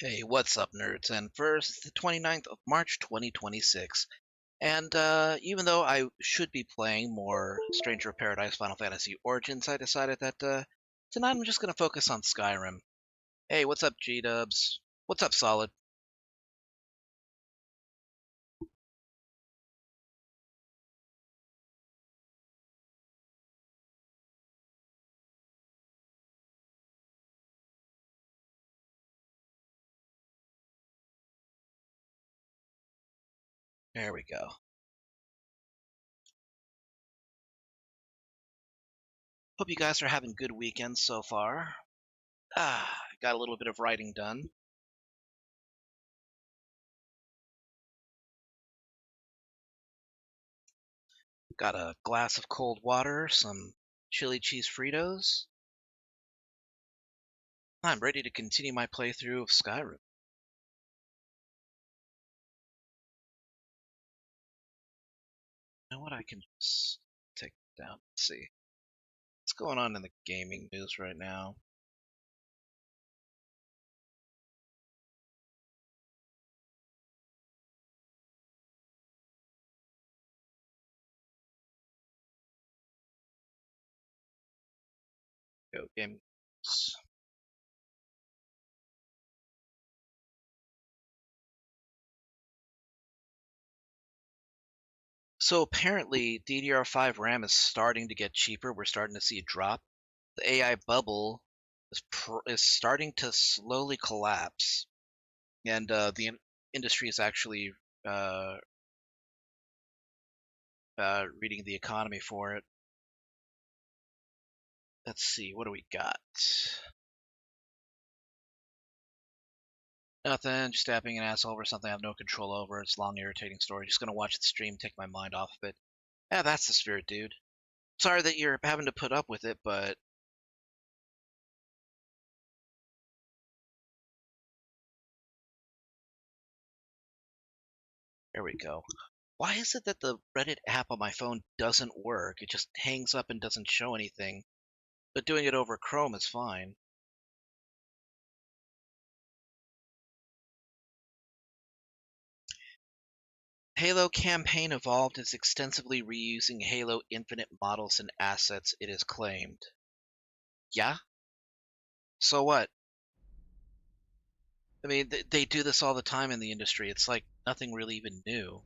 Hey, what's up, nerds? And first, it's the 29th of March 2026. And even though I should be playing more Stranger of Paradise Final Fantasy Origins, I decided that tonight I'm just going to focus on Skyrim. Hey, what's up, G-Dubs? What's up, Solid? There we go. Hope you guys are having good weekends so far. Got a little bit of writing done. Got a glass of cold water, some chili cheese Fritos. I'm ready to continue my playthrough of Skyrim. You know what? I can just take it down. Let's see. What's going on in the gaming news right now? Go gaming news. So apparently DDR5 RAM is starting to get cheaper. We're starting to see a drop. The AI bubble is starting to slowly collapse, and the industry is actually uh, reading the economy for it. Let's see, what do we got? Nothing, just stabbing an asshole over something I have no control over. It's a long, irritating story. Just gonna watch the stream, take my mind off of it. Yeah, that's the spirit, dude. Sorry that you're having to put up with it, but there we go. Why is it that the Reddit app on my phone doesn't work? It just hangs up and doesn't show anything. But doing it over Chrome is fine. Halo campaign evolved is extensively reusing Halo Infinite models and assets, it is claimed. Yeah? So what? I mean, they do this all the time in the industry. It's like nothing really even new.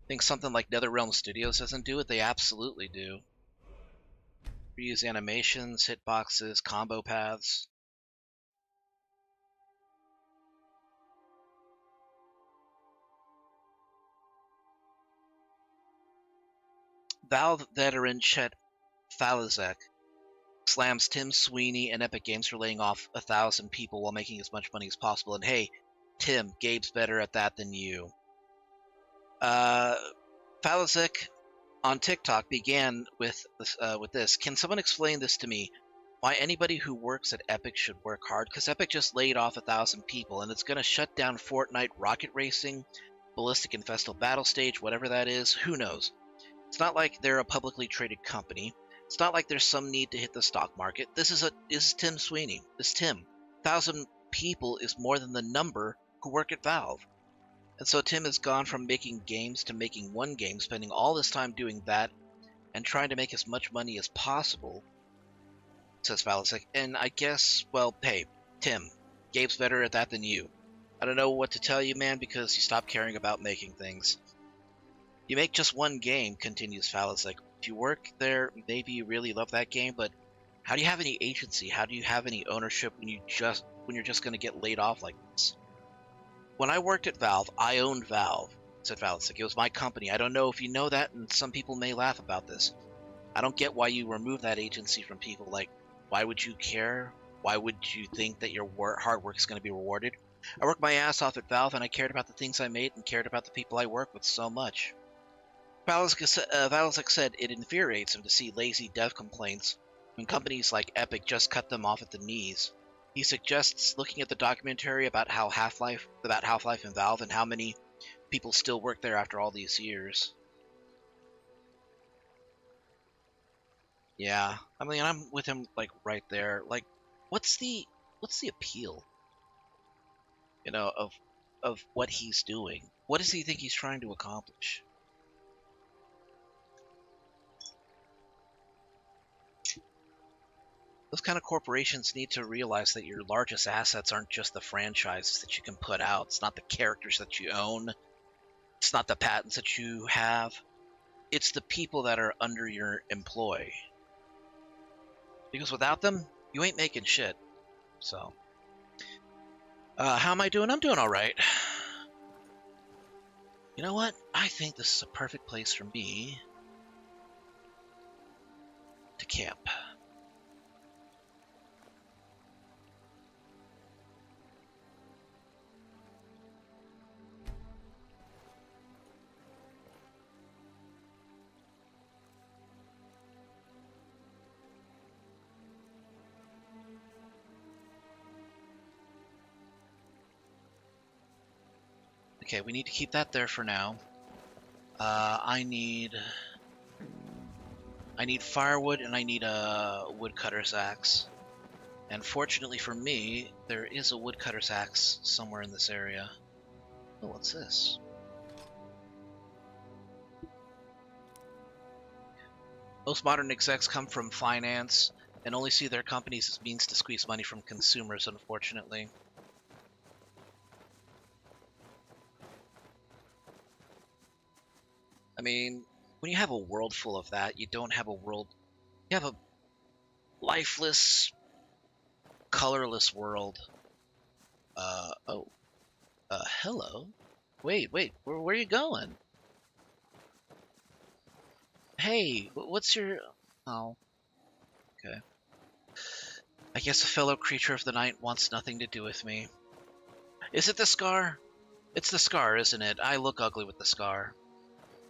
Think something like NetherRealm Studios doesn't do it? They absolutely do. Reuse animations, hitboxes, combo paths. Valve veteran Chet Falizek slams Tim Sweeney and Epic Games for laying off 1,000 people while making as much money as possible. And hey, Tim, Gabe's better at that than you. Uh, Falizek on TikTok began with this. Can someone explain this to me? Why anybody who works at Epic should work hard? Because Epic just laid off 1,000 people, and it's going to shut down Fortnite, Rocket Racing, Ballistic and Festal Battle Stage, whatever that is. Who knows? It's not like they're a publicly traded company. It's not like there's some need to hit the stock market. This is Tim Sweeney. This Tim. 1,000 people is more than the number who work at Valve. And so Tim has gone from making games to making one game, spending all this time doing that and trying to make as much money as possible, says Falasek. And I guess, well, hey, Tim, Gabe's better at that than you. I don't know what to tell you, man, because you stopped caring about making things. You make just one game, continues Falasek. If you work there, maybe you really love that game, but how do you have any agency? How do you have any ownership when you're just going to get laid off like this? When I worked at Valve, I owned Valve, said Falasek. It was my company. I don't know if you know that, and some people may laugh about this. I don't get why you remove that agency from people. Like, why would you care? Why would you think that your hard work is going to be rewarded? I worked my ass off at Valve, and I cared about the things I made and cared about the people I work with so much. Valazek said it infuriates him to see lazy dev complaints when companies like Epic just cut them off at the knees. He suggests looking at the documentary about Half-Life and Valve and how many people still work there after all these years. Yeah, I mean, I'm with him, like, right there. Like, what's the appeal, of what he's doing? What does he think he's trying to accomplish? Those kind of corporations need to realize that your largest assets aren't just the franchises that you can put out. It's not the characters that you own. It's not the patents that you have. It's the people that are under your employ. Because without them, you ain't making shit. So, how am I doing? I'm doing all right. You know what? I think this is a perfect place for me to camp. Okay, we need to keep that there for now. I need firewood and I need a woodcutter's axe. And fortunately for me, there is a woodcutter's axe somewhere in this area. Oh, what's this? Most modern execs come from finance and only see their companies as means to squeeze money from consumers, unfortunately. I mean, when you have a world full of that, you don't have a world... You have a lifeless, colorless world. Hello? Wait, where are you going? Hey, what's your... Oh, okay. I guess a fellow creature of the night wants nothing to do with me. Is it the scar? It's the scar, isn't it? I look ugly with the scar.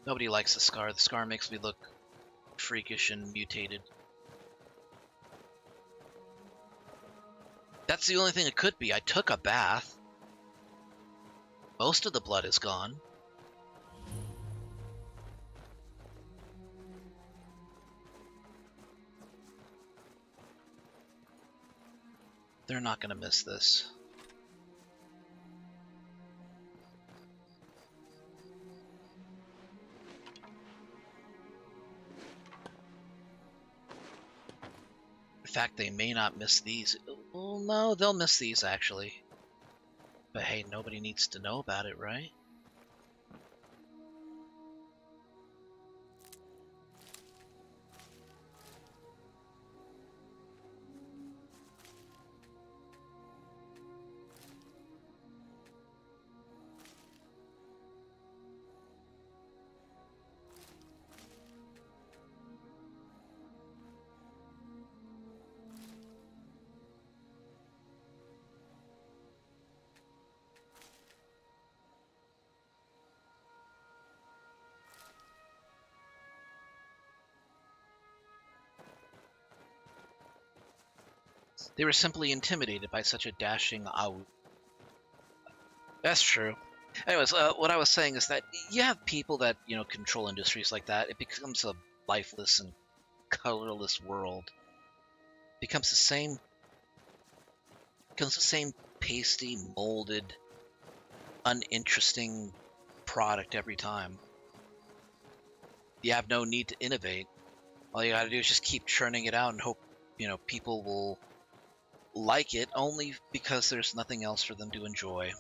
Nobody likes the scar. The scar makes me look freakish and mutated. That's the only thing it could be. I took a bath. Most of the blood is gone. They're not going to miss this. In fact, they may not miss these. Well, no, they'll miss these, actually. But hey, nobody needs to know about it, right? They were simply intimidated by such a dashing out. That's true. Anyways, what I was saying is that you have people that, control industries like that. It becomes a lifeless and colorless world. Becomes the same pasty, molded, uninteresting product every time. You have no need to innovate. All you gotta do is just keep churning it out and hope, people will like it only because there's nothing else for them to enjoy.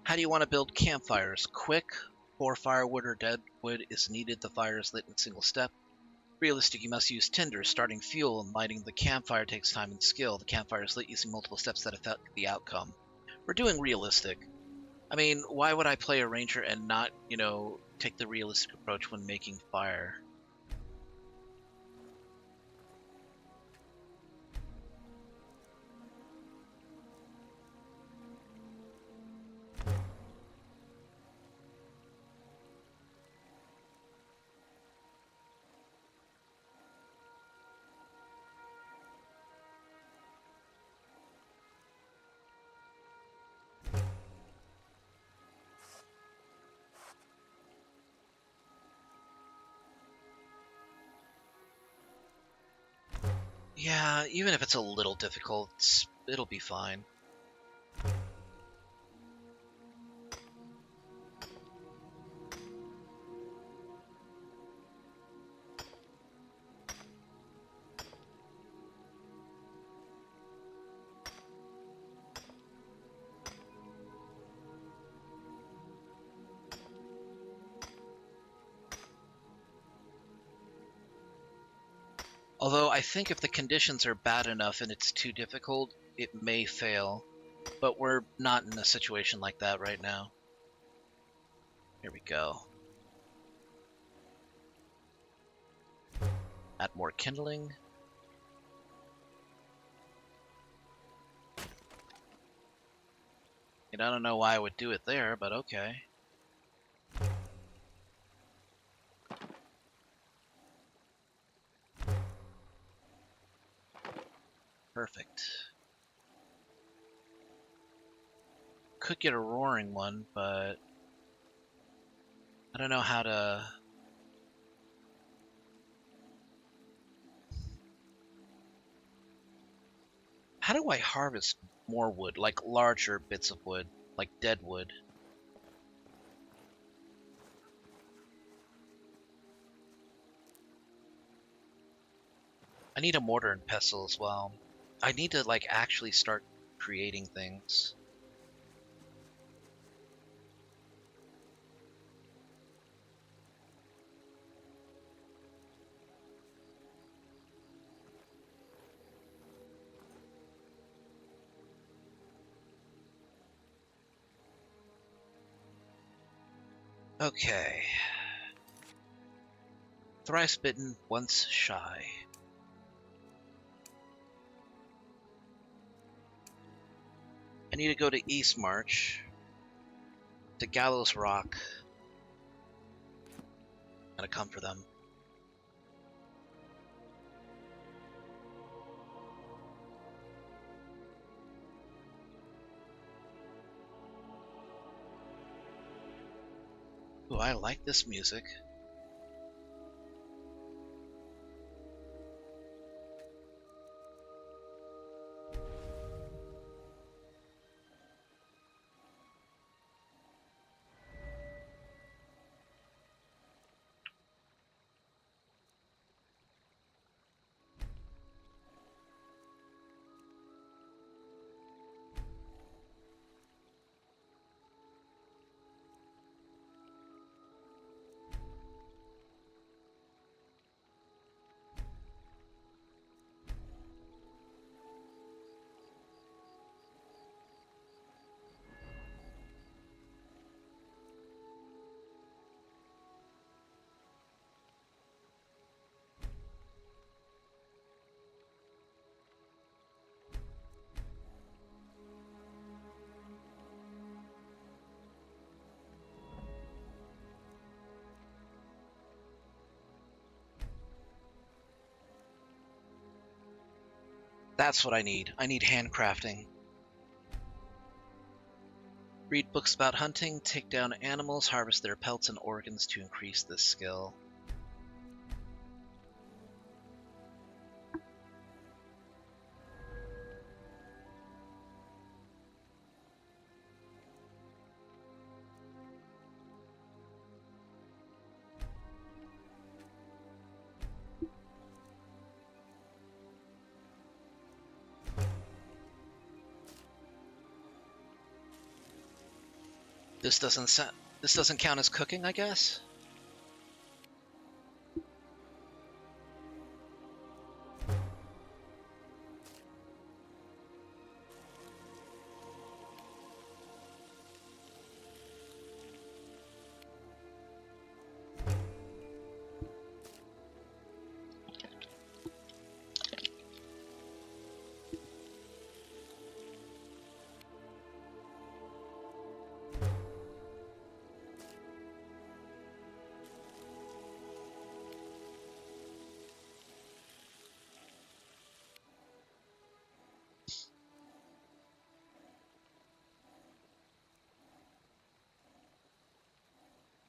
How do you want to build campfires? Quick, pour firewood or dead wood is needed. The fire is lit in a single step. Realistic, you must use tinder. Starting fuel and lighting the campfire takes time and skill. The campfire is lit using multiple steps that affect the outcome. We're doing realistic. I mean, why would I play a ranger and not, take the realistic approach when making fire? Yeah, even if it's a little difficult, it'll be fine. Although I think if the conditions are bad enough and it's too difficult, it may fail. But we're not in a situation like that right now. Here we go. Add more kindling. And I don't know why I would do it there, but okay. Perfect. Could get a roaring one, but I don't know how to... How do I harvest more wood, like larger bits of wood, like dead wood? I need a mortar and pestle as well. I need to like actually start creating things. Okay. Thrice bitten, once shy. I need to go to East March, to Gallows Rock. I'm gonna come for them. Ooh, I like this music. That's what I need. I need handcrafting. Read books about hunting, take down animals, harvest their pelts and organs to increase this skill. This doesn't count as cooking, I guess?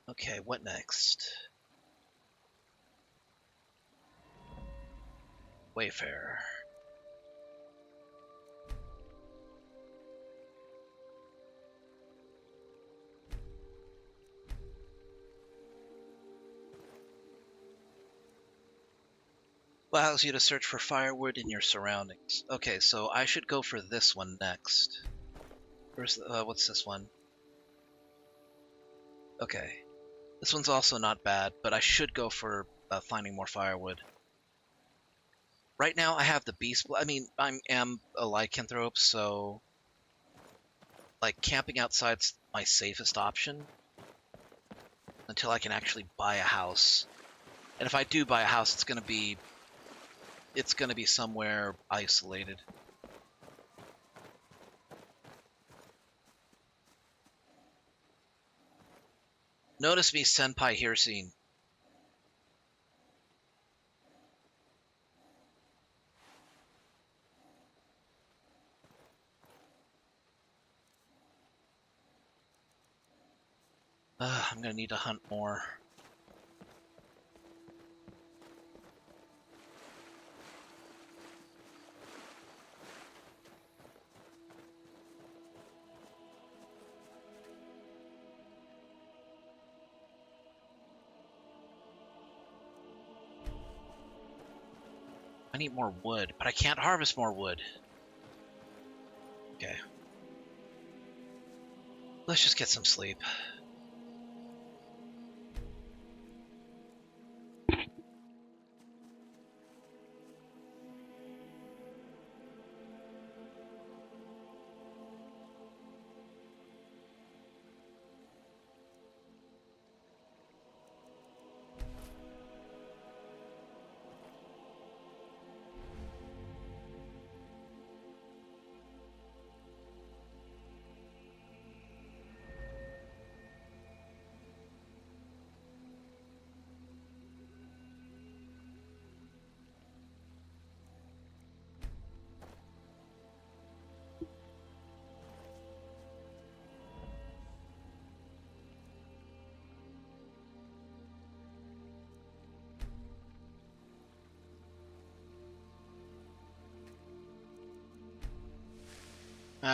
Okay, what next? Wayfarer. Allows you to search for firewood in your surroundings. Okay, so I should go for this one next. Where's what's this one? Okay. This one's also not bad, but I should go for finding more firewood. Right now I have the beast... I mean, I am a lycanthrope, so... like, camping outside's my safest option. Until I can actually buy a house. And if I do buy a house, it's gonna be somewhere isolated. Notice me, Senpai Hirsine. I'm gonna need to hunt more. I need more wood, but I can't harvest more wood. Okay. Let's just get some sleep.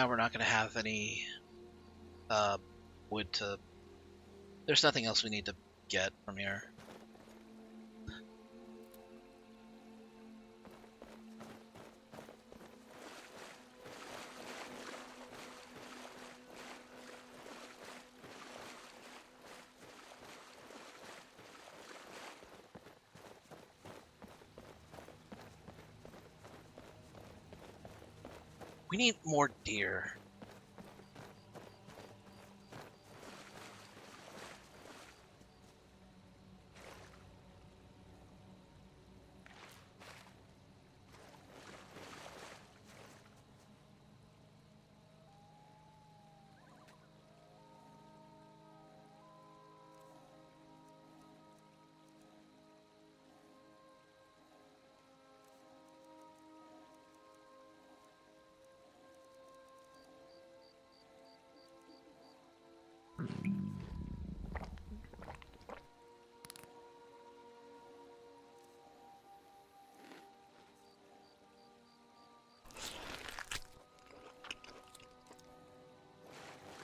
We're not gonna have any wood to... There's nothing else we need to get from here. We need more deer.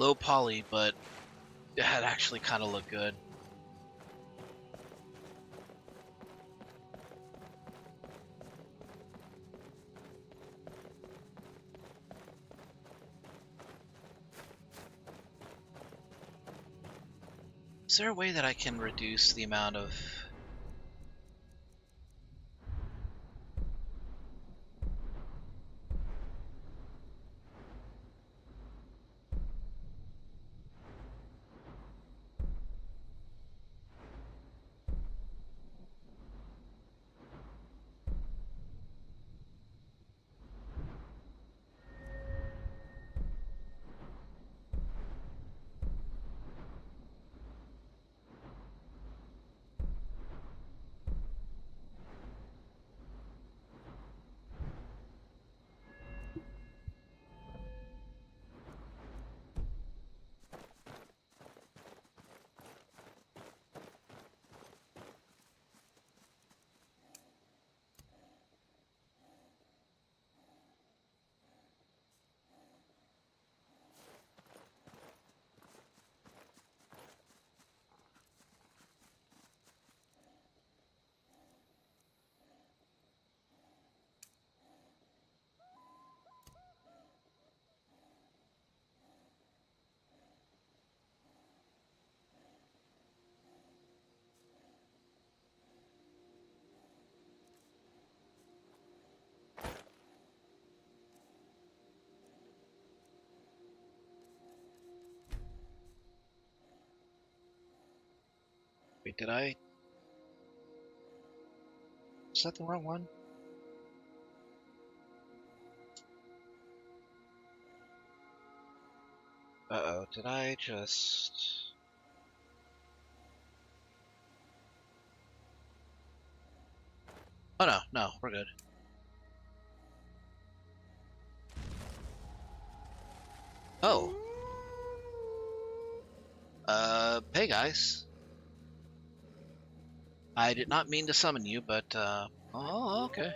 Low poly, but it had actually kind of looked good. Is there a way that I can reduce the amount of... did I... Is that the wrong one? Uh-oh, did I just... Oh no, no, we're good. Oh. Hey guys. I did not mean to summon you, but, oh, okay.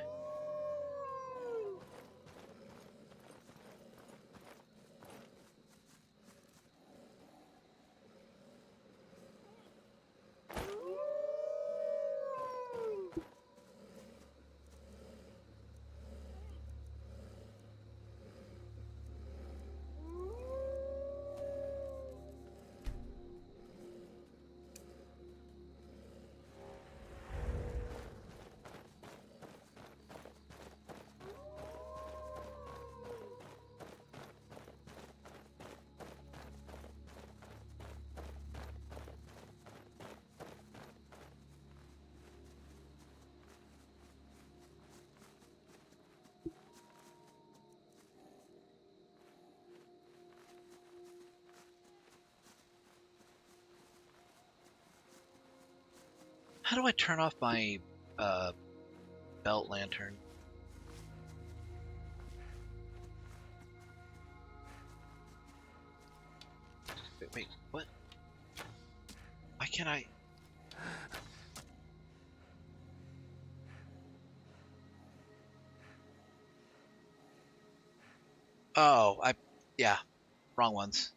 How do I turn off my, belt lantern? Wait, what? Why can't I... Oh, yeah, wrong ones.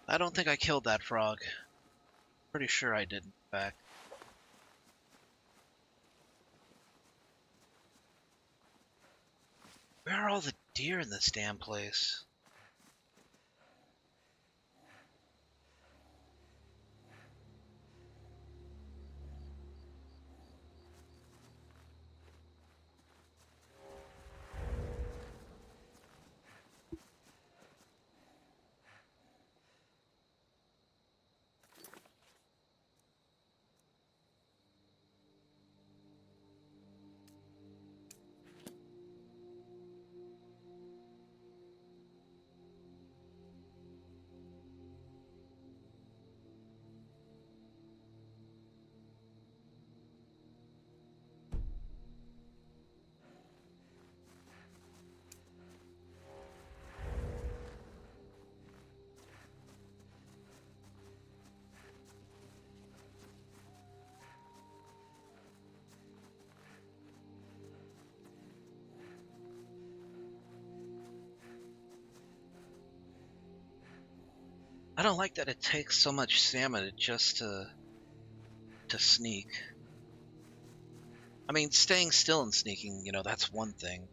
I don't think I killed that frog. Pretty sure I did, in fact. Where are all the deer in this damn place? I don't like that it takes so much stamina just to sneak. I mean, staying still and sneaking, you know, that's one thing.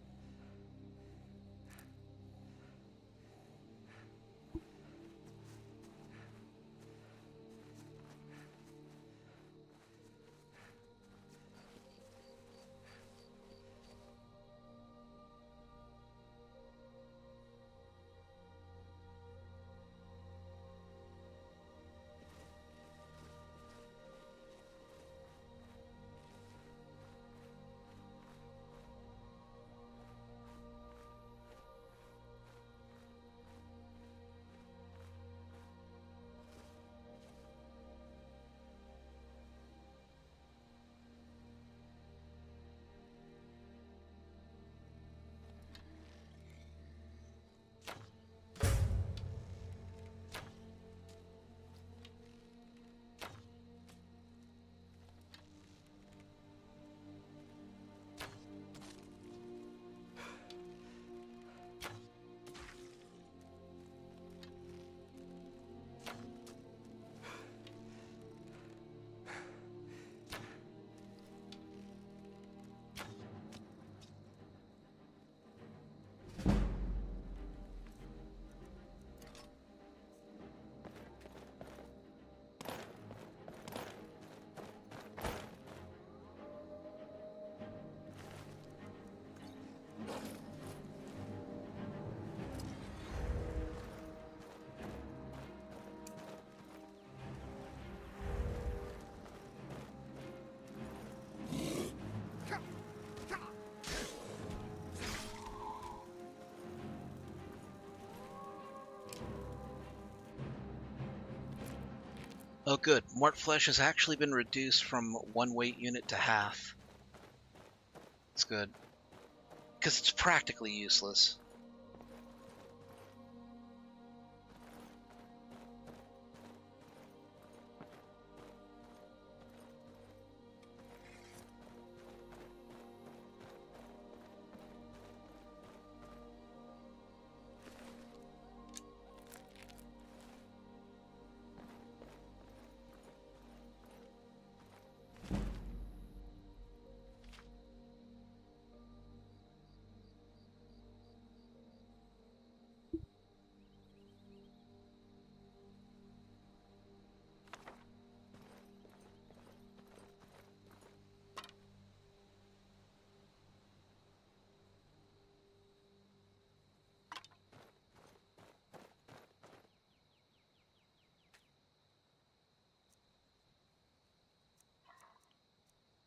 Oh good, mort flesh has actually been reduced from 1 weight unit to half. It's good. Because it's practically useless.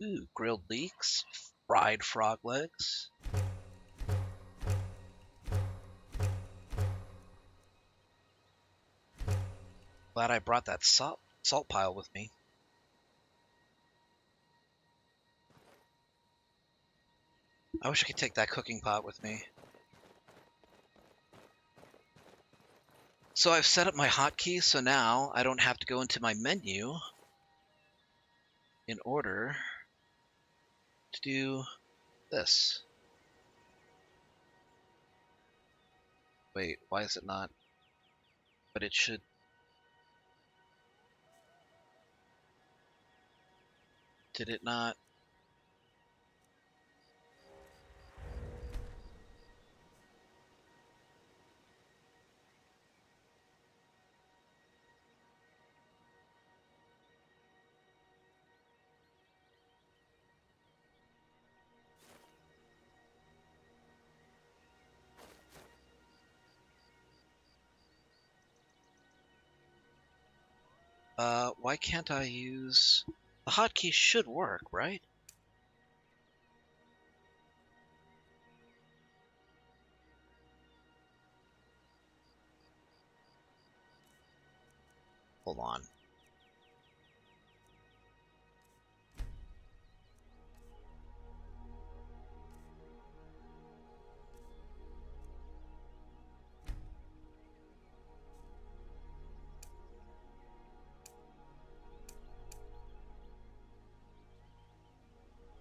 Ooh, grilled leeks, fried frog legs. Glad I brought that salt pile with me. I wish I could take that cooking pot with me. So I've set up my hotkey, so now I don't have to go into my menu in order to do this. Wait, why is it not? But it should. Did it not? Why can't I use... The hotkey should work, right? Hold on.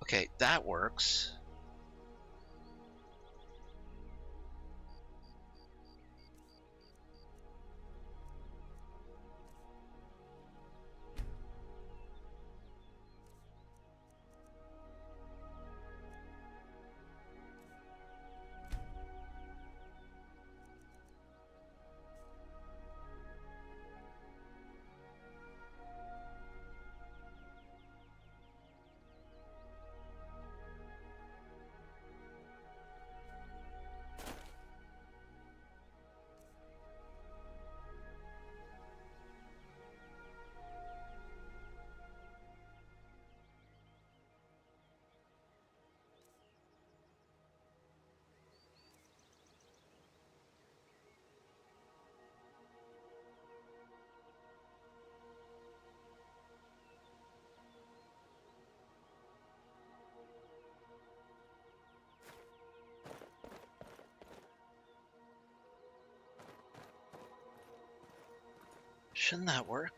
Okay, that works. Shouldn't that work?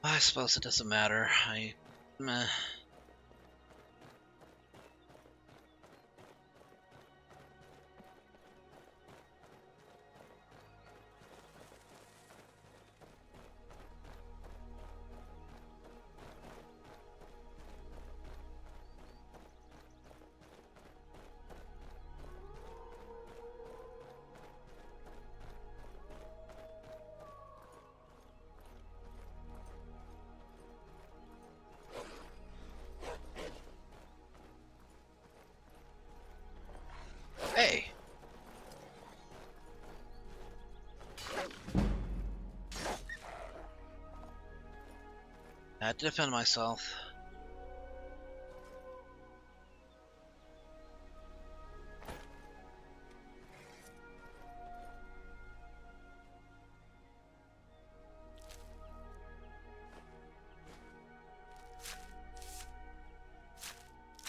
I suppose it doesn't matter. Meh. to defend myself.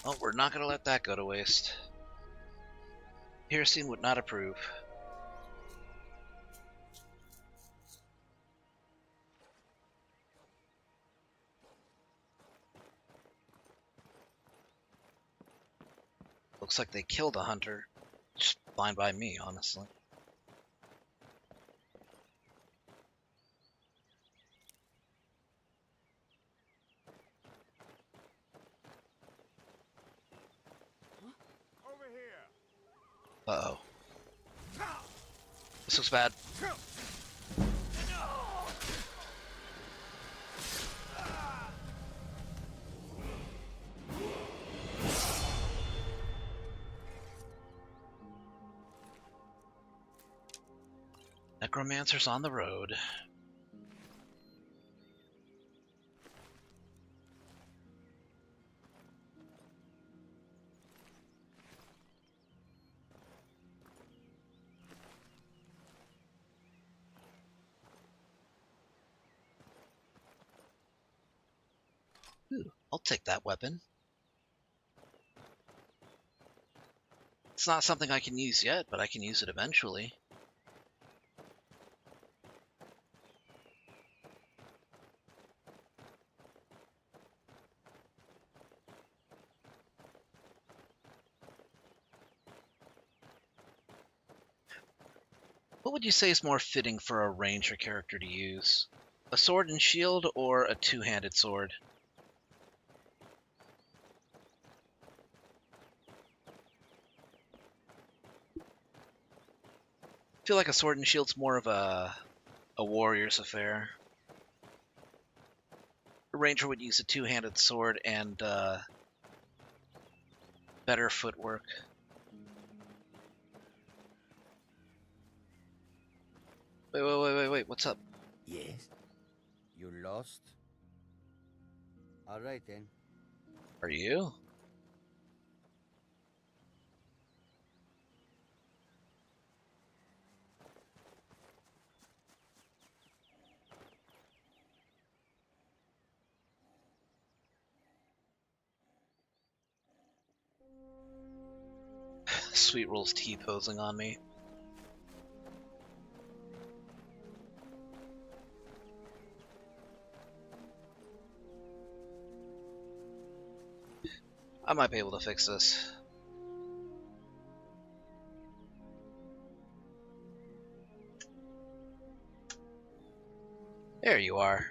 Oh, we're not gonna let that go to waste. Piercing would not approve. Looks like they killed a hunter. Just fine by me, honestly. Over here. Uh-oh. This looks bad. Necromancer's on the road. Ooh, I'll take that weapon. It's not something I can use yet, but I can use it eventually. What would you say is more fitting for a ranger character to use? A sword and shield or a two-handed sword? I feel like a sword and shield's more of a warrior's affair. A ranger would use a two-handed sword and better footwork. Wait, what's up? Yes? You lost? All right then. Are you? Sweet Rolls T-posing on me. I might be able to fix this. There you are.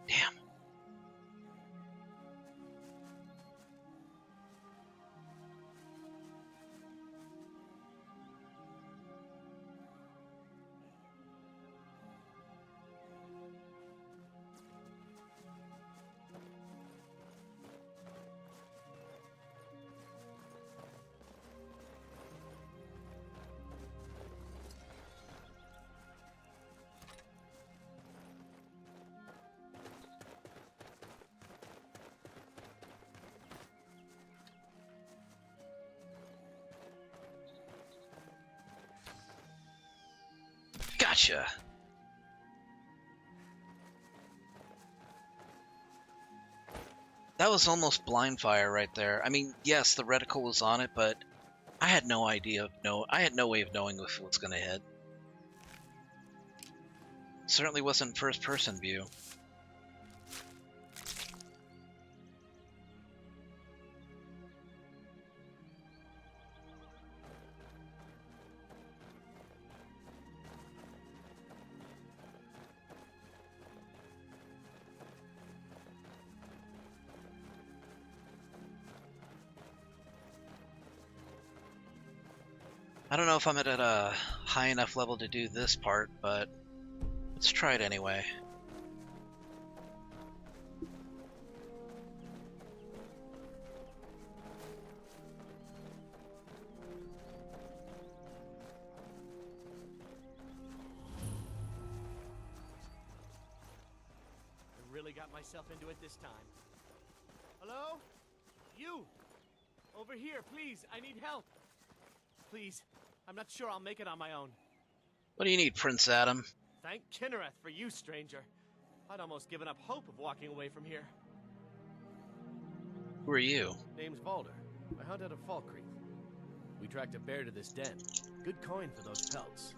Damn. Gotcha. That was almost blind fire right there. I mean, yes, the reticle was on it, but I had no idea. I had no way of knowing if it was going to hit. Certainly wasn't first-person view. I don't know if I'm at a high enough level to do this part, but let's try it anyway. I really got myself into it this time. Hello? You! Over here, please, I need help. Please, I'm not sure I'll make it on my own. What do you need, Prince Adam? Thank Kinnereth for you, stranger. I'd almost given up hope of walking away from here. Who are you? Name's Balder. I hunt out of Falkreath. We tracked a bear to this den. Good coin for those pelts.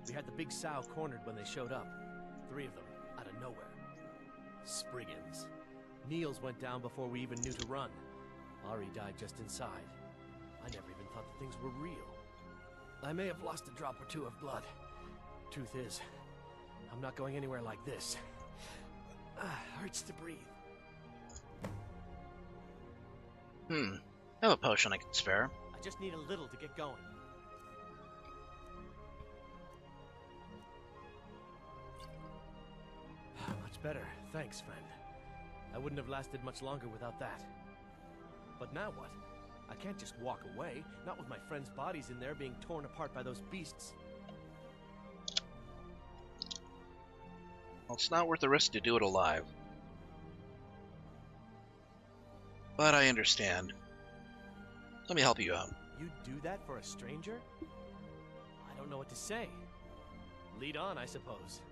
We had the big sow cornered when they showed up. 3 of them, out of nowhere. Spriggans. Niels went down before we even knew to run. Ari died just inside. I never even thought the things were real. I may have lost a drop or 2 of blood. Truth is, I'm not going anywhere like this. Hurts to breathe. I have a potion I can spare. I just need a little to get going. Much better. Thanks, friend. I wouldn't have lasted much longer without that. But now what? I can't just walk away, not with my friends' bodies in there being torn apart by those beasts. Well, it's not worth the risk to do it alive. But I understand. Let me help you out. You'd do that for a stranger? I don't know what to say. Lead on, I suppose.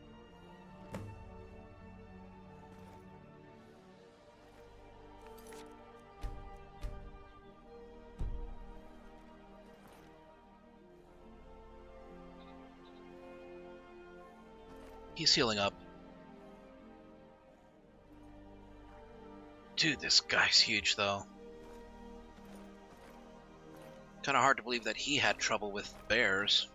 He's healing up. Dude, this guy's huge, though. Kind of hard to believe that he had trouble with bears.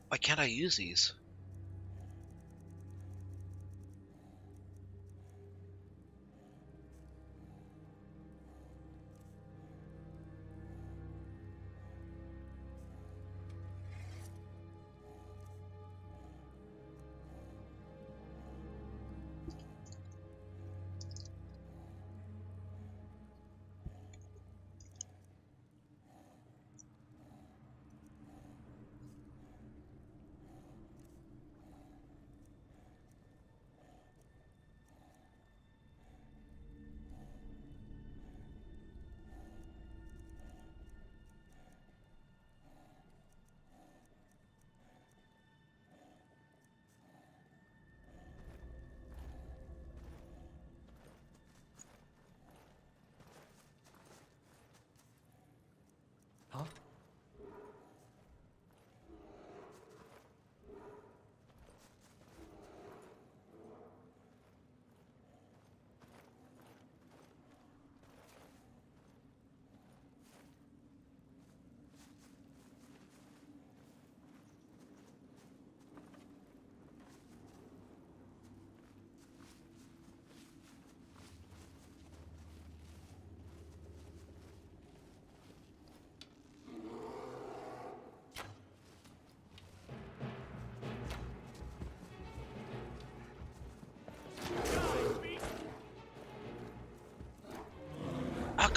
Why can't I use these?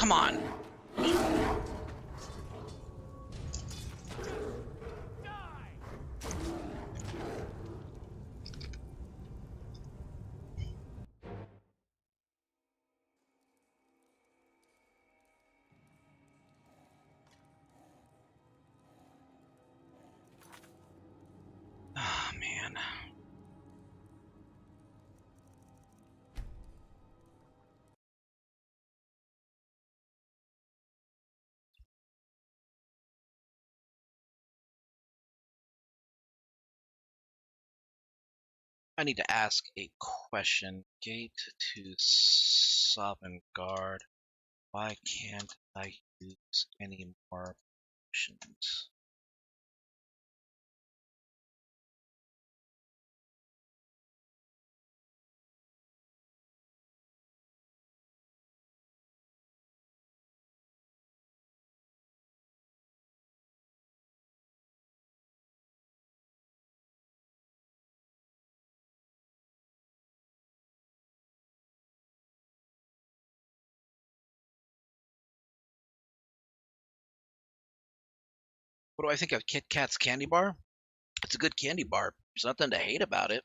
Come on. Oh, man. I need to ask a question. Gate to Sovngarde. Why can't I use any more options? What do I think of Kit Kat's candy bar? It's a good candy bar. There's nothing to hate about it.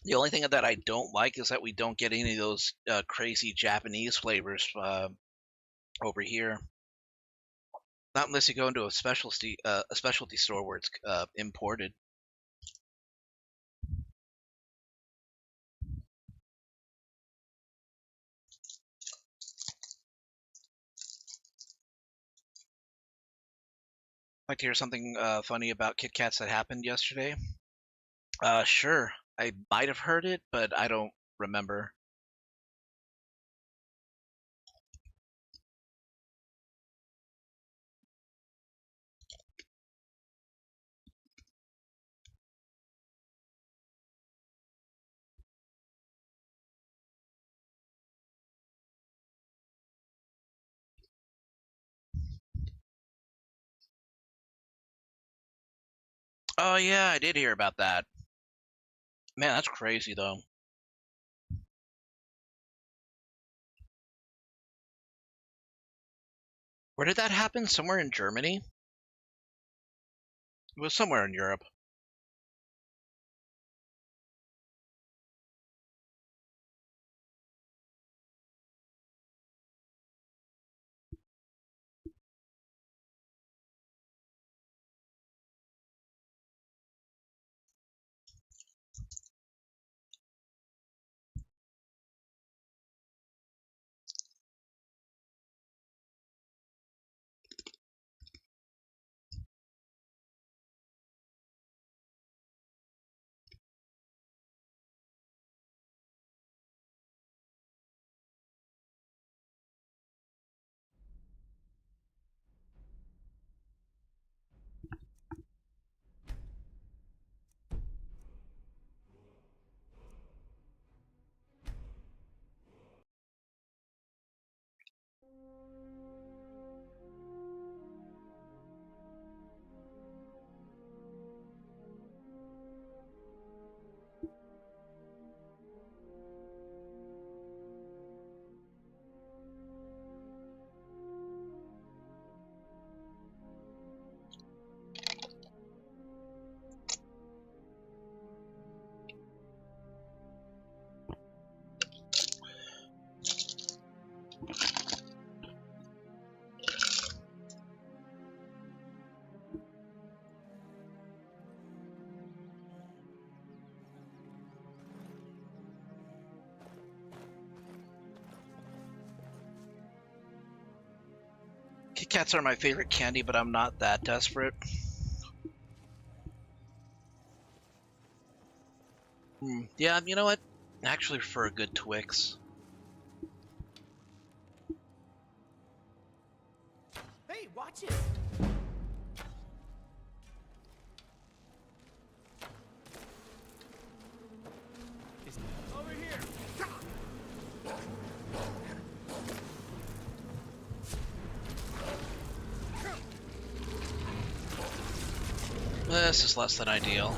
The only thing that I don't like is that we don't get any of those crazy Japanese flavors over here. Not unless you go into a specialty store where it's imported. Like to hear something funny about Kit Kats that happened yesterday? Sure. I might have heard it, but I don't remember. Oh yeah, I did hear about that. Man, that's crazy though. Where did that happen? Somewhere in Germany? It was somewhere in Europe. Kit Kats are my favorite candy, but I'm not that desperate. Yeah, you know what? I actually prefer a good Twix. Hey, watch it! Over here! This is less than ideal.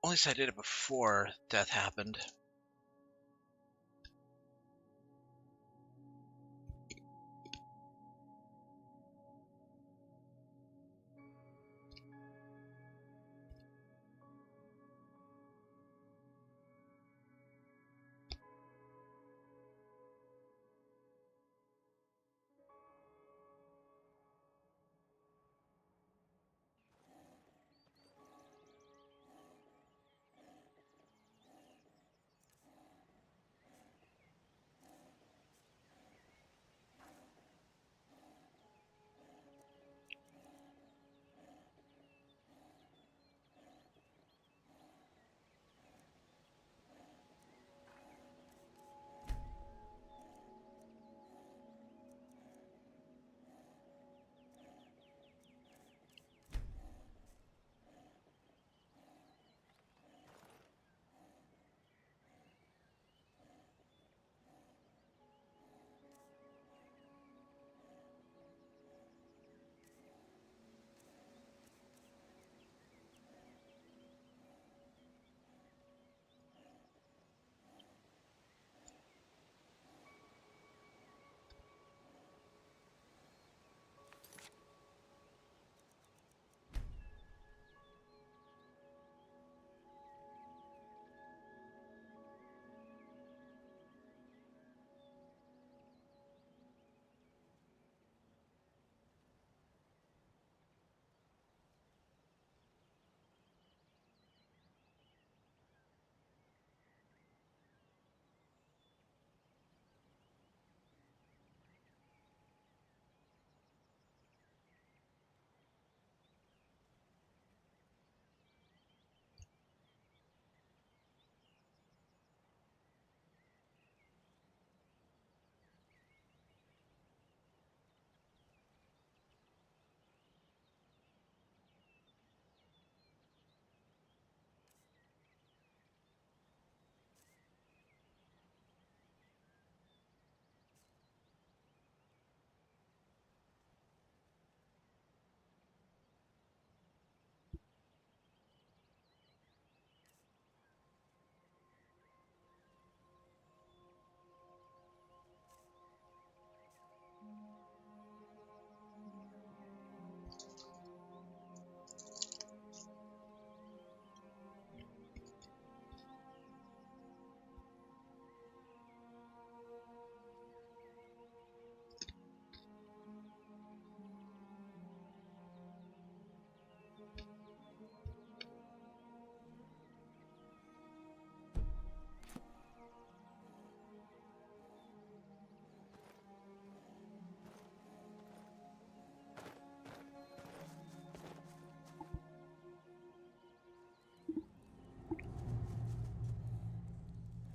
At least I did it before death happened.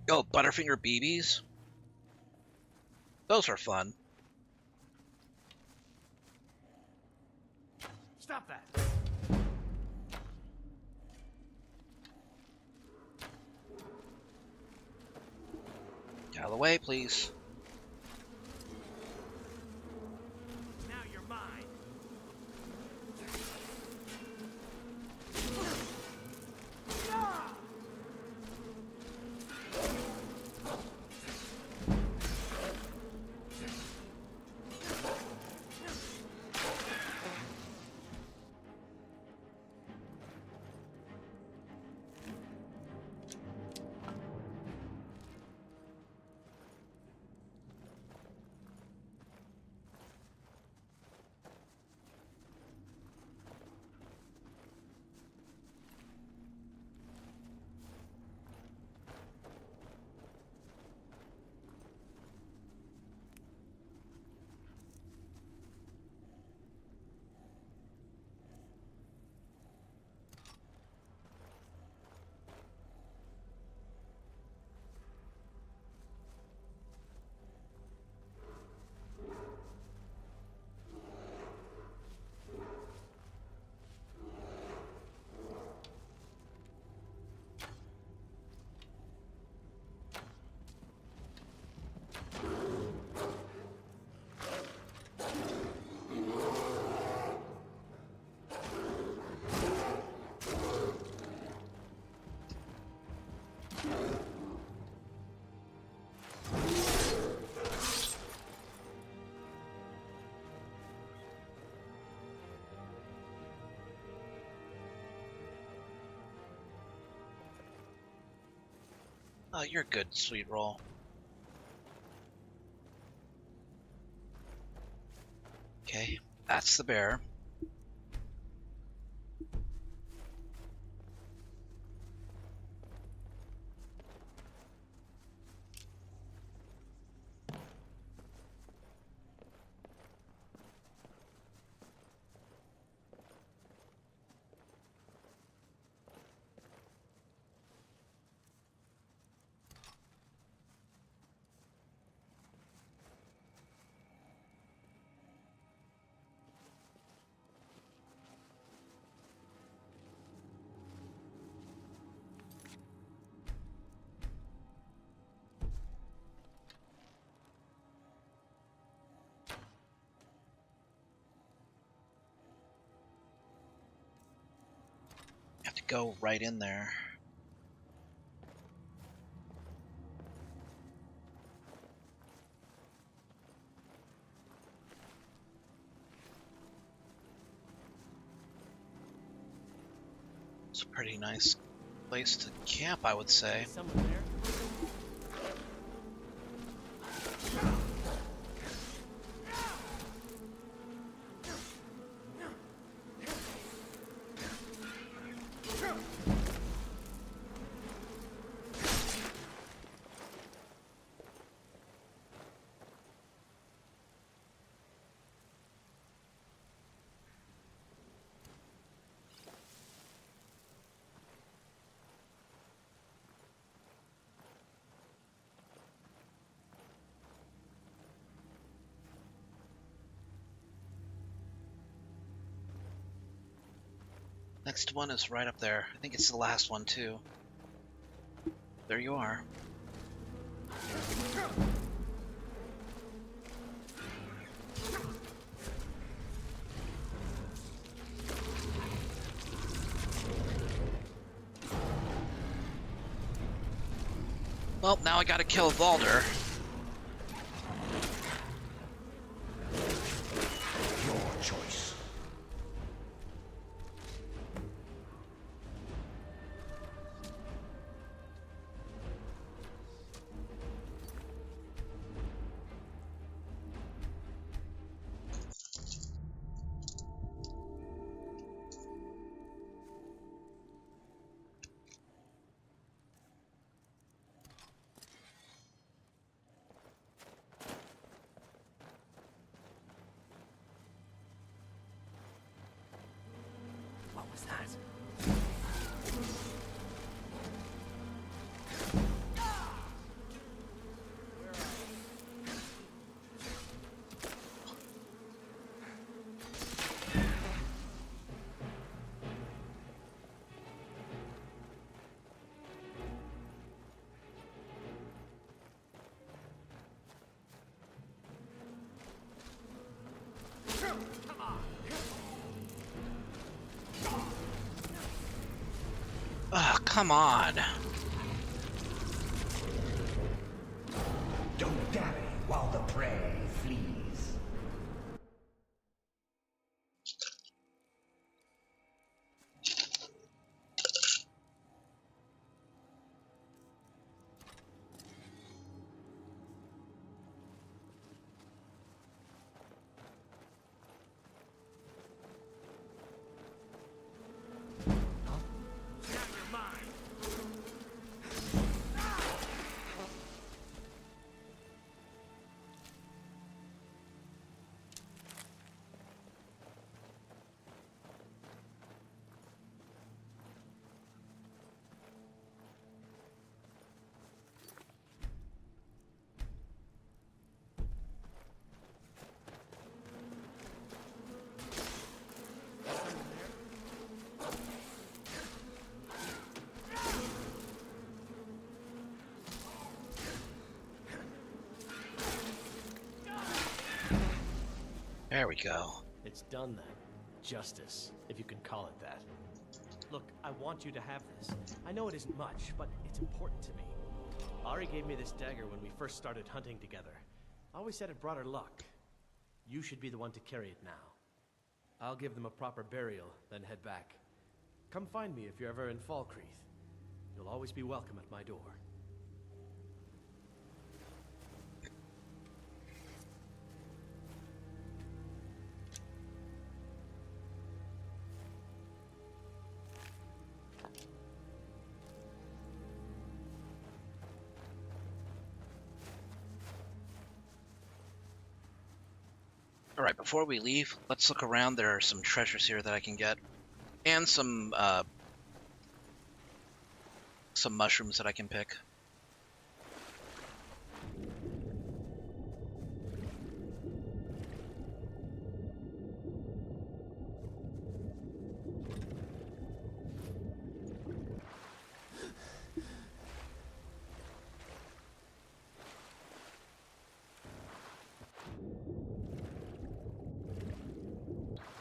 Oh, Butterfinger BBs? Those are fun. Stop that! Get out of the way, please. Now you're mine! Oh, you're good, sweet roll. Okay, that's the bear. You have to go right in there. It's a pretty nice place to camp, I would say. Is someone there? Next one is right up there. I think it's the last one, too. There you are. Well, now I gotta kill Valder. Your choice. What was that? Ugh, come on. Don't dally while the prey flees. There we go. It's done then. Justice, if you can call it that. Look, I want you to have this. I know it isn't much, but it's important to me. Ari gave me this dagger when we first started hunting together. I always said it brought her luck. You should be the one to carry it now. I'll give them a proper burial, then head back. Come find me if you're ever in Falkreath. You'll always be welcome at my door. Alright, before we leave, let's look around. There are some treasures here that I can get. And some mushrooms that I can pick.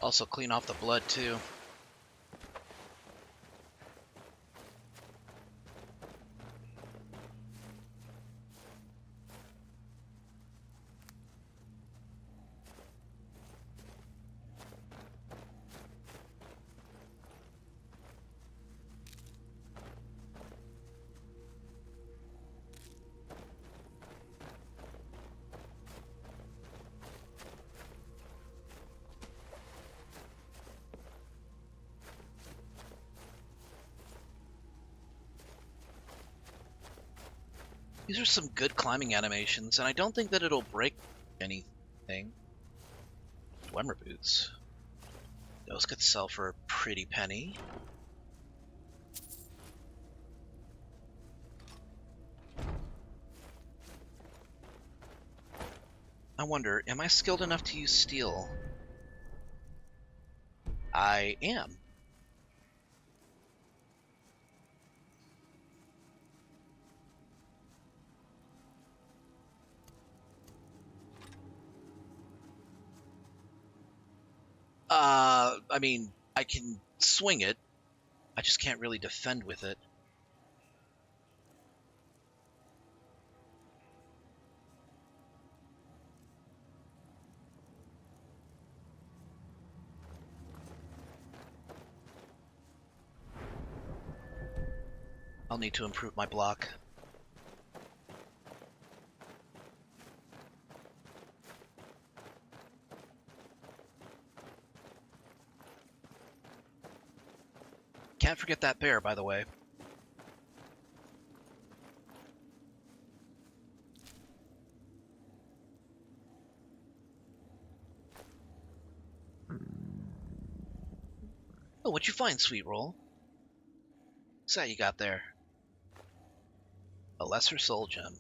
Also clean off the blood too. These are some good climbing animations, and I don't think that it'll break anything. Dwemer boots. Those could sell for a pretty penny. I wonder, am I skilled enough to use steel? I am. I mean, I can swing it. I just can't really defend with it. I'll need to improve my block. Can't forget that bear, by the way. Oh, what'd you find, Sweet Roll? What's that you got there? A lesser soul gem.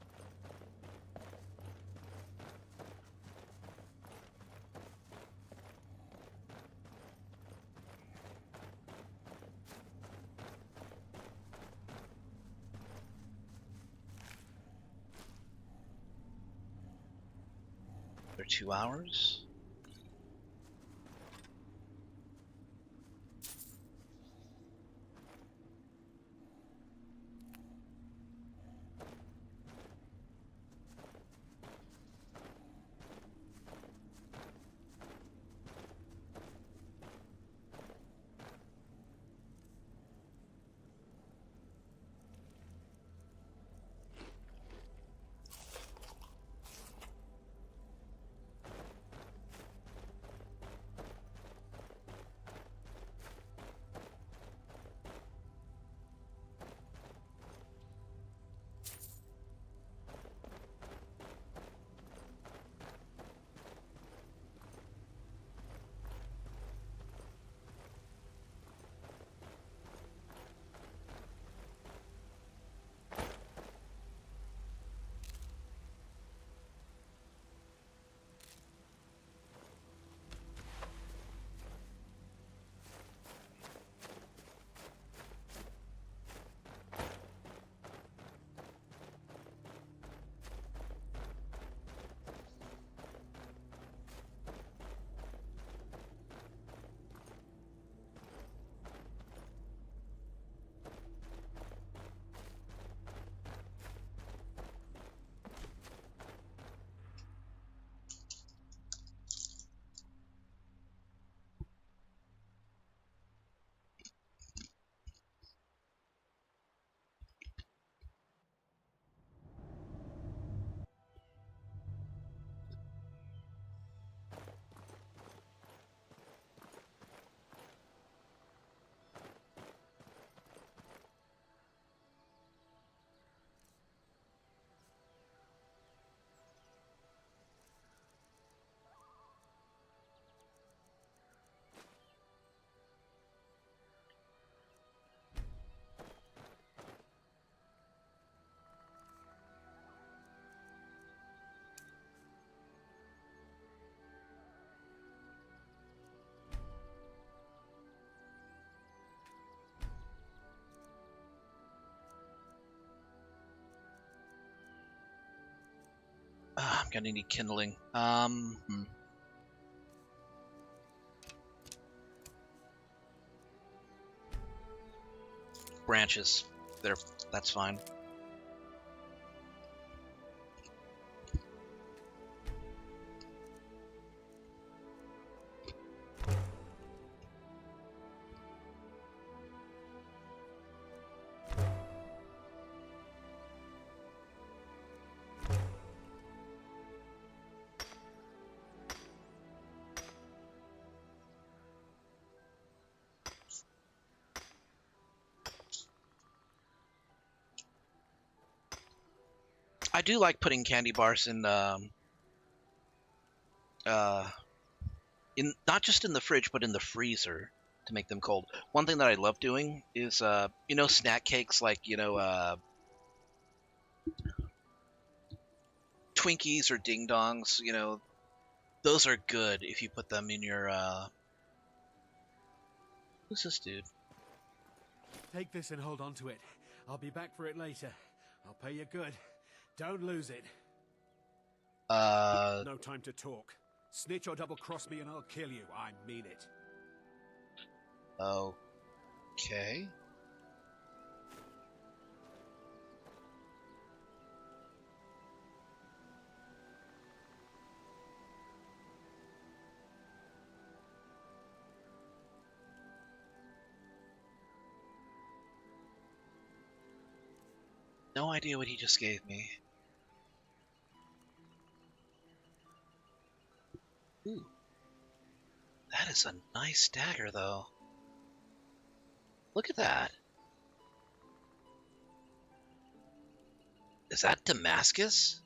For 2 hours? I'm gonna need kindling. Branches. That's fine. I do like putting candy bars in not just in the fridge but in the freezer to make them cold. One thing that I love doing is snack cakes like Twinkies or Ding Dongs. Those are good if you put them in your who's this dude? Take this and hold on to it. I'll be back for it later. I'll pay you good. Don't lose it. No time to talk. Snitch or double-cross me and I'll kill you. I mean it. Okay. No idea what he just gave me. Ooh. That is a nice dagger, though. Look at that. Is that Damascus?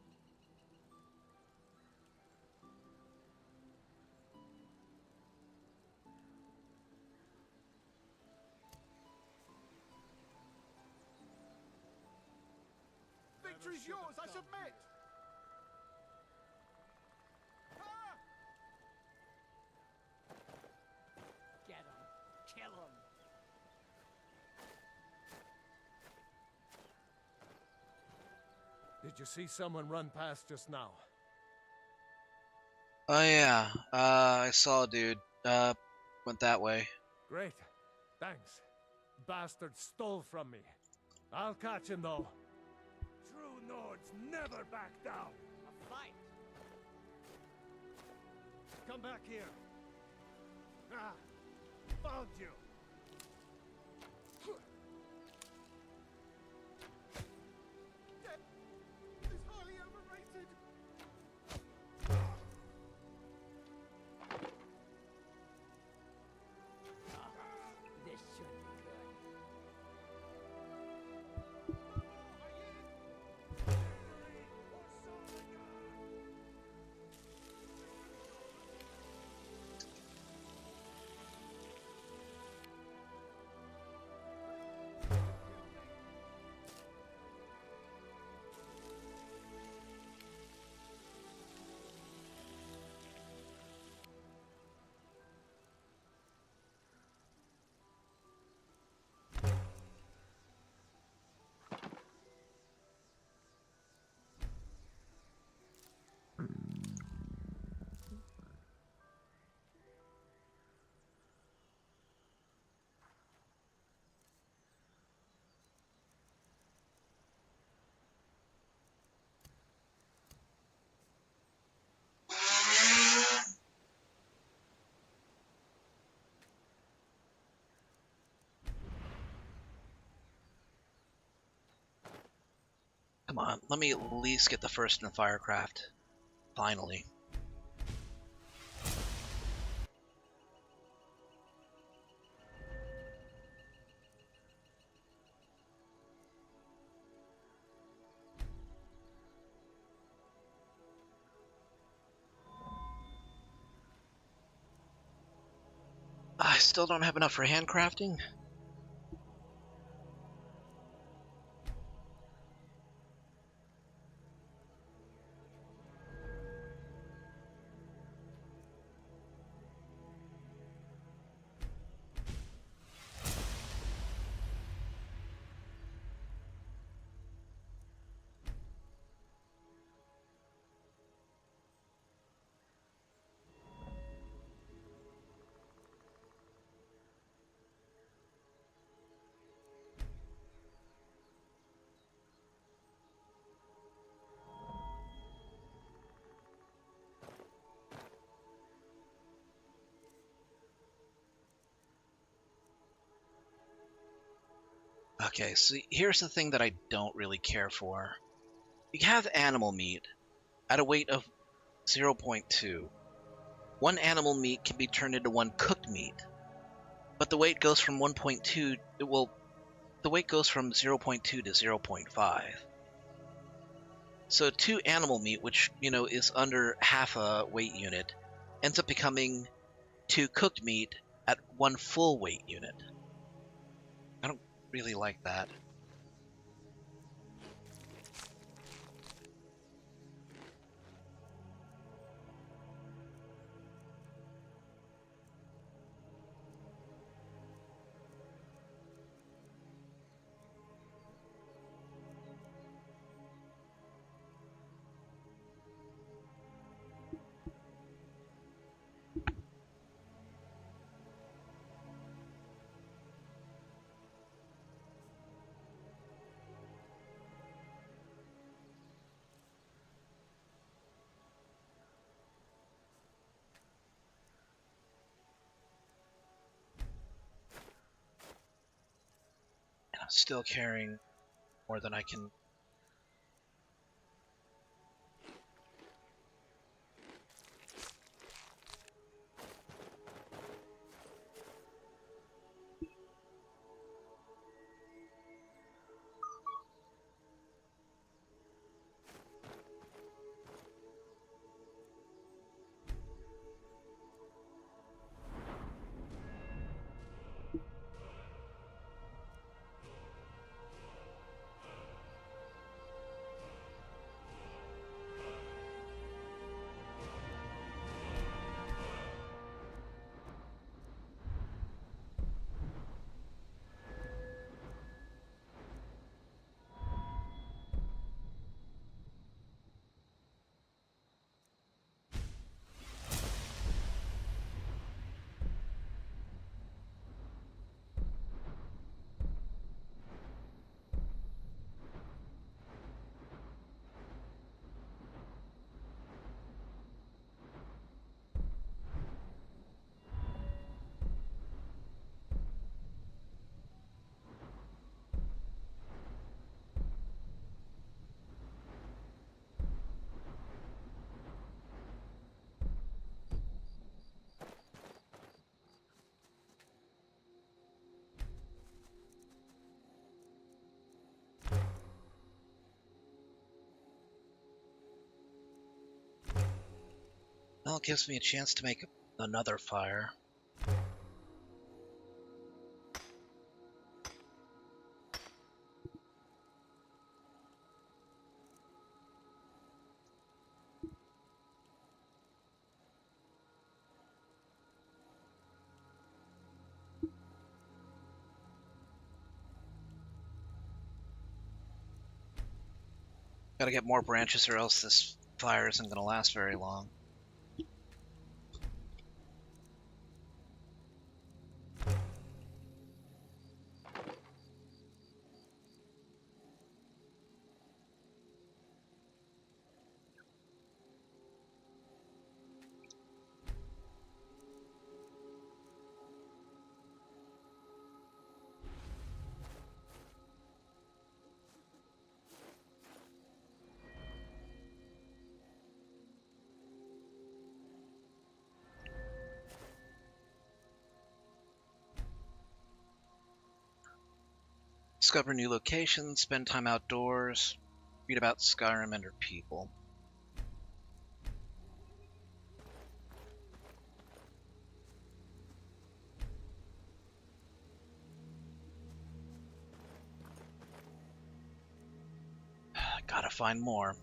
Victory's yours, I submit! Get him. Kill him. Did you see someone run past just now? Oh yeah, I saw a dude. Went that way. Great. Thanks. Bastard stole from me. I'll catch him though. True Nords never back down. A fight. Come back here. Ah, found you. Death is highly overrated. This should be good. Come on, let me at least get the first in Firecraft. Finally. I still don't have enough for handcrafting. Okay, so here's the thing that I don't really care for. You have animal meat at a weight of 0.2. One animal meat can be turned into one cooked meat, but the weight goes from 1.2, well, the weight goes from 0.2 to 0.5. So 2 animal meat, which, is under half a weight unit, ends up becoming 2 cooked meat at 1 full weight unit. I don't really like that. And I'm still carrying more than I can. Well, it gives me a chance to make another fire. Gotta get more branches or else this fire isn't gonna last very long. Discover new locations, spend time outdoors, read about Skyrim and her people. Gotta find more.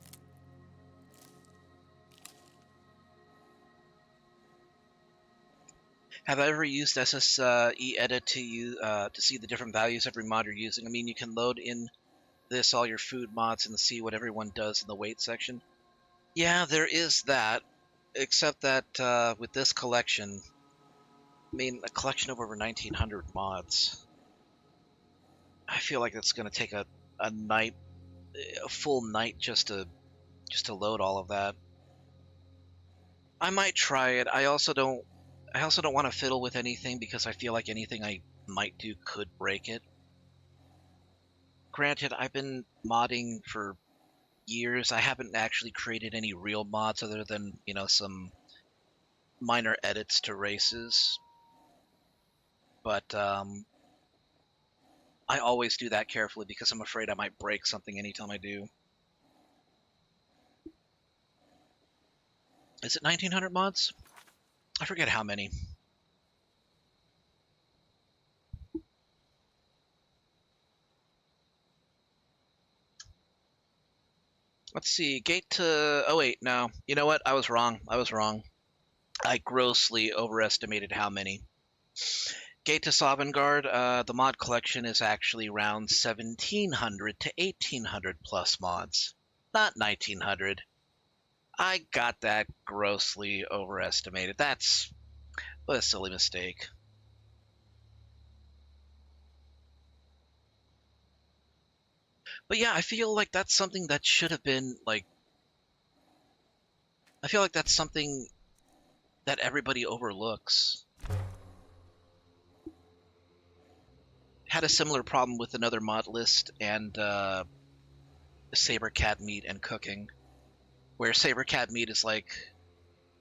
Have I ever used SSE edit to see the different values every mod you're using? I mean, you can load in this all your food mods and see what everyone does in the weight section. Yeah, there is that, except that with this collection, I mean, a collection of over 1,900 mods, I feel like it's going to take a full night just to load all of that. I might try it. I also don't want to fiddle with anything because I feel like anything I might do could break it. granted, I've been modding for years. I haven't actually created any real mods other than, you know, some minor edits to races. But I always do that carefully because I'm afraid I might break something anytime I do. Is it 1900 mods? I forget how many. Let's see, gate to... Oh wait, no. You know what? I was wrong. I grossly overestimated how many. Gate to Sovngarde, the mod collection is actually around 1700 to 1800 plus mods. Not 1900. I got that grossly overestimated. That's what a silly mistake. But yeah, I feel like that's something that should have been, like... I feel like that's something that everybody overlooks. Had a similar problem with another mod list and saber cat meat and cooking, where saber cat meat is like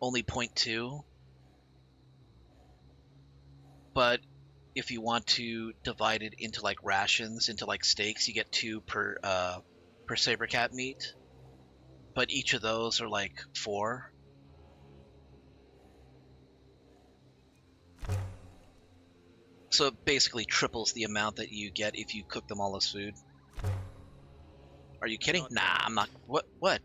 only 0.2, but if you want to divide it into like rations, into like steaks, you get 2 per saber cat meat, but each of those are like 4. So it basically triples the amount that you get if you cook them all as food. Are you kidding? Nah, I'm not. What? What?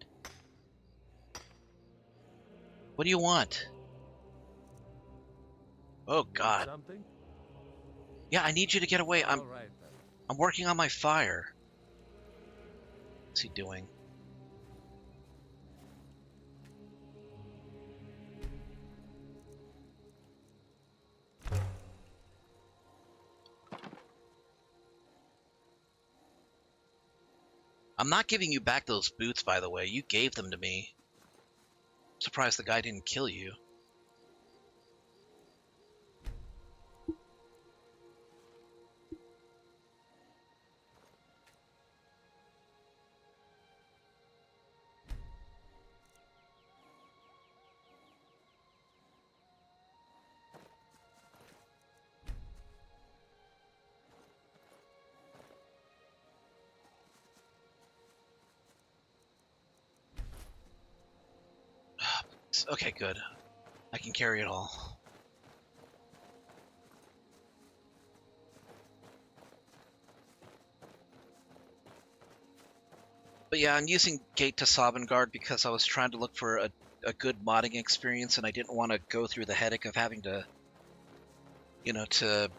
What do you want? Oh God. Something? Yeah, I need you to get away. All right, then. I'm working on my fire. What's he doing? I'm not giving you back those boots, by the way. You gave them to me. I'm surprised the guy didn't kill you. Okay, good. I can carry it all. But yeah, I'm using Gate to Sovngarde because I was trying to look for a good modding experience, and I didn't want to go through the headache of having to, you know, to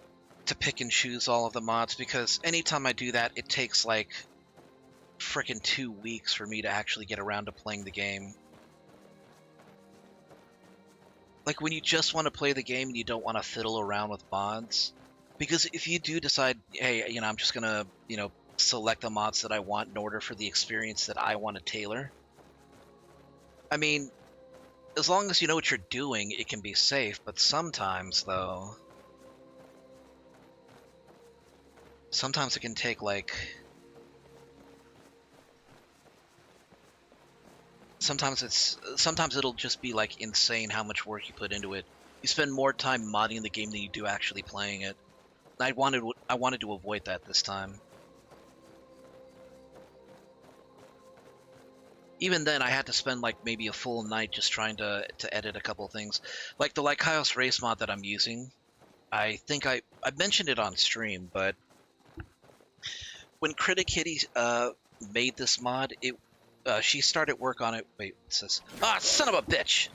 pick and choose all of the mods, because anytime I do that, it takes like frickin' 2 weeks for me to actually get around to playing the game. Like when you just want to play the game and you don't want to fiddle around with mods. Because if you do decide, hey, you know, I'm just gonna, you know, select the mods that I want in order for the experience that I want to tailor. I mean, as long as you know what you're doing, it can be safe, but sometimes, though... Sometimes it can take, like... Sometimes it'll just be, like, insane how much work you put into it. You spend more time modding the game than you do actually playing it. I wanted to avoid that this time. Even then, I had to spend like maybe a full night just trying to edit a couple of things. Like the Lycaios race mod that I'm using. I think I mentioned it on stream, but when Criticitty made this mod, she started work on it. Wait, it says, ah, son of a bitch!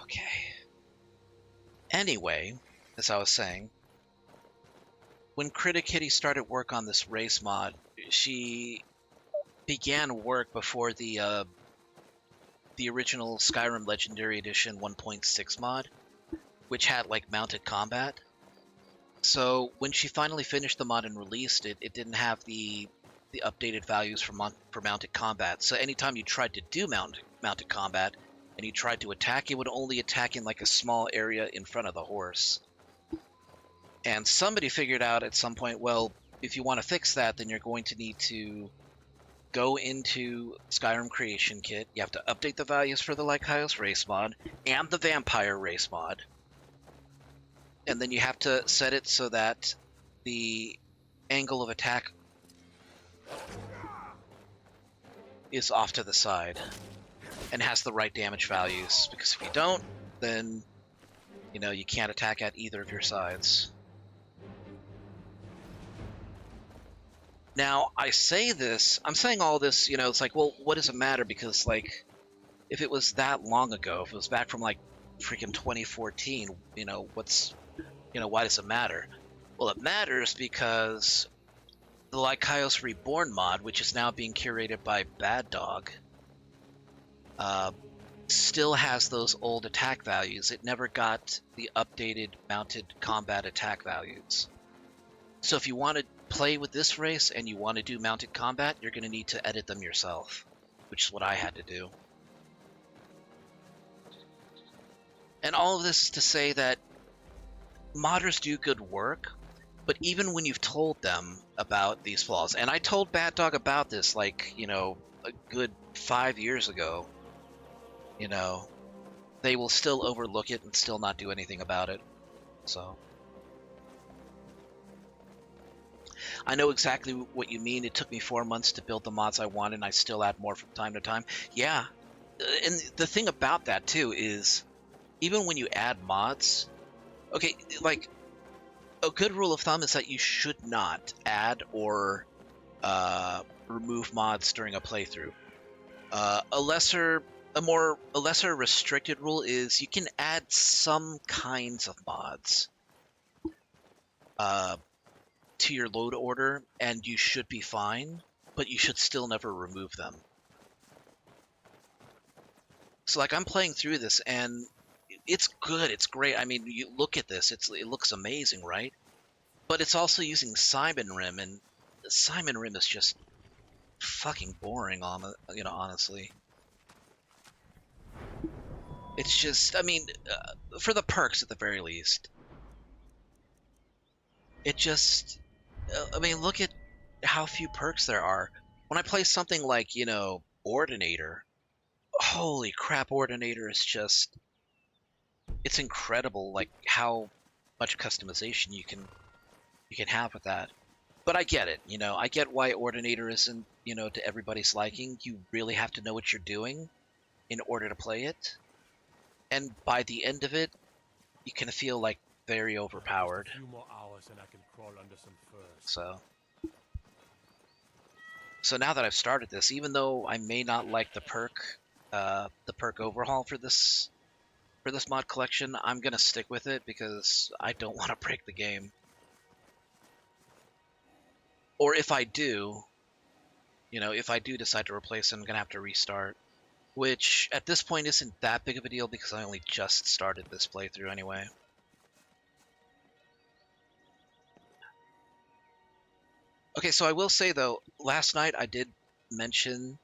Okay. Anyway, as I was saying, when Criticitty started work on this race mod, she began work before the original Skyrim Legendary Edition 1.6 mod, which had like mounted combat. So when she finally finished the mod and released it, it didn't have the updated values for mounted combat. So anytime you tried to do mounted combat and you tried to attack, it would only attack in like a small area in front of the horse. And somebody figured out at some point, well, if you want to fix that, then you're going to need to go into Skyrim Creation Kit. You have to update the values for the Lycaios race mod and the Vampire race mod. And then you have to set it so that the angle of attack is off to the side and has the right damage values. Because if you don't, then, you know, you can't attack at either of your sides. Now, I say this, I'm saying all this, you know, it's like, well, what does it matter? Because, like, if it was that long ago, if it was back from, like, freaking 2014, you know, why does it matter? Well, it matters because the Lycaios Reborn mod, which is now being curated by Bad Dog, still has those old attack values. It never got the updated mounted combat attack values. So if you want to play with this race and you want to do mounted combat, you're going to need to edit them yourself, which is what I had to do. And all of this is to say that modders do good work, but even when you've told them about these flaws, and I told Bad Dog about this, like, you know, a good 5 years ago, you know, they will still overlook it and still not do anything about it. So I know exactly what you mean. It took me 4 months to build the mods I wanted, and I still add more from time to time. Yeah, and the thing about that, too, is even when you add mods, okay, like, a good rule of thumb is that you should not add or remove mods during a playthrough. A lesser restricted rule is you can add some kinds of mods to your load order, and you should be fine, but you should still never remove them. So, like, I'm playing through this, and it's good, it's great. I mean, you look at this, it looks amazing, right? But it's also using Simon Rim, and Simon Rim is just fucking boring, you know, honestly. It's just, I mean, for the perks at the very least. It just, I mean, look at how few perks there are. When I play something like, you know, Ordinator, holy crap, Ordinator is just, it's incredible, like, how much customization you can have with that. But I get it, you know, I get why Ordinator isn't, you know, to everybody's liking. You really have to know what you're doing in order to play it. And by the end of it, you can feel, like, very overpowered. A few more hours and I can crawl under some furs. So now that I've started this, even though I may not like the perk overhaul for this mod collection, I'm gonna stick with it because I don't want to break the game. Or if I do, you know, if I do decide to replace it, I'm gonna have to restart. Which, at this point, isn't that big of a deal because I only just started this playthrough anyway. Okay, so I will say, though, last night I did mention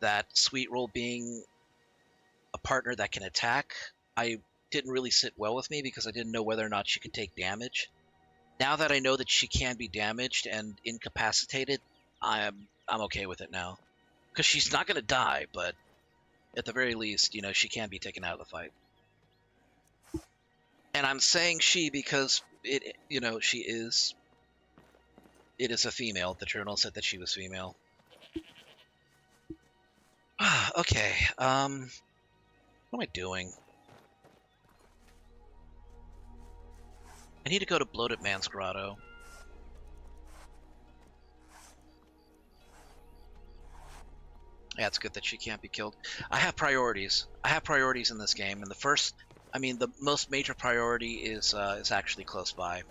that Sweet Roll being a partner that can attack, I didn't really sit well with me because I didn't know whether or not she could take damage. Now that I know that she can be damaged and incapacitated, I'm okay with it now. Because she's not going to die, but at the very least, you know, she can be taken out of the fight. And I'm saying she because it, you know, it is a female. The journal said that she was female. Okay, what am I doing? I need to go to Bloated Man's Grotto. Yeah, it's good that she can't be killed. I have priorities. I have priorities in this game, and the most major priority is actually close by.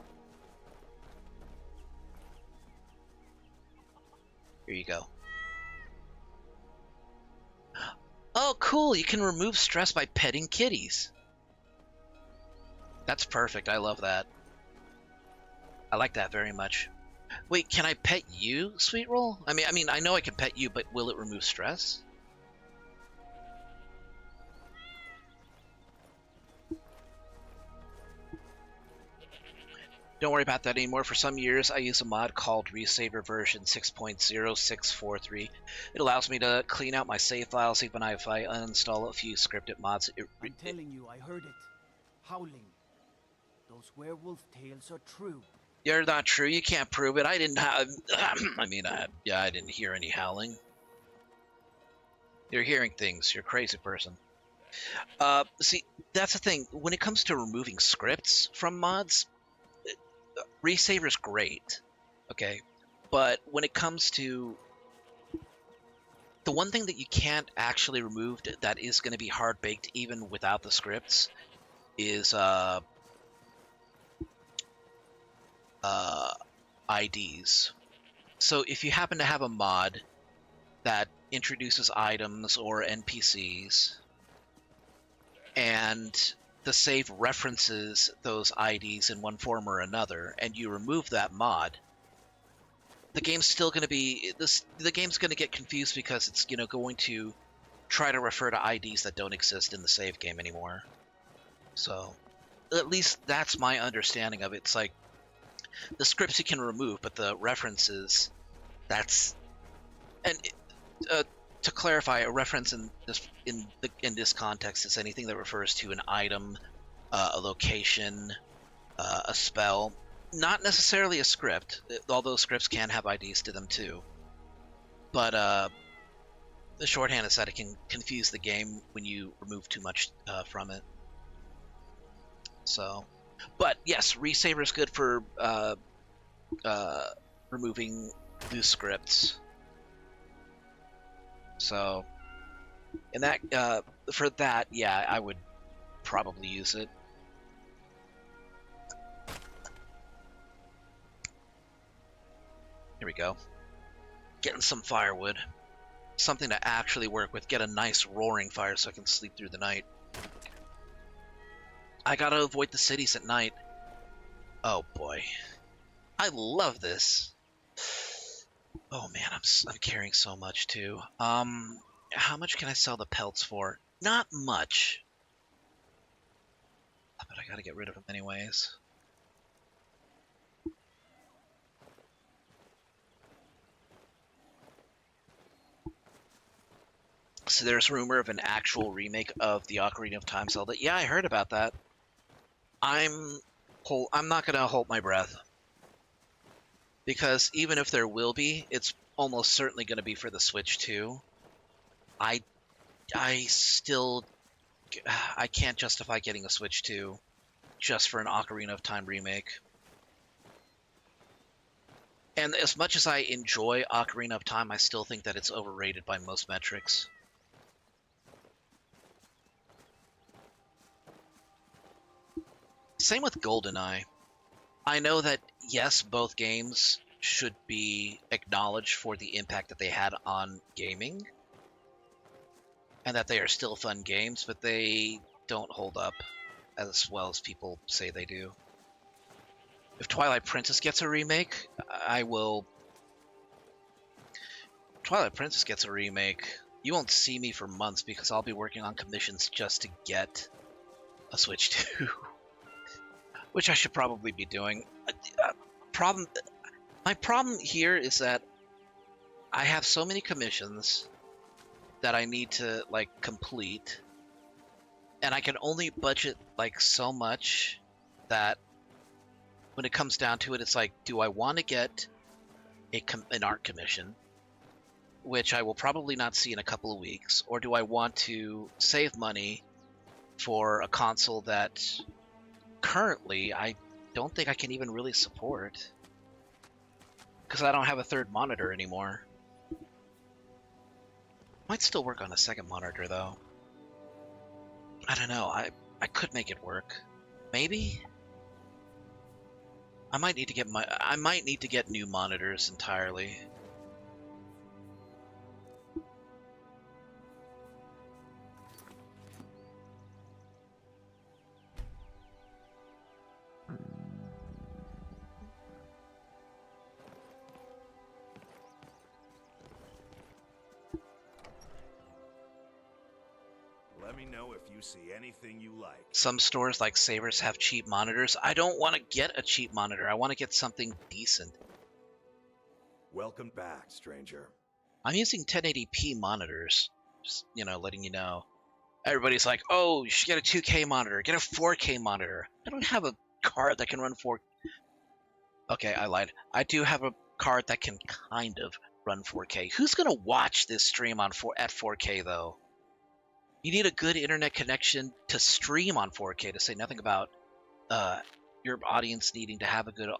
Here you go. Oh, cool! You can remove stress by petting kitties. That's perfect. I love that. I like that very much. Wait, can I pet you, Sweet Roll? I mean, I know I can pet you, but will it remove stress? Don't worry about that anymore. For some years, I use a mod called Resaver version 6.0643. It allows me to clean out my save files even if I uninstall a few scripted mods. I'm telling you, I heard it. Howling. Those werewolf tales are true. You're not true. You can't prove it. I didn't have. I didn't hear any howling. You're hearing things. You're a crazy person. See, that's the thing. When it comes to removing scripts from mods, Resaver's great, okay? But when it comes to the one thing that you can't actually remove that is going to be hard-baked even without the scripts is IDs. So if you happen to have a mod that introduces items or NPCs and the save references those IDs in one form or another, and you remove that mod, the game's still going to be the game's going to get confused because it's going to try to refer to IDs that don't exist in the save game anymore. So, at least that's my understanding of it. It's like the scripts you can remove, but the references, that's to clarify, a reference in this context is anything that refers to an item, a location, a spell, not necessarily a script, although scripts can have IDs to them too. But the shorthand is that it can confuse the game when you remove too much from it. So, but yes, Resaver is good for removing loose scripts. So, in that for that, yeah, I would probably use it. Here we go. Getting some firewood. Something to actually work with. Get a nice roaring fire so I can sleep through the night. I gotta avoid the cities at night. Oh boy. I love this. Oh man, I'm carrying so much too. How much can I sell the pelts for? Not much. But I gotta get rid of them anyways. So there's rumor of an actual remake of the Ocarina of Time Zelda. Yeah, I heard about that. I'm not gonna hold my breath, because even if there will be, it's almost certainly gonna be for the Switch too. I still can't justify getting a Switch 2 just for an Ocarina of Time remake. And as much as I enjoy Ocarina of Time, I still think that it's overrated by most metrics. Same with GoldenEye. I know that, yes, both games should be acknowledged for the impact that they had on gaming, and that they are still fun games, but they don't hold up as well as people say they do. If Twilight Princess gets a remake, I will... Twilight Princess gets a remake, you won't see me for months because I'll be working on commissions just to get a Switch 2. Which I should probably be doing. My problem here is that I have so many commissions that I need to complete, and I can only budget so much that when it comes down to it, it's like, do I want to get an art commission, which I will probably not see in a couple of weeks, or do I want to save money for a console that currently I don't think I can even really support, because I don't have a third monitor anymore. Might still work on a second monitor though. I don't know. I could make it work. Maybe. I might need to get new monitors entirely. me know if you see anything you like. Some stores like Savers have cheap monitors. I don't want to get a cheap monitor. I want to get something decent. Welcome back, stranger. I'm using 1080p monitors. Just, letting you know. Everybody's like, oh, you should get a 2K monitor. Get a 4K monitor. I don't have a card that can run 4K. Okay, I lied. I do have a card that can kind of run 4K. Who's going to watch this stream at 4K, though? You need a good internet connection to stream on 4K, to say nothing about your audience needing to have a good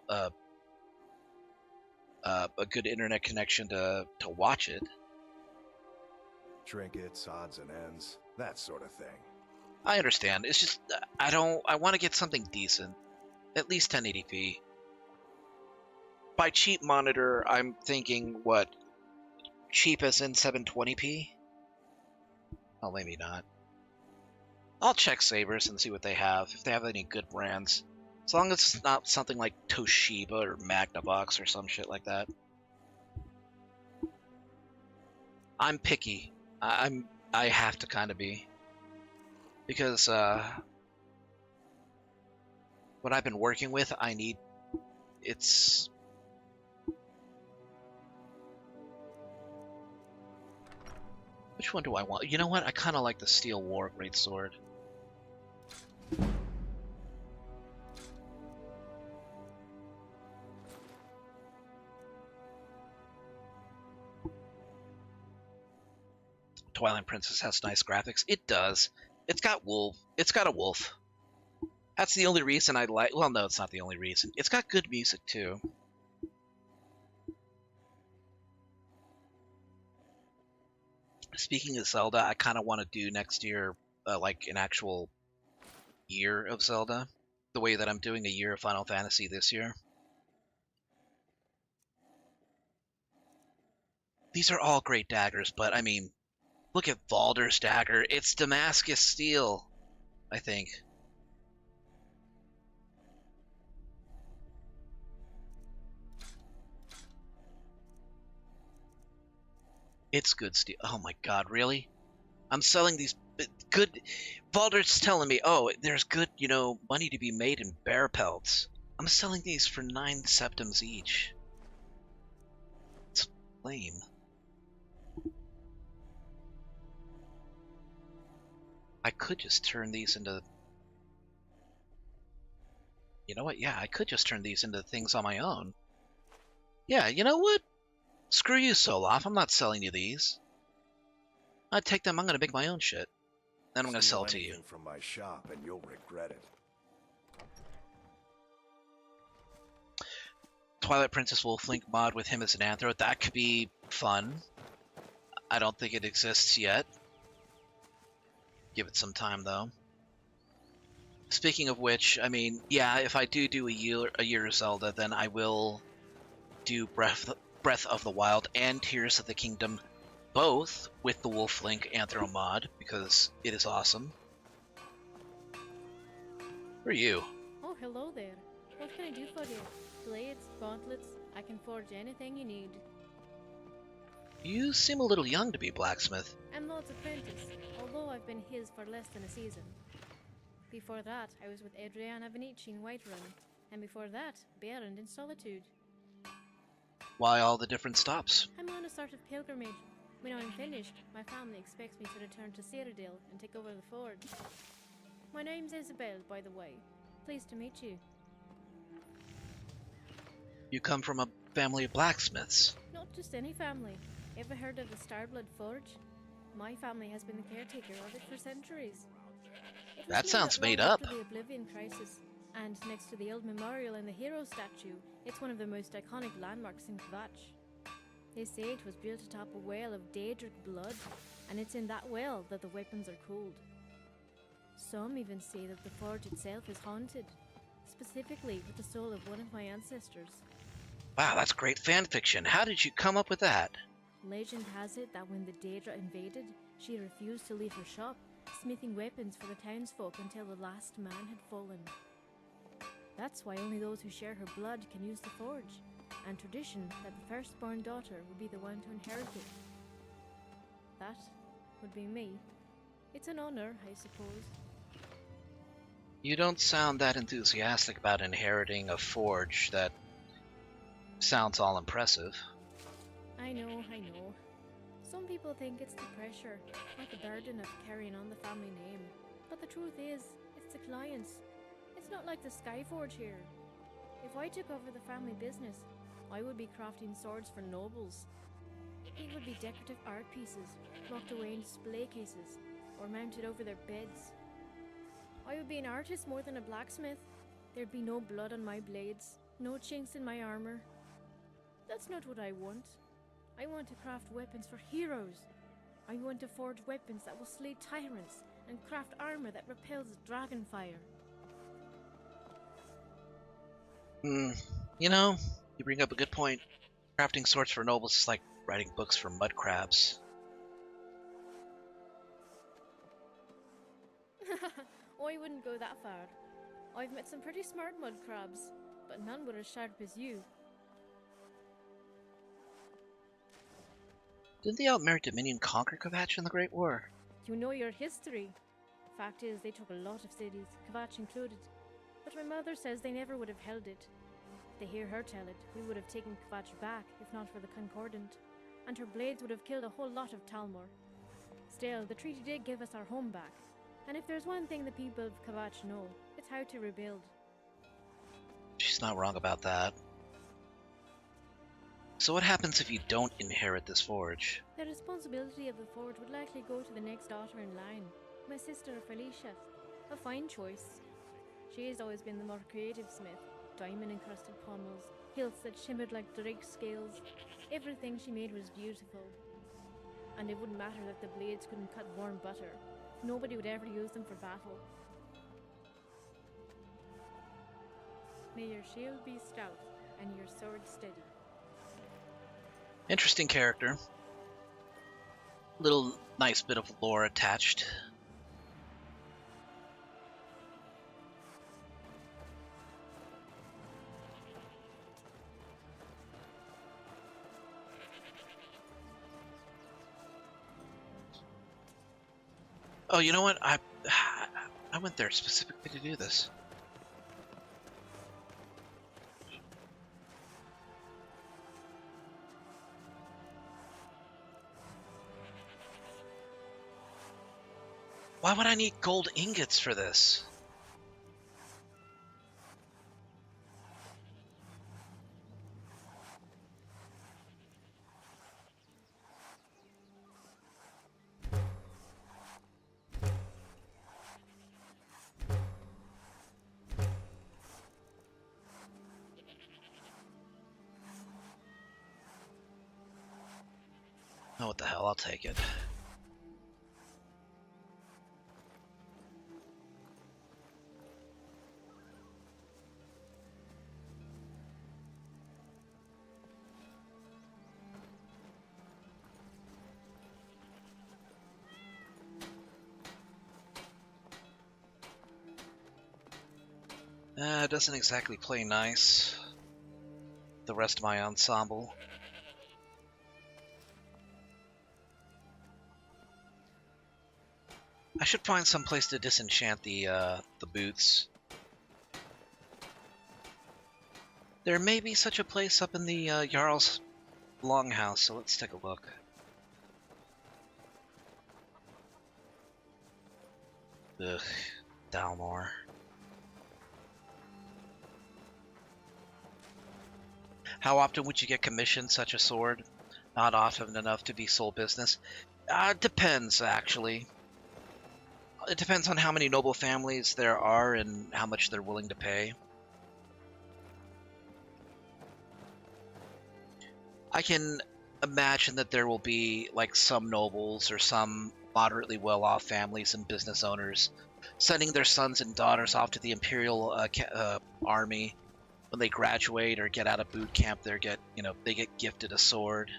internet connection to watch it. Trinkets, odds and ends, that sort of thing. I understand. It's just I want to get something decent. At least 1080p. By cheap monitor, I'm thinking what? Cheap as in 720p? Oh, maybe not. I'll check Savers and see what they have, if they have any good brands. As long as it's not something like Toshiba or Magnavox or some shit like that. I'm picky. I have to kind of be. Because what I've been working with, it's... Which one do I want? You know what? I kind of like the Steel War Greatsword. Twilight Princess has nice graphics. It does. It's got a wolf. That's the only reason I like... Well, no, it's not the only reason. It's got good music, too. Speaking of Zelda, I kind of want to do next year, like, an actual year of Zelda. The way that I'm doing a year of Final Fantasy this year. These are all great daggers, but, I mean... Look at Baldur's dagger. It's Damascus steel, I think. It's good steel. Oh my god, really? I'm selling these good... Baldur's telling me, oh, there's good, money to be made in bear pelts. I'm selling these for 9 septims each. It's lame. I could just turn these into... You know what? Yeah, I could just turn these into things on my own. Yeah, you know what? Screw you, Soloff. I'm not selling you these. I'd take them. I'm going to make my own shit. Then I'm going to sell it to you. From my shop and you'll regret it. Twilight Princess Wolflink mod with him as an anthro. That could be fun. I don't think it exists yet. Give it some time, though. Speaking of which, I mean, yeah, if I do a year of Zelda, then I will do Breath of the Wild and Tears of the Kingdom, both with the Wolflink Anthro mod, because it is awesome. Who are you? Oh, hello there. What can I do for you? Blades, gauntlets, I can forge anything you need. You seem a little young to be blacksmith. I'm Lord's apprentice, although I've been his for less than a season. Before that, I was with Adriana Venici in Whiterun, and before that, Berend in Solitude. Why all the different stops? I'm on a sort of pilgrimage. When I'm finished, my family expects me to return to Cyrodiil and take over the forge. My name's Isabel, by the way. Pleased to meet you. You come from a family of blacksmiths. Not just any family. Ever heard of the Starblood Forge? My family has been the caretaker of it for centuries. That sounds made up. up. After the Oblivion Crisis, and next to the old memorial and the hero statue, it's one of the most iconic landmarks in Kvatch. They say it was built atop a well of Daedric blood, and it's in that well that the weapons are cooled. Some even say that the forge itself is haunted, specifically with the soul of one of my ancestors. Wow, that's great fan fiction. How did you come up with that? Legend has it that when the Daedra invaded, she refused to leave her shop, smithing weapons for the townsfolk until the last man had fallen. That's why only those who share her blood can use the forge, and tradition that the firstborn daughter would be the one to inherit it. That would be me. It's an honor, I suppose. You don't sound that enthusiastic about inheriting a forge that sounds all impressive. I know. Some people think it's the pressure, or the burden of carrying on the family name. But the truth is, it's the clients. It's not like the Skyforge here. If I took over the family business, I would be crafting swords for nobles. It would be decorative art pieces, locked away in display cases, or mounted over their beds. I would be an artist more than a blacksmith. There'd be no blood on my blades, no chinks in my armor. That's not what I want. I want to craft weapons for heroes. I want to forge weapons that will slay tyrants and craft armor that repels dragon fire. You know, you bring up a good point. Crafting swords for nobles is like writing books for mud crabs. I wouldn't go that far. I've met some pretty smart mud crabs, but none were as sharp as you. Didn't the Outmarried Dominion conquer Kvatch in the Great War? You know your history. Fact is, they took a lot of cities, Kvatch included. But my mother says they never would have held it. If they hear her tell it, we would have taken Kvatch back, if not for the Concordant. And her blades would have killed a whole lot of Talmor. Still, the treaty did give us our home back. And if there's one thing the people of Kvatch know, it's how to rebuild. She's not wrong about that. So what happens if you don't inherit this forge? The responsibility of the forge would likely go to the next daughter in line, my sister Felicia. A fine choice. She has always been the more creative smith. Diamond-encrusted pommels, hilts that shimmered like drake scales. Everything she made was beautiful. And it wouldn't matter that the blades couldn't cut warm butter. Nobody would ever use them for battle. May your shield be stout and your sword steady. Interesting character. Little nice bit of lore attached. Oh, you know what? I went there specifically to do this. Why would I need gold ingots for this? Oh, what the hell, I'll take it. Doesn't exactly play nice. The rest of my ensemble. I should find some place to disenchant the boots. There may be such a place up in the Jarl's Longhouse, so let's take a look. Ugh, Dalmor. How often would you get commissioned such a sword? Not often enough to be sole business. Depends, actually. It depends on how many noble families there are and how much they're willing to pay. I can imagine that there will be like some nobles or some moderately well-off families and business owners sending their sons and daughters off to the Imperial army. When they graduate or get out of boot camp, they get gifted a sword.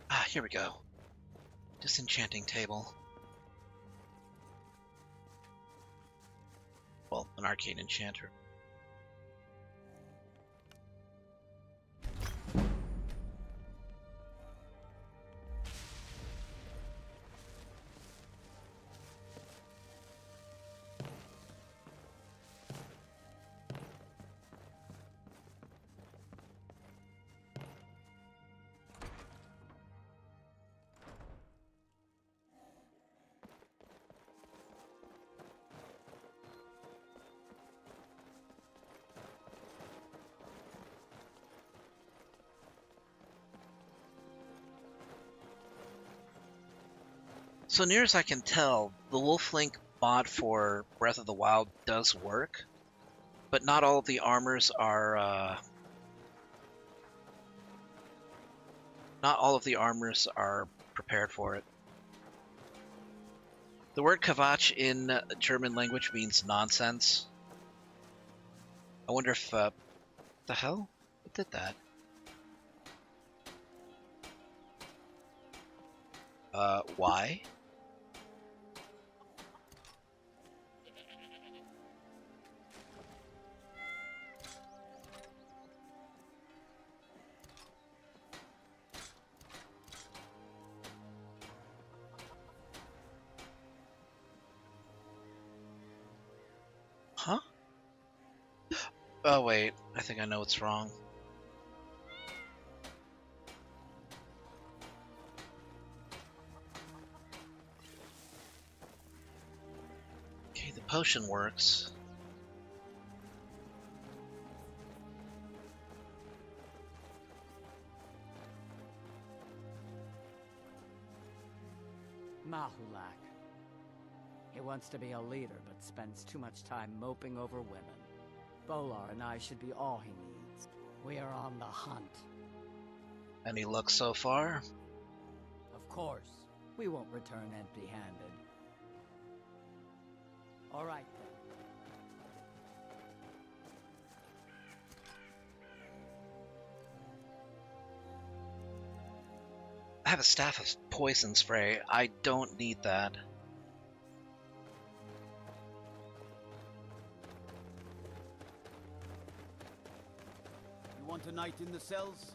Ah, here we go. Disenchanting table. well, an arcane enchanter. So near as I can tell, the Wolflink mod for Breath of the Wild does work, but not all of the armors are prepared for it. The word Kvatch in German language means nonsense. I wonder if the hell? What did that? Why? Huh? Oh wait, I think I know what's wrong. Okay, the potion works. Mahulak. He wants to be a leader, but spends too much time moping over women. Bolar and I should be all he needs. We are on the hunt. Any luck so far? Of course. We won't return empty-handed. All right, then. I have a staff of poison spray. I don't need that. You want a night in the cells?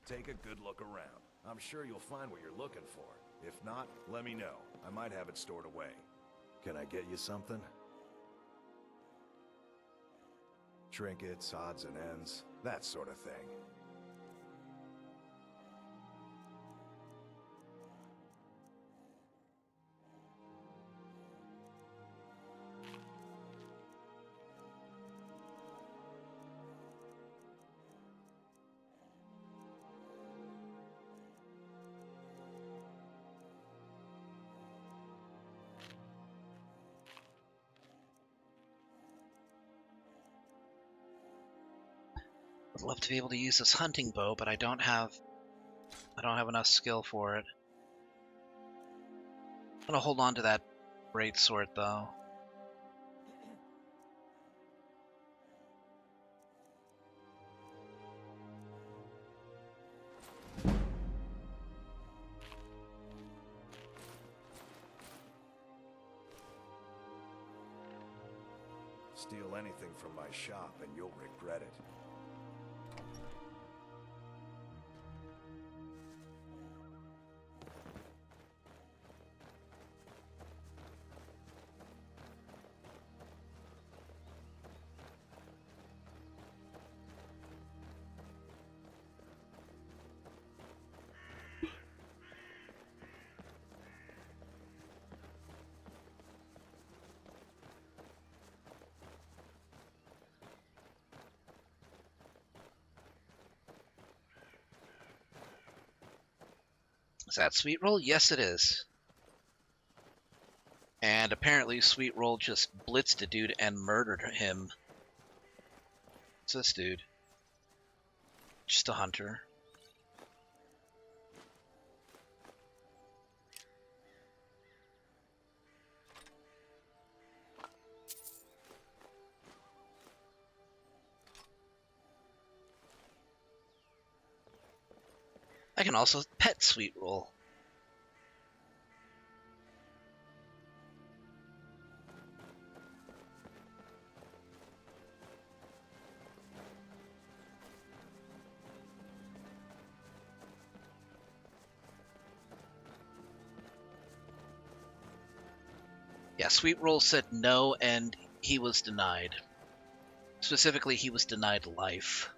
Take a good look around. I'm sure you'll find what you're looking for. If not, let me know. I might have it stored away. Can I get you something? Trinkets, odds and ends, that sort of thing. I'd love to be able to use this hunting bow, but I don't have enough skill for it. I'm gonna hold on to that great sword though. Steal anything from my shop and you'll regret it. Is that Sweet Roll? Yes, it is. And apparently Sweet Roll just blitzed a dude and murdered him. What's this dude? Just a hunter. I can also pet Sweet Roll. Sweet Roll said no, and he was denied. Specifically, he was denied life.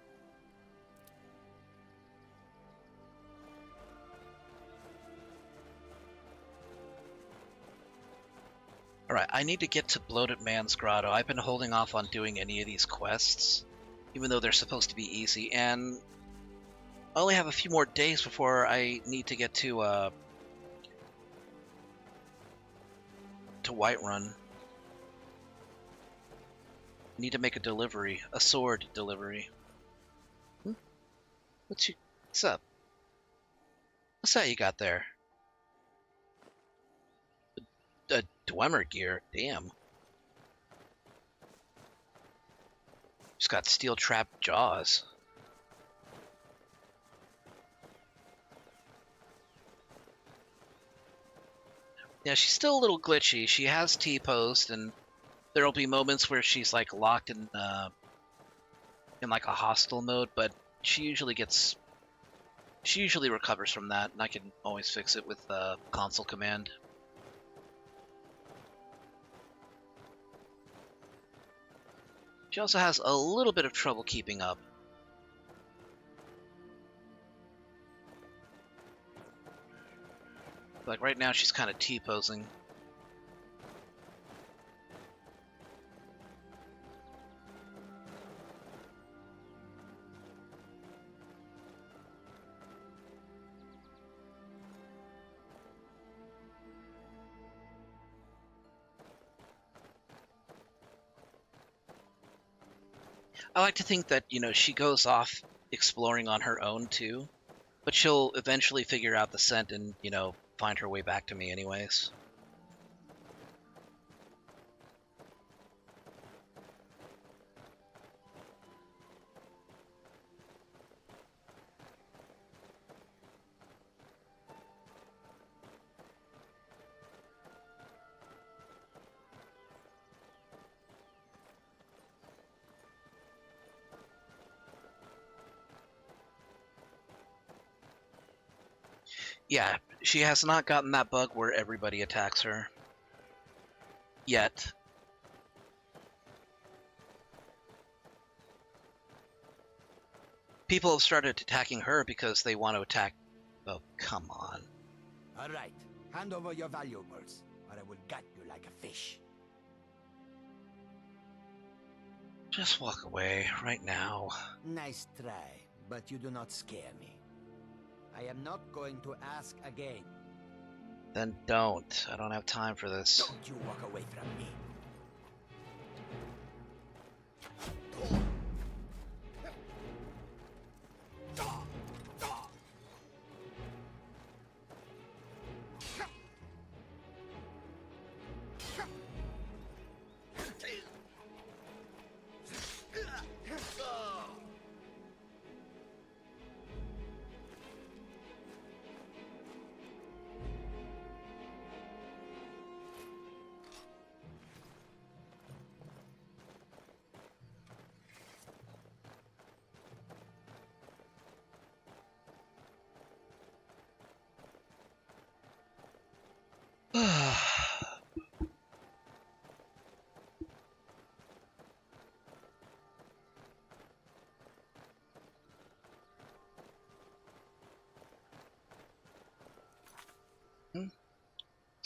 Alright, I need to get to Bloated Man's Grotto. I've been holding off on doing any of these quests, even though they're supposed to be easy, and I only have a few more days before I need to get to Whiterun. I need to make a delivery, a sword delivery. What's up? What's that you got there? A Dwemer gear, damn. Just got steel trap jaws. Yeah, she's still a little glitchy. She has T-post, and there'll be moments where she's like locked in like a hostile mode, but she usually recovers from that, and I can always fix it with console command. She also has a little bit of trouble keeping up. Like right now she's kind of T-posing. I like to think that, you know, she goes off exploring on her own too, but she'll eventually figure out the scent and, you know, find her way back to me anyways. Yeah, she has not gotten that bug where everybody attacks her. Yet. People have started attacking her because they want to attack... Oh, come on. All right, hand over your valuables, or I will gut you like a fish. Just walk away, right now. Nice try, but you do not scare me. I am not going to ask again. Then don't. I don't have time for this. Don't you walk away from me.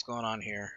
What's going on here?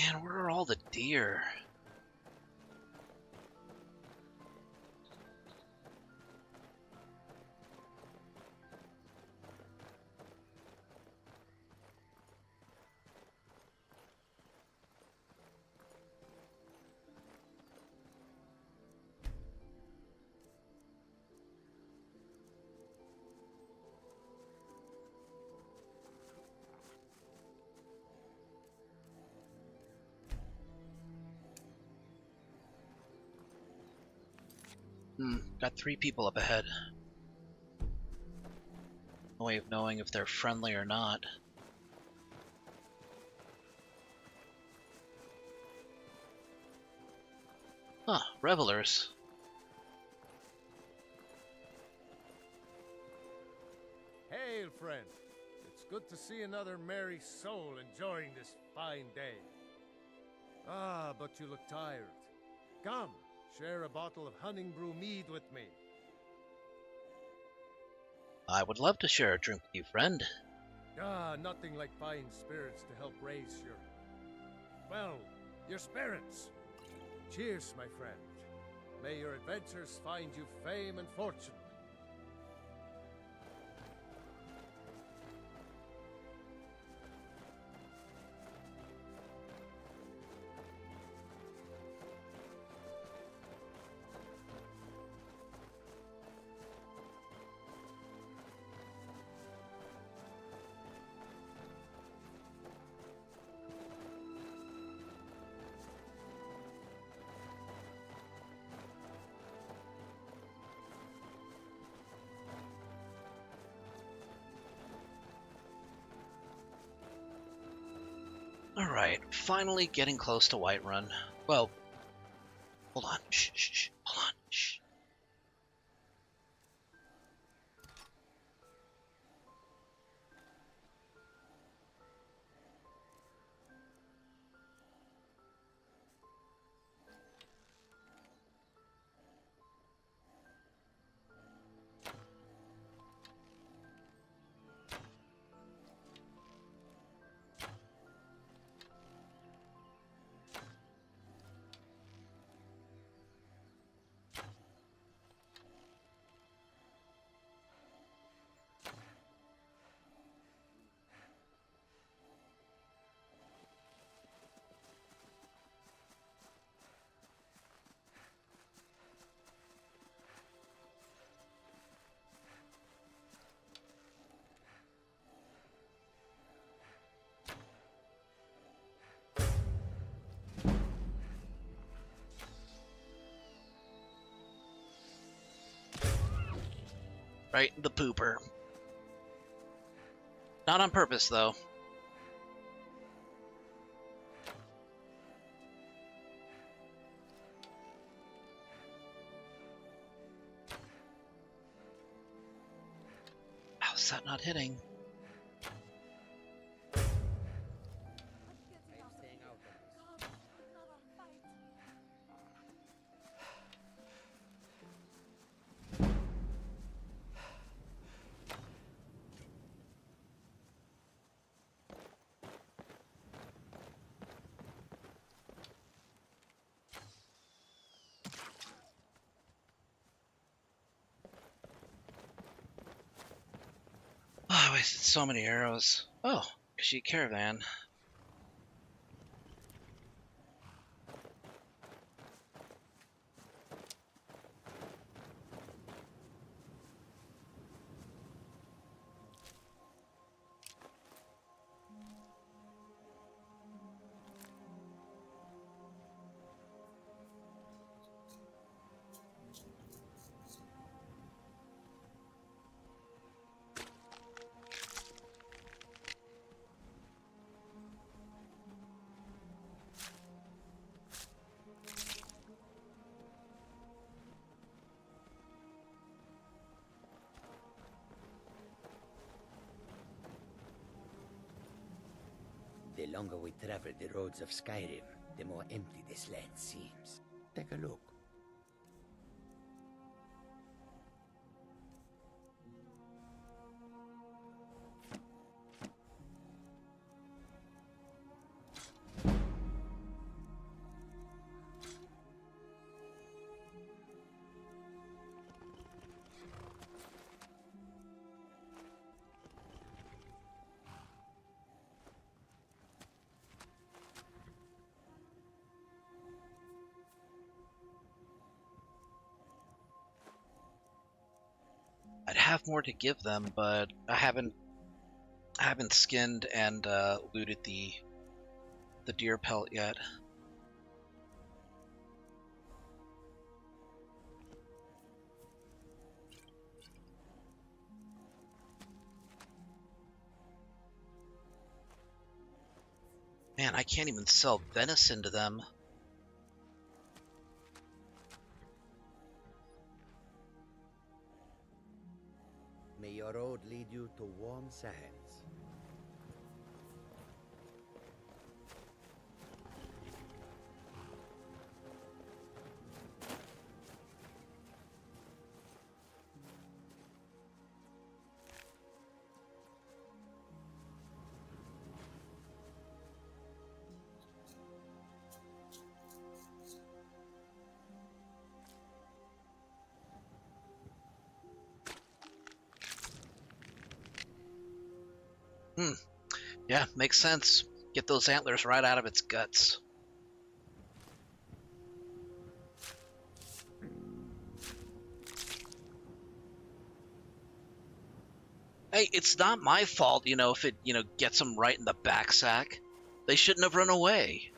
Man, where are all the deer? Got 3 people up ahead. No way of knowing if they're friendly or not. Huh, revelers. Hail, friend. It's good to see another merry soul enjoying this fine day. Ah, but you look tired. Come, share a bottle of Hunting Brew mead with me. I would love to share a drink with you, friend. Ah, nothing like fine spirits to help raise your... well, your spirits. Cheers, my friend. May your adventures find you fame and fortune. Alright, finally getting close to Whiterun. Well, hold on. Shh, hold on. Shh. Right, the pooper. Not on purpose, though. How's that not hitting? Oh, I wasted so many arrows. Oh, Kashyyyk caravan. The longer we travel the roads of Skyrim, the more empty this land seems. Take a look. I'd have more to give them, but I haven't skinned and looted the deer pelt yet. Man, I can't even sell venison to them. May your road lead you to warm sands. Yeah, makes sense. Get those antlers right out of its guts. Hey, it's not my fault, if it, gets them right in the back sack. They shouldn't have run away.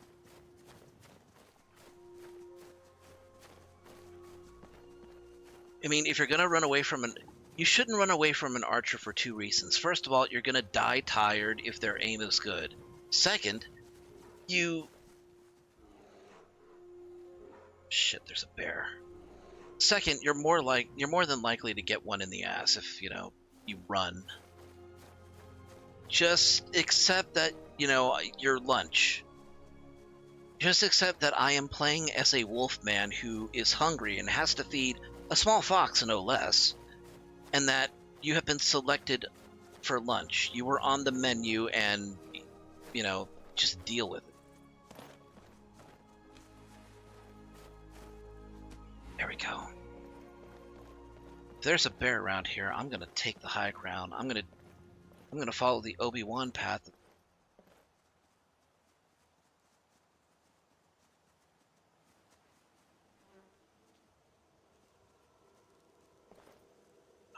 I mean, if you're gonna run away from you shouldn't run away from an archer for two reasons. First of all, you're gonna die tired if their aim is good. Second, shit, there's a bear. Second, you're more than likely to get one in the ass if, you run. Just accept that, your lunch. Just accept that I am playing as a wolf man who is hungry and has to feed a small fox, no less, and that you have been selected for lunch. You were on the menu and, just deal with it. There we go. If there's a bear around here, I'm gonna take the high ground. I'm gonna follow the Obi-Wan path.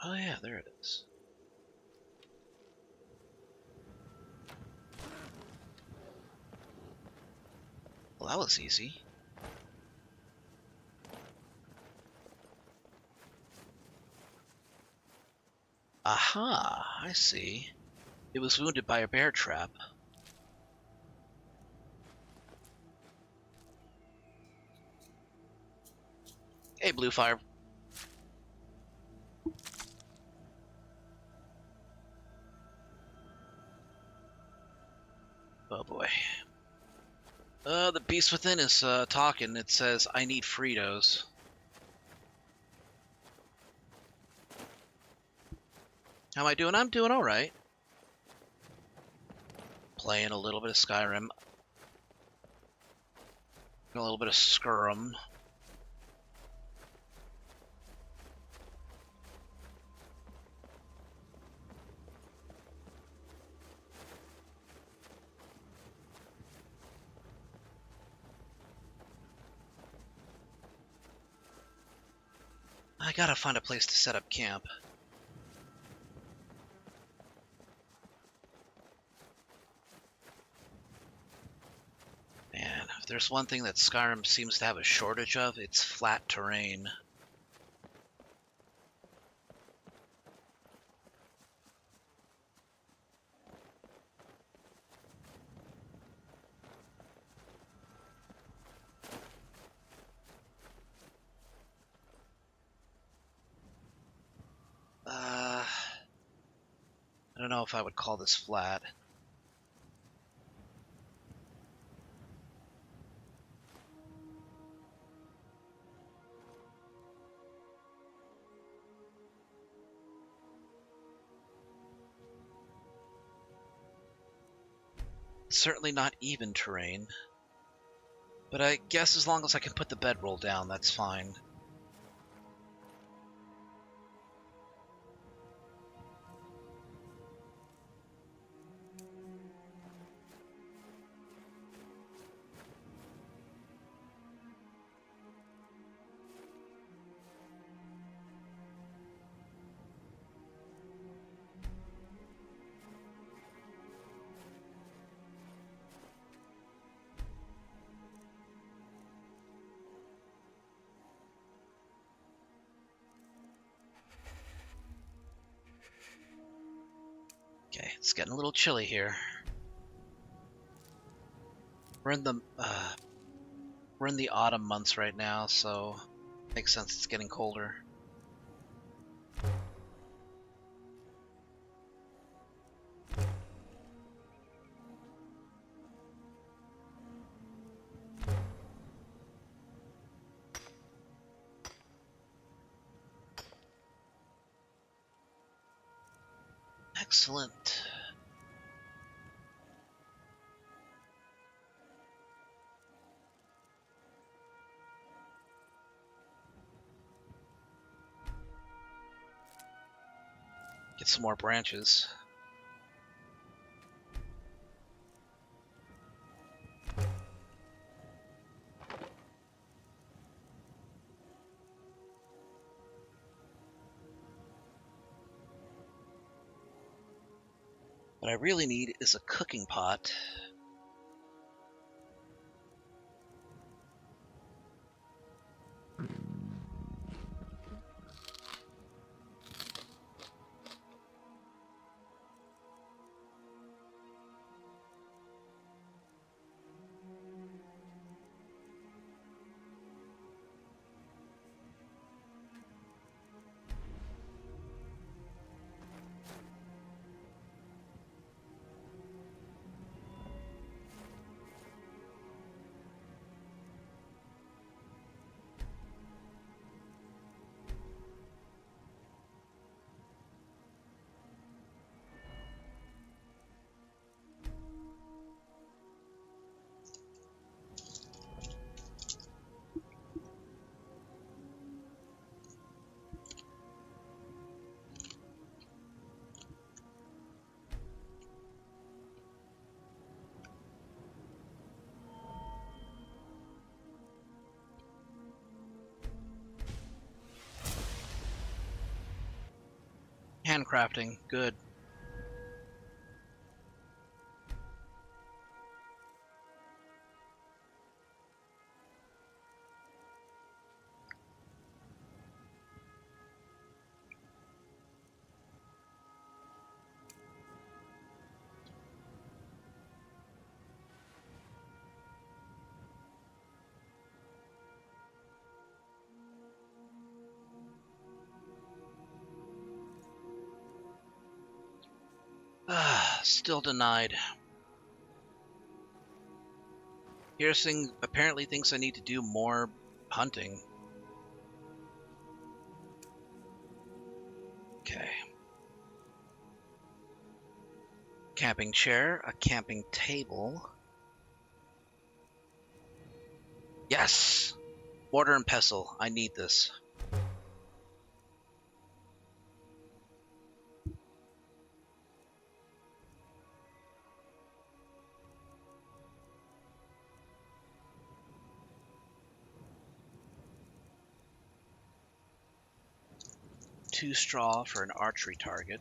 Oh yeah, there it is. Well, that was easy. Aha, I see. It was wounded by a bear trap. Hey, Bluefire. Oh boy. The beast within is talking. It says, I need Fritos. How am I doing? I'm doing alright. Playing a little bit of Skyrim. A little bit of Skyrim. I gotta find a place to set up camp. Man, if there's one thing that Skyrim seems to have a shortage of, it's flat terrain. I don't know if I would call this flat. Certainly not even terrain. But I guess as long as I can put the bedroll down, that's fine. It's getting a little chilly here. We're in the autumn months right now, so makes sense it's getting colder. Excellent. Get some more branches. What I really need is a cooking pot. Handcrafting, good. Still denied. Piercing apparently thinks I need to do more hunting. Okay. Camping chair, a camping table. Yes! Mortar and pestle. I need this. Two straw for an archery target.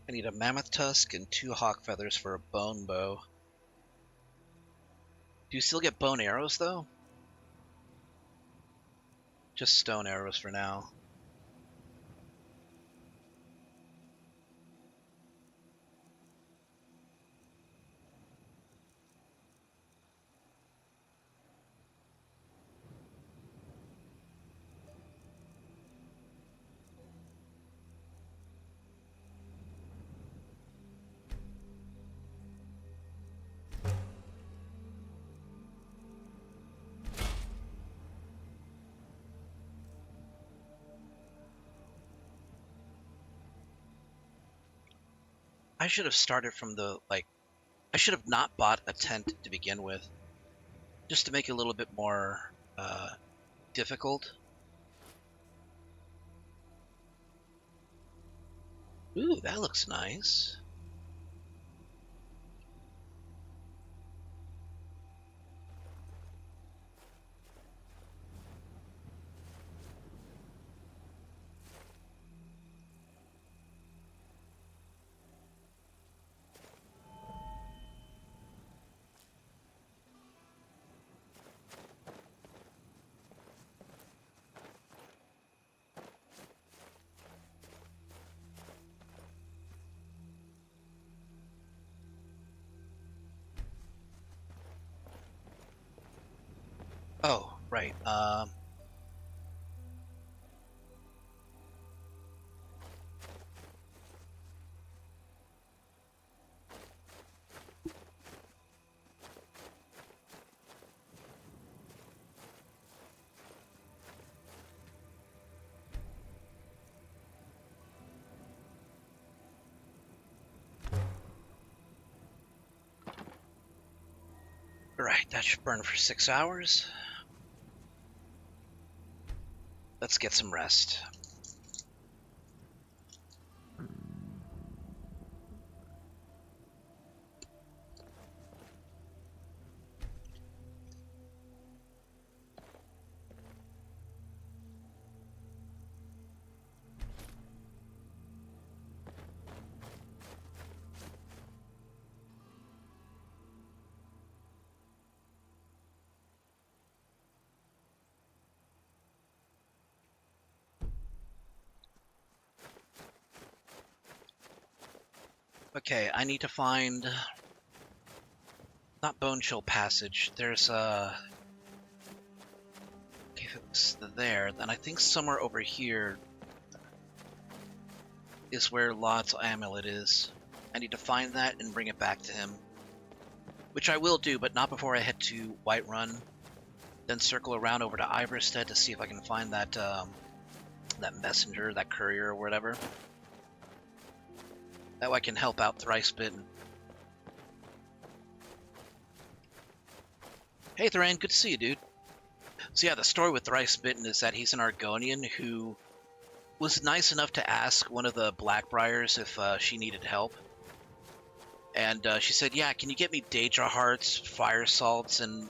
I need a mammoth tusk and 2 hawk feathers for a bone bow. Do you still get bone arrows, though? Just stone arrows for now. I should have started from the, like, I should have not bought a tent to begin with. Just to make it a little bit more difficult. Ooh, that looks nice. Oh, right. Right, that should burn for 6 hours. Let's get some rest. Okay, I need to find... Not Bone Chill Passage. There's a... Okay, if it's there, then I think somewhere over here is where Lod's amulet is. I need to find that and bring it back to him. Which I will do, but not before I head to Whiterun. Then circle around over to Iverstead to see if I can find that that messenger, that courier or whatever. That way I can help out Thricebitten. Hey Thrain, good to see you, dude. So yeah, the story with Thricebitten is that he's an Argonian who was nice enough to ask one of the Blackbriars if she needed help. And she said, yeah, can you get me Daedra hearts, fire salts, and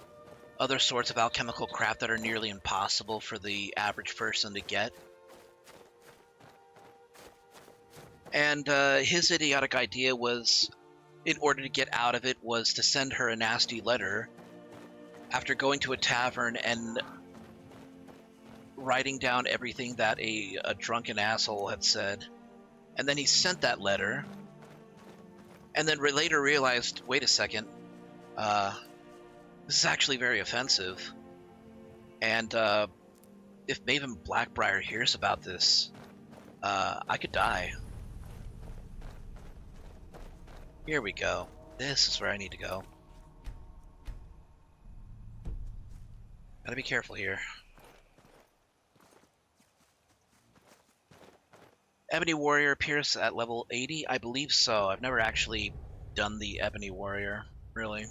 other sorts of alchemical crap that are nearly impossible for the average person to get? And his idiotic idea was, in order to get out of it, was to send her a nasty letter after going to a tavern and writing down everything that a drunken asshole had said. And then he sent that letter, and then later realized, wait a second, this is actually very offensive. And if Maven Blackbriar hears about this, I could die. Here we go. This is where I need to go. Gotta be careful here. Ebony Warrior appears at level 80? I believe so. I've never actually done the Ebony Warrior, really.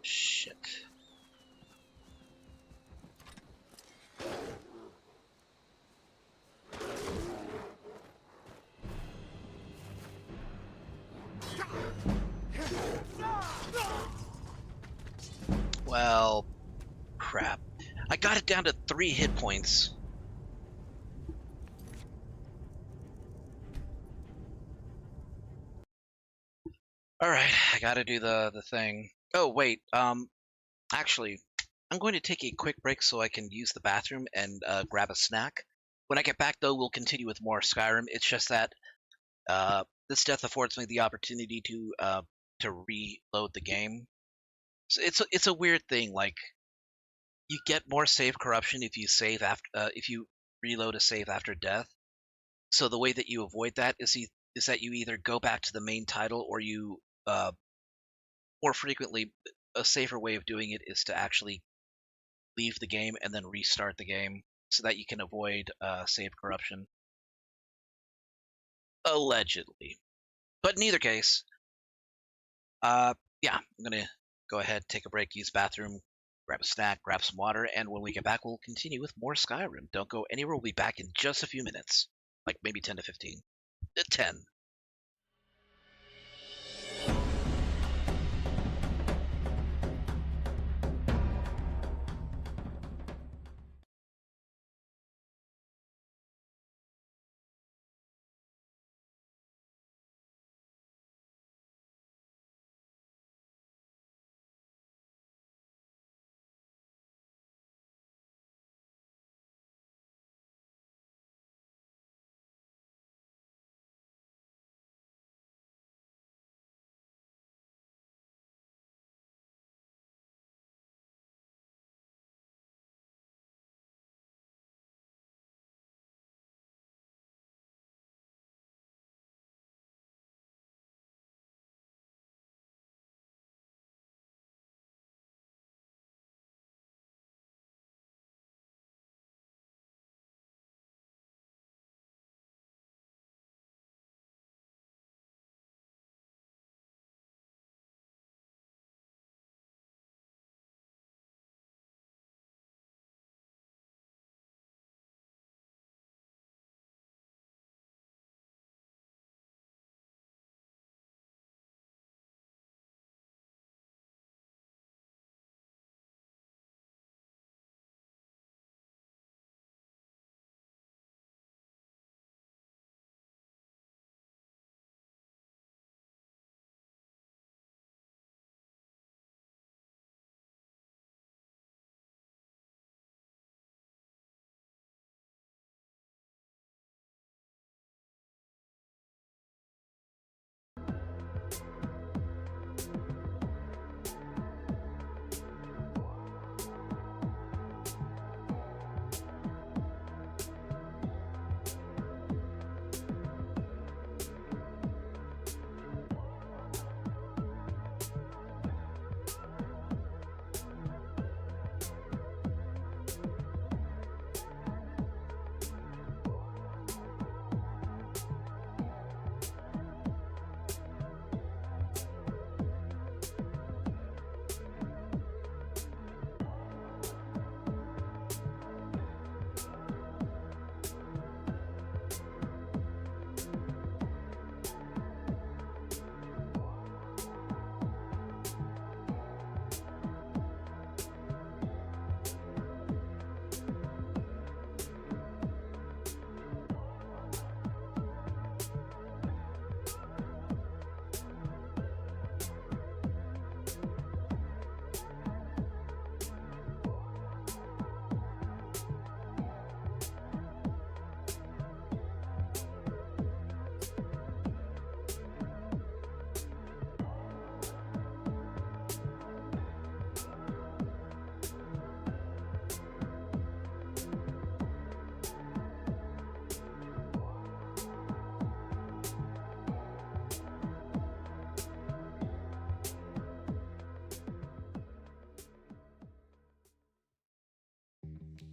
Shit. Well, crap. I got it down to 3 hit points. Alright, I gotta do the thing. Oh, wait, actually, I'm going to take a quick break so I can use the bathroom and grab a snack. When I get back, though, we'll continue with more Skyrim. It's just that this death affords me the opportunity to reload the game. So it's a weird thing. Like, you get more save corruption if you save after if you reload a save after death, So the way that you avoid that is that you either go back to the main title, or you more frequently, a safer way of doing it is to actually leave the game and then restart the game so that you can avoid save corruption. Allegedly. But in either case, yeah, I'm going to go ahead, take a break, use the bathroom, grab a snack, grab some water, and when we get back, we'll continue with more Skyrim. Don't go anywhere. We'll be back in just a few minutes. Like maybe 10 to 15. 10.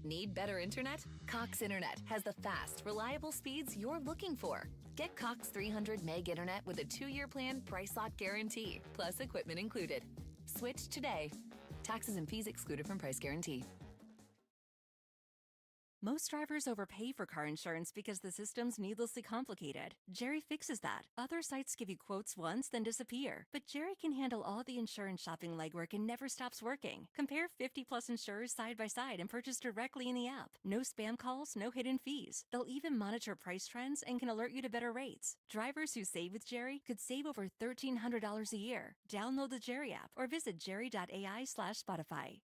Need better internet? Cox Internet has the fast, reliable speeds you're looking for. Get Cox 300 meg internet with a 2-year plan, price lock guarantee, plus equipment included. Switch today. Taxes and fees excluded from price guarantee. Most drivers overpay for car insurance because the system's needlessly complicated. Jerry fixes that. Other sites give you quotes once, then disappear. But Jerry can handle all the insurance shopping legwork and never stops working. Compare 50-plus insurers side by side and purchase directly in the app. No spam calls, no hidden fees. They'll even monitor price trends and can alert you to better rates. Drivers who save with Jerry could save over $1,300 a year. Download the Jerry app or visit jerry.ai/Spotify.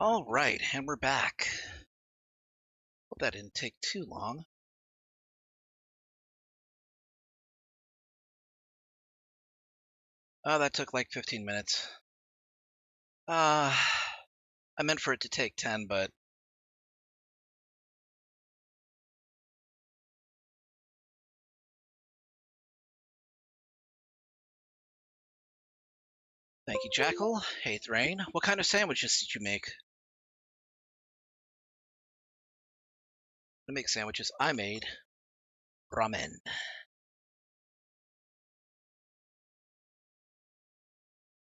All right, and we're back. Hope that didn't take too long. Oh, that took like 15 minutes. I meant for it to take 10, but... Thank you, Jackal. Hey, Thrain. What kind of sandwiches did you make? To make sandwiches, I made ramen.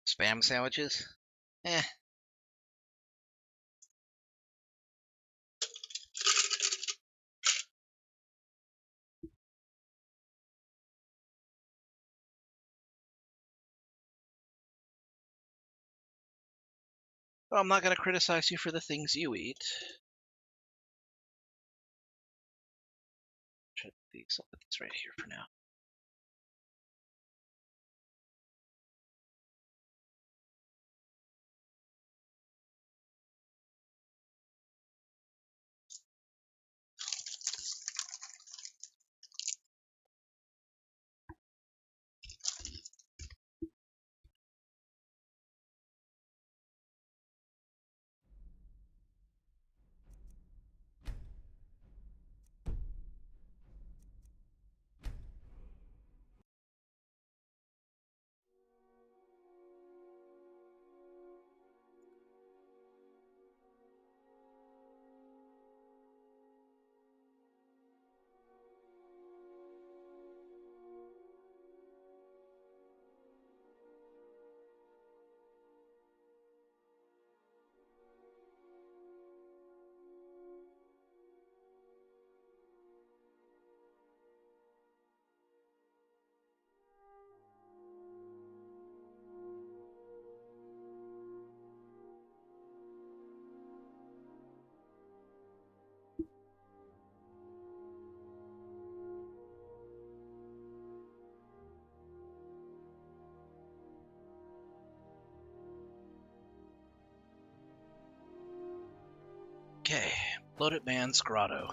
Spam sandwiches? Eh. Well, I'm not going to criticize you for the things you eat. I'll put these right here for now. Okay, Bloated Man's Grotto.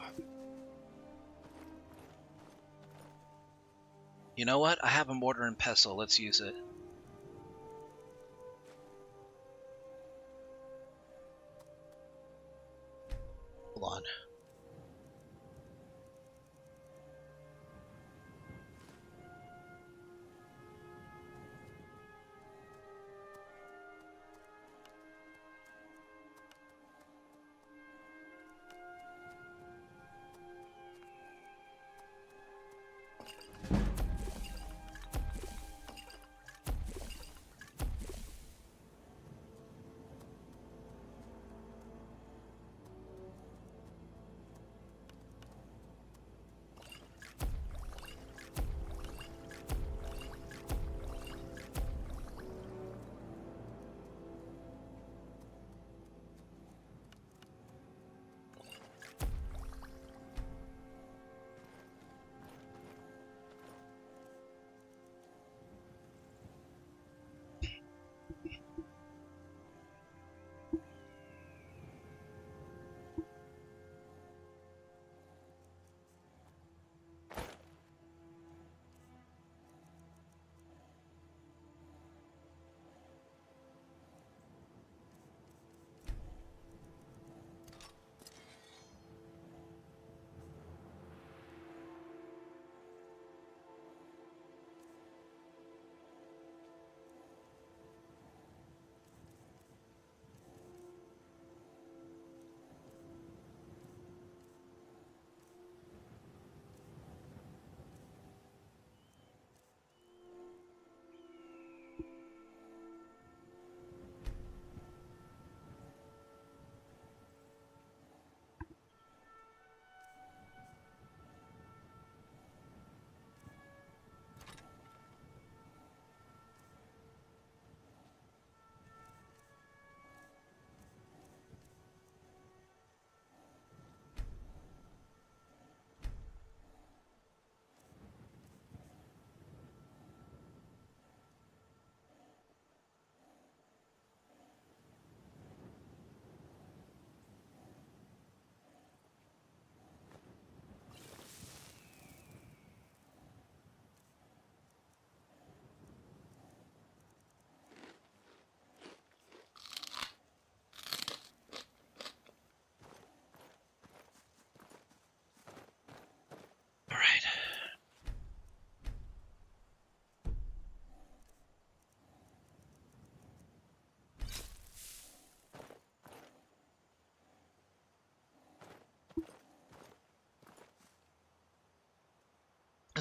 You know what? I have a mortar and pestle. Let's use it. Hold on.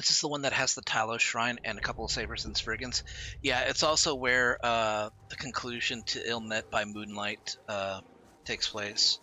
this is the one that has the Talos Shrine and a couple of Sabers and Spriggans. Yeah, it's also where the conclusion to Illnet by Moonlight takes place.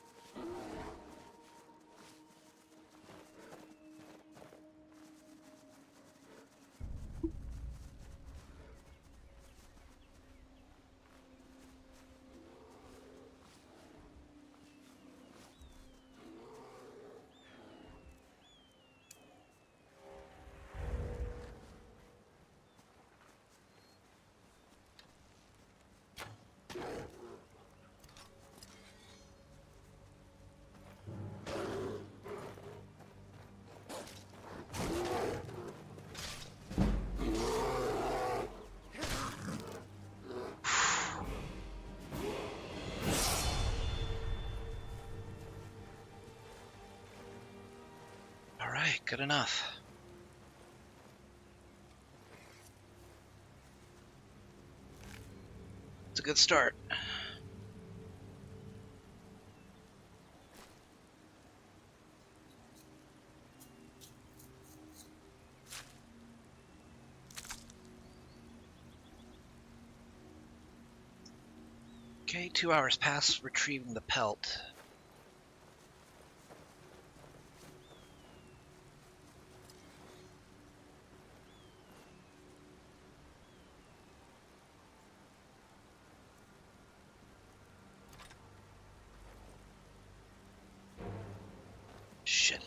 Alright, good enough. It's a good start. Okay, 2 hours pass retrieving the pelt. Shit.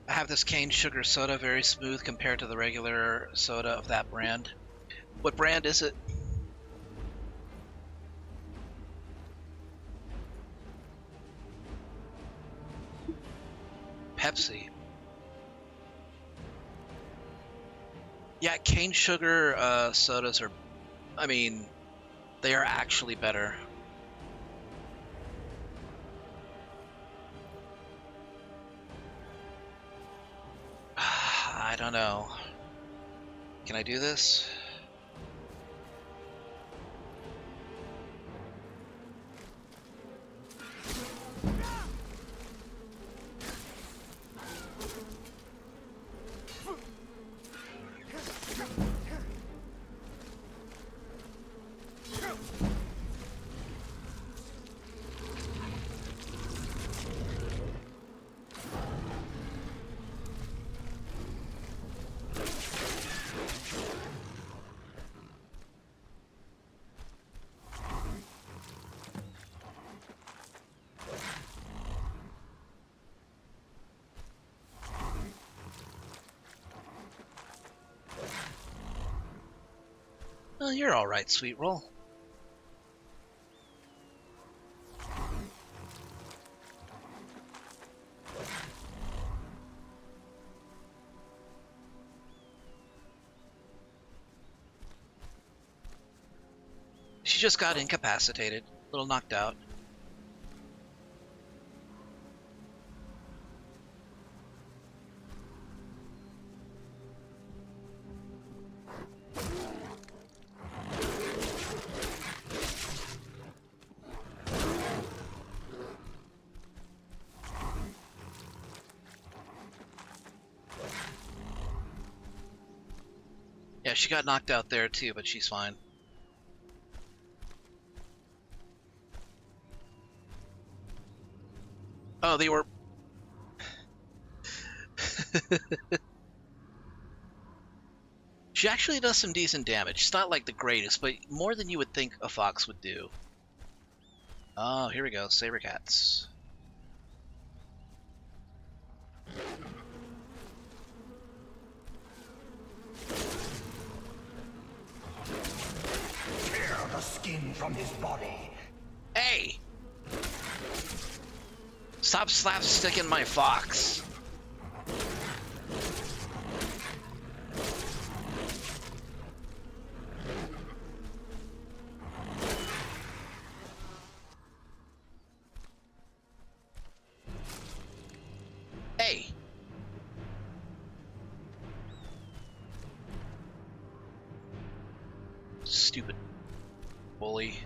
I have this cane sugar soda, very smooth compared to the regular soda of that brand. What brand is it? Pepsi. Yeah, cane sugar sodas are, I mean, they are actually better. I don't know. Can I do this? Well, you're all right, sweet roll. She just got incapacitated, a little knocked out. Yeah, she got knocked out there too, but she's fine. Oh, they were... She actually does some decent damage. It's not like the greatest, but more than you would think a fox would do. Oh, here we go. Saber cats. Tear the skin from his body. Hey! Stop slapsticking my fox. Stupid bully.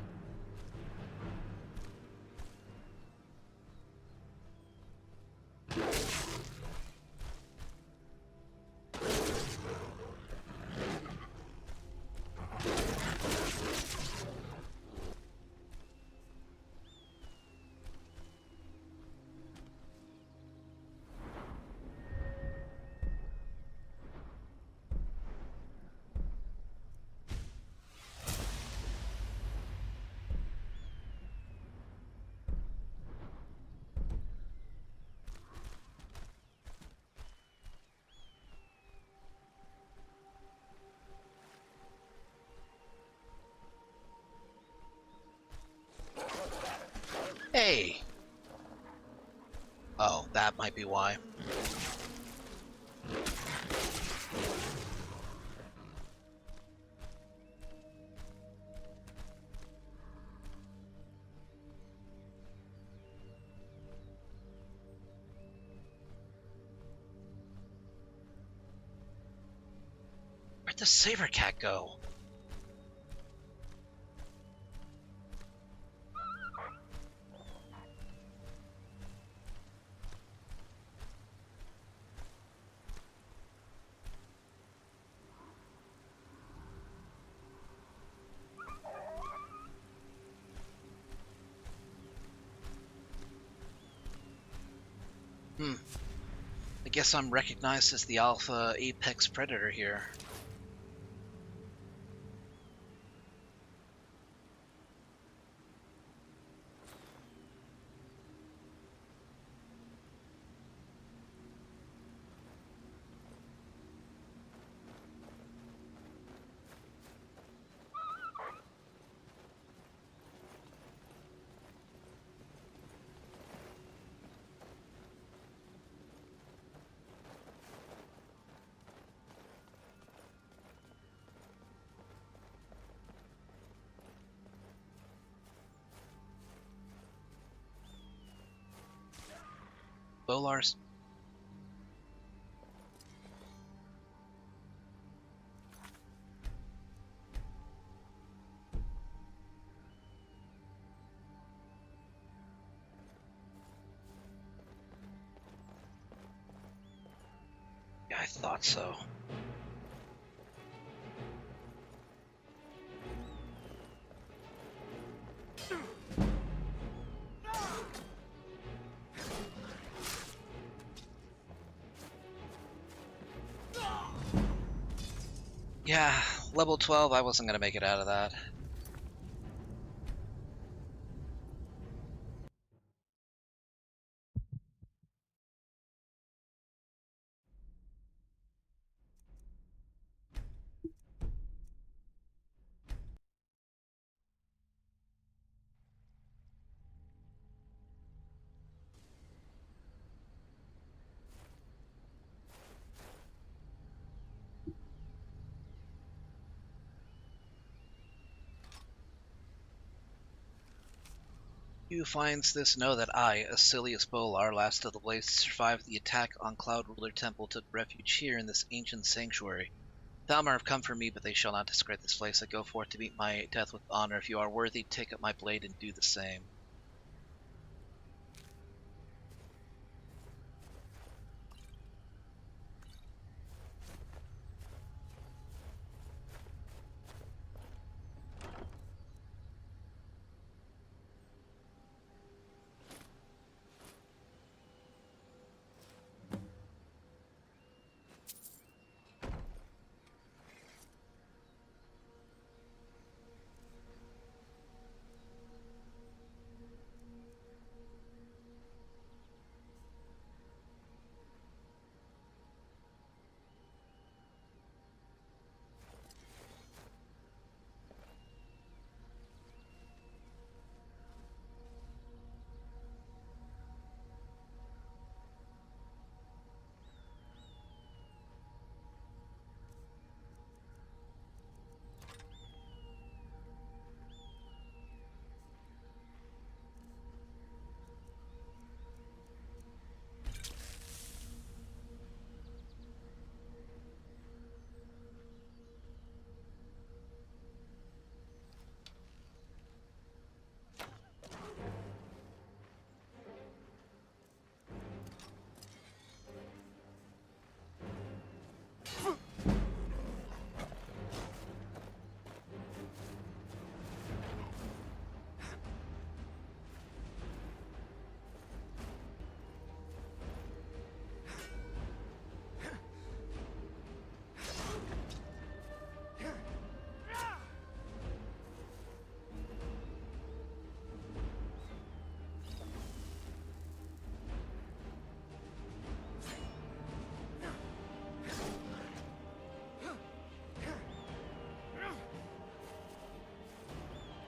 Hey! Oh, that might be why. Where'd the saber cat go? I guess I'm recognized as the alpha apex predator here. Bolar's. Yeah, I thought so. Yeah, level 12, I wasn't gonna make it out of that. Who finds this know that I, Asilius Bolar, last of the Blades, survived the attack on Cloud Ruler Temple, took refuge here in this ancient sanctuary. Thalmor have come for me, but they shall not discredit this place. I go forth to meet my death with honor. If you are worthy, take up my blade and do the same.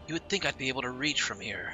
You would think I'd be able to reach from here.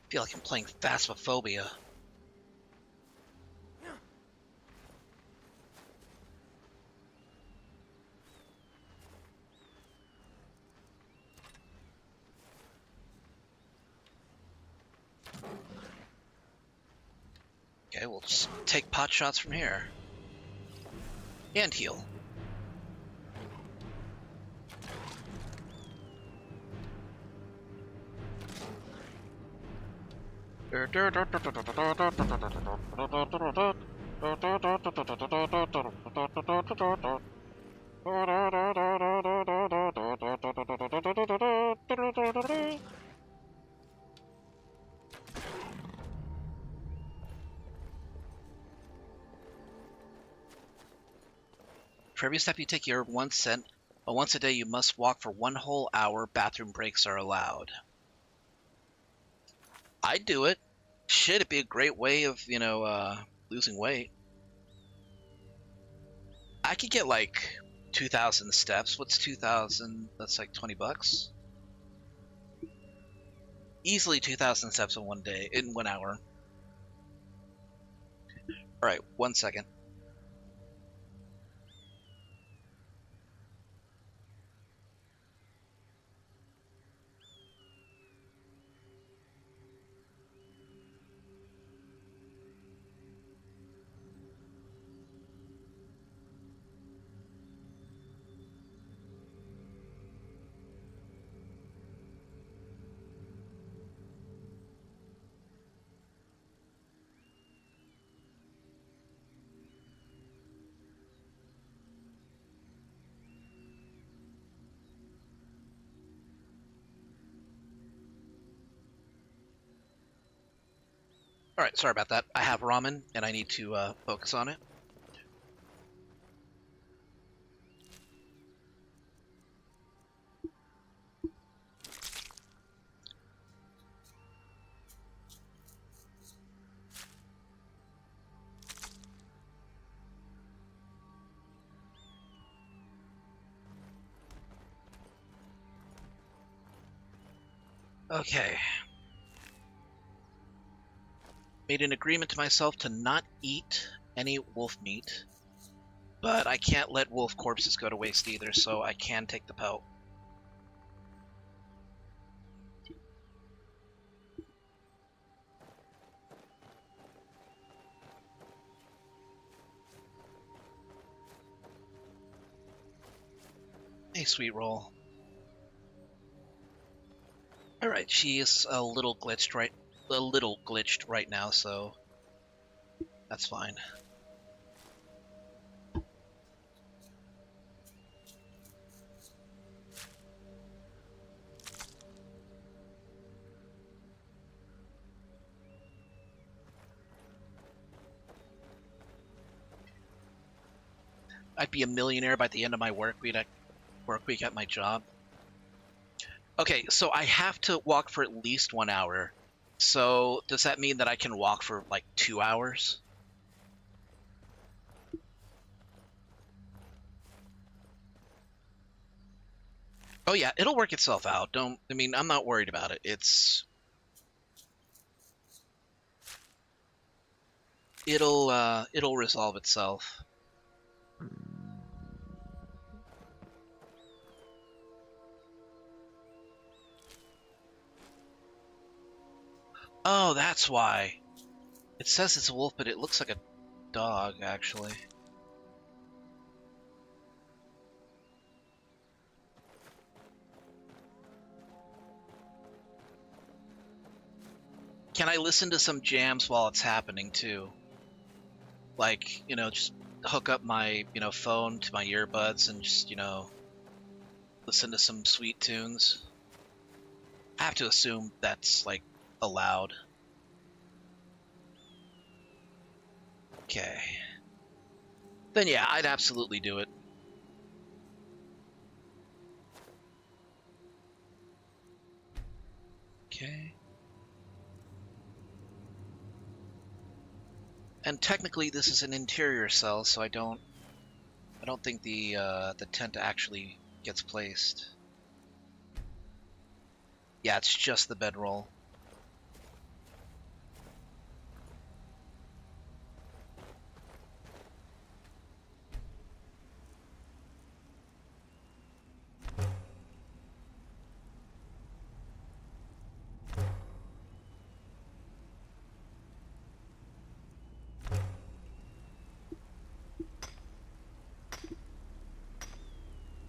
I feel like I'm playing Phasmophobia. Okay, we'll just take pot shots from here. And heal. For every step you take, you're 1 cent. But once a day, you must walk for 1 whole hour. Bathroom breaks are allowed. I'd do it. Shit, it'd be a great way of, losing weight. I could get like 2,000 steps. What's 2,000? That's like $20. Easily 2,000 steps in 1 day, in 1 hour. All right, 1 second. Alright, sorry about that. I have ramen, and I need to focus on it. Okay. Made an agreement to myself to not eat any wolf meat, but I can't let wolf corpses go to waste either, so I can take the pelt. Hey, sweet roll. Alright, she is a little glitched right now, so that's fine. I'd be a millionaire by the end of my work week at my job. Okay, so I have to walk for at least 1 hour. So does that mean that I can walk for like 2 hours? Oh yeah, it'll work itself out. I'm not worried about it. It'll resolve itself. Oh, that's why. It says it's a wolf, but it looks like a dog, actually. Can I listen to some jams while it's happening, too? Like, just hook up my, phone to my earbuds and just, listen to some sweet tunes. I have to assume that's, like, allowed. Okay. Then yeah, I'd absolutely do it. Okay. And technically this is an interior cell, so I don't think the tent actually gets placed. Yeah, it's just the bedroll.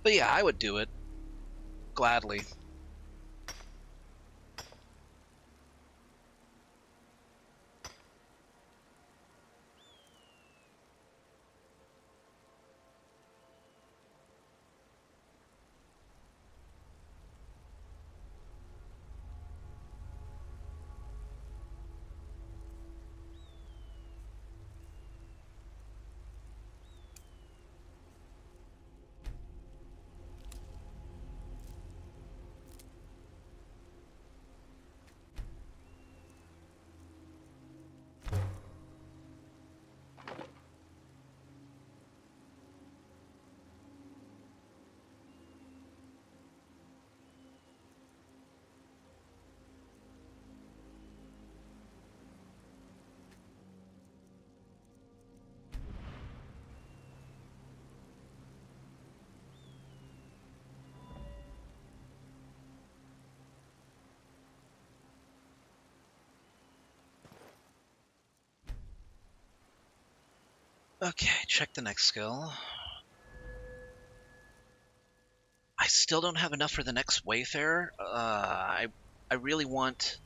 But yeah, I would do it. Gladly. Okay, check the next skill. I still don't have enough for the next Wayfarer. I really want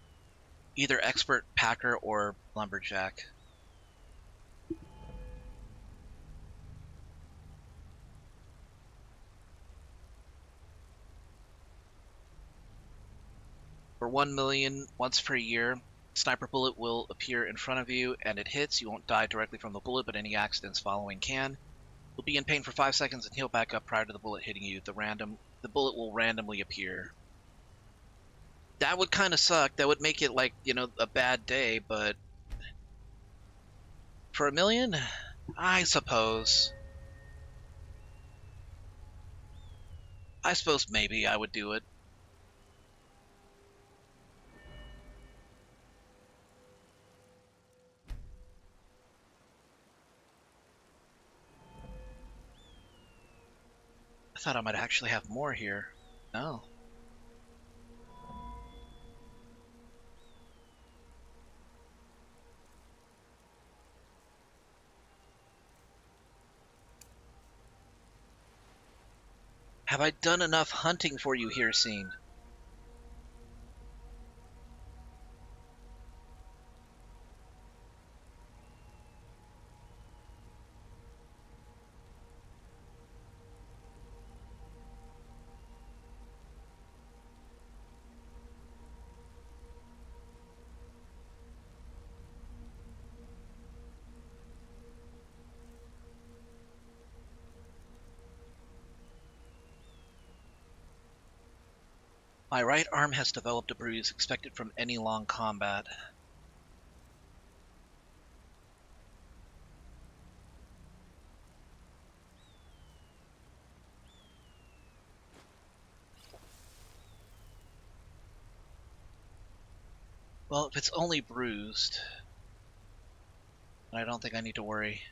either Expert Packer or Lumberjack. For 1 million once per year, sniper bullet will appear in front of you and it hits. You won't die directly from the bullet, but any accidents following can. You'll be in pain for 5 seconds and heal back up prior to the bullet hitting you. The bullet will randomly appear. That would kind of suck. That would make it like, you know, a bad day, but for 1 million, I suppose. I suppose maybe I would do it. I thought I might actually have more here. No. Have I done enough hunting for you here, Scene? My right arm has developed a bruise expected from any long combat. Well, if it's only bruised, I don't think I need to worry.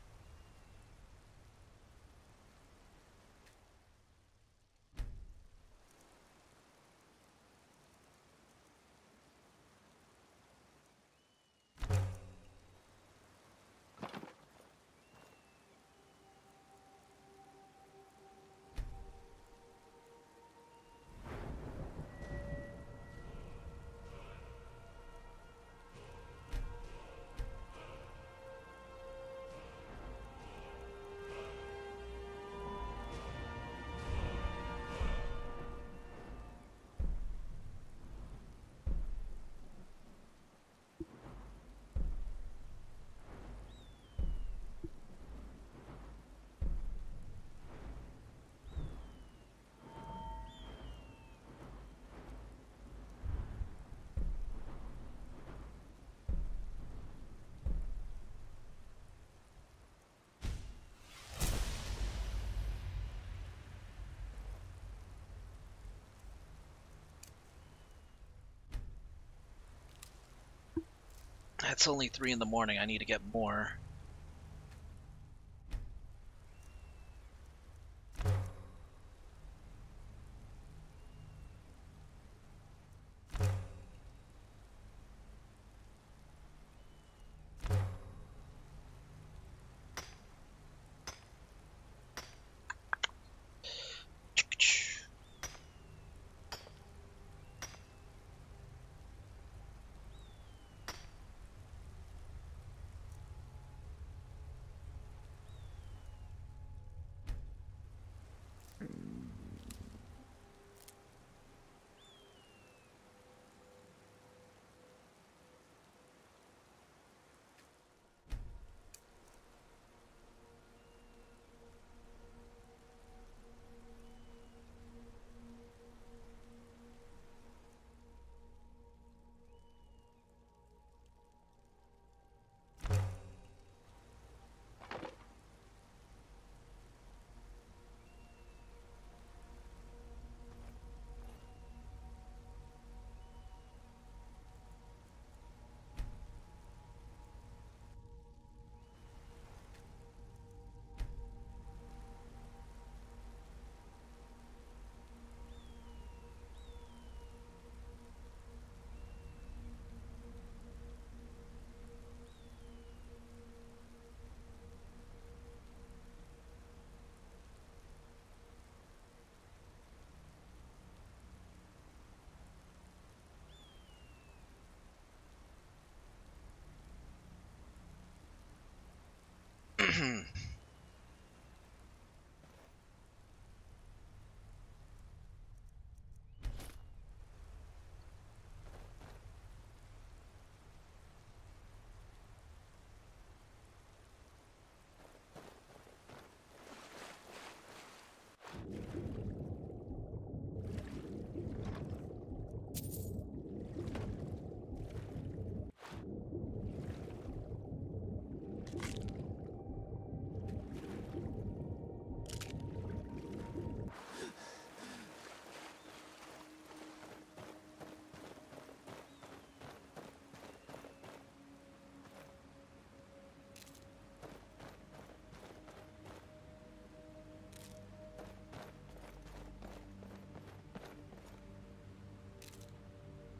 It's only 3 in the morning. I need to get more.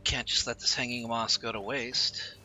Can't just let this hanging moss go to waste.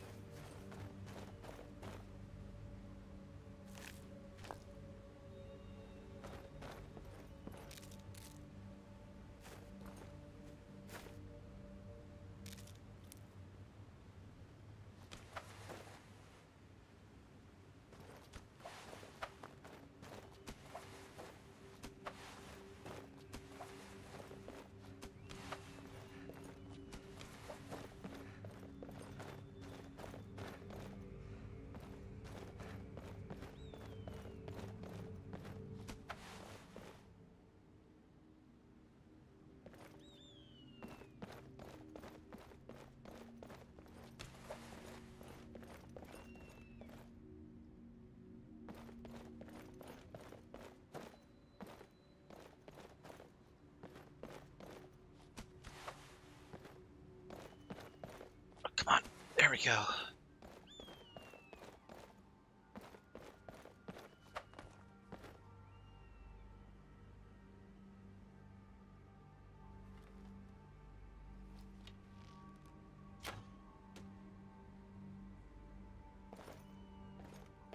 Come on, there we go.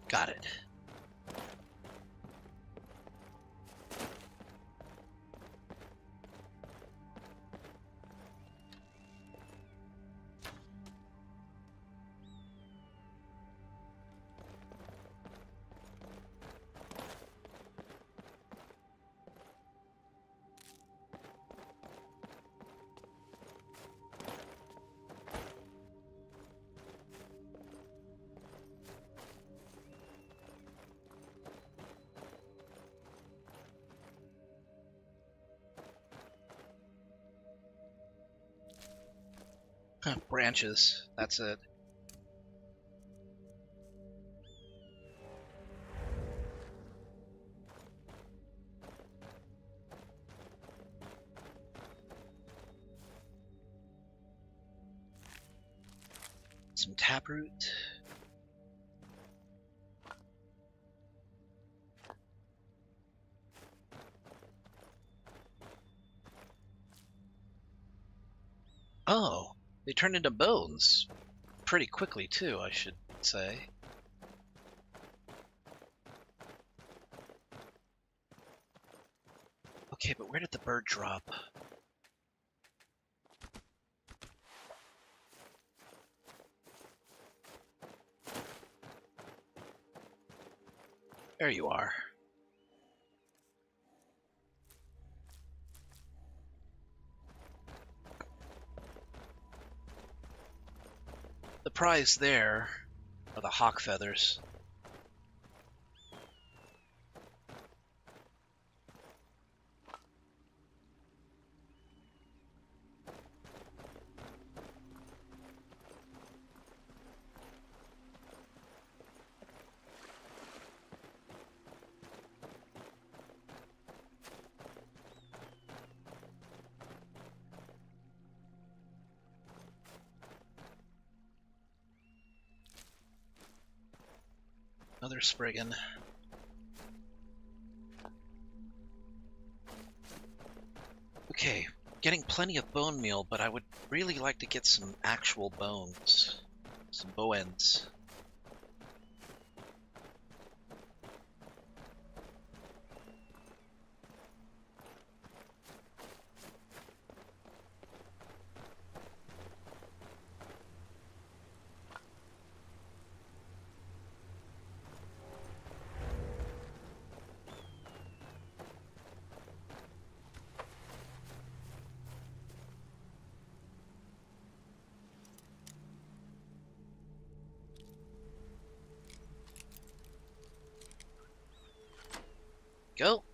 Got it. Branches, that's it. Some taproot. Oh, they turn into bones. Pretty quickly, too, I should say. Okay, but where did the bird drop? There you are. The prize there are the hawk feathers. Another Spriggan. Okay, getting plenty of bone meal, but I would really like to get some actual bones. Some bones. Go.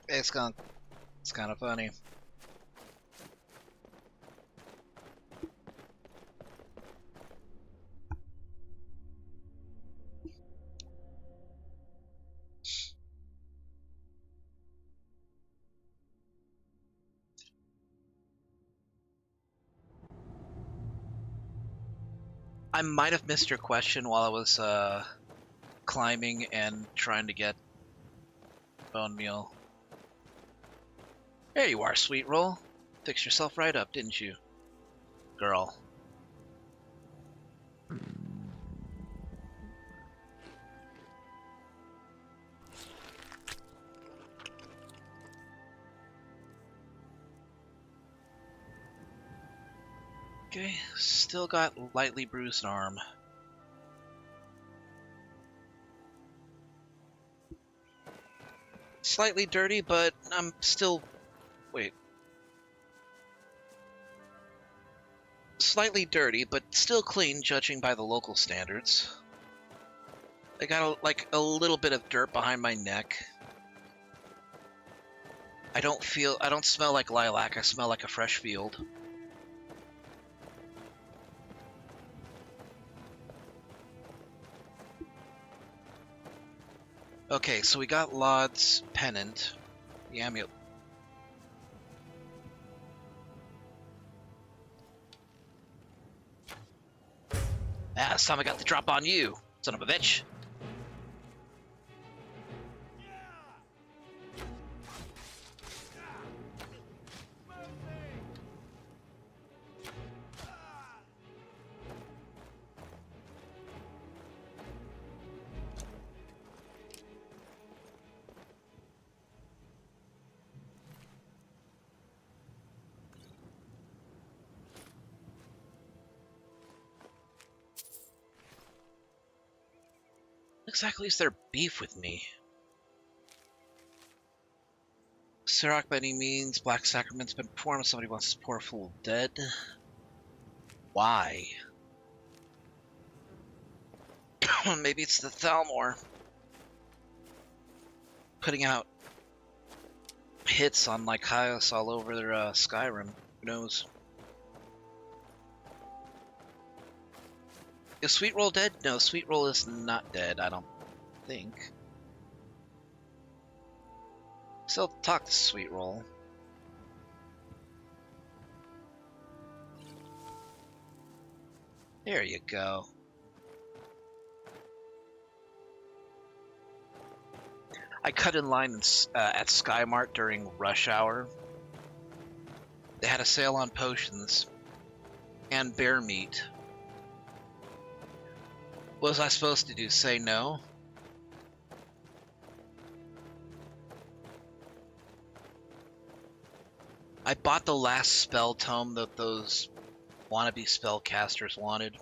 Hey, skunk. It's kind of funny. I might have missed your question while I was climbing and trying to get bone meal. There you are, sweet roll. Fixed yourself right up, didn't you, girl? Okay, still got lightly bruised arm. Slightly dirty, but I'm still... Wait. Slightly dirty, but still clean, judging by the local standards. I got a little bit of dirt behind my neck. I don't smell like lilac, I smell like a fresh field. Okay, so we got Laud's pennant, the amulet. Ah, this time I got the drop on you, son of a bitch. Exactly is their beef with me? Sirach by any means, Black Sacrament's been performed, somebody wants to pour a fool dead. Why? Maybe it's the Thalmor. Putting out hits on like Hyos all over their Skyrim. Who knows? Is Sweet Roll dead? No, Sweet Roll is not dead, I don't think. Still talk to Sweet Roll. There you go. I cut in line at Skymart during rush hour. They had a sale on potions and bear meat. What was I supposed to do? Say no? I bought the last spell tome that those wannabe spellcasters wanted.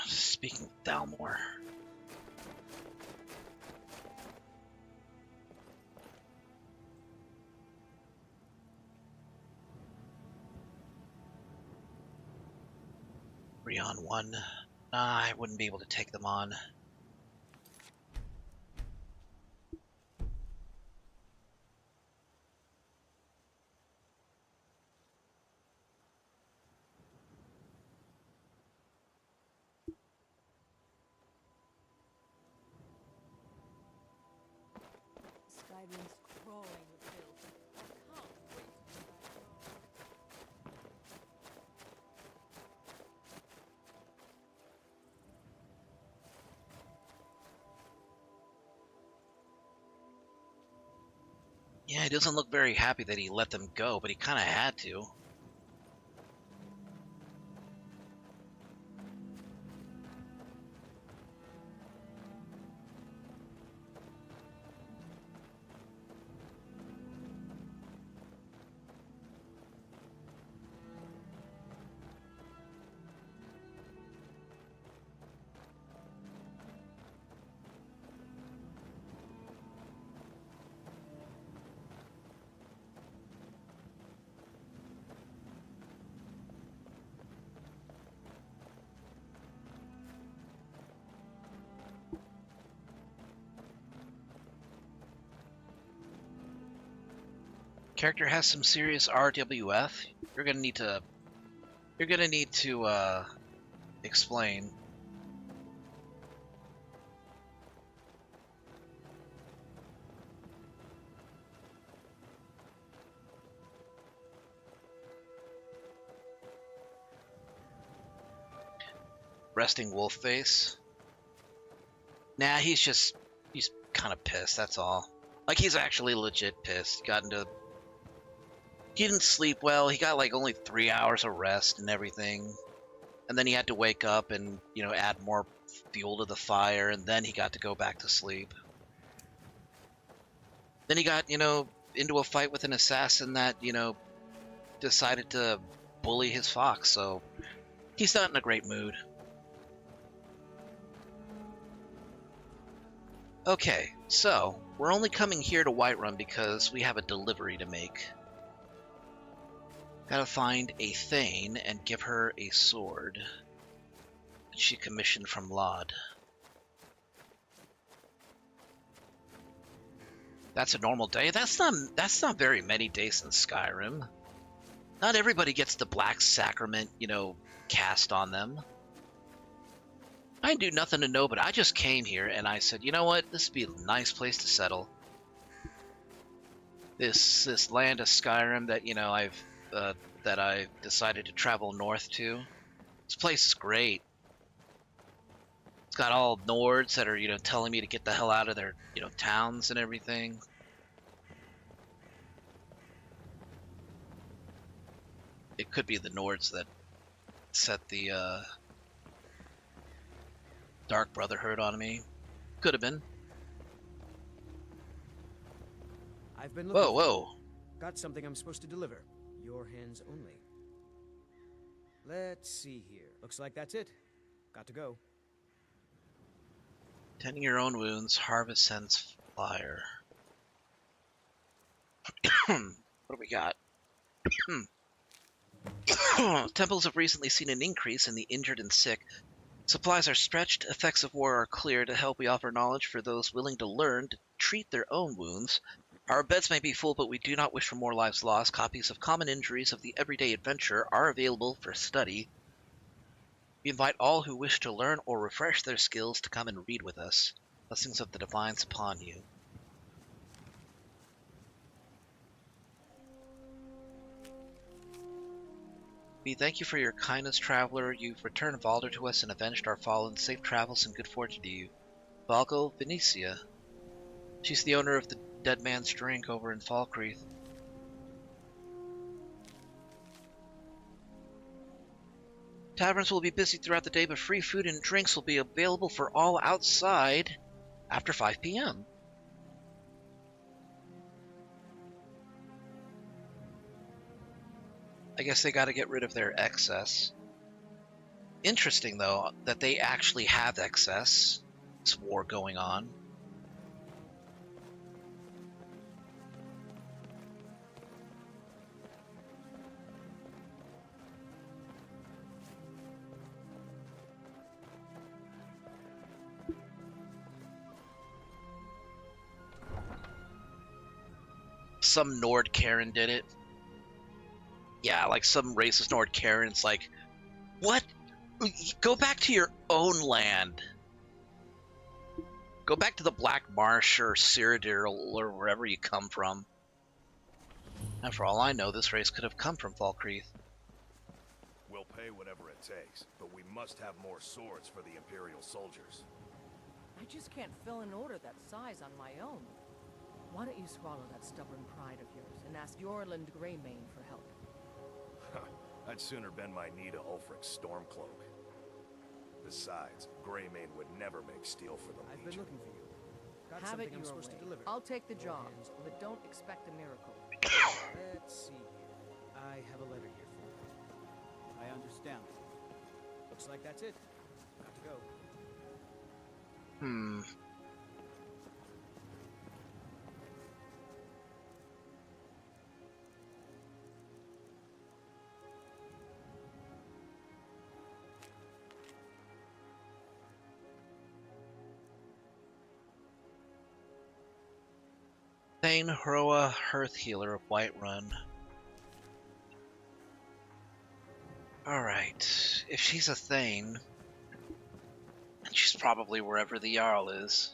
Speaking of Dalmor. Three on one. Nah, I wouldn't be able to take them on. Skyrim's crawling with filth. I can't wait to come back home. Yeah, he doesn't look very happy that he let them go, but he kind of had to. Character has some serious RWF. You're gonna need to explain. Resting wolf face. Nah, he's kind of pissed, that's all. Like, he's actually legit pissed. He didn't sleep well. He got like only 3 hours of rest and everything. And then he had to wake up and, add more fuel to the fire, and then he got to go back to sleep. Then he got, into a fight with an assassin that, decided to bully his fox, so he's not in a great mood. Okay, so we're only coming here to Whiterun because we have a delivery to make. Gotta find a Thane and give her a sword that she commissioned from Laud. That's a normal day? That's not very many days in Skyrim. Not everybody gets the Black Sacrament, cast on them. I didn't do nothing to know, but I just came here and I said, you know what? This would be a nice place to settle. This land of Skyrim that, that I decided to travel north to. This place is great. It's got all Nords that are, telling me to get the hell out of their, towns and everything. It could be the Nords that set the Dark Brotherhood on me. Could have been. I've been looking. Whoa. Got something I'm supposed to deliver. Your hands only. Let's see here. Looks like that's it. Got to go. Tending your own wounds, harvest sends fire. What do we got? Temples have recently seen an increase in the injured and sick. Supplies are stretched, effects of war are clear. To help, we offer knowledge for those willing to learn to treat their own wounds. Our beds may be full, but we do not wish for more lives lost. Copies of Common Injuries of the Everyday Adventurer are available for study. We invite all who wish to learn or refresh their skills to come and read with us. Blessings of the Divines upon you. We thank you for your kindness, traveler. You've returned Valder to us and avenged our fallen. Safe travels and good fortune to you. Valgo Venetia. She's the owner of the Dead Man's Drink over in Falkreath. Taverns will be busy throughout the day, but free food and drinks will be available for all outside after 5 p.m. I guess they got to get rid of their excess. Interesting, though, that they actually have excess. This war going on. Some Nord Karen did it. Yeah, like some racist Nord Karen's like, what? Go back to your own land. Go back to the Black Marsh or Cyrodiil or wherever you come from. And for all I know, this race could have come from Falkreath. We'll pay whatever it takes, but we must have more swords for the Imperial soldiers. I just can't fill an order that size on my own. Why don't you swallow that stubborn pride of yours and ask Yorland Greymane for help? I'd sooner bend my knee to Ulfric's Stormcloak. Besides, Greymane would never make steel for the Legion. I've been looking for you. Got Have something it I'm your supposed way. to deliver. I'll take the job, but don't expect a miracle. Let's see here. I have a letter here for you. I understand. Looks like that's it. Got to go. Thane Hroa, Hearth Healer of Whiterun. Alright, if she's a Thane, she's probably wherever the Jarl is.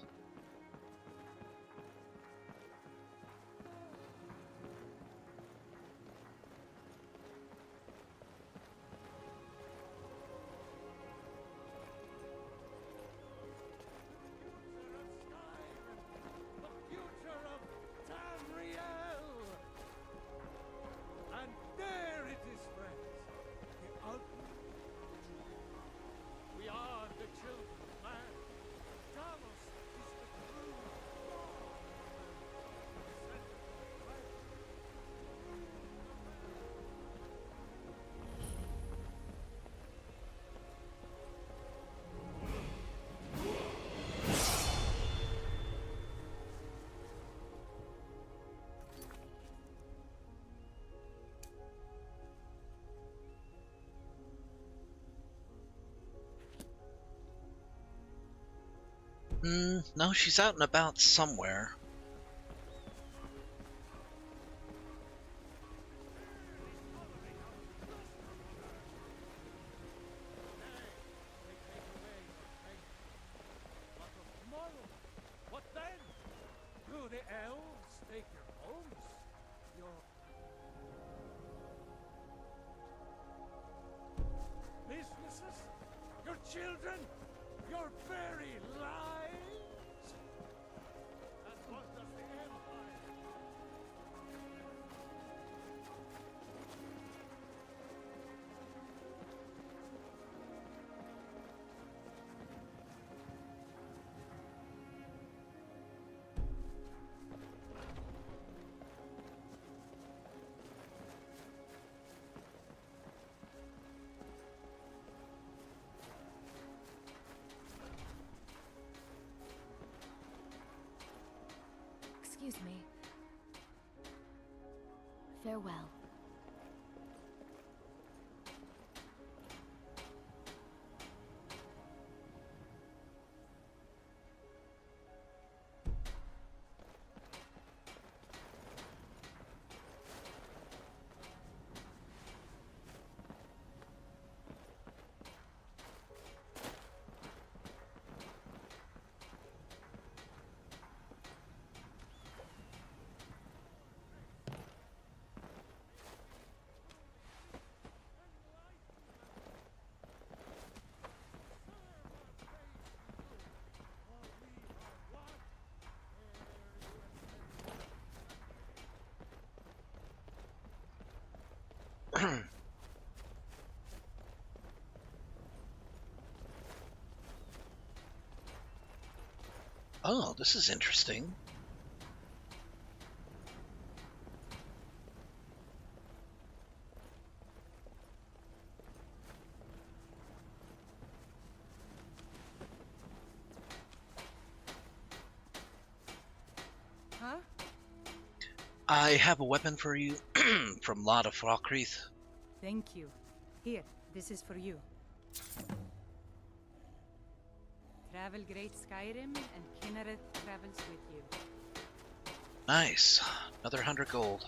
No, she's out and about somewhere. What then? Do the elves take your homes? Your businesses? Your children? Your very lives? And what does the Empire? Excuse me. Farewell. Oh, this is interesting. Huh? I have a weapon for you from Lot of Frockrith. Thank you. Here, this is for you. Travel great Skyrim, and Kinnereth travels with you. Nice. Another 100 gold.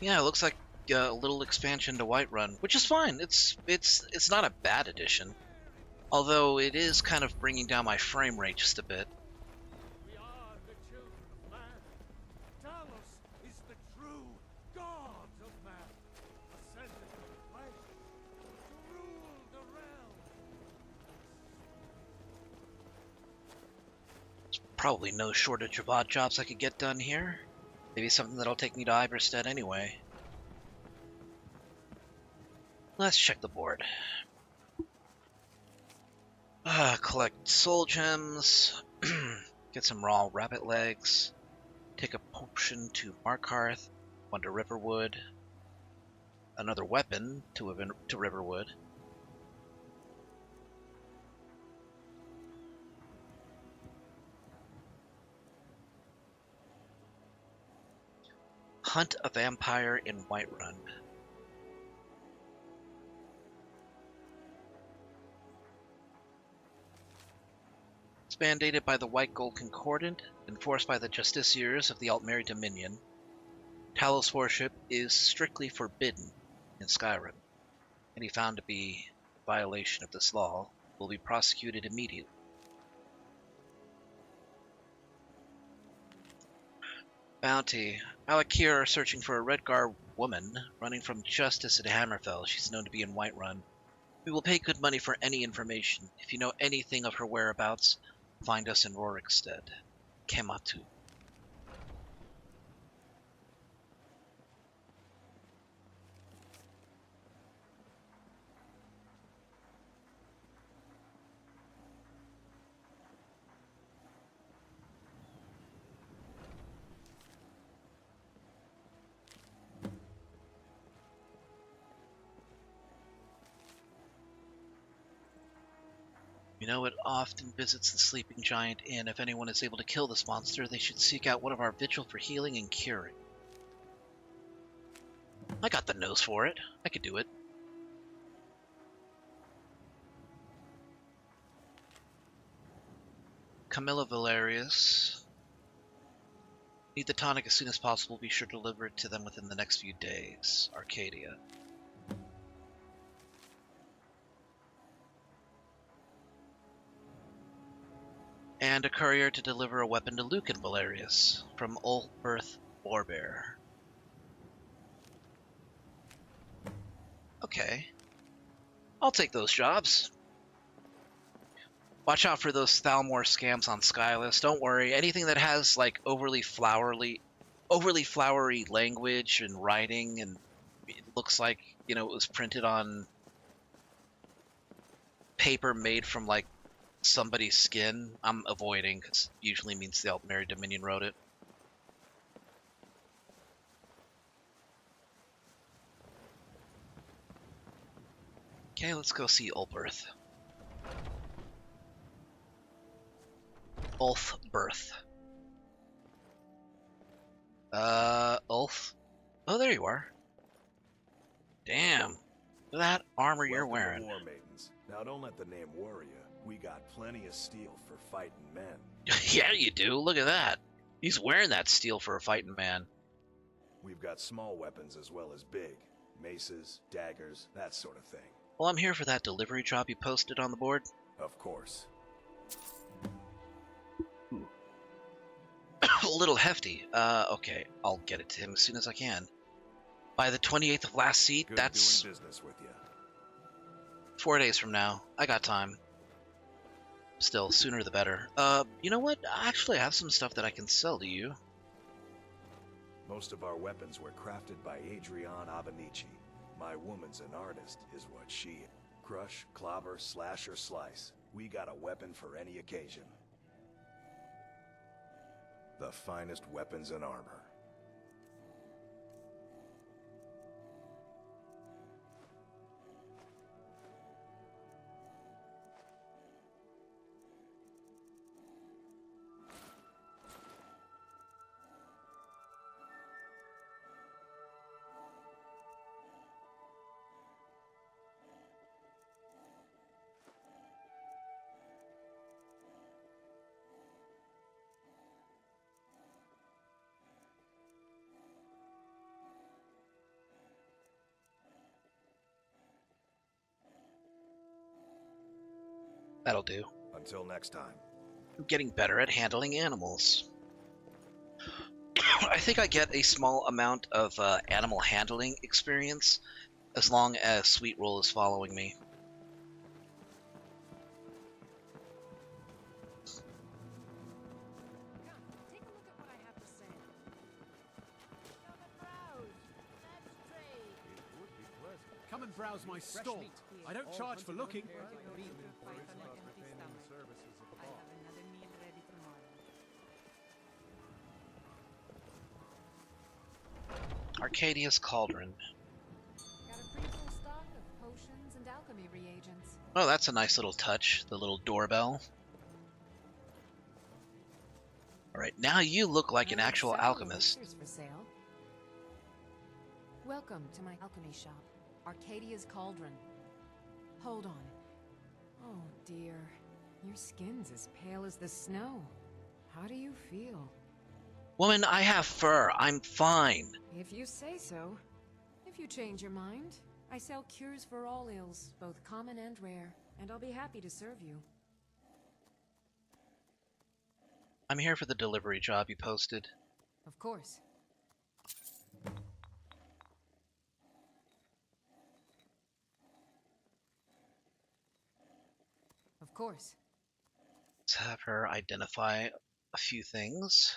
Yeah, it looks like a little expansion to Whiterun, which is fine. It's not a bad addition. Although it is kind of bringing down my frame rate just a bit. We are the children of man. Talos is the true god of man, ascended to the flesh to rule the realm. There's probably no shortage of odd jobs I could get done here. Maybe something that'll take me to Iverstead anyway. Let's check the board. Collect soul gems, get some raw rabbit legs, take a potion to Markarth, one to Riverwood, another weapon to Riverwood. Hunt a vampire in Whiterun. Mandated by the White Gold Concordant, enforced by the Justiciars of the Altmeri Dominion. Talos worship is strictly forbidden in Skyrim. Any found to be a violation of this law will be prosecuted immediately. Bounty. Alakir are searching for a Redgar woman running from justice at Hammerfell. She's known to be in Whiterun. We will pay good money for any information. If you know anything of her whereabouts, find us in Rorikstead. Kematu. You know, it often visits the Sleeping Giant Inn. If anyone is able to kill this monster, they should seek out one of our vigil for healing and curing. I got the nose for it. I could do it. Camilla Valerius. Need the tonic as soon as possible. Be sure to deliver it to them within the next few days. Arcadia. And a courier to deliver a weapon to Luke and Valerius from Ulberth Warbear. Okay. I'll take those jobs. Watch out for those Thalmor scams on Skyless. Don't worry, anything that has like overly flowery language and writing, and it looks like, you know, it was printed on paper made from like somebody's skin, I'm avoiding, because usually means the Altmeri Dominion wrote it. Okay, let's go see Ulberth. Ulfberth. Ulf? Oh, there you are. Damn. Look at that armor you're wearing. War maidens. Now don't let the name worry you. We got plenty of steel for fighting men. Yeah, you do. Look at that. He's wearing that steel for a fighting man. We've got small weapons as well as big. Maces, daggers, that sort of thing. Well, I'm here for that delivery job you posted on the board. Of course. A little hefty. Okay, I'll get it to him as soon as I can. By the 28th of last seat, Good that's doing business with you. 4 days from now. I got time. Still, sooner the better. You know what? Actually, I have some stuff that I can sell to you. Most of our weapons were crafted by Adrienne Avenici. My woman's an artist, is what she is. Crush, clobber, slash, or slice. We got a weapon for any occasion. The finest weapons and armor. That'll do. Until next time. I'm getting better at handling animals. I think I get a small amount of animal handling experience as long as Sweet Roll is following me. Come and browse my stall. I don't charge for looking. Arcadia's Cauldron. Got a pretty full stock of potions and alchemy reagents. Oh, that's a nice little touch, the little doorbell. Alright, now you look like an actual alchemist. For sale. Welcome to my alchemy shop, Arcadia's Cauldron. Hold on. Oh dear, your skin's as pale as the snow. How do you feel? Woman, I have fur. I'm fine. If you say so. If you change your mind, I sell cures for all ills, both common and rare, and I'll be happy to serve you. I'm here for the delivery job you posted. Of course. Of course. Let's have her identify a few things.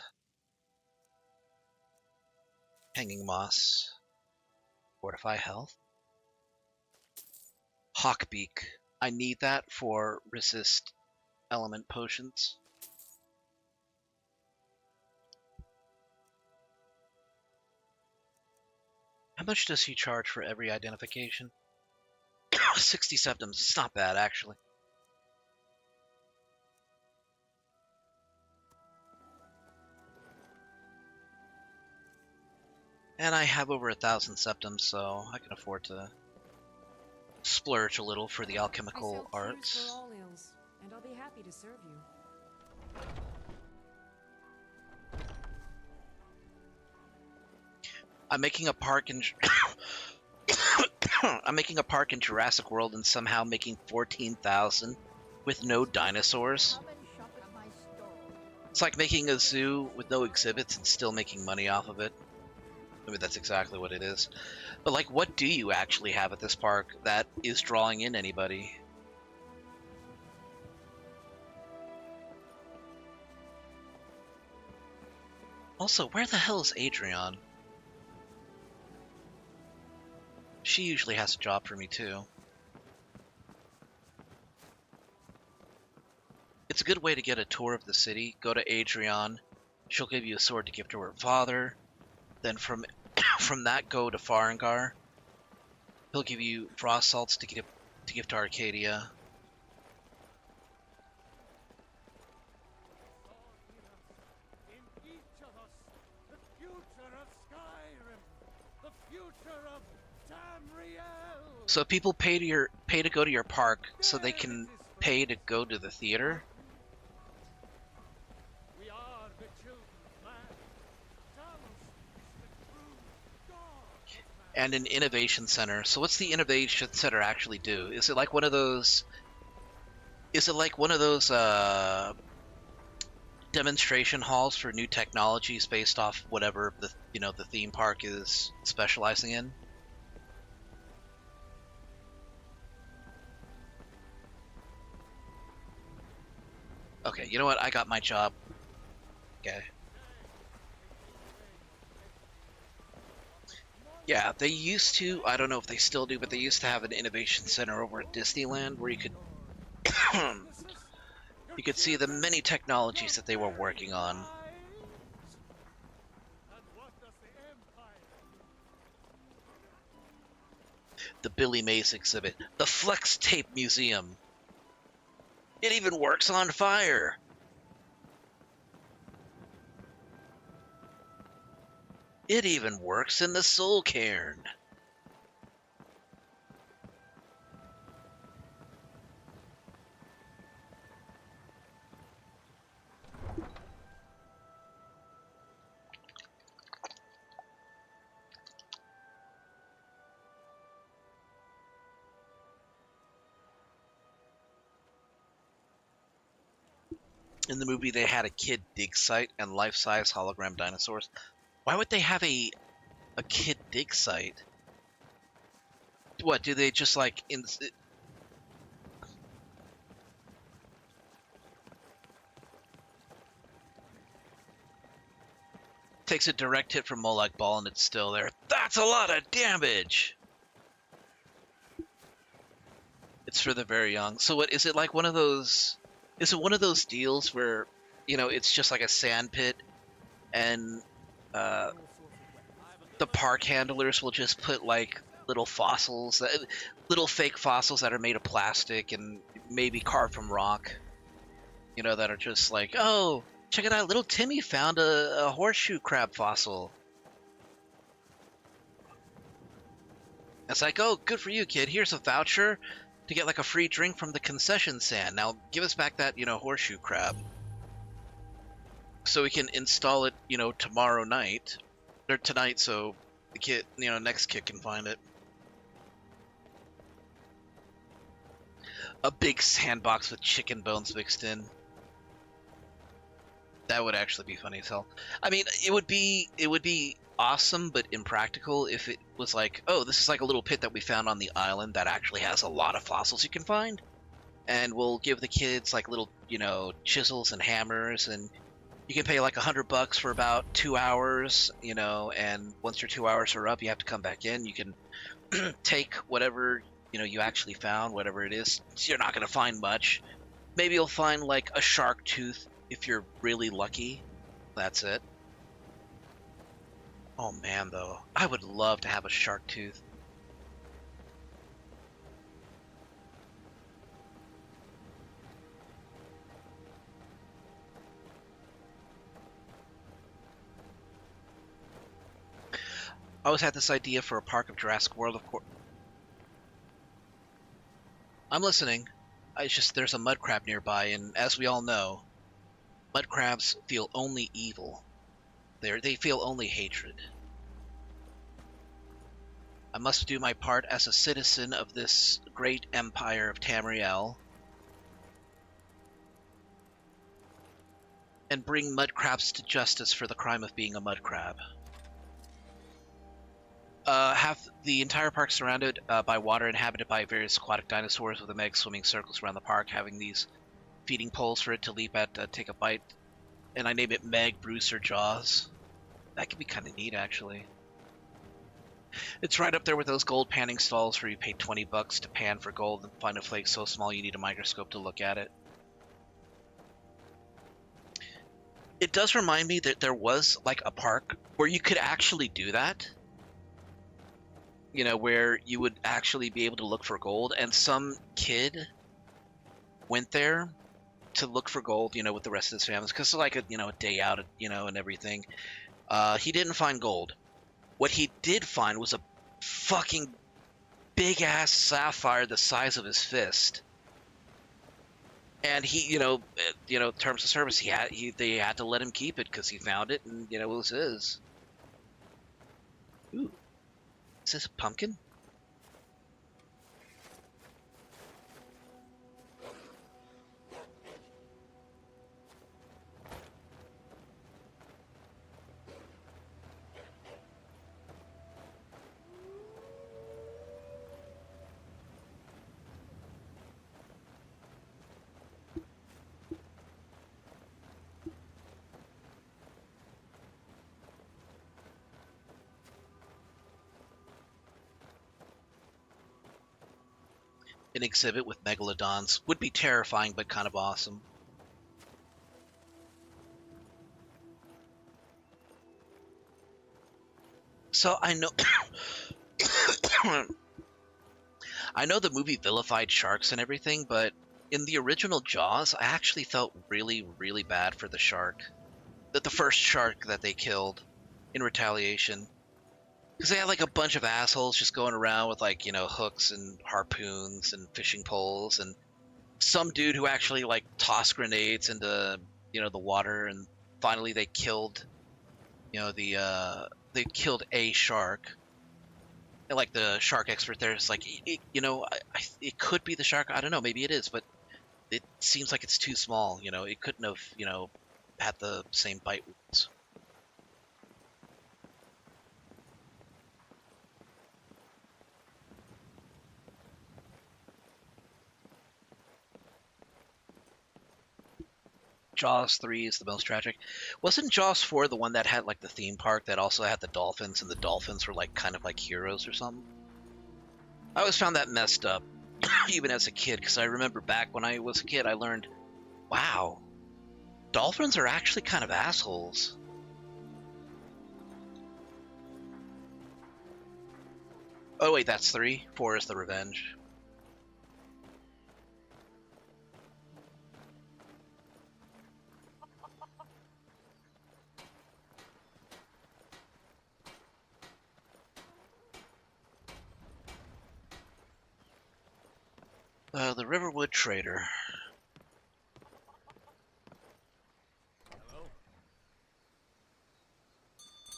Hanging Moss. Fortify Health. Hawkbeak. I need that for resist element potions. How much does he charge for every identification? 60 septims. It's not bad, actually. And I have over 1,000 septums, so I can afford to splurge a little for the alchemical arts. For all ills, and I'll be happy to serve you. I'm making a park in I'm making a park in Jurassic World and somehow making 14,000 with no dinosaurs. It's like making a zoo with no exhibits and still making money off of it. I mean, that's exactly what it is. But, like, what do you actually have at this park that is drawing in anybody? Also, where the hell is Adrienne? She usually has a job for me, too. It's a good way to get a tour of the city. Go to Adrienne. She'll give you a sword to give to her father. Then from that, go to Farengar. He'll give you frost salts to give to Arcadia. In each of us, the future of Skyrim, the future of Tamriel. So people pay to go to your park, so they can pay to go to the theater. We are the children's land. Talos is the true God. And an innovation center. So what's the innovation center actually do? Is it like one of those? Is it like one of those demonstration halls for new technologies based off whatever the theme park is specializing in? Okay, you know what? I got my job. Okay. Yeah, they used to, I don't know if they still do, but they used to have an innovation center over at Disneyland where you could you could see the many technologies that they were working on. The Billy Mays exhibit, the Flex Tape Museum. It even works on fire. It even works in the Soul Cairn. In the movie, they had a kid dig site and life-size hologram dinosaurs. Why would they have a kid dig site? What, do they just like takes a direct hit from Molag Ball and it's still there. That's a lot of damage. It's for the very young. So what is it, like one of those? Is it one of those deals where, you know, it's just like a sand pit, and the park handlers will just put like little fossils, little fake fossils that are made of plastic and maybe carved from rock, you know, that are just like, oh, check it out, little Timmy found a horseshoe crab fossil. It's like, oh, good for you, kid. Here's a voucher to get like a free drink from the concession stand. Now give us back that, you know, horseshoe crab, so we can install it, you know, tomorrow night or tonight, so the kid, you know, next kid can find it. A big sandbox with chicken bones mixed in. That would actually be funny as hell. I mean, it would be awesome, but impractical if it was like, oh, this is like a little pit that we found on the island that actually has a lot of fossils you can find, and we'll give the kids like little, you know, chisels and hammers, and you can pay like $100 for about 2 hours, you know, and once your 2 hours are up, you have to come back in. You can take whatever, you know, you actually found, whatever it is. So you're not going to find much. Maybe you'll find like a shark tooth if you're really lucky. That's it. Oh man, though, I would love to have a shark tooth. I always had this idea for a park of Jurassic World, of course. I'm listening. It's just there's a mud crab nearby, and as we all know, mud crabs feel only evil. They feel only hatred. I must do my part as a citizen of this great empire of Tamriel and bring mud crabs to justice for the crime of being a mud crab. Have the entire park surrounded by water, inhabited by various aquatic dinosaurs with the Meg swimming circles around the park, having these feeding poles for it to leap at, take a bite, and I name it Meg, Bruce, or Jaws. That could be kind of neat, actually. It's right up there with those gold panning stalls where you pay $20 to pan for gold and find a flake so small you need a microscope to look at it. It does remind me that there was like a park where you could actually do that. You know, where you would actually be able to look for gold, and some kid went there to look for gold, you know, with the rest of his family, because it's like a, you know, a day out, you know, and everything. He didn't find gold. What he did find was a fucking big ass sapphire the size of his fist. And he, you know, terms of service, they had to let him keep it because he found it, and you know, it was his. Ooh. Is this a pumpkin? an exhibit with megalodons. Would be terrifying, but kind of awesome. So I know I know the movie vilified sharks and everything, but in the original Jaws, I actually felt really, really bad for the shark. The first shark that they killed in retaliation. Because they had like a bunch of assholes just going around with like, you know, hooks and harpoons and fishing poles, and some dude who actually like tossed grenades into, you know, the water, and finally they killed, you know, they killed a shark. And like the shark expert there is like, you know, it could be the shark. I don't know, maybe it is, but it seems like it's too small. You know, it couldn't have, you know, had the same bite wounds. Jaws 3 is the most tragic. Wasn't Jaws 4 the one that had like the theme park that also had the dolphins, and the dolphins were like kind of like heroes or something? I always found that messed up, even as a kid, because I remember back when I was a kid, I learned, wow, dolphins are actually kind of assholes. Oh wait, that's 3? 4 is the revenge. The Riverwood Trader. Hello?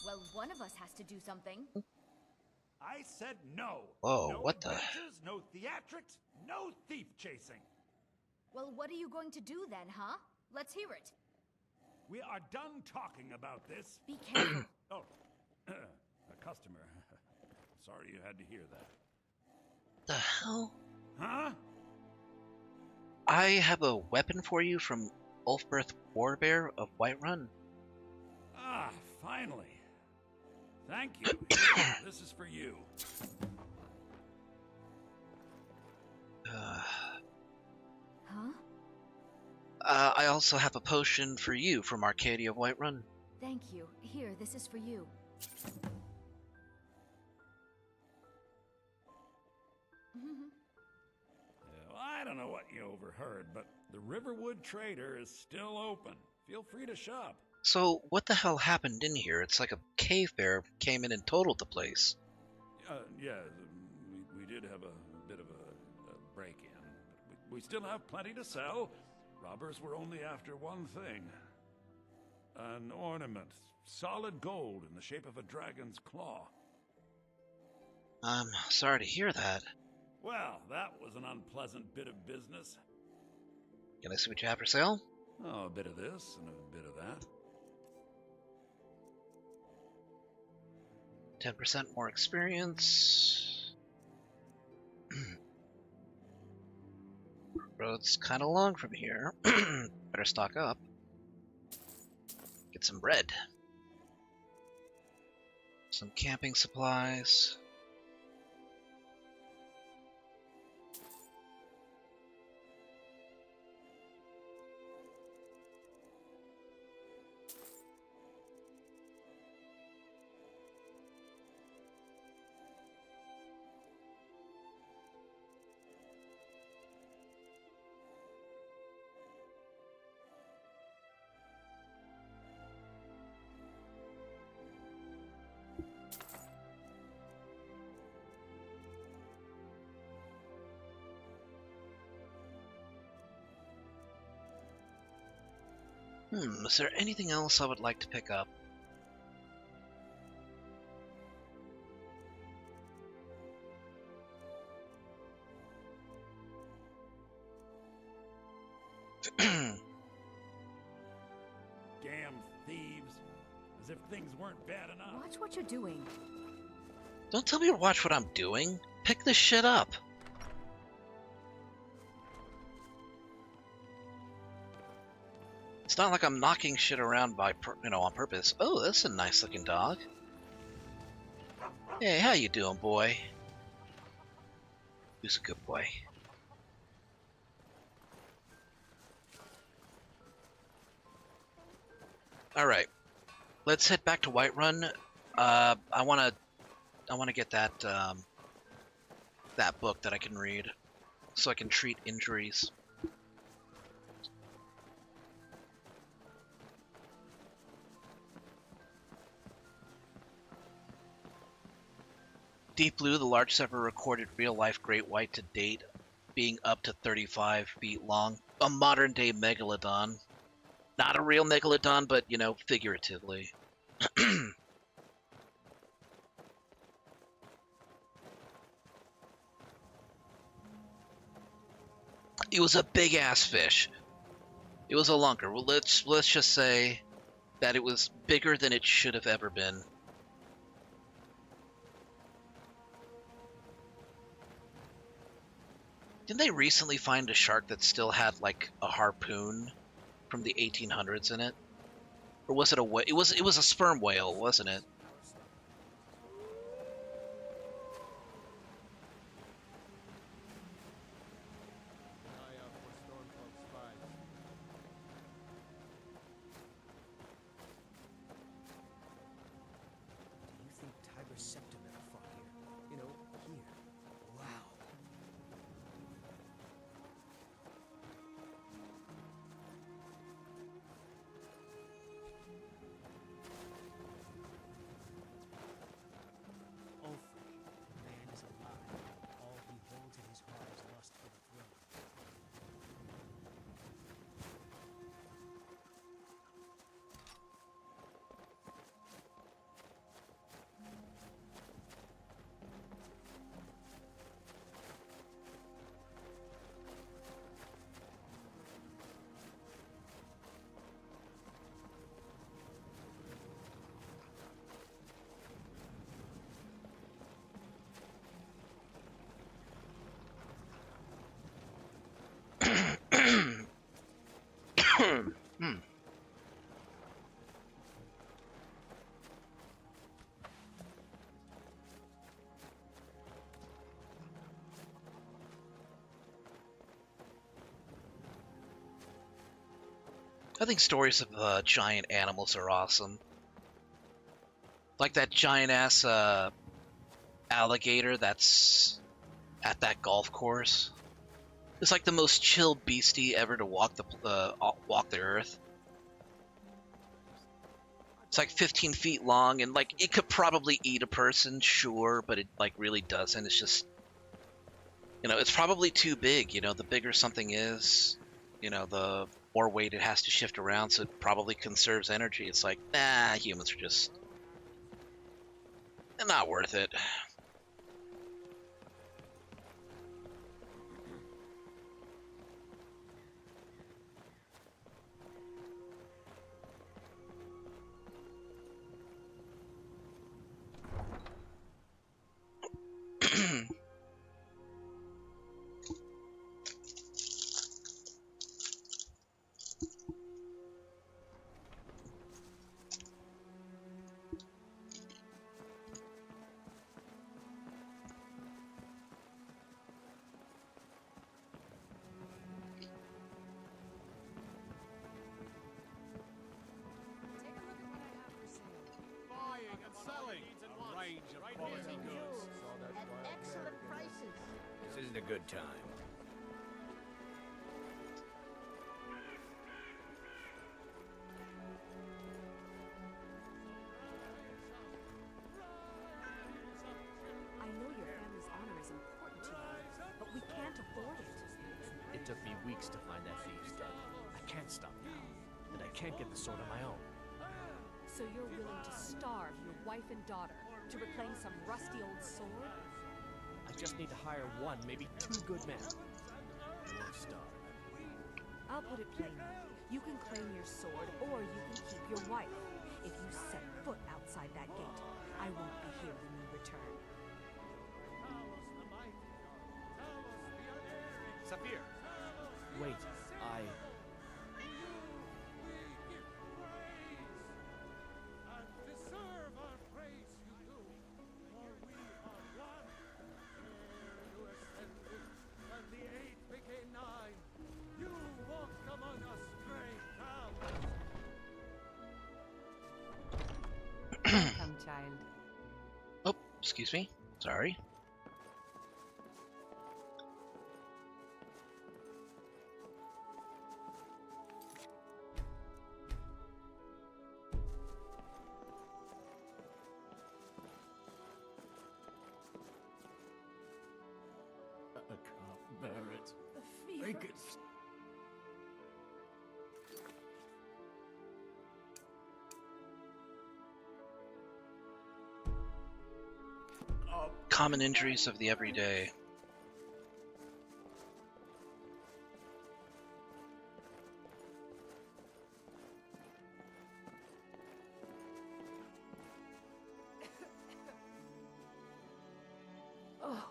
Well, one of us has to do something. I said no. Whoa, no what the? adventures, no theatrics, no thief chasing. Well, what are you going to do then, huh? Let's hear it. We are done talking about this. Be careful. Oh, a customer. Sorry you had to hear that. The hell? Huh? I have a weapon for you from Ulfberth Warbear of Whiterun. Ah, finally. Thank you. Here, this is for you. Huh? I also have a potion for you from Arcadia of Whiterun. Thank you. Here, this is for you. Well, I don't know what you overheard, but the Riverwood Trader is still open. Feel free to shop. So, what the hell happened in here? It's like a cave bear came in and totaled the place. Yeah, we did have a bit of a break-in, but we still have plenty to sell. Robbers were only after one thing. An ornament, solid gold in the shape of a dragon's claw. I'm sorry to hear that. Well, that was an unpleasant bit of business. Can I see what you have for sale? Oh, a bit of this and a bit of that. 10% more experience. Road's kind of long from here. Better stock up. Get some bread. Some camping supplies. Is there anything else I would like to pick up? Damn thieves. As if things weren't bad enough. Watch what you're doing. Don't tell me to watch what I'm doing. Pick this shit up. It's not like I'm knocking shit around by, on purpose. Oh, that's a nice looking dog. Hey, how you doing, boy? Who's a good boy? All right, let's head back to Whiterun. I wanna get that that book that I can read, so I can treat injuries. Deep Blue, the largest ever recorded real-life great white to date, being up to 35 feet long. A modern-day megalodon. Not a real megalodon, but, you know, figuratively. It was a big-ass fish. It was a lunker. Well, let's just say that it was bigger than it should have ever been. Didn't they recently find a shark that still had like a harpoon from the 1800s in it? Or was it a whale? It was a sperm whale, wasn't it? Do you think Tiber Septim ever fought here? You know, here. Wow. Ulfric, the man is alive. All he holds in his heart is lust for the throne. Hmm. I think stories of giant animals are awesome. Like that giant ass alligator that's at that golf course. It's like the most chill beastie ever to walk the earth. It's like 15 feet long, and like it could probably eat a person, sure, but it like really doesn't. It's just, you know, it's probably too big. You know, the bigger something is, you know, the more weight it has to shift around, so it probably conserves energy. It's like, nah, humans are just, they're not worth it. Buying and selling a range of quality goods. At excellent prices. This isn't a good time. I know your family's honor is important to you, but we can't afford it. It took me weeks to find that thieves' den. I can't stop now, and I can't get the sword on my own. So you're willing to starve your wife and daughter to reclaim some rusty old sword? I just need to hire one, maybe two good men. Or starve. I'll put it plainly. You can claim your sword, or you can keep your wife. If you set foot outside that gate, I won't be here when you return. Saphir! Wait, child. Oh, excuse me. Sorry. I can't bear it. The fever. Make it. Common injuries of the everyday. Oh.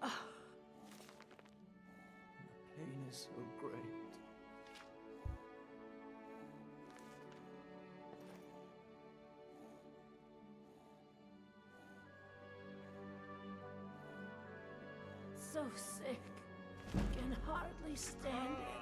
Ah. The pain is so great. So sick. Can hardly stand it.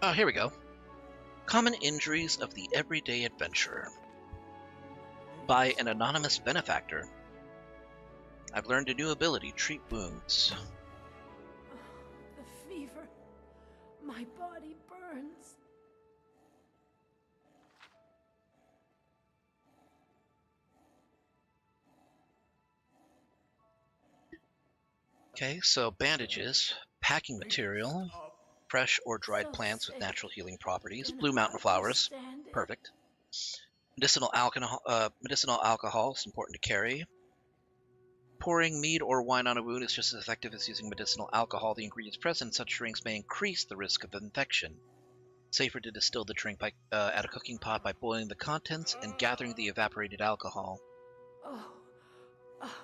Oh, here we go. Common injuries of the everyday adventurer. By an anonymous benefactor. I've learned a new ability, treat wounds. The fever. My body burns. Okay, so bandages, packing material, fresh or dried plants with natural healing properties, blue mountain flowers, perfect. Medicinal alcohol is important to carry. Pouring mead or wine on a wound is just as effective as using medicinal alcohol. The ingredients present in such drinks may increase the risk of infection. Safer to distill the drink at a cooking pot by boiling the contents and gathering the evaporated alcohol. Oh. Ah.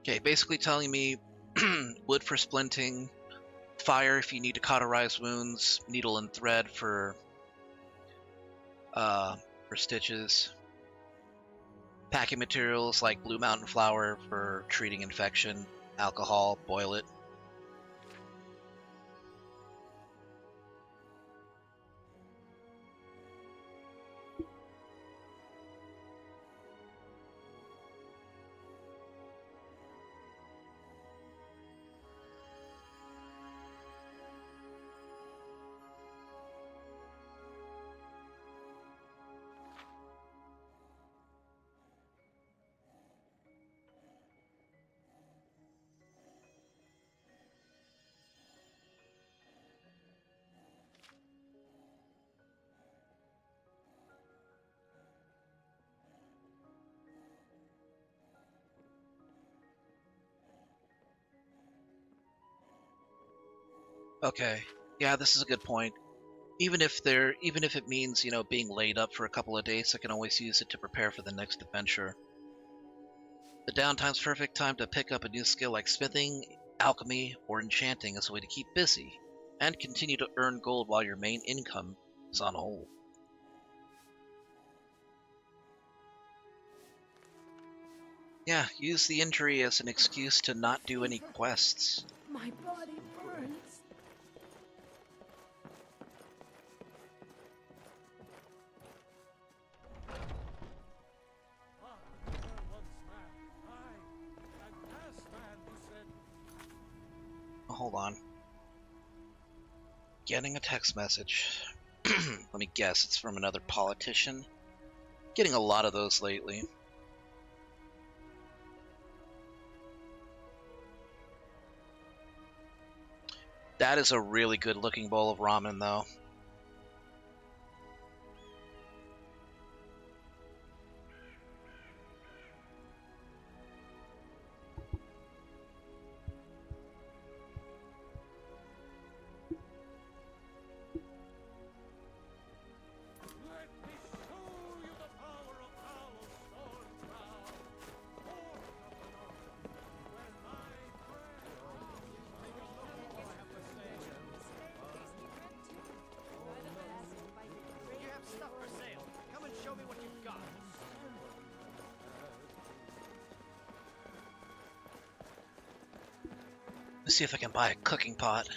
Okay, basically telling me wood for splinting, fire if you need to cauterize wounds, needle and thread for stitches, packing materials like blue mountain flower for treating infection, alcohol, boil it. Okay, yeah, this is a good point. Even if it means, being laid up for a couple of days, I can always use it to prepare for the next adventure. The downtime's perfect time to pick up a new skill like smithing, alchemy, or enchanting as a way to keep busy, and continue to earn gold while your main income is on hold. Yeah, use the injury as an excuse to not do any quests. My body burns. Oh, hold on. Getting a text message. Let me guess, it's from another politician. Getting a lot of those lately. That is a really good looking bowl of ramen, though. Let's see if I can buy a cooking pot.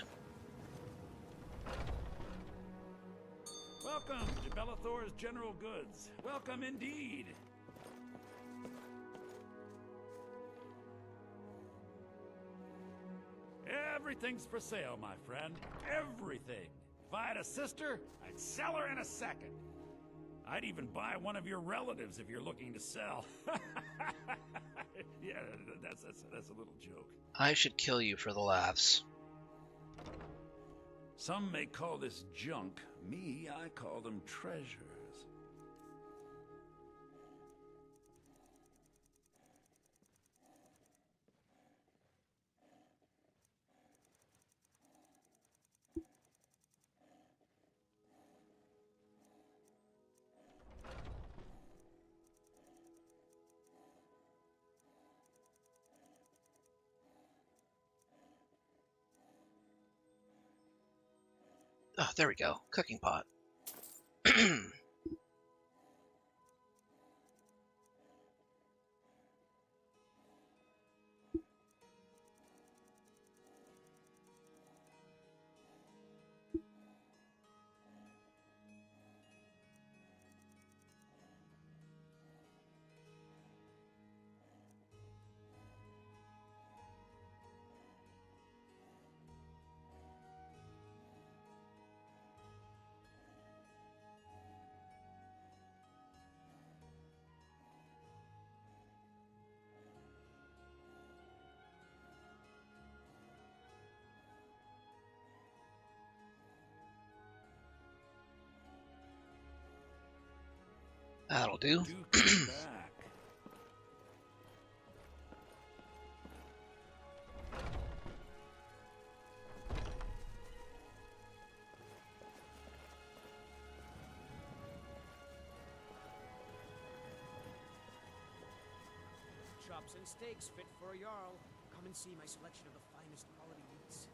Welcome to Bellathor's General Goods. Welcome indeed. Everything's for sale, my friend. Everything. If I had a sister, I'd sell her in a second. I'd even buy one of your relatives if you're looking to sell. Yeah, that's a little joke. I should kill you for the laughs. Some may call this junk. Me, I call them treasures. Oh, there we go. Cooking pot. That'll do. Chops and steaks fit for a Jarl. Come and see my selection of the finest quality meats.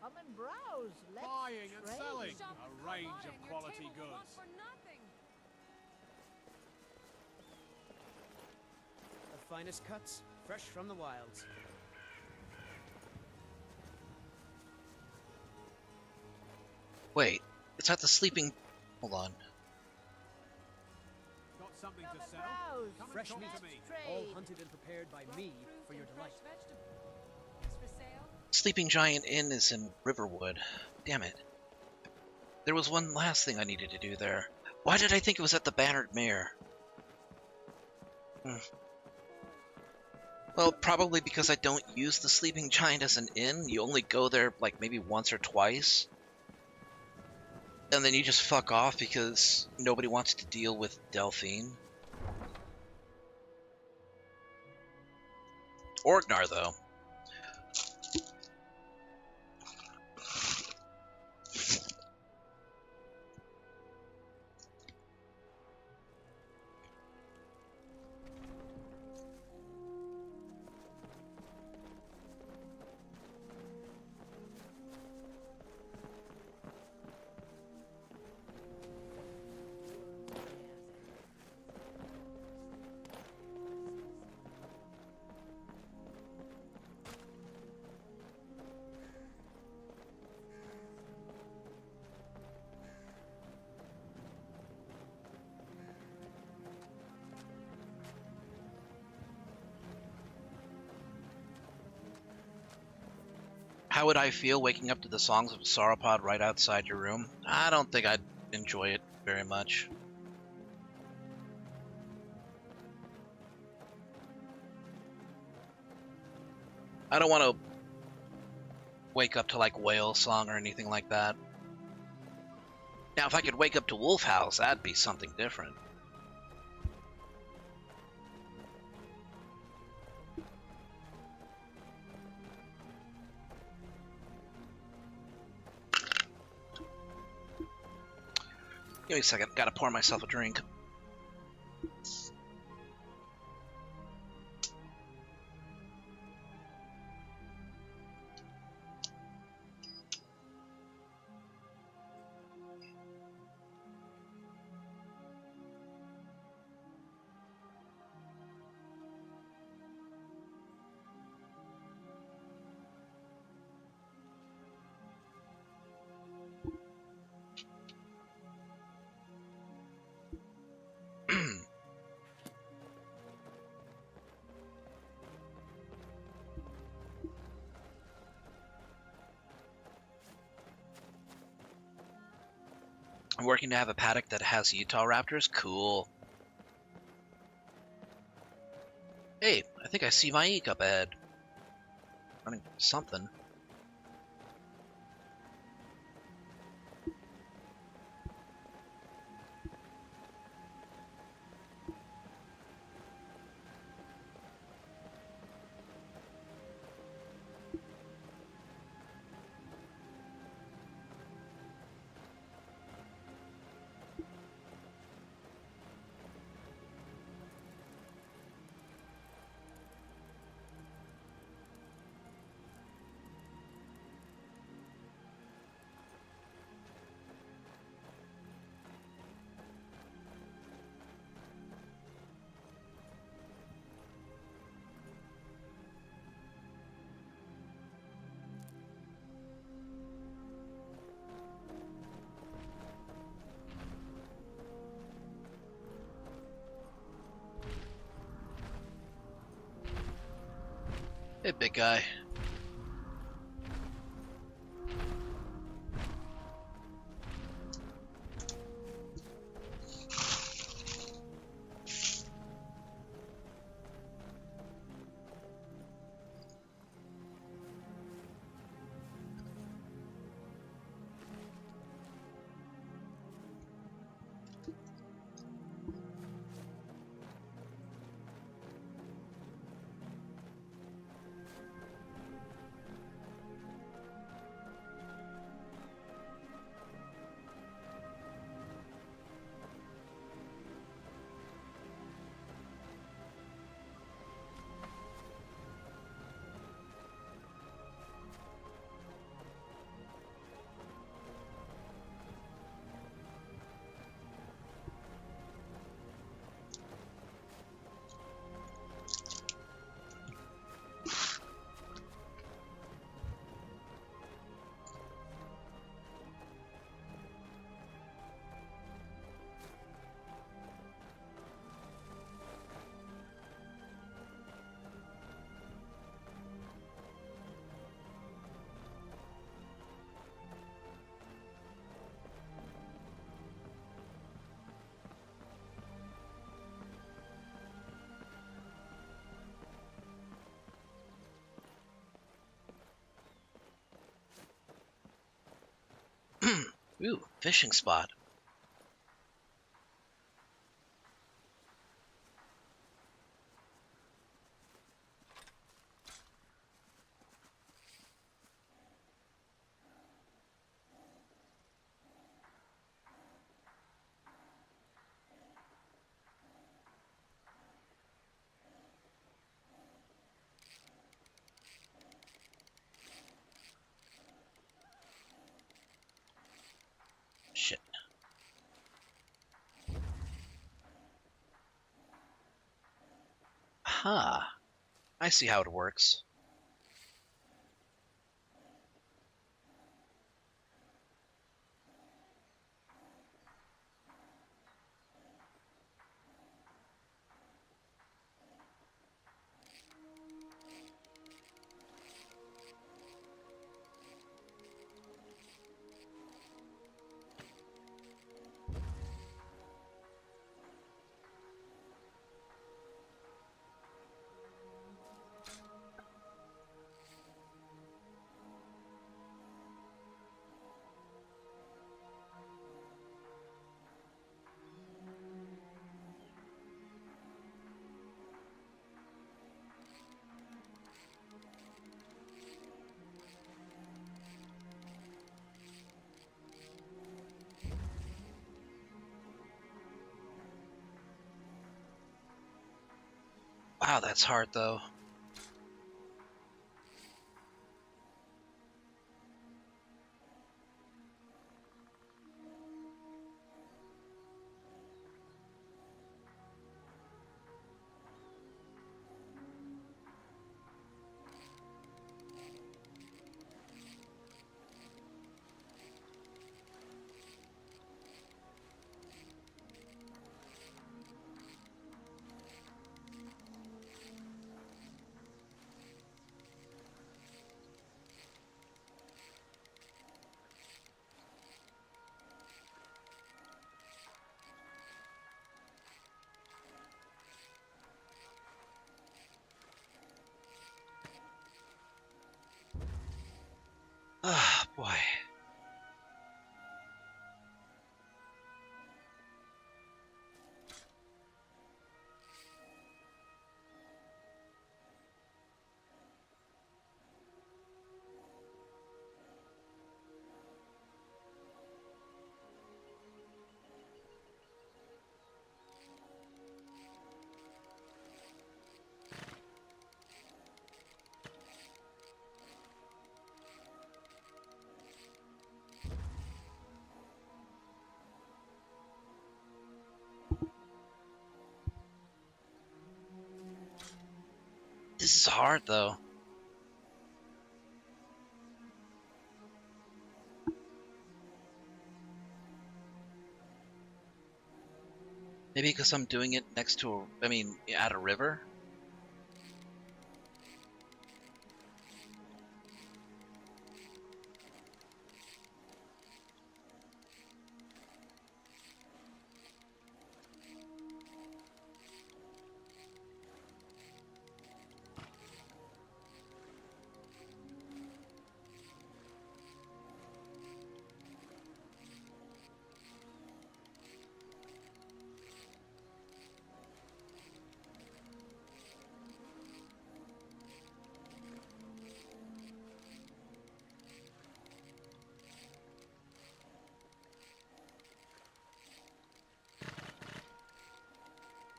Come and browse. Let's Buying and trade. selling. A range of quality goods. The finest cuts, fresh from the wilds. Wait, is that the sleeping... Hold on. Got something to sell? Come and Fresh talk meat, to me. all hunted and prepared by me for your delight. Sleeping Giant Inn is in Riverwood. Damn it. There was one last thing I needed to do there. Why did I think it was at the Bannered Mare? Well, probably because I don't use the Sleeping Giant as an inn. You only go there, like, maybe once or twice. And then you just fuck off because nobody wants to deal with Delphine. Orgnar, though. How would I feel waking up to the songs of Sauropod right outside your room? I don't think I'd enjoy it very much. I don't want to wake up to like Whale Song or anything like that. Now, if I could wake up to Wolf House, that'd be something different. Give me a second. Gotta pour myself a drink. I'm working to have a paddock that has Utah raptors. Cool. Hey, I think I see my eek up ahead. Running something. Hey, big guy. Ooh, fishing spot. Shit. Huh. I see how it works. Wow, that's hard though. Ah, boy. This is hard though. Maybe because I'm doing it next to at a river?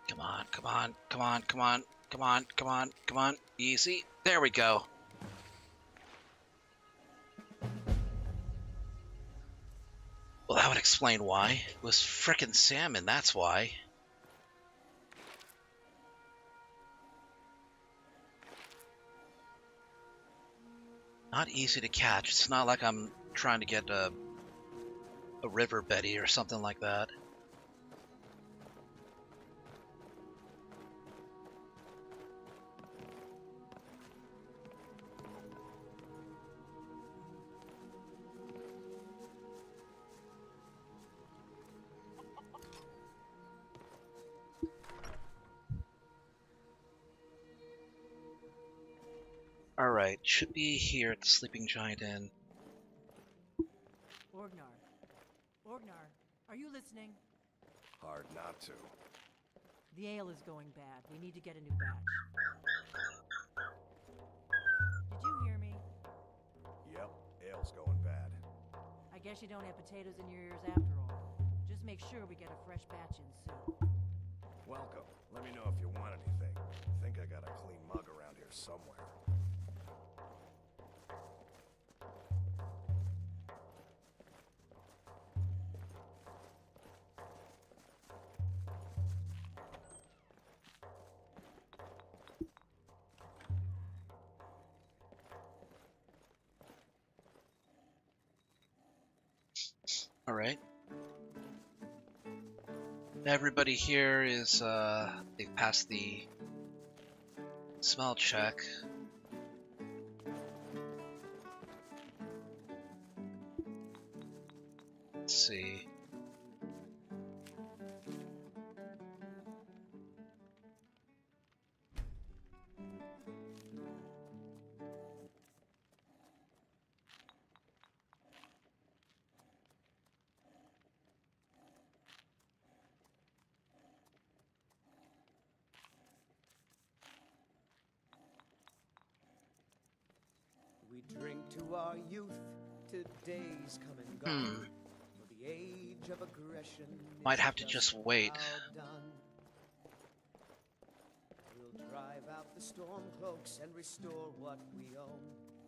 Come on, come on, come on, come on, come on, come on, come on. Easy. There we go. Well, that would explain why. It was frickin' salmon, that's why. Not easy to catch. It's not like I'm trying to get a river Betty or something like that. Alright, should be here at the Sleeping Giant Inn. Orgnar. Orgnar, are you listening? Hard not to. The ale is going bad. We need to get a new batch. Did you hear me? Yep, ale's going bad. I guess you don't have potatoes in your ears after all. Just make sure we get a fresh batch in soon. Welcome. Let me know if you want anything. I think I got a clean mug around here somewhere. Alright. Everybody here is, they've passed the smell check. Let's see. We drink to our youth, to days come and gone. For the age of aggression Might have to just wait. We'll drive out the storm cloaks and restore what we own.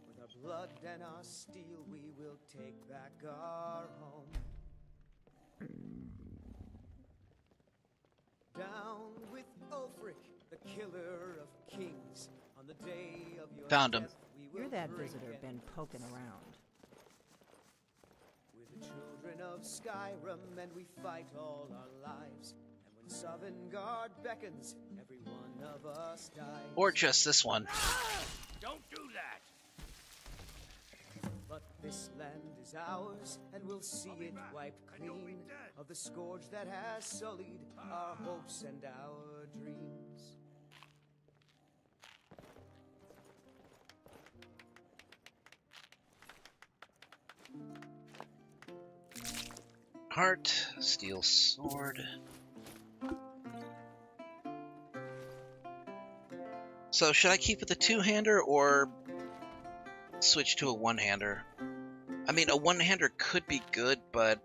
With our blood and our steel, we will take back our home. Down with Ulfric, the killer of kings. On the day of your Found him. death, we will You're that drink visitor and been poking around. We're the children of Skyrim, and we fight all our lives. And when Sovngarde beckons, every one of us dies. Or just this one. Don't do that! But this land is ours, and we'll see it wiped clean of the scourge that has sullied our hopes and our dreams. Heart, steel sword. So should I keep with the two-hander or switch to a one-hander? I mean, a one-hander could be good, but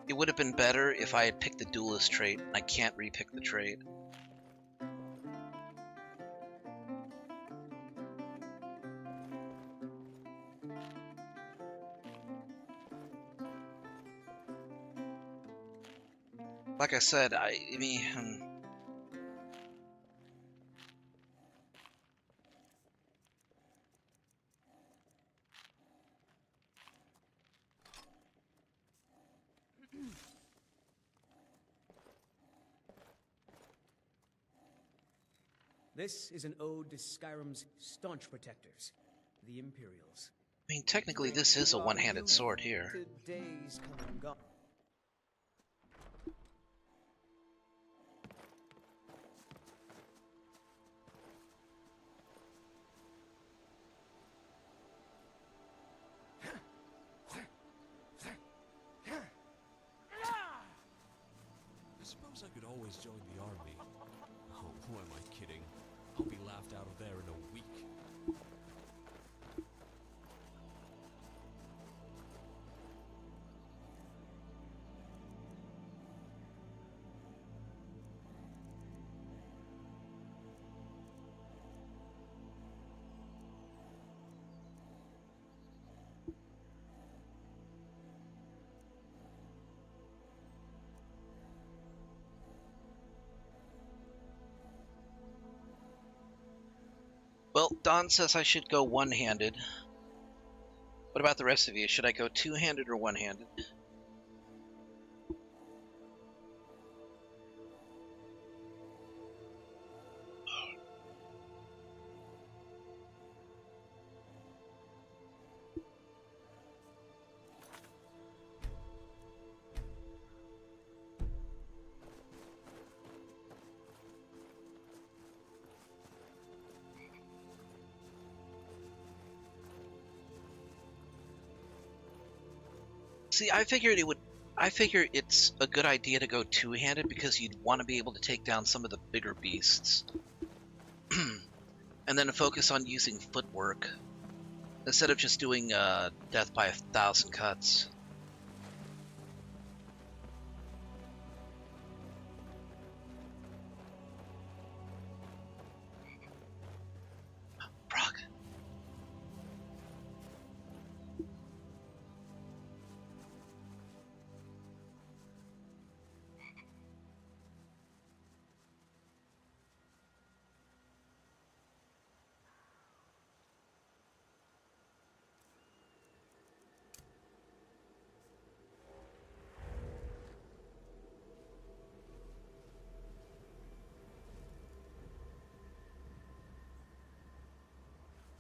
it would have been better if I had picked the duelist trait, and I can't repick the trait. Like I said, I mean... This is an ode to Skyrim's staunch protectors, the Imperials. I mean, technically this is a one-handed sword here. To days come and gone. I suppose I could always join the army. Oh, who am I kidding? I'll be laughed out of there in a week. Well, Don says I should go one-handed. What about the rest of you? Should I go two-handed or one-handed? See, I figured it's a good idea to go two-handed because you'd want to be able to take down some of the bigger beasts. And then focus on using footwork instead of just doing death by 1,000 cuts. Brock.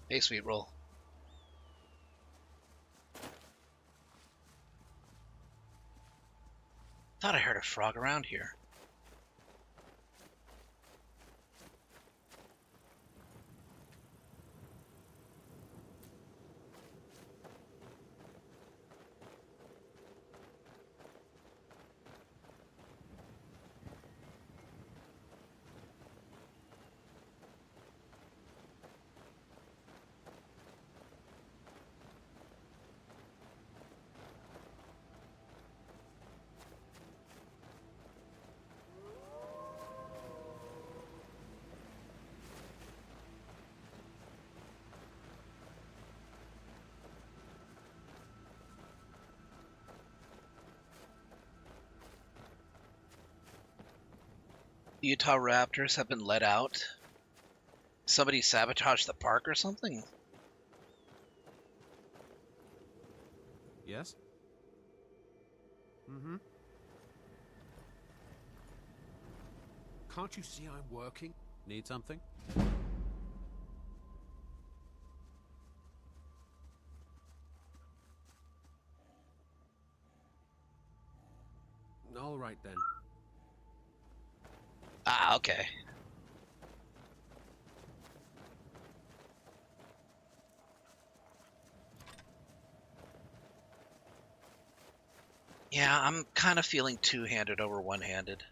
Hey, sweet roll. Thought I heard a frog around here. Utah raptors have been let out. Somebody sabotaged the park or something? Yes? Mm-hmm. Can't you see I'm working? Need something? All right then. Ah, okay. Yeah, I'm kind of feeling two-handed over one-handed.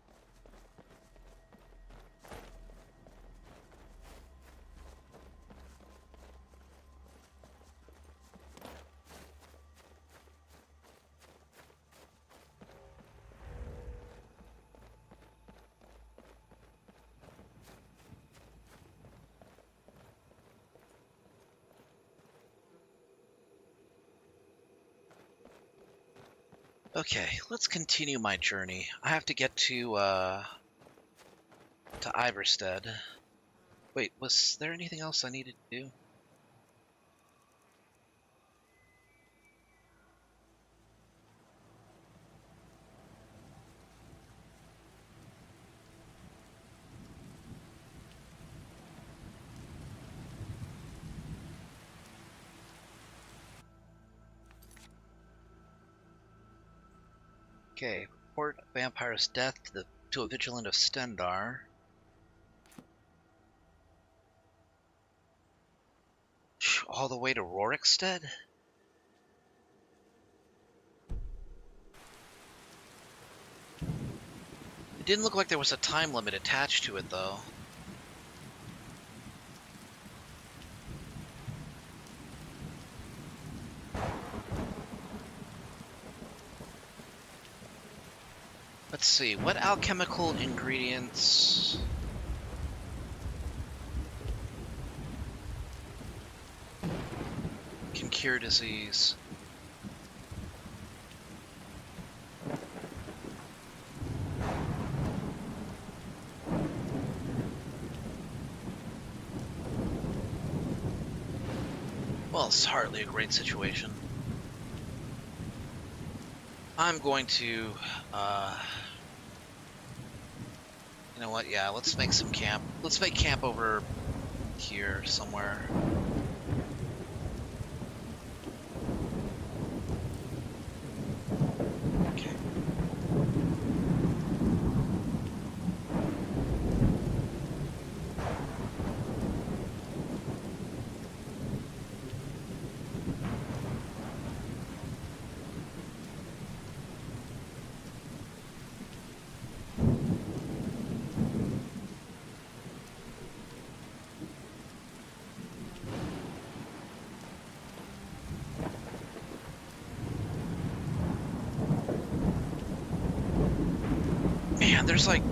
Okay, let's continue my journey. I have to get to Iverstead. Wait, was there anything else I needed to do? Okay, report a vampire's death to a vigilant of Stendar. All the way to Rorikstead? It didn't look like there was a time limit attached to it, though. Let's see, what alchemical ingredients... can cure disease? Well, it's hardly a great situation. I'm going to, you know what, yeah, let's make some camp. Let's make camp over here somewhere. Okay. Man, there's like...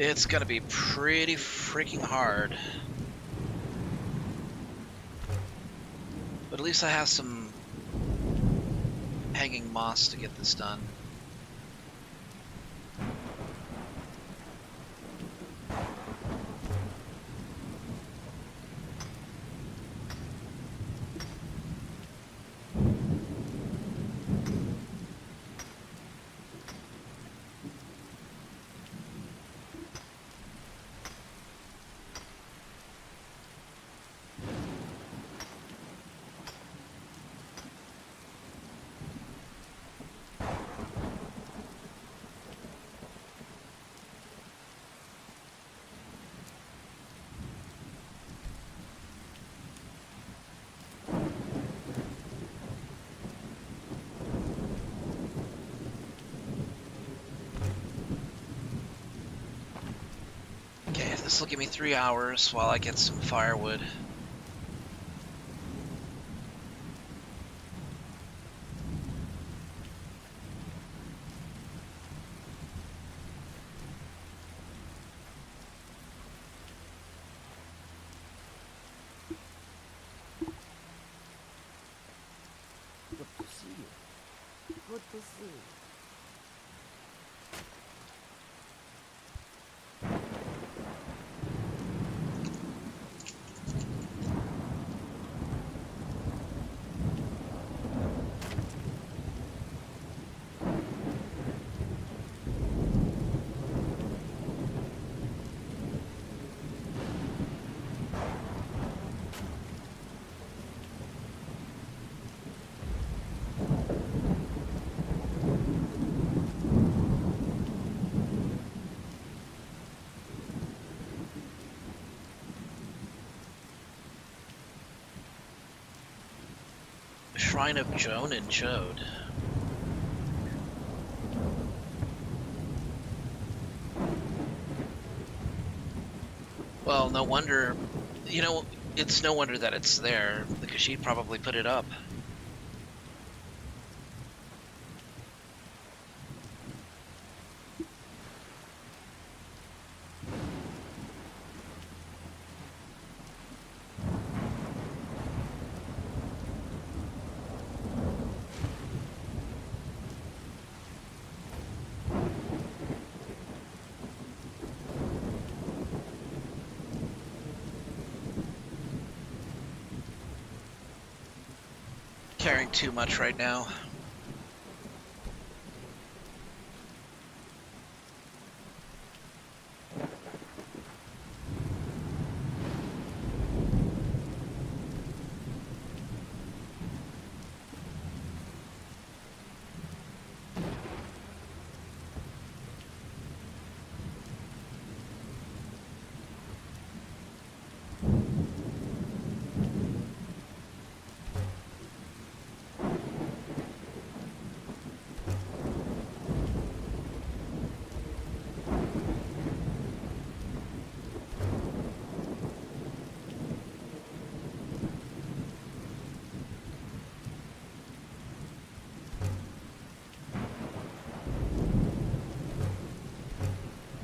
It's gonna be pretty freaking hard. But at least I have some hanging moss to get this done. This will give me 3 hours while I get some firewood. Good to see you. Good to see you. Shrine of Joan and Jode. Well, no wonder, you know, it's no wonder that it's there, because she'd probably put it up. Carrying too much right now.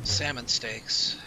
Salmon steaks.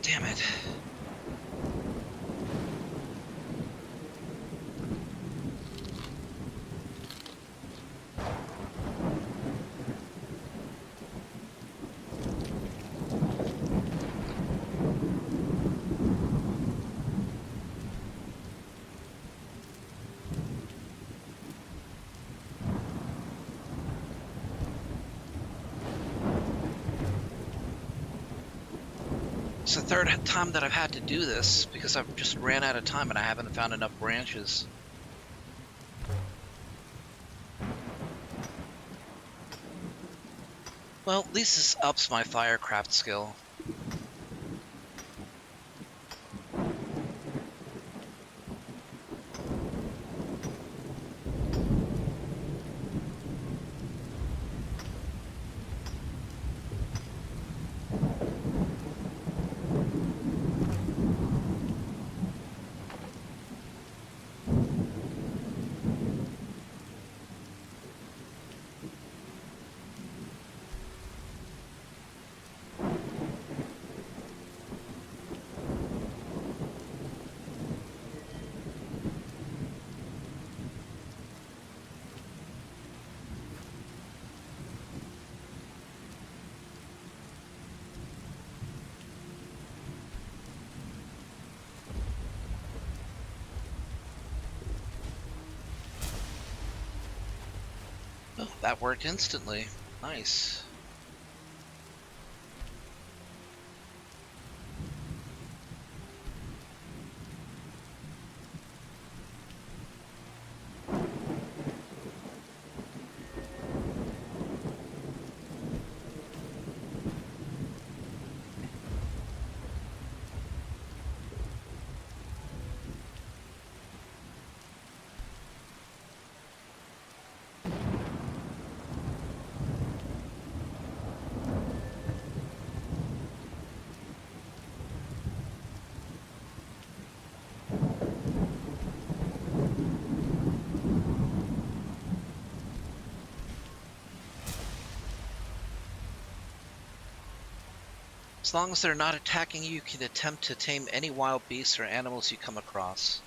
Damn it. It's the third time that I've had to do this because I've just ran out of time and I haven't found enough branches. Well, at least this ups my firecraft skill. That worked instantly. Nice. As long as they're not attacking you, you can attempt to tame any wild beasts or animals you come across.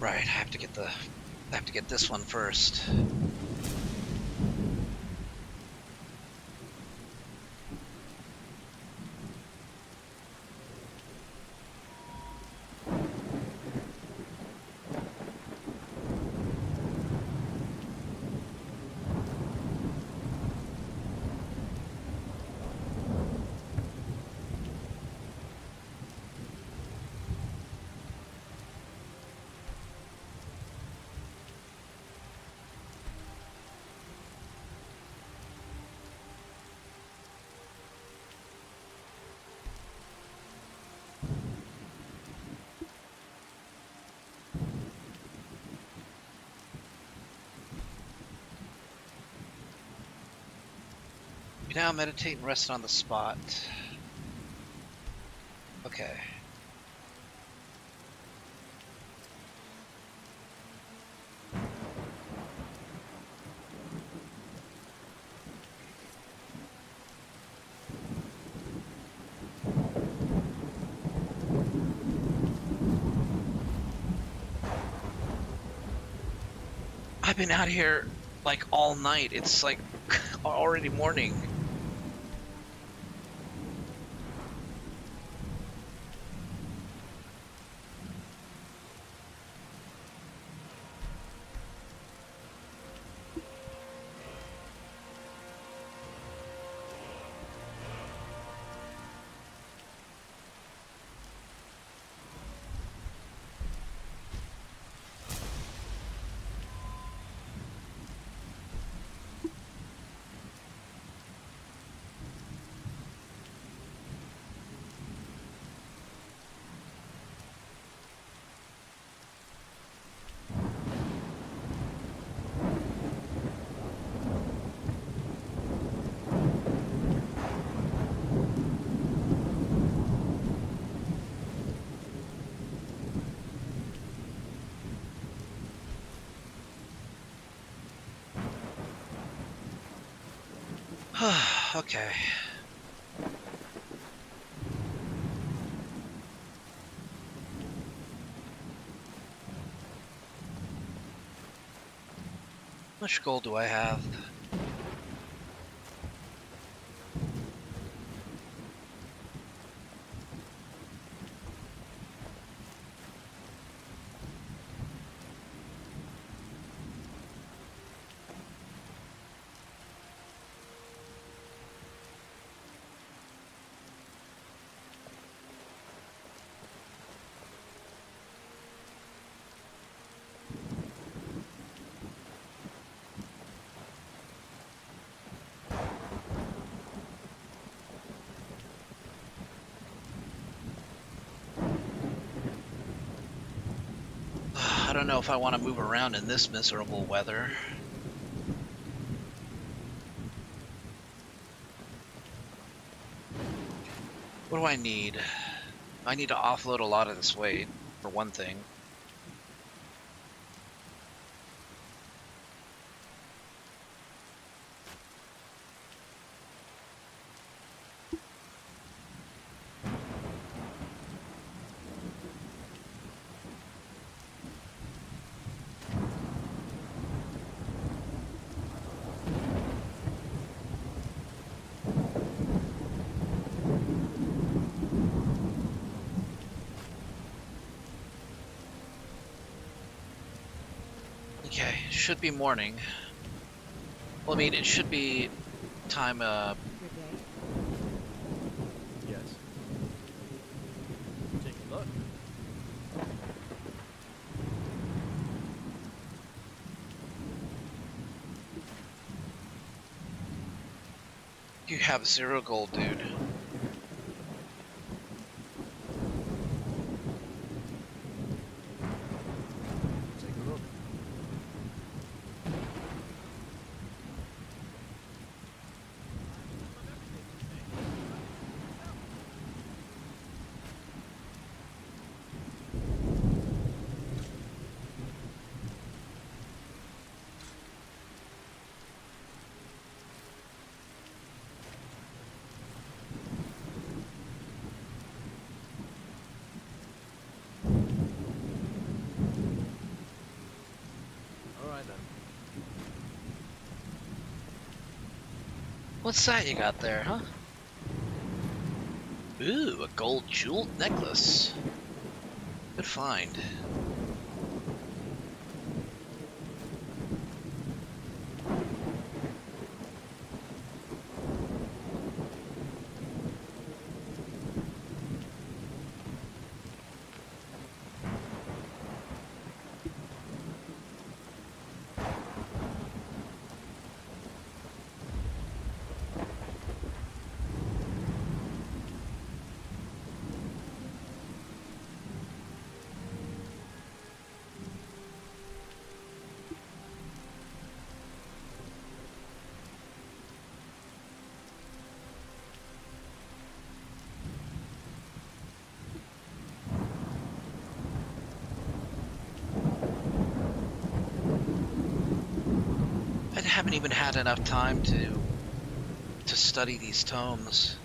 Right, I have to get this one first. You now meditate and rest on the spot. Okay. I've been out here like all night. It's like already morning. Okay. How much gold do I have? don't know if I want to move around in this miserable weather. What do I need? I need to offload a lot of this weight, for one thing. Okay, should be morning. Well, I mean, it should be time, Yes. Take a look. You have 0 gold, dude. Take a look. Alright then. What's that you got there, huh? Ooh, a gold jeweled necklace. Good find. I haven't even had enough time to study these tomes.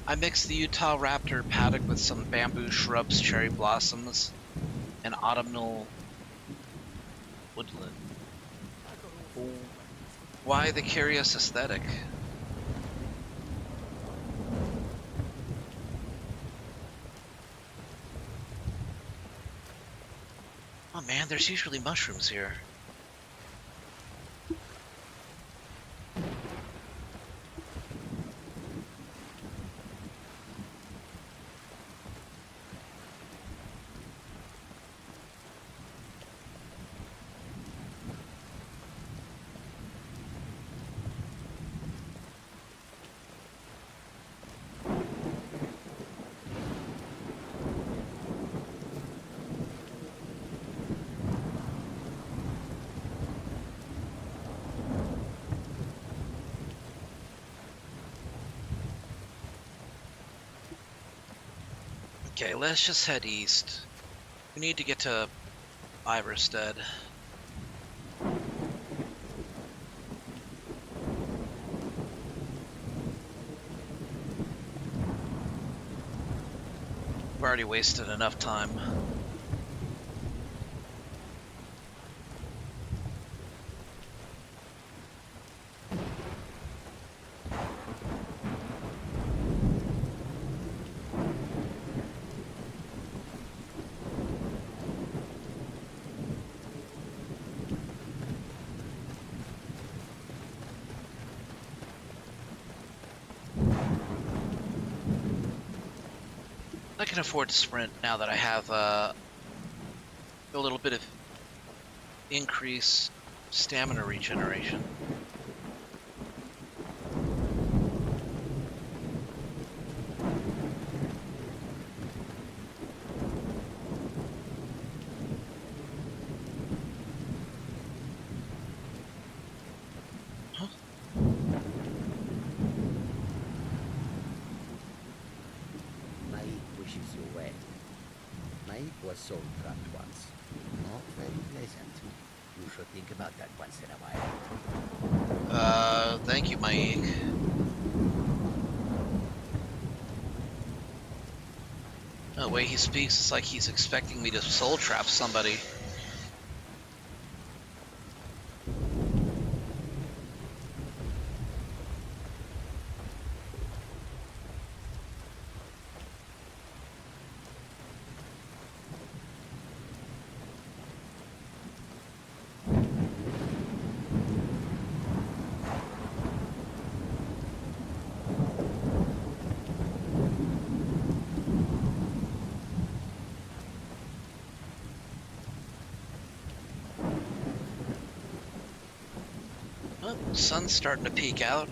I mixed the Utah Raptor paddock with some bamboo shrubs, cherry blossoms, and autumnal woodland. Why the curious aesthetic? Oh man, there's usually mushrooms here. Okay, let's just head east. We need to get to Iverstead. We've already wasted enough time. I can afford to sprint now that I have a little bit of increased stamina regeneration. wishes you well. My was soul trapped once. Not very pleasant. You should think about that once in a while. Thank you, Maik. The way he speaks, it's like he's expecting me to soul trap somebody. Oh, sun's starting to peek out.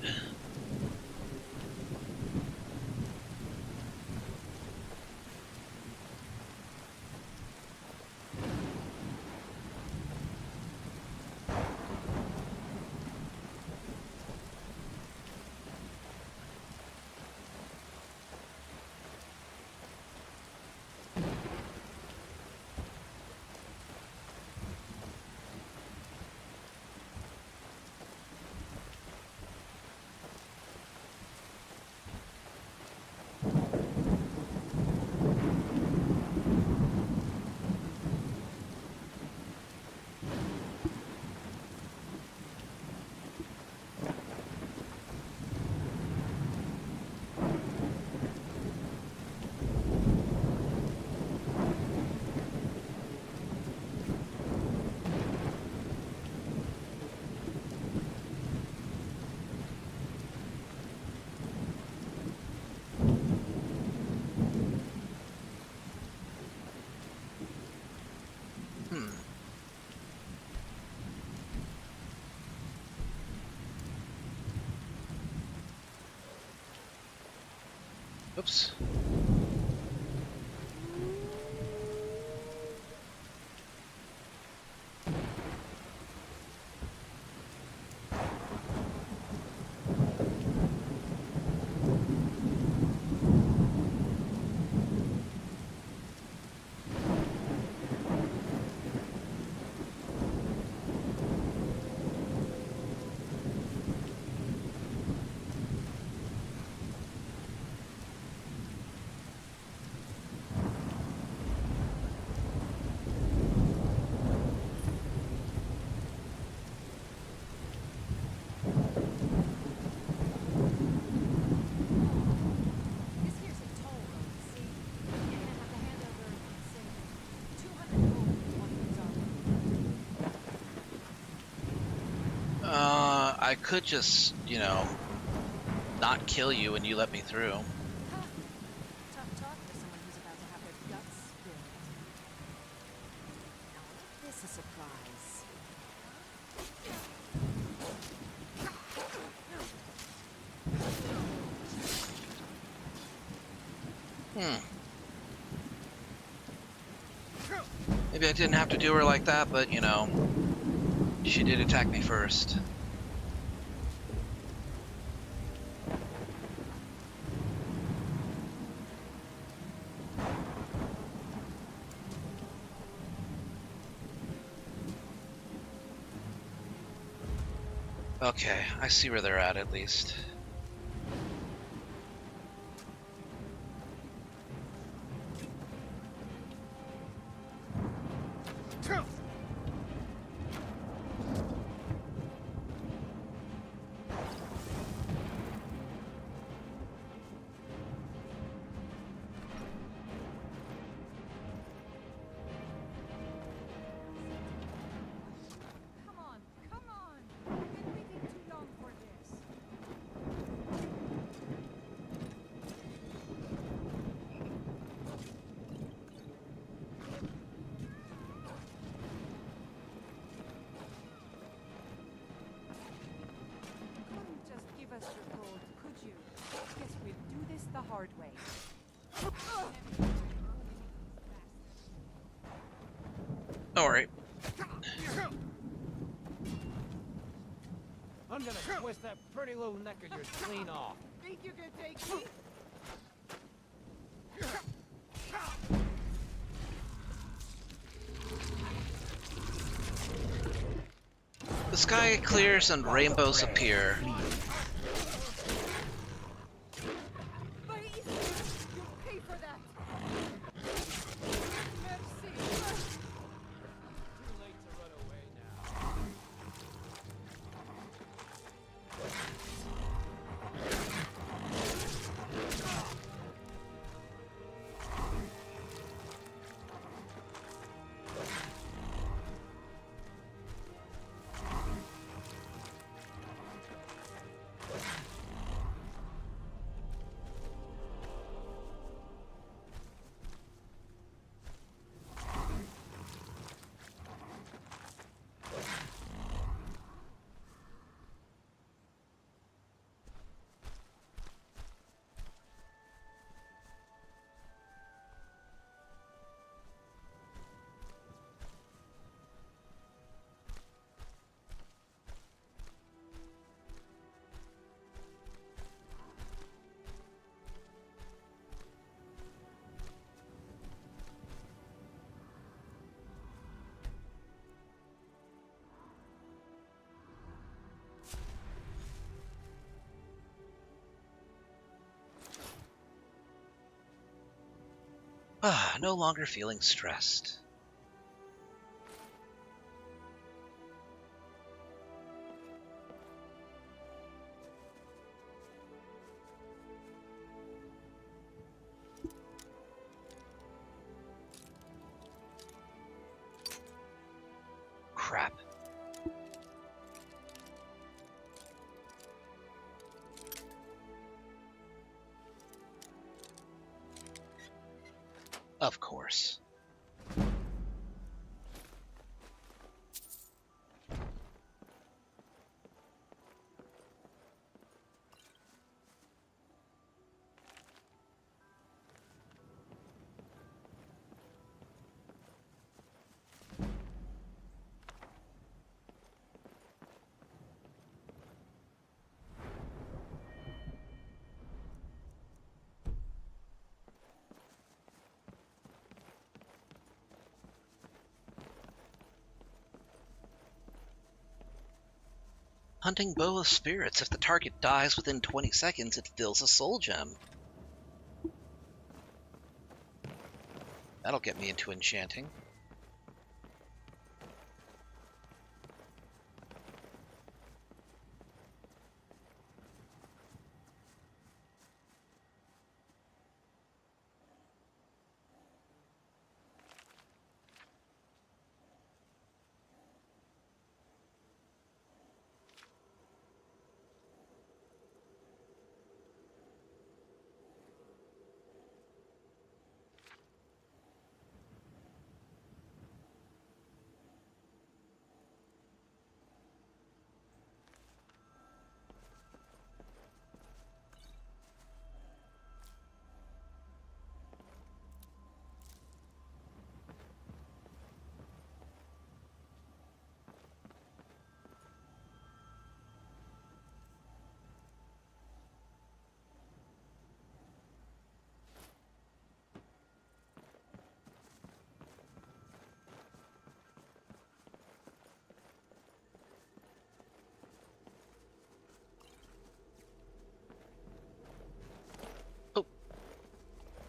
Oops. I could just, you know, not kill you and you let me through. Tough talk for someone who's about to have their guts spilled. Now, this is a surprise. Maybe I didn't have to do her like that, but, you know, she did attack me first. Okay, I see where they're at least. The hard way. Alright. I'm gonna twist that pretty little neck of yours clean off. Think you can take me? sky clears and rainbows appear. No longer feeling stressed. Crap. Of course. Hunting Bow of Spirits. If the target dies within 20 seconds, it fills a soul gem. That'll get me into enchanting.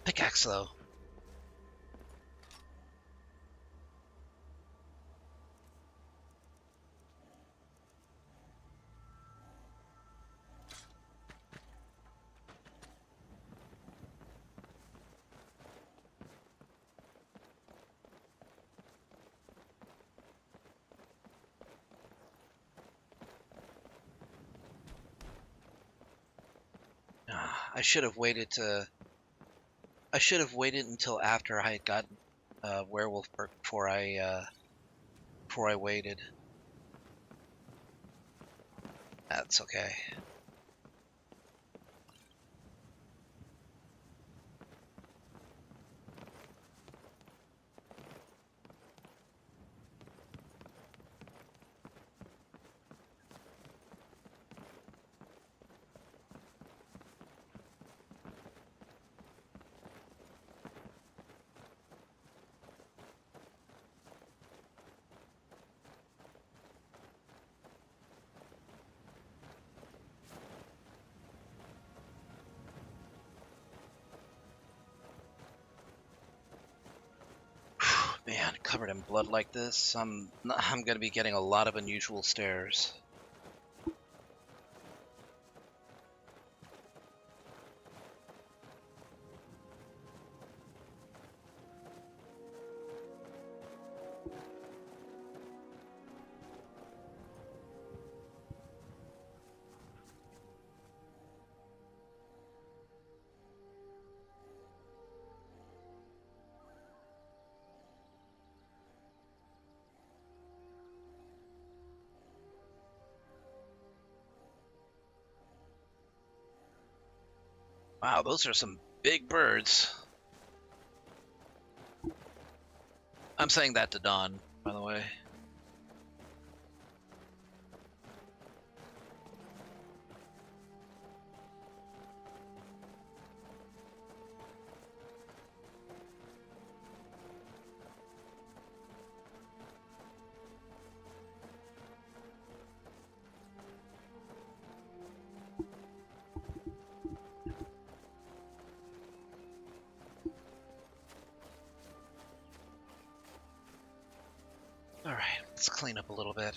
Pickaxe, though. I should have waited to... I should have waited until after I had gotten werewolf perk before I waited. That's okay. Man, covered in blood like this, I'm gonna be getting a lot of unusual stares. Wow, those are some big birds. I'm saying that to Dawn, by the way. Alright, let's clean up a little bit.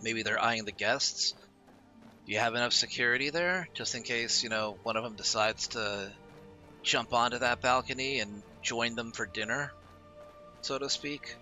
Maybe they're eyeing the guests. Do you have enough security there? Just in case, you know, one of them decides to jump onto that balcony and join them for dinner, so to speak.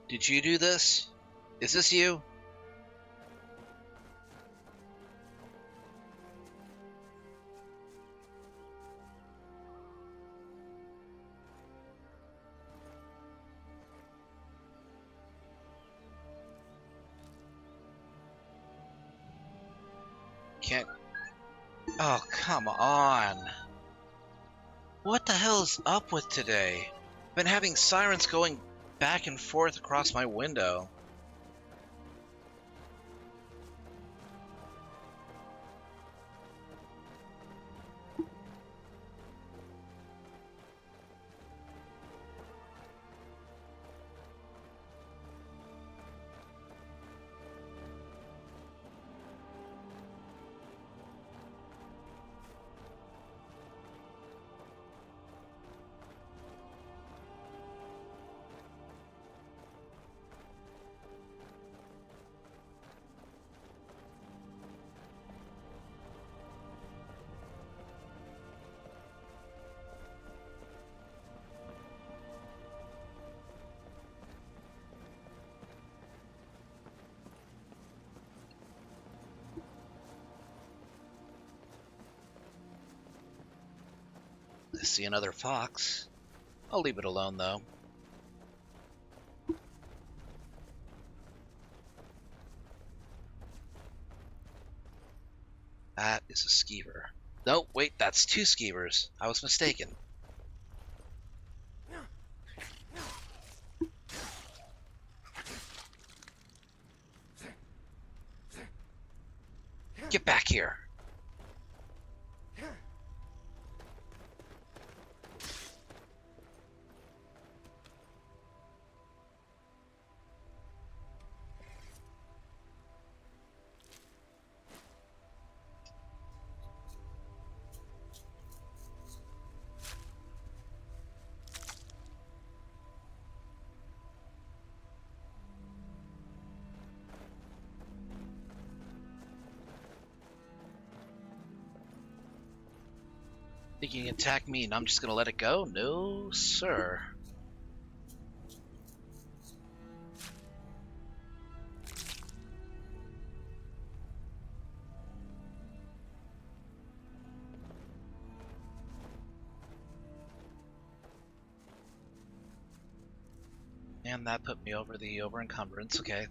Did you do this? Is this you? Can't... Oh, come on. What the hell is up with today? Been having sirens going back and forth across my window. see another fox. I'll leave it alone, though. That is a skeever. No, wait, that's two skeevers. I was mistaken. Get back here. Think you can attack me and I'm just gonna let it go? No, sir. And that put me over the encumbrance. Okay.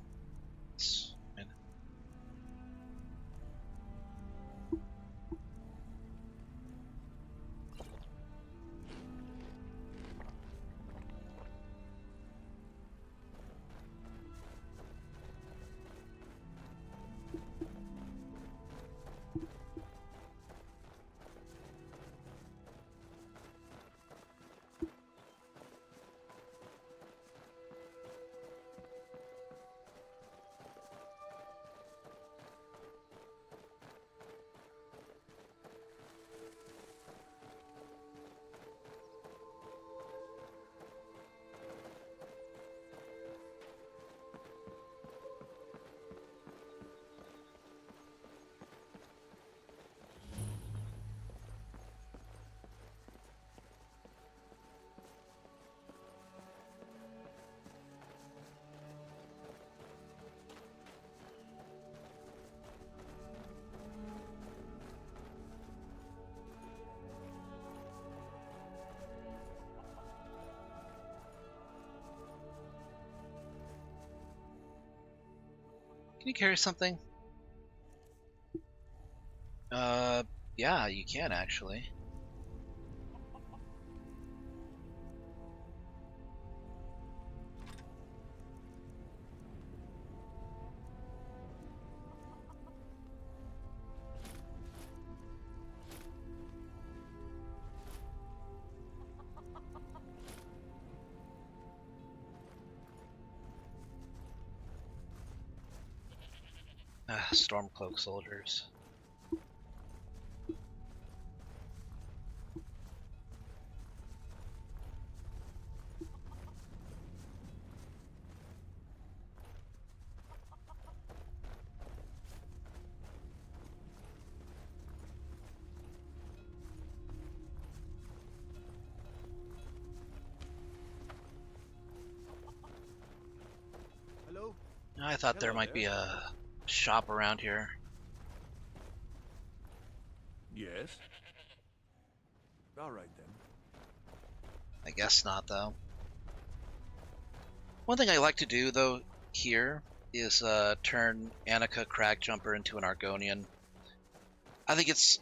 Can you carry something? Yeah, you can actually. Stormcloak soldiers. Hello? I thought there might be a shop around here. Yes? All right, then. I guess not, though. One thing I like to do, though, here is turn Annika Cragjumper into an Argonian. I think it's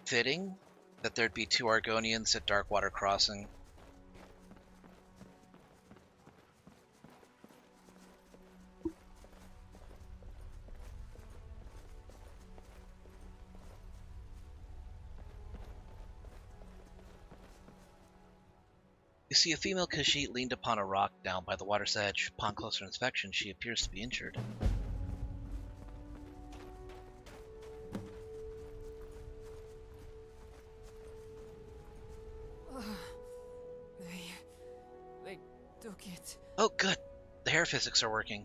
fitting that there'd be two Argonians at Darkwater Crossing. You see a female Khajiit leaned upon a rock down by the water's edge. Upon closer inspection, she appears to be injured. They took it. Oh, good. The hair physics are working.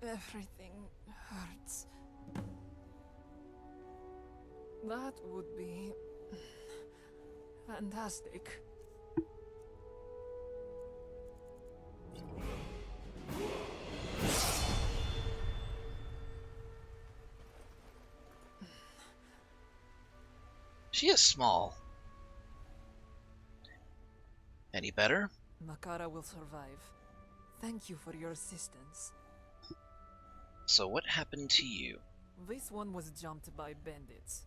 Everything hurts. That would be fantastic. She is small. better? Makara will survive. Thank you for your assistance. So what happened to you? This one was jumped by bandits.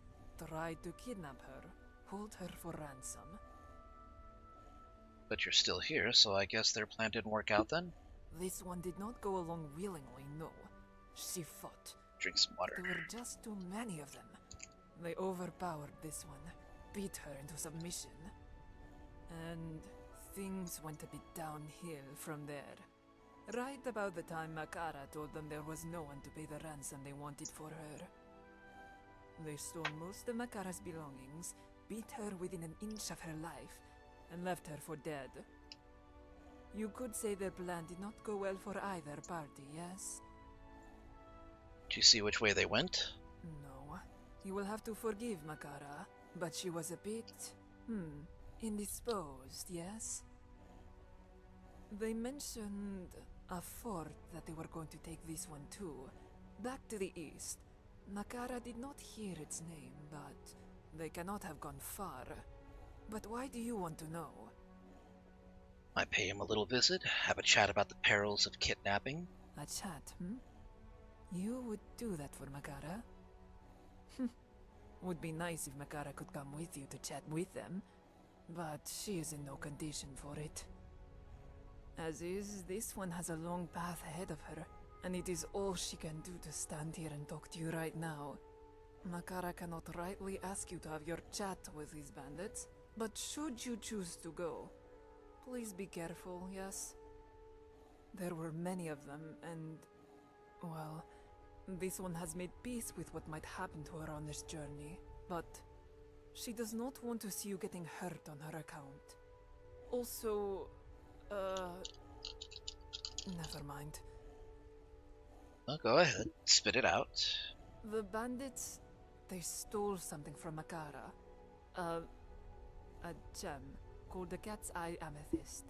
Tried to kidnap her, hold her for ransom. But you're still here, so I guess their plan didn't work out then? This one did not go along willingly, no. She fought. Drink some water. There were just too many of them. They overpowered this one, beat her into submission. And things went a bit downhill from there. Right about the time Makara told them there was no one to pay the ransom they wanted for her. They stole most of Makara's belongings, beat her within an inch of her life, and left her for dead. You could say their plan did not go well for either party, yes? Do you see which way they went? No. You will have to forgive Makara, but she was a bit, indisposed, yes? They mentioned a fort that they were going to take this one to, back to the east. Makara did not hear its name, but they cannot have gone far. But why do you want to know? I pay him a little visit, have a chat about the perils of kidnapping. A chat, You would do that for Makara? Would be nice if Makara could come with you to chat with them, but she is in no condition for it. As is, this one has a long path ahead of her, and it is all she can do to stand here and talk to you right now. Makara cannot rightly ask you to have your chat with these bandits, but should you choose to go, please be careful, yes? There were many of them, and, well, this one has made peace with what might happen to her on this journey, but she does not want to see you getting hurt on her account. Also, never mind. Oh, go ahead, spit it out. The bandits, they stole something from Makara. A gem called the Cat's Eye Amethyst.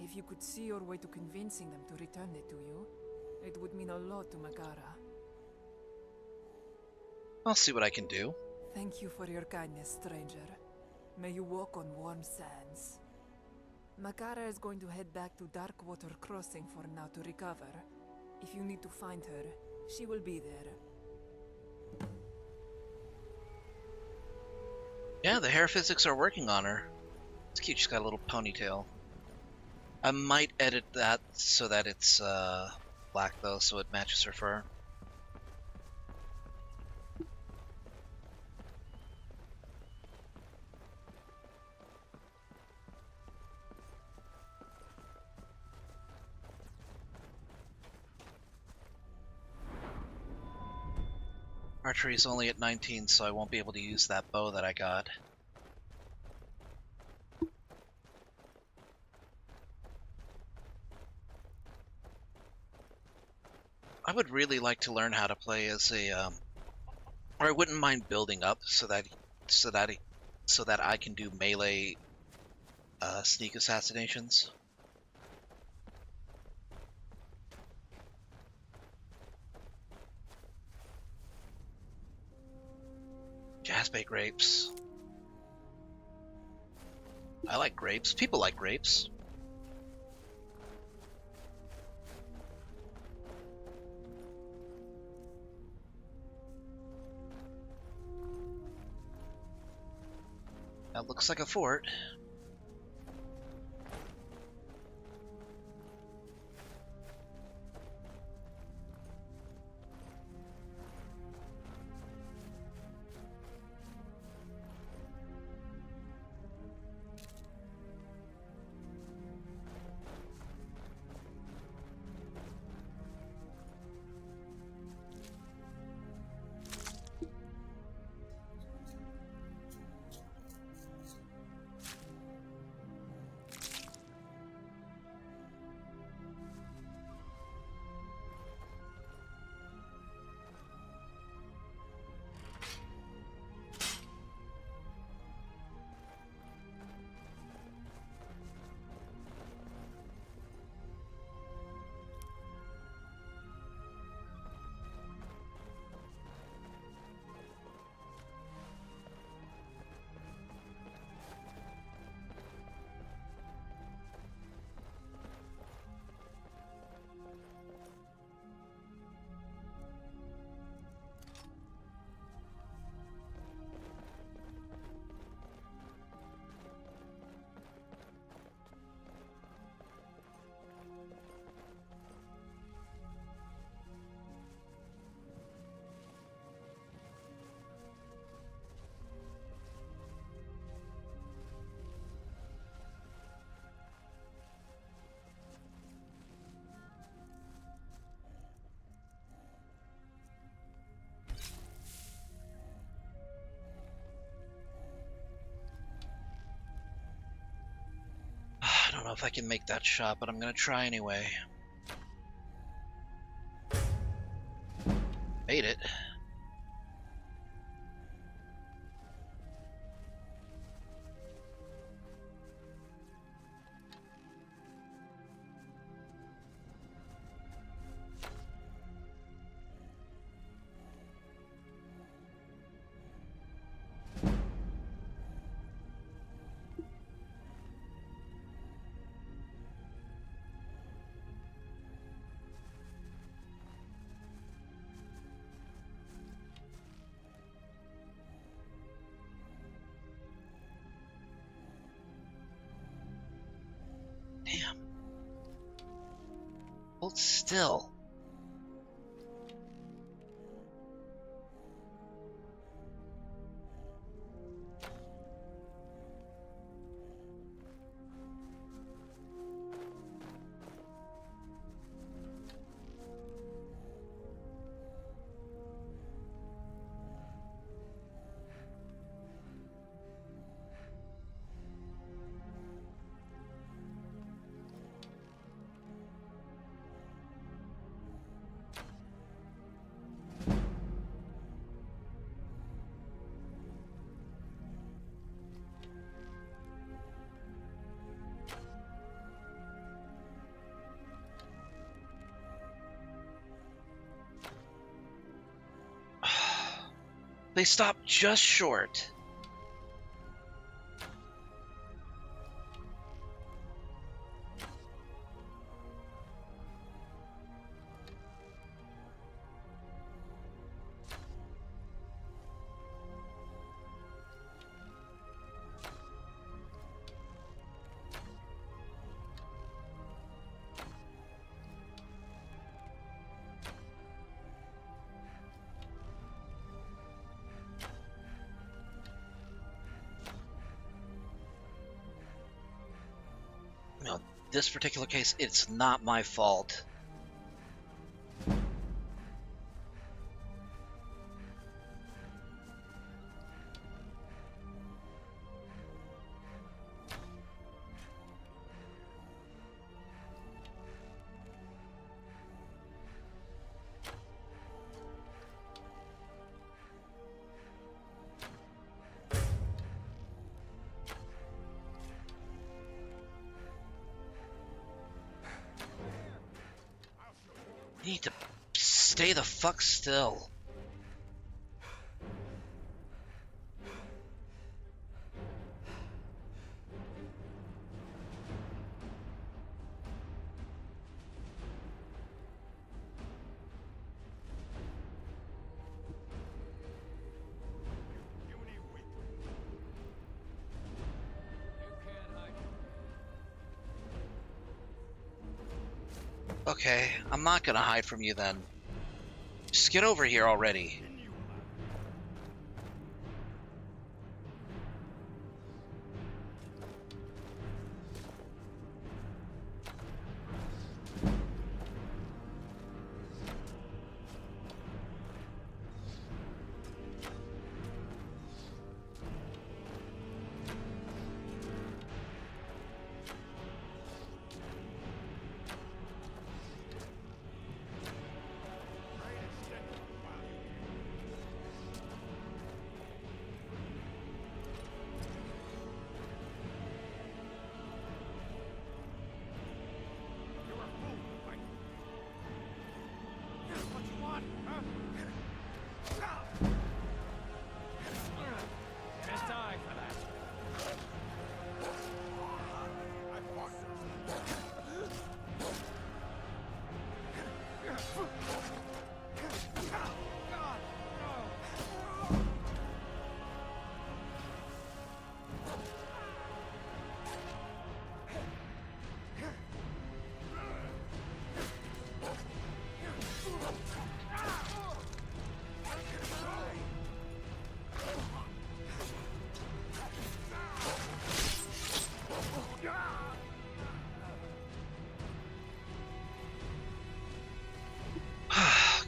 If you could see your way to convincing them to return it to you, it would mean a lot to Makara. I'll see what I can do. Thank you for your kindness, stranger. May you walk on warm sands. Makara is going to head back to Darkwater Crossing for now to recover. If you need to find her, she will be there. Yeah, the hair physics are working on her. It's cute, she's got a little ponytail. I might edit that so that it's black though, so it matches her fur. Archery's only at 19, so I won't be able to use that bow that I got. I would really like to learn how to play as a, or I wouldn't mind building up so that I can do melee sneak assassinations. Jazzbait grapes. I like grapes. People like grapes. That looks like a fort. if I can make that shot, but I'm gonna try anyway. Made it. Damn. Hold still. They stopped just short. No, this particular case, it's not my fault. You need to stay the fuck still. Okay, I'm not gonna hide from you then. Just get over here already.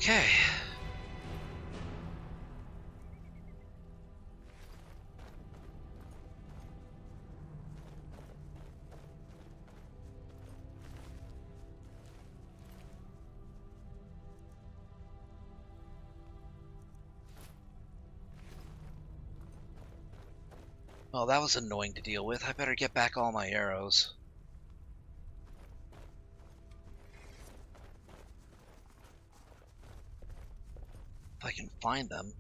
Okay. Well, that was annoying to deal with. I better get back all my arrows. If I can find them.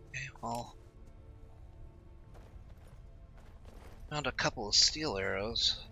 Okay, well, found a couple of steel arrows.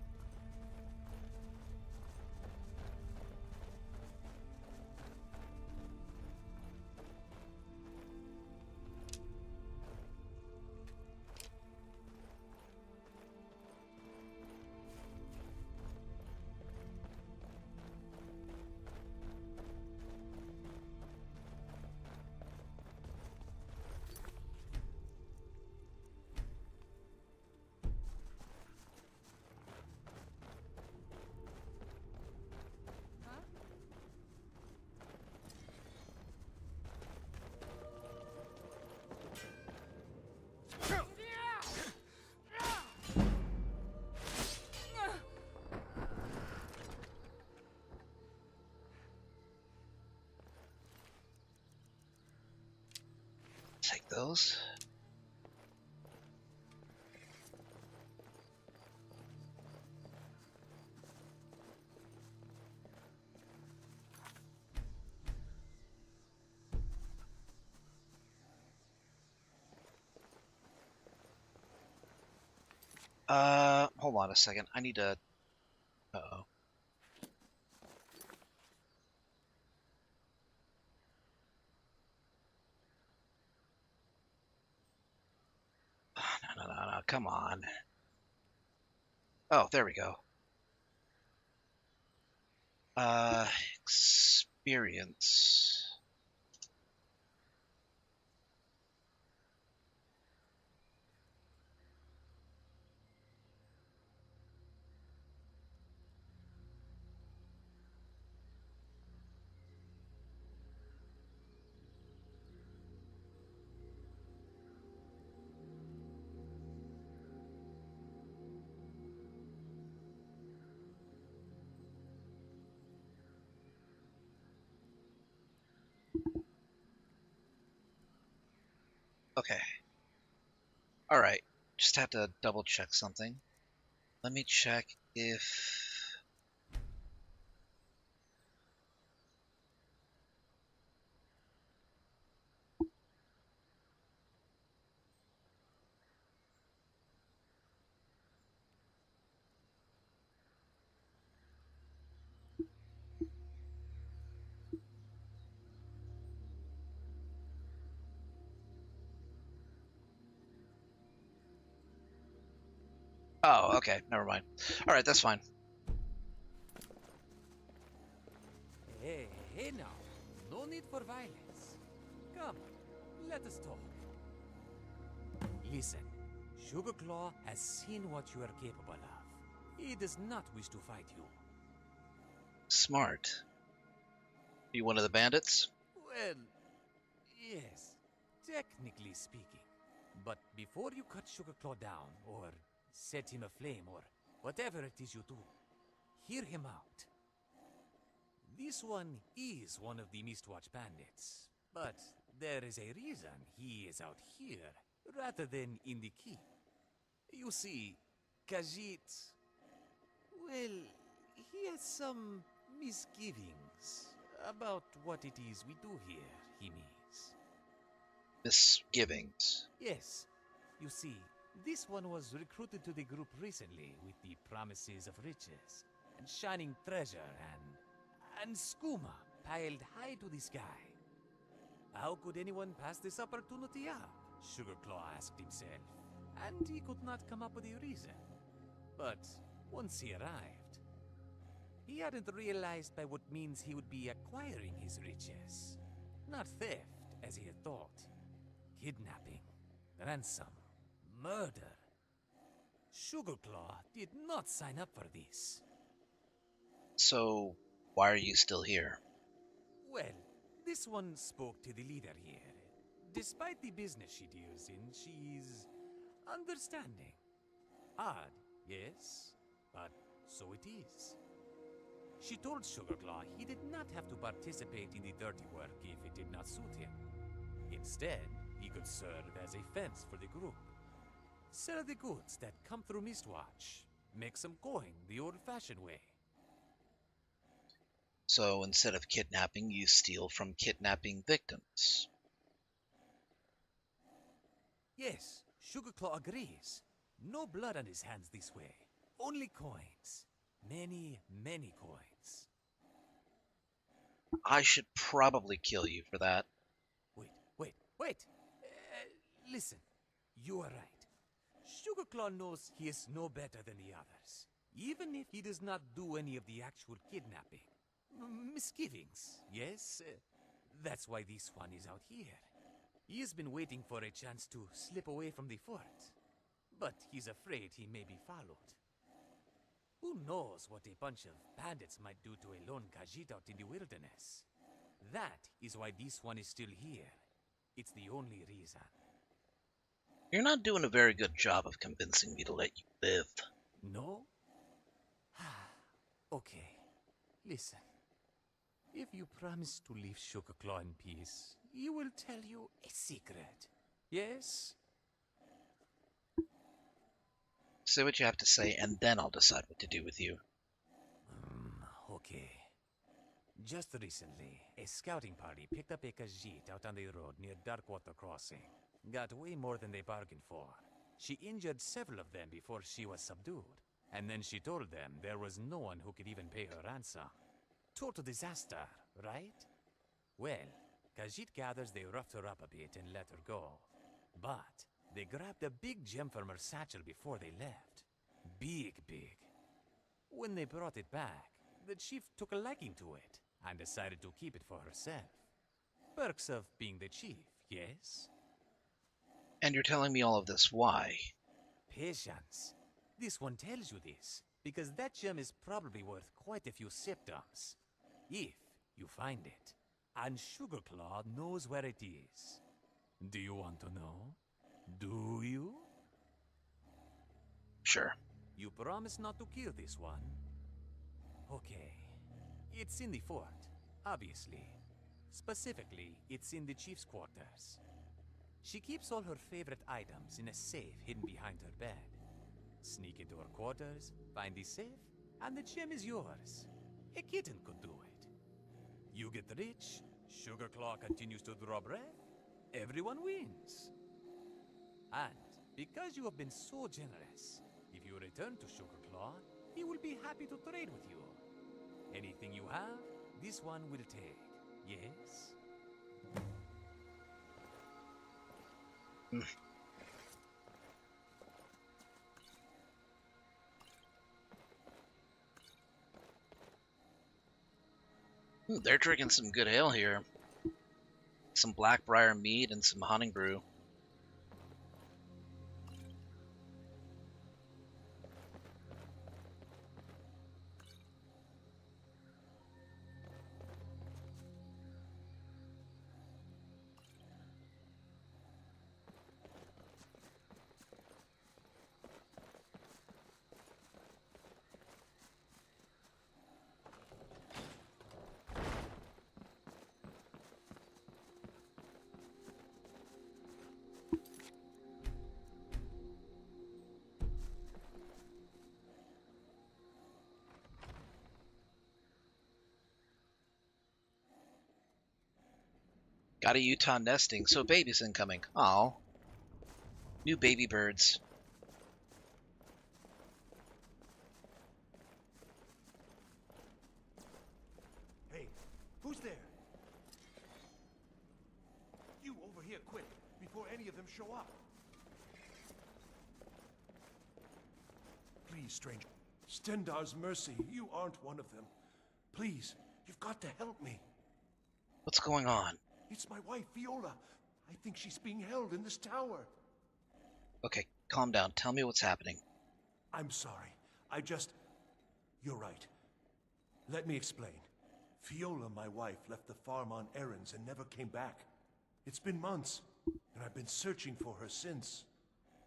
Take those. Hold on a second. I need to... Uh-oh. No, come on. Oh, there we go. Experience. Okay. Alright. Just had to double check something. Let me check if... Oh, okay. Never mind. Alright, that's fine. Hey, hey now. No need for violence. Come, let us talk. Listen, Sugarclaw has seen what you are capable of. He does not wish to fight you. Smart. You one of the bandits? Well, yes, technically speaking. But before you cut Sugarclaw down, or set him aflame, or whatever it is you do, hear him out. This one is one of the Mistwatch bandits, but there is a reason he is out here, rather than in the keep. You see, Khajiit, well, he has some misgivings about what it is we do here, he means. Misgivings. Yes. You see, this one was recruited to the group recently with the promises of riches, and shining treasure, and skooma piled high to the sky. How could anyone pass this opportunity up? Sugarclaw asked himself, and he could not come up with a reason. But once he arrived, he hadn't realized by what means he would be acquiring his riches. Not theft, as he had thought. Kidnapping, ransom, murder. Sugarclaw did not sign up for this. So, why are you still here? Well, this one spoke to the leader here. despite the business she deals in, she's understanding. Odd, yes, but so it is. She told Sugarclaw he did not have to participate in the dirty work if it did not suit him. Instead, he could serve as a fence for the group. Sell the goods that come through Mistwatch. Make some coin the old-fashioned way. So instead of kidnapping, you steal from kidnapping victims. Yes, Sugarclaw agrees. No blood on his hands this way. Only coins. Many, many coins. I should probably kill you for that. Wait. Listen, you are right. Sugarclaw knows he is no better than the others, even if he does not do any of the actual kidnapping. Misgivings, yes? That's why this one is out here. He has been waiting for a chance to slip away from the fort, but he's afraid he may be followed. Who knows what a bunch of bandits might do to a lone Khajiit out in the wilderness? That is why this one is still here. It's the only reason. You're not doing a very good job of convincing me to let you live. No? Okay. Listen. If you promise to leave Sugarclaw in peace, he will tell you a secret. Yes? Say what you have to say, and then I'll decide what to do with you. Okay. Just recently, a scouting party picked up a Khajiit out on the road near Darkwater Crossing. Got way more than they bargained for. She injured several of them before she was subdued. And then she told them there was no one who could even pay her ransom. Total disaster, right? Well, Khajiit gathers they roughed her up a bit and let her go. But they grabbed a big gem from her satchel before they left. Big. When they brought it back, the chief took a liking to it and decided to keep it for herself. Perks of being the chief, yes? And you're telling me all of this, why? Patience. This one tells you this, because that gem is probably worth quite a few septums. If you find it. And Sugarclaw knows where it is. Do you want to know? Do you? Sure. You promise not to kill this one? Okay. It's in the fort, obviously. Specifically, it's in the chief's quarters. She keeps all her favorite items in a safe hidden behind her bed. Sneak into her quarters, find the safe, and the gem is yours. A kitten could do it. You get rich, Sugarclaw continues to draw breath, everyone wins. And because you have been so generous, if you return to Sugarclaw, he will be happy to trade with you. Anything you have, this one will take. Yes? They're drinking some good ale here. Some Blackbriar mead and some hunting brew. Got a Utah nesting, so baby's incoming. Aw. New baby birds. Hey, who's there? You over here quick, before any of them show up. Please, stranger. Stendar's mercy, you aren't one of them. Please, you've got to help me. What's going on? It's my wife, Viola. I think she's being held in this tower. Okay, calm down. Tell me what's happening. I'm sorry. You're right. Let me explain. Viola, my wife, left the farm on errands and never came back. It's been months. and I've been searching for her since.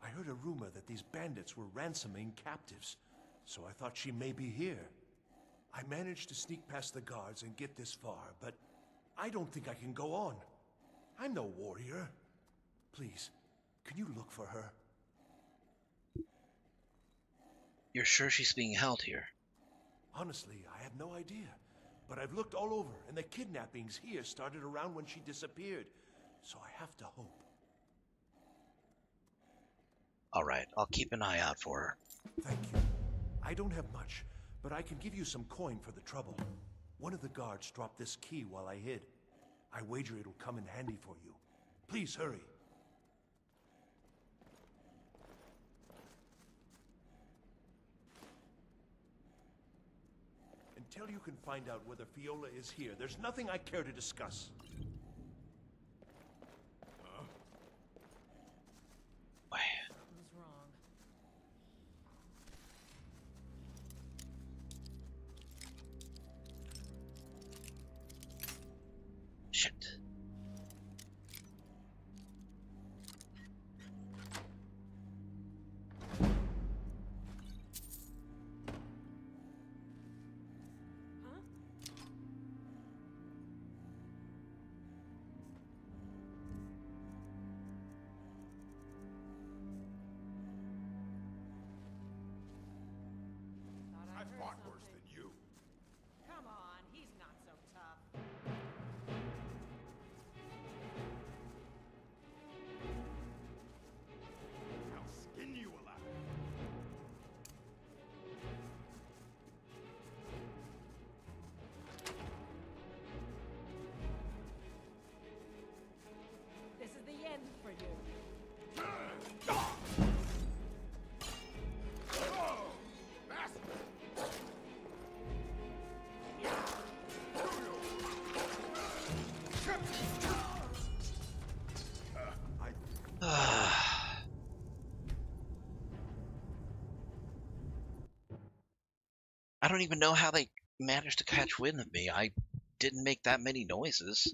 I heard a rumor that these bandits were ransoming captives, so I thought she may be here. I managed to sneak past the guards and get this far, but I don't think I can go on. I'm no warrior. Please, can you look for her? You're sure she's being held here? Honestly, I have no idea. But I've looked all over, and the kidnappings here started around when she disappeared. So I have to hope. Alright, I'll keep an eye out for her. Thank you. I don't have much, but I can give you some coin for the trouble. One of the guards dropped this key while I hid. I wager it'll come in handy for you. Please hurry. Until you can find out whether Fiola is here, there's nothing I care to discuss. Who's wrong? Shit. I fought worse than you. Come on, he's not so tough. I'll skin you alive. This is the end for you. I don't even know how they managed to catch wind of me. I didn't make that many noises.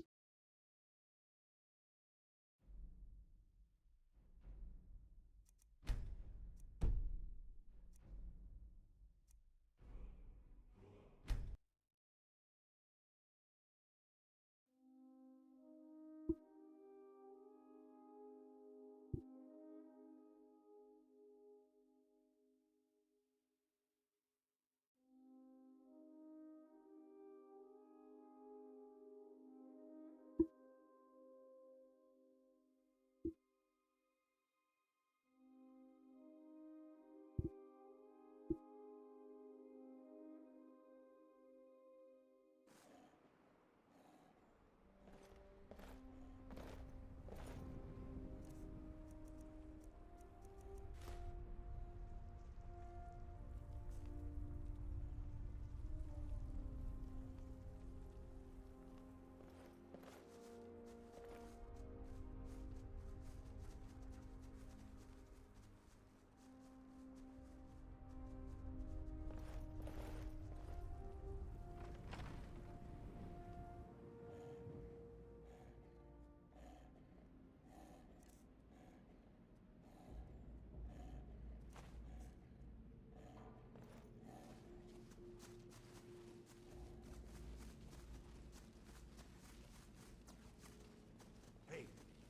Hey,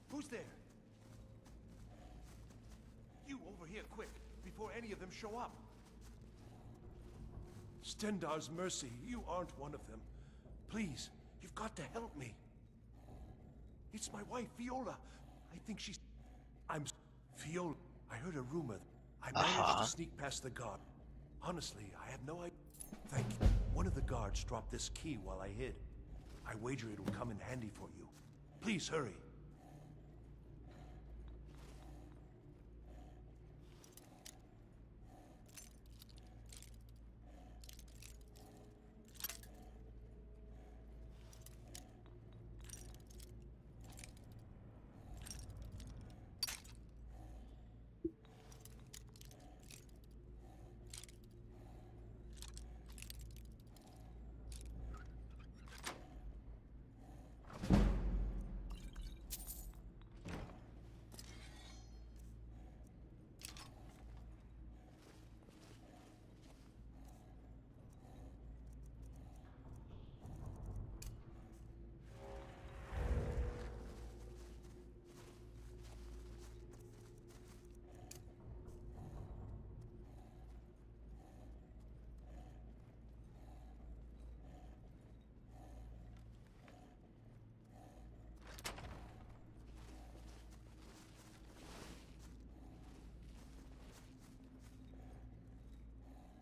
who's there? You over here, quick, before any of them show up. Stendar's mercy, you aren't one of them. Please, you've got to help me. It's my wife, Fiola. I think she's... Fiola, I heard a rumor. I managed to sneak past the guard. Honestly, I have no idea. Thank you. One of the guards dropped this key while I hid. I wager it'll come in handy for you. Please hurry.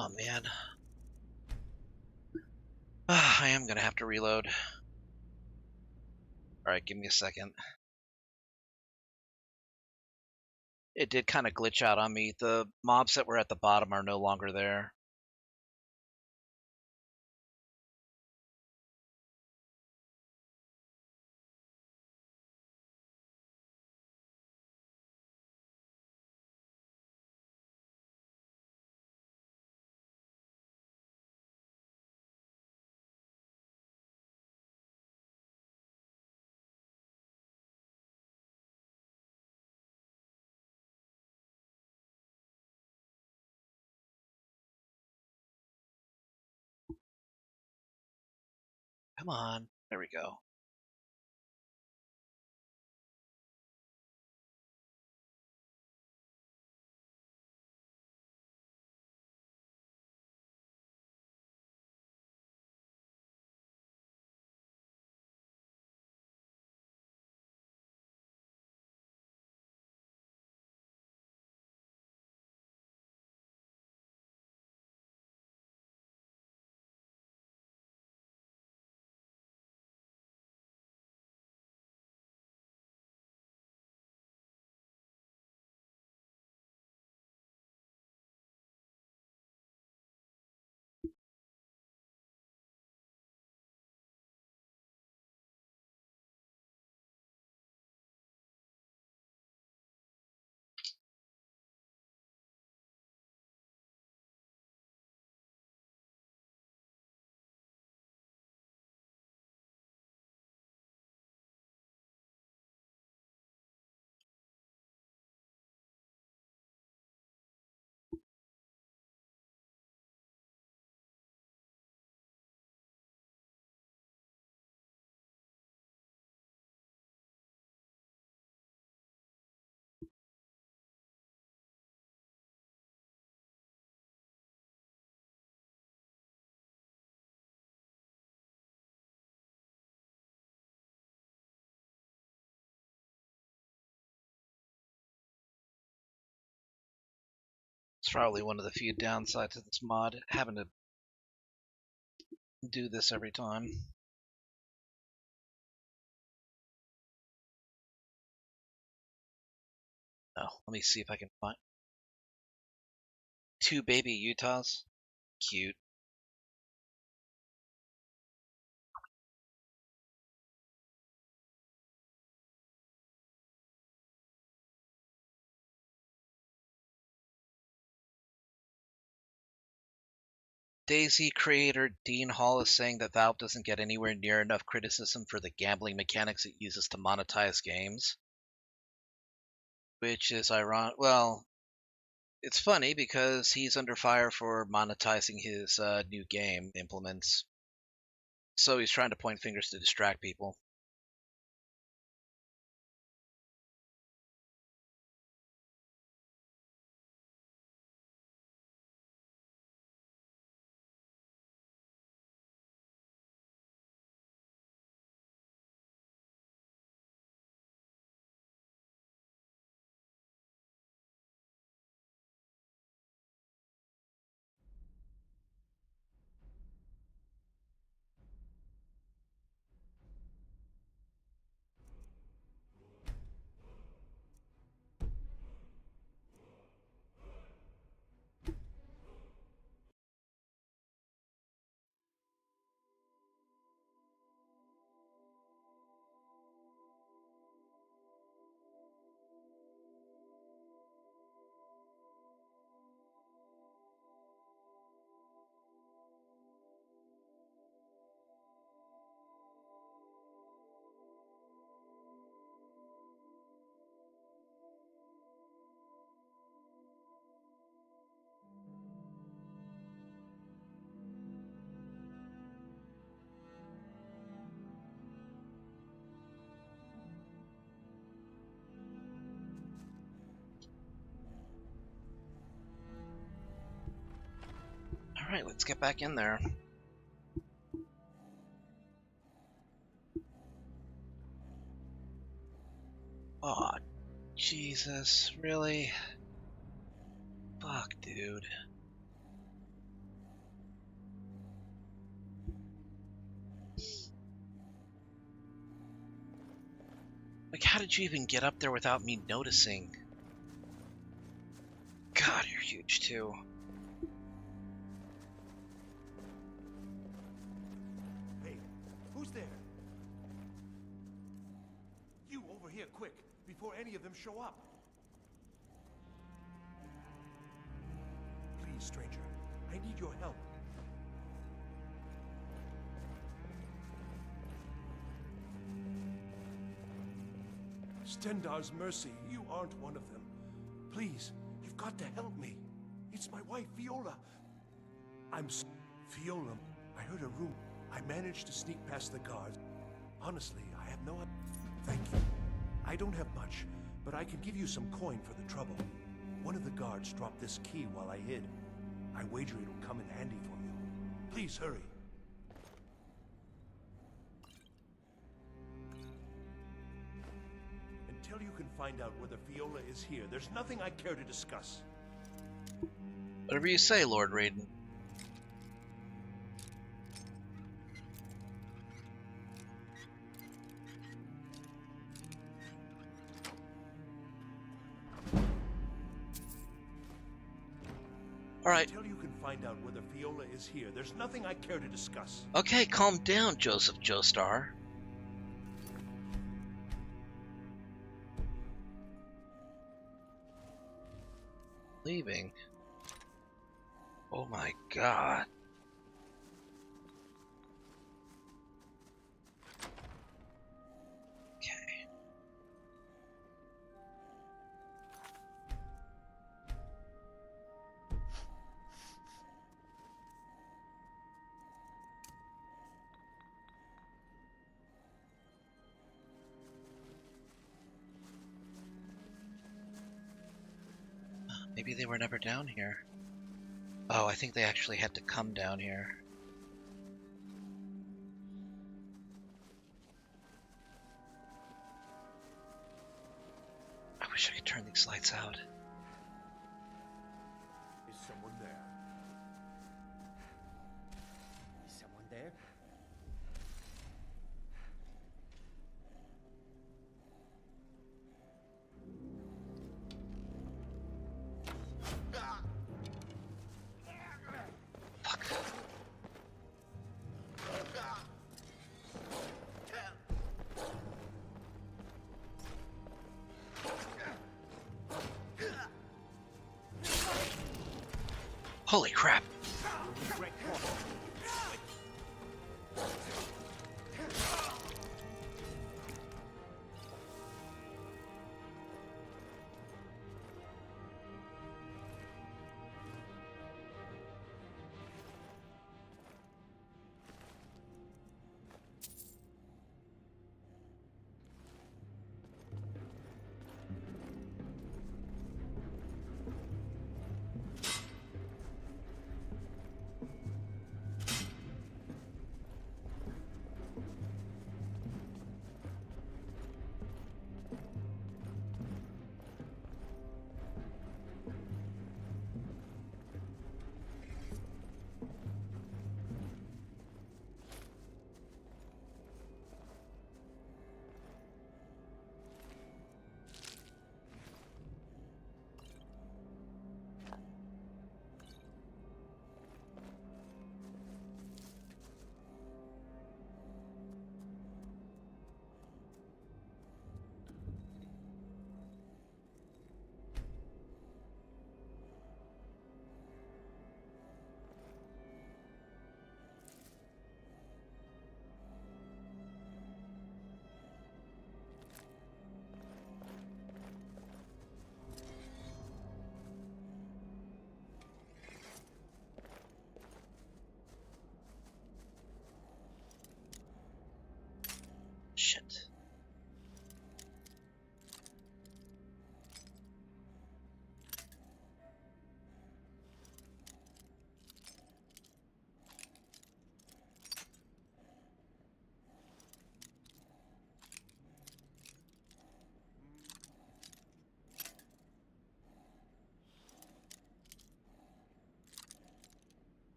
Oh man. I am gonna have to reload. Alright, give me a second. It did kind of glitch out on me. The mobs that were at the bottom are no longer there. Come on. There we go. It's probably one of the few downsides of this mod, having to do this every time. Oh, let me see if I can find 2 baby Utahs. Cute. Daisy creator Dean Hall is saying that Valve doesn't get anywhere near enough criticism for the gambling mechanics it uses to monetize games. Which is ironic. Well, it's funny because he's under fire for monetizing his new game implements. So he's trying to point fingers to distract people. Alright, let's get back in there. Aw, Jesus, really? Fuck, dude. Like, how did you even get up there without me noticing? God, you're huge too. Hey, who's there? You over here, quick, before any of them show up. Please, stranger, I need your help. Stendar's mercy, you aren't one of them. Please, you've got to help me. It's my wife, Viola. Viola, I heard a room. I managed to sneak past the guards. Honestly, I have no... Thank you. I don't have much, but I can give you some coin for the trouble. One of the guards dropped this key while I hid. I wager it'll come in handy for you. Please hurry. Until you can find out whether Viola is here, there's nothing I care to discuss. Whatever you say, Lord Raiden. Alright. Until you can find out whether Viola is here, there's nothing I care to discuss. Okay, calm down, Joseph Joestar. Leaving. Oh my god. Okay. Maybe they were never down here. Oh, I think they actually had to come down here. I wish I could turn these lights out. Is someone there? Is someone there? Holy crap.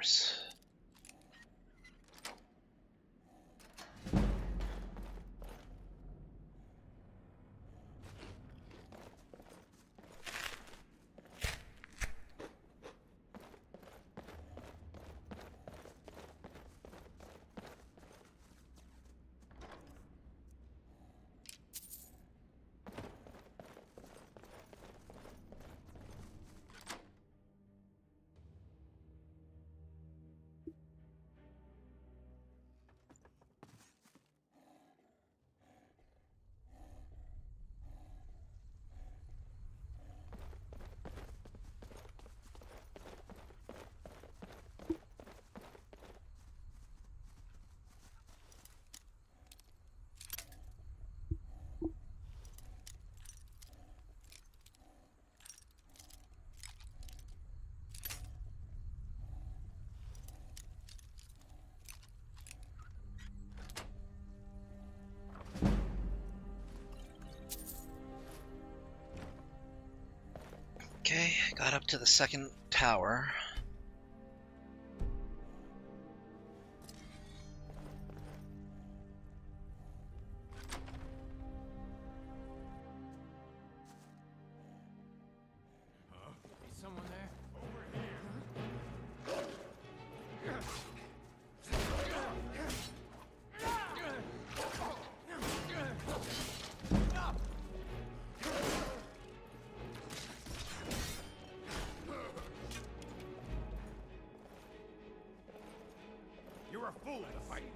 course. Okay, got up to the second tower. Is someone there? You're a fool to fight me.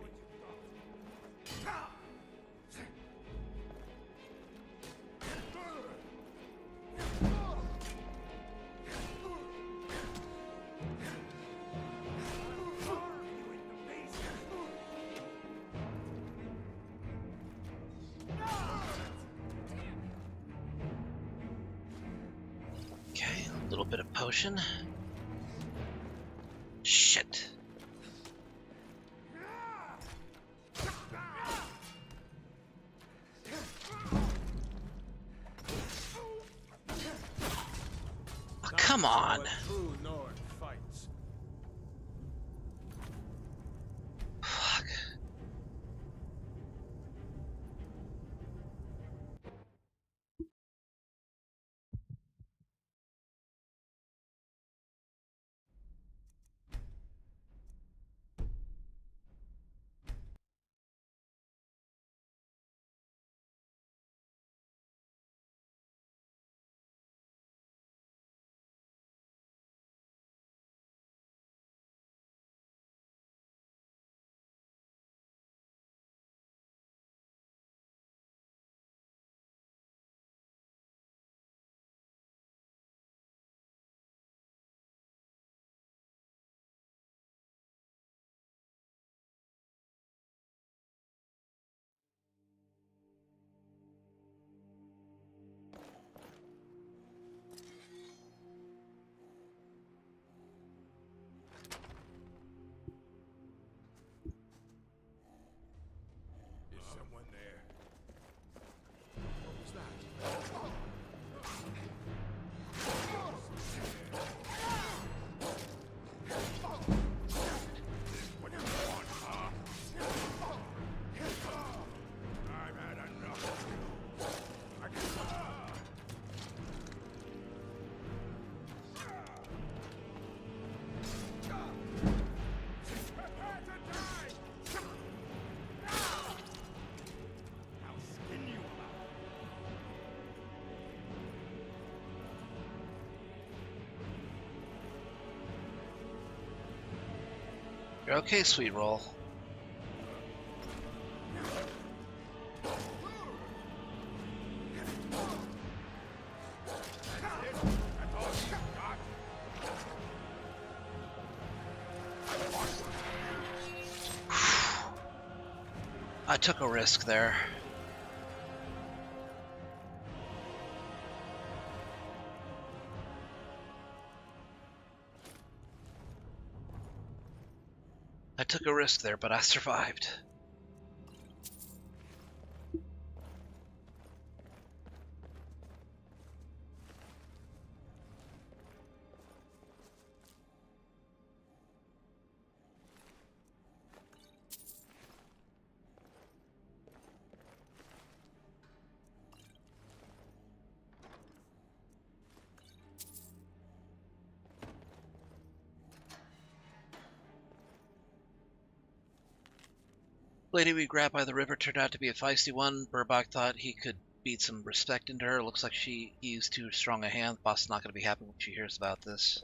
Okay, a little bit of potion. Shit. Oh, come on. True Nord fights. Fuck. Is someone there? What was that? What you want, huh? I've had enough of you. I can... Prepare to die! I'll skin you alive. You're okay, sweet roll. I took a risk there. I took a risk there, but I survived. Lady we grabbed by the river turned out to be a feisty one. Burbach thought he could beat some respect into her. Looks like he used too strong a hand. The boss is not going to be happy when she hears about this.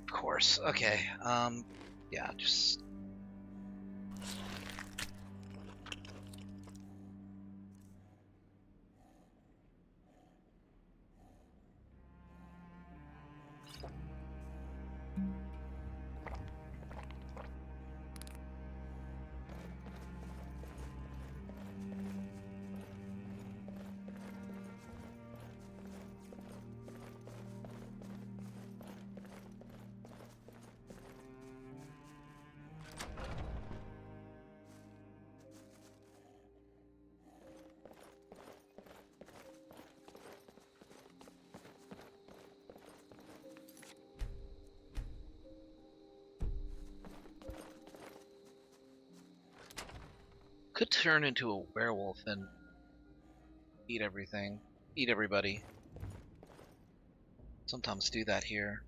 Of course. Okay. Yeah, just... Could turn into a werewolf and eat everything. Eat everybody. Sometimes do that here.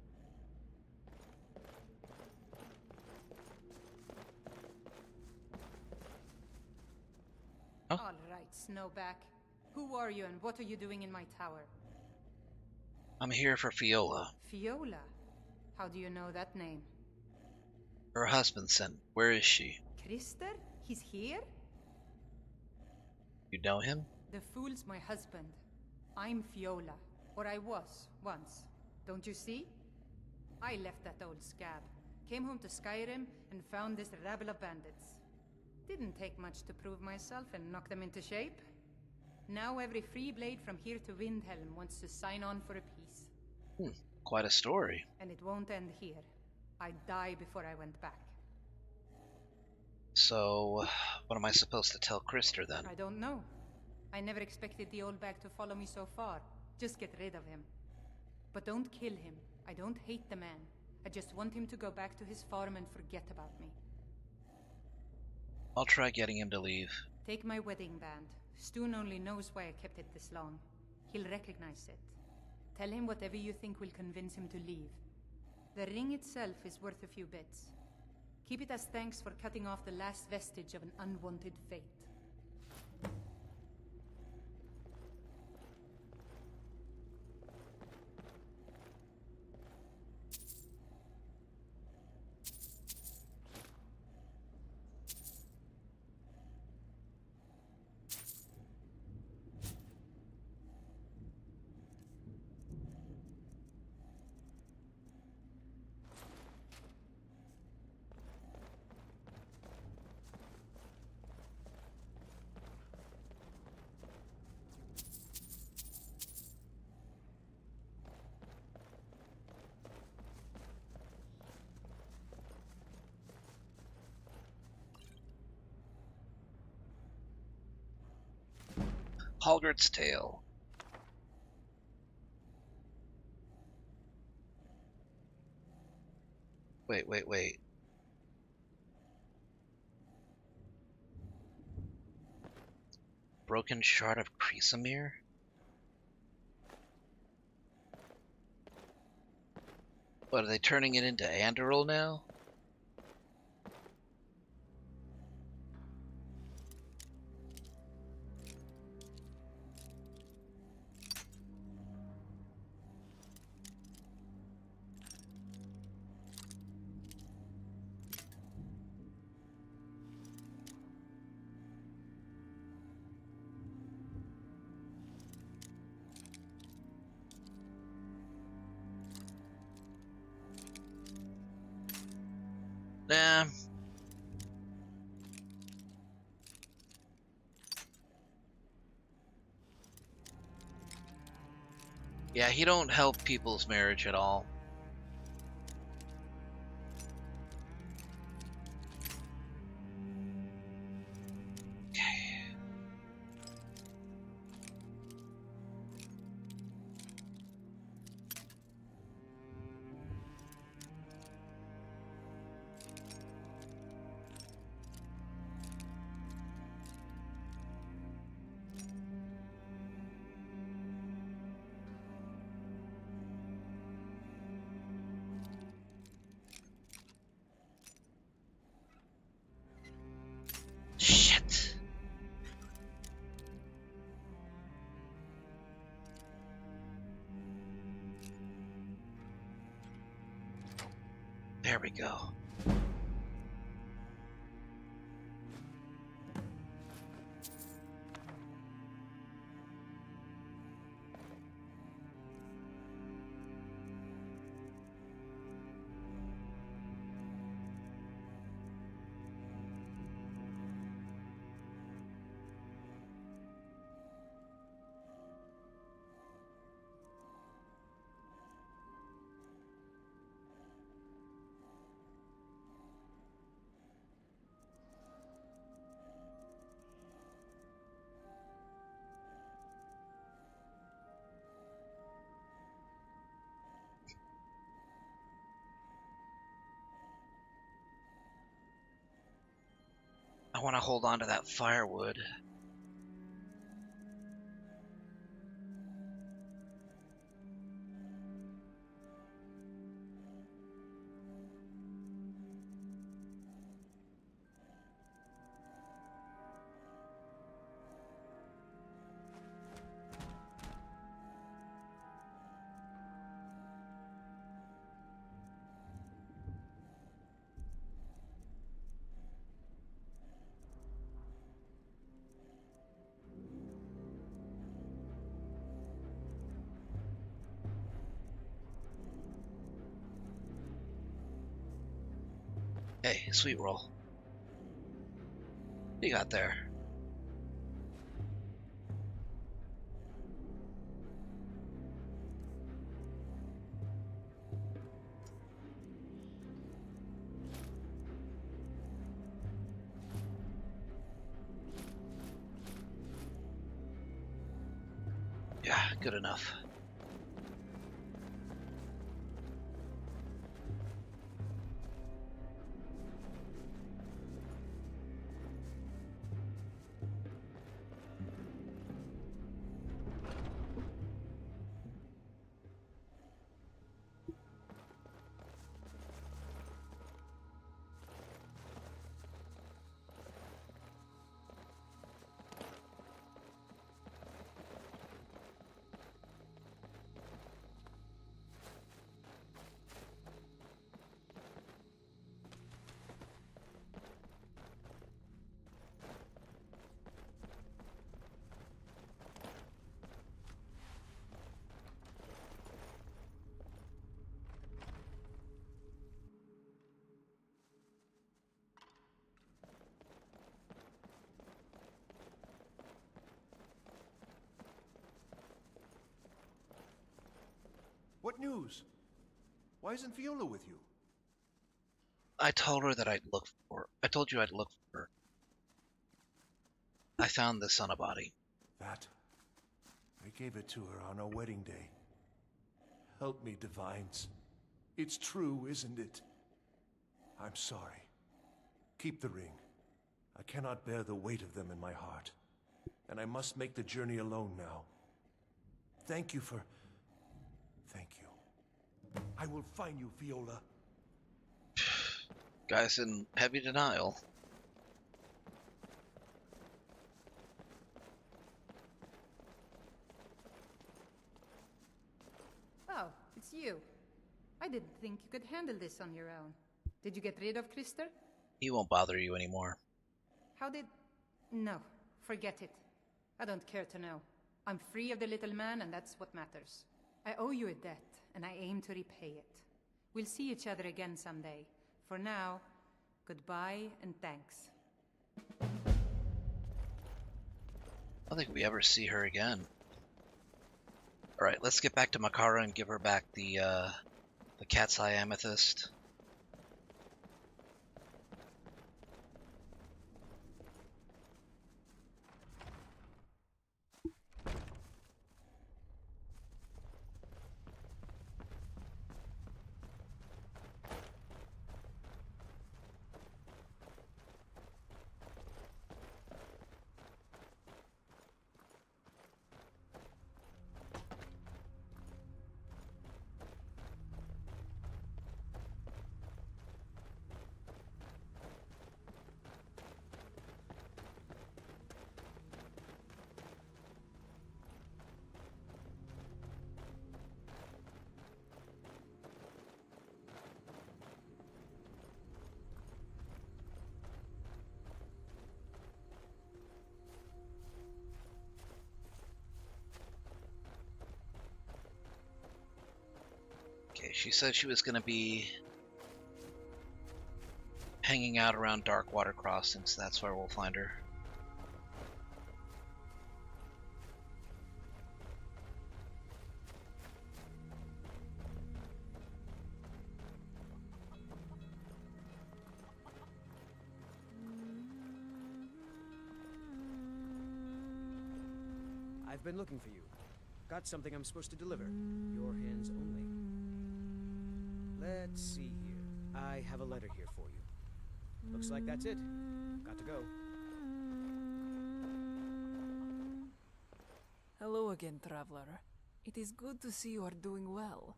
All right, Snowback. Who are you and what are you doing in my tower? I'm here for Fiola. Fiola? How do you know that name? Her husband sent. Where is she? Krister? He's here? You know him? The fool's my husband. I'm Fiola. Or I was, once. Don't you see? I left that old scab, came home to Skyrim, and found this rabble of bandits. Didn't take much to prove myself and knock them into shape. Now every free blade from here to Windhelm wants to sign on for a peace. Quite a story. And it won't end here. I'd die before I went back. So, what am I supposed to tell Krister then? I don't know. I never expected the old bag to follow me so far. Just get rid of him. But don't kill him. I don't hate the man. I just want him to go back to his farm and forget about me. I'll try getting him to leave. Take my wedding band. Stoon only knows why I kept it this long. He'll recognize it. Tell him whatever you think will convince him to leave. The ring itself is worth a few bits. Keep it as thanks for cutting off the last vestige of an unwanted fate. Halgert's Tale. Wait. Broken Shard of Krisamir? What, are they turning it into Andoril now? Nah. Yeah, he don't help people's marriage at all. Shit. There we go. I want to hold on to that firewood. Hey, sweet roll. What you got there? Yeah, good enough. What news? Why isn't Viola with you? I told her that I'd look for her. I told you I'd look for her. I found this on a body. That? I gave it to her on our wedding day. Help me, Divines. It's true, isn't it? I'm sorry. Keep the ring. I cannot bear the weight of them in my heart. And I must make the journey alone now. Thank you for... Thank you. I will find you, Viola. Guy's in heavy denial. Oh, it's you. I didn't think you could handle this on your own. Did you get rid of Krister? He won't bother you anymore. How did... No, forget it. I don't care to know. I'm free of the little man, and that's what matters. I owe you a debt, and I aim to repay it. We'll see each other again someday. For now, Goodbye and thanks. I don't think we ever see her again. Alright, let's get back to Makara and give her back the cat's eye amethyst. Okay, she said she was going to be hanging out around Darkwater Crossing, so that's where we'll find her. I've been looking for you. Got something I'm supposed to deliver. Your hands only. Let's see here. I have a letter here for you. Looks like that's it. Got to go. Hello again, traveler. It is good to see you are doing well.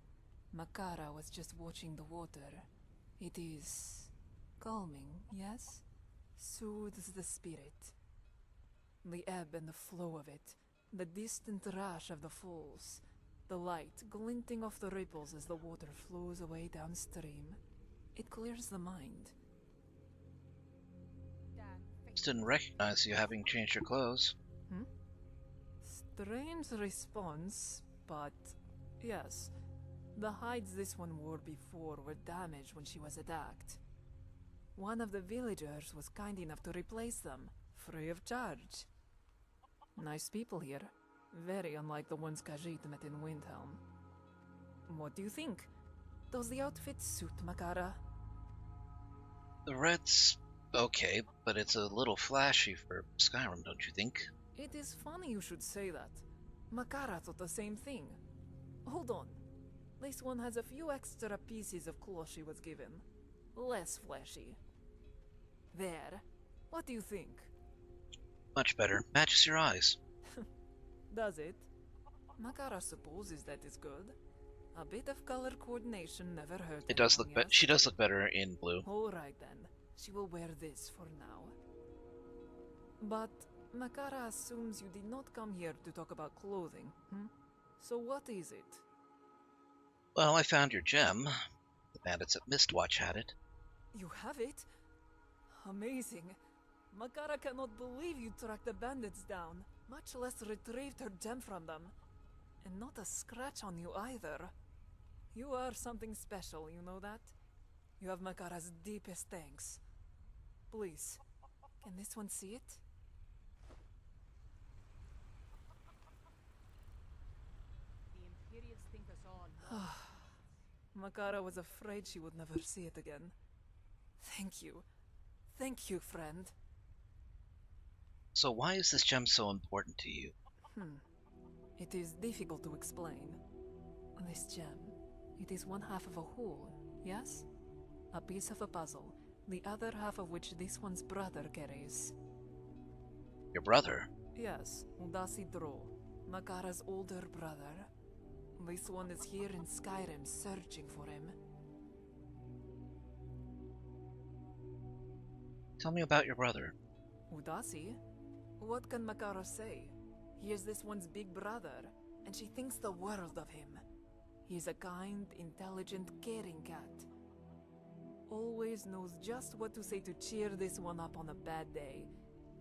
Makara was just watching the water. It is calming, yes? Soothes the spirit. The ebb and the flow of it, the distant rush of the falls, the light glinting off the ripples as the water flows away downstream. It clears the mind. Just didn't recognize you having changed your clothes. Strange response, but yes. The hides this one wore before were damaged when she was attacked. One of the villagers was kind enough to replace them, free of charge. Nice people here. Very unlike the ones Khajiit met in Windhelm. What do you think? Does the outfit suit Makara? The red's okay, but it's a little flashy for Skyrim, don't you think? It is funny you should say that. Makara thought the same thing. Hold on. This one has a few extra pieces of cloth she was given. Less flashy. There. What do you think? Much better. Matches your eyes. Does it? Makara supposes that is good. A bit of color coordination never hurt. It does look better. She does look better in blue. Alright then. She will wear this for now. But Makara assumes you did not come here to talk about clothing, So what is it? Well, I found your gem. The bandits at Mistwatch had it. You have it? Amazing. Makara cannot believe you tracked the bandits down, much less retrieved her gem from them. And not a scratch on you either. You are something special, you know that? You have Makara's deepest thanks. Please, can this one see it? The Imperials think us all. Makara was afraid she would never see it again. Thank you. Thank you, friend. So why is this gem so important to you? It is difficult to explain. This gem, it is one half of a whole, yes? A piece of a puzzle, the other half of which this one's brother carries. Your brother? Yes, Udasi Dro, Makara's older brother. This one is here in Skyrim searching for him. Tell me about your brother. Udasi? What can Makara say? He is this one's big brother, and she thinks the world of him. He is a kind, intelligent, caring cat. Always knows just what to say to cheer this one up on a bad day.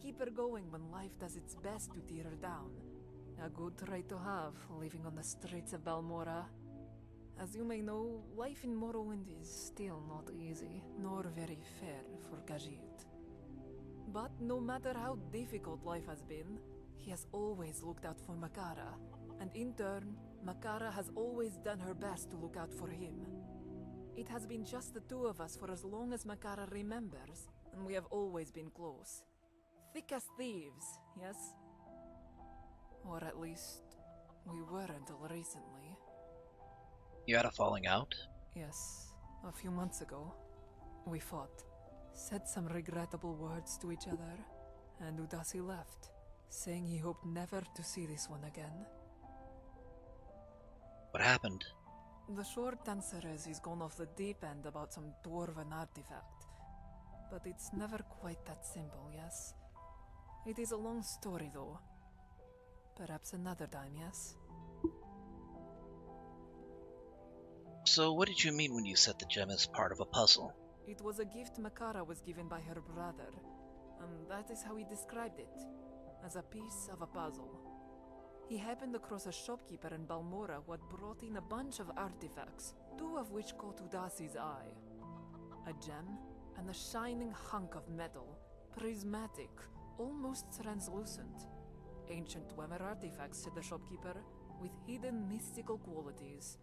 Keep her going when life does its best to tear her down. A good trait to have, living on the streets of Balmora. As you may know, life in Morrowind is still not easy, nor very fair for Khajiit. But no matter how difficult life has been, he has always looked out for Makara, and in turn, Makara has always done her best to look out for him. It has been just the two of us for as long as Makara remembers, and we have always been close. Thick as thieves, yes? Or at least, we were until recently. You had a falling out? Yes, a few months ago. We fought, said some regrettable words to each other, and Udasi left, saying he hoped never to see this one again. What happened? The short answer is he's gone off the deep end about some dwarven artifact. But it's never quite that simple, yes? It is a long story, though. Perhaps another time, yes? So what did you mean when you said the gem is part of a puzzle? It was a gift Makara was given by her brother, and that is how he described it, as a piece of a puzzle. He happened across a shopkeeper in Balmora who had brought in a bunch of artifacts, two of which caught Udasi's eye. A gem and a shining hunk of metal, prismatic, almost translucent. Ancient Dwemer artifacts, said the shopkeeper, with hidden mystical qualities.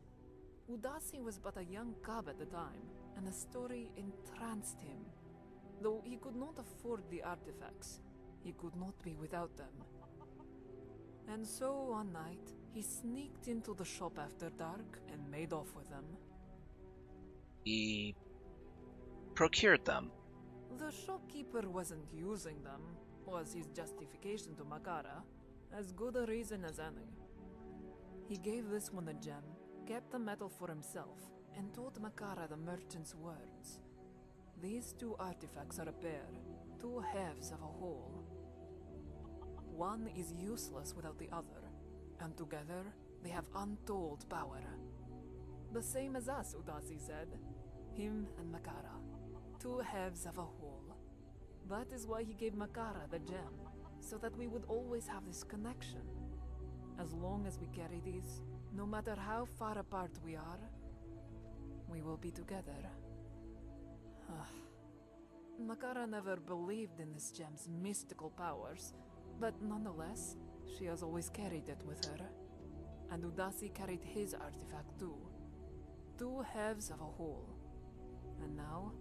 Udasi was but a young cub at the time, and the story entranced him. Though he could not afford the artifacts, he could not be without them. And so one night, he sneaked into the shop after dark and made off with them. He procured them. The shopkeeper wasn't using them, was his justification to Makara, as good a reason as any. He gave this one a gem, kept the metal for himself, and told Makara the merchant's words. These two artifacts are a pair, two halves of a whole. One is useless without the other, and together they have untold power. The same as us, Udasi said. Him and Makara, two halves of a whole. That is why he gave Makara the gem, so that we would always have this connection. As long as we carry these, no matter how far apart we are, we will be together. Makara never believed in this gem's mystical powers, but nonetheless, she has always carried it with her. And Udasi carried his artifact too. Two halves of a whole. And now,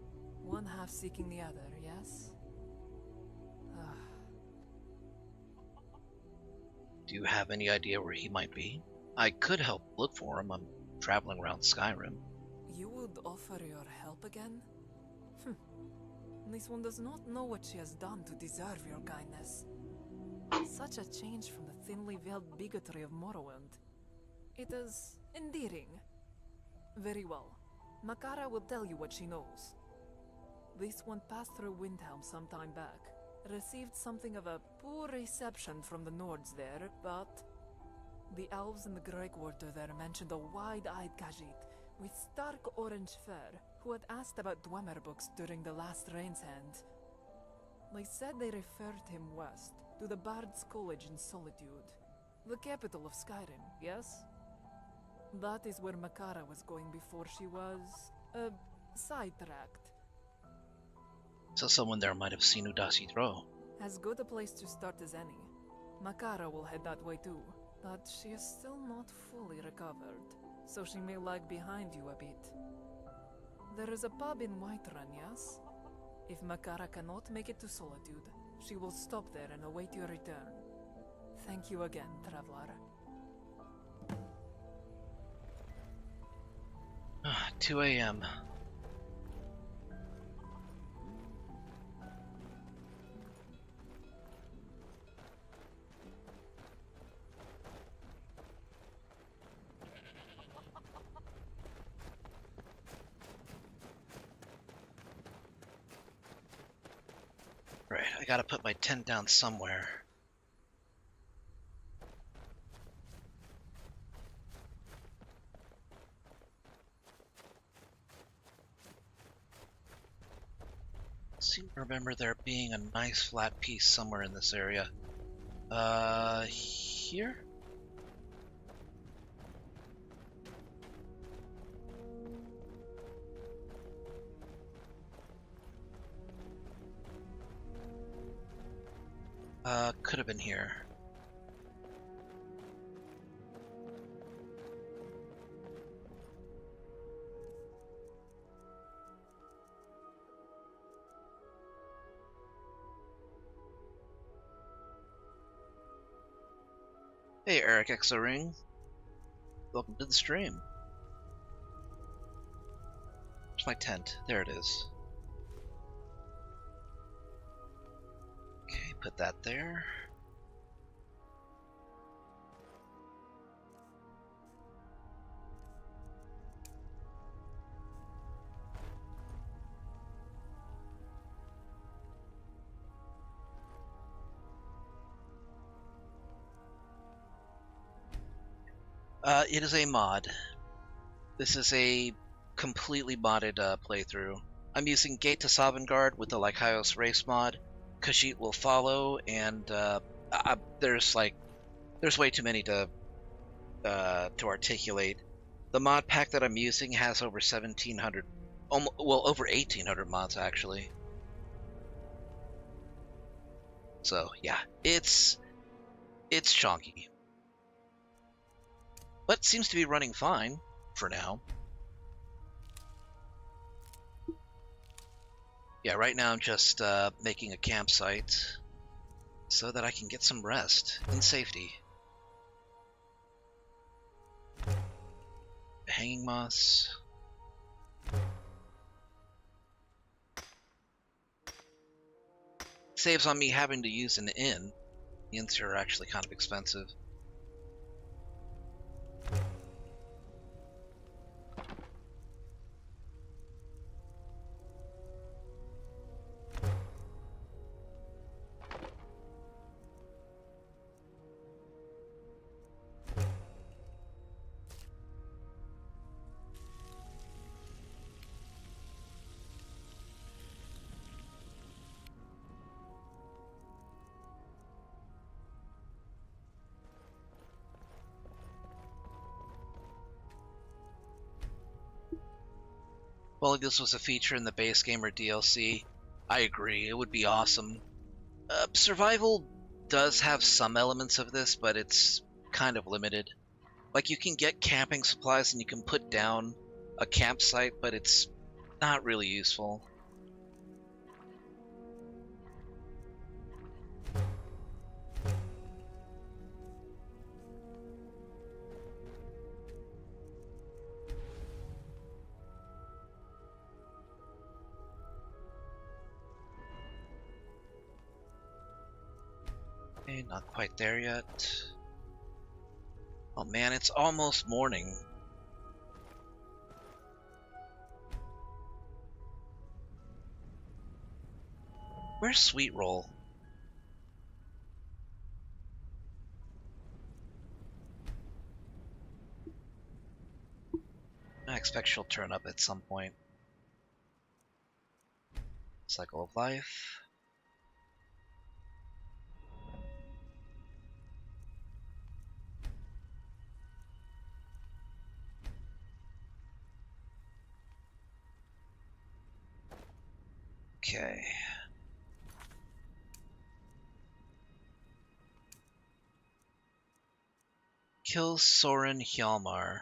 one half seeking the other, yes? Do you have any idea where he might be? I could help look for him. I'm traveling around Skyrim. You would offer your help again? This one does not know what she has done to deserve your kindness. Such a change from the thinly veiled bigotry of Morrowind. It is endearing. Very well. Makara will tell you what she knows. This one passed through Windhelm some time back. Received something of a poor reception from the Nords there, but the elves in the Grey Quarter there mentioned a wide-eyed Khajiit with stark orange fur who had asked about Dwemer books during the last Rain's Hand. They said they referred him west, to the Bard's College in Solitude, the capital of Skyrim, yes? That is where Makara was going before she was, sidetracked. So someone there might have seen Udasi throw. As good a place to start as any. Makara will head that way too, but she is still not fully recovered, so she may lag behind you a bit. There is a pub in Whiterun, yes? If Makara cannot make it to Solitude, she will stop there and await your return. Thank you again, traveler. 2 a.m. Right, I gotta put my tent down somewhere. Seem to remember there being a nice flat piece somewhere in this area. Here? Could have been here. Hey, Eric Exoring. Welcome to the stream. Where's my tent? There it is. Okay, put that there. It is a mod. This is a completely modded playthrough. I'm using Gate to Sovngarde with the Lycaios race mod. Khajiit will follow, and there's way too many to articulate. The mod pack that I'm using has over 1,700, over 1,800 mods actually. So yeah, it's chonky. But it seems to be running fine for now. Yeah, right now I'm just making a campsite so that I can get some rest in safety. Hanging moss. Saves on me having to use an inn. The inns are actually kind of expensive. Well, if this was a feature in the base game or DLC, I agree, it would be awesome. Survival does have some elements of this, but it's kind of limited. Like, you can get camping supplies and you can put down a campsite, but it's not really useful. Okay, not quite there yet. Oh man, it's almost morning. Where's Sweet Roll? I expect she'll turn up at some point. Cycle of Life. Okay. Kill Soren Hjalmar.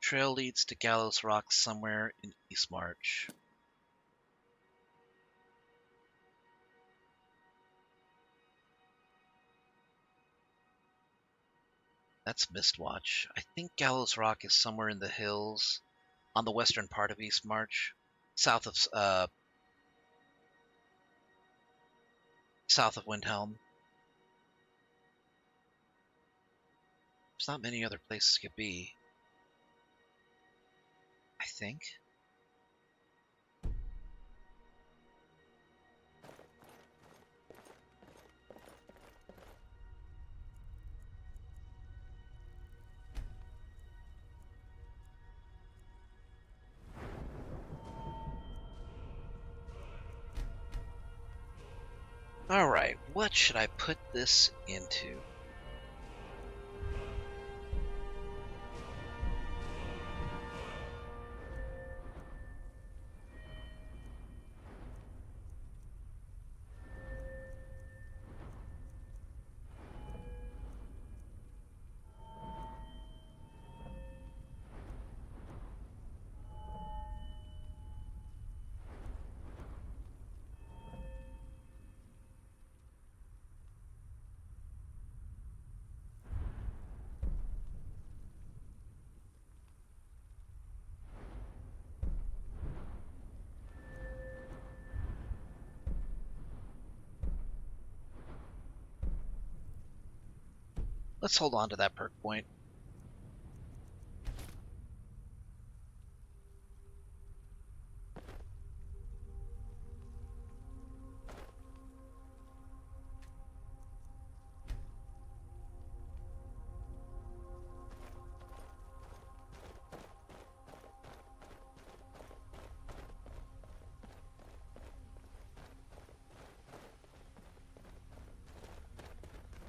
Trail leads to Gallows Rock somewhere in East March. That's Mistwatch. I think Gallows Rock is somewhere in the hills on the western part of East March, south of Windhelm. There's not many other places it could be, I think. Alright, what should I put this into? Let's hold on to that perk point.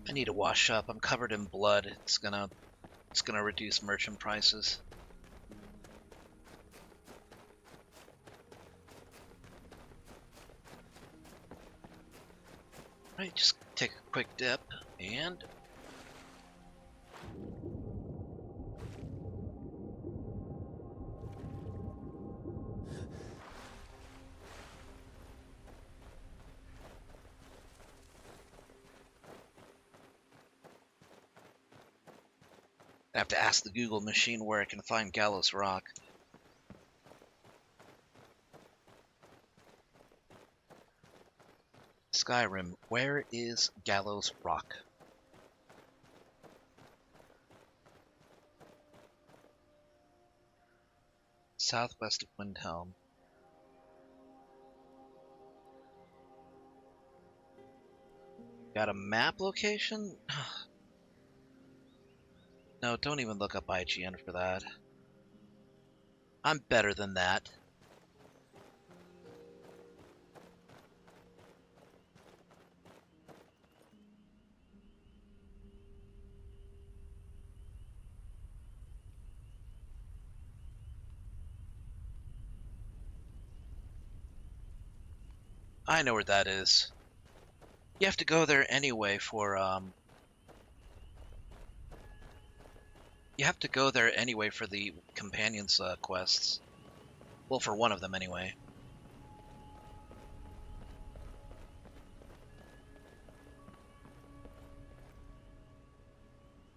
I need to wash up. I'm covered in blood. It's gonna reduce merchant prices. Right, just take a quick dip and I have to ask the Google machine where I can find Gallows Rock. Skyrim, where is Gallows Rock? Southwest of Windhelm. Got a map location? No, don't even look up IGN for that. I'm better than that. I know where that is. You have to go there anyway for, You have to go there anyway for the companions' quests. Well, for one of them anyway.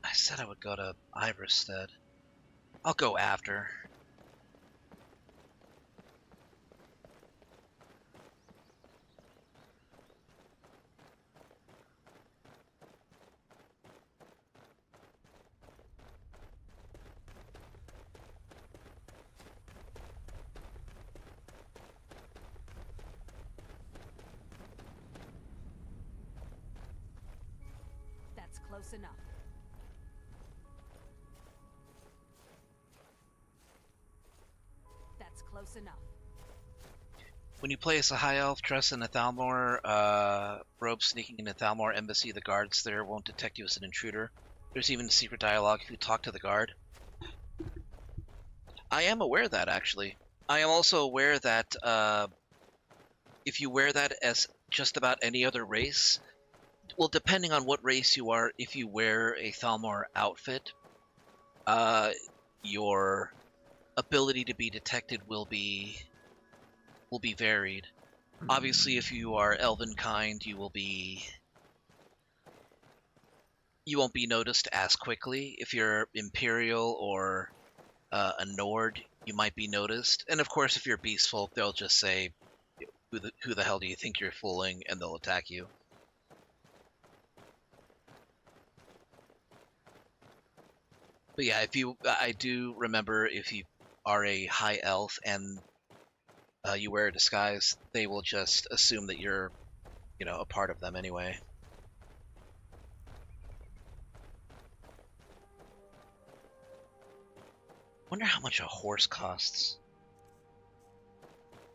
I said I would go to Iverstead. I'll go after. That's close enough. That's close enough. When you play as a high elf dressed in a Thalmor robe sneaking into Thalmor embassy, the guards there won't detect you as an intruder. There's even secret dialogue if you talk to the guard. I am aware of that, actually. I am also aware that if you wear that as just about any other race, well, depending on what race you are, if you wear a Thalmor outfit, your ability to be detected will be varied. Obviously, if you are Elvenkind, you won't be noticed as quickly. If you're Imperial or a Nord, you might be noticed. And of course, if you're Beast Folk, they'll just say, "Who the hell do you think you're fooling?" and they'll attack you. But yeah, I do remember if you are a high elf and you wear a disguise, they will just assume that you're, a part of them anyway. Wonder how much a horse costs.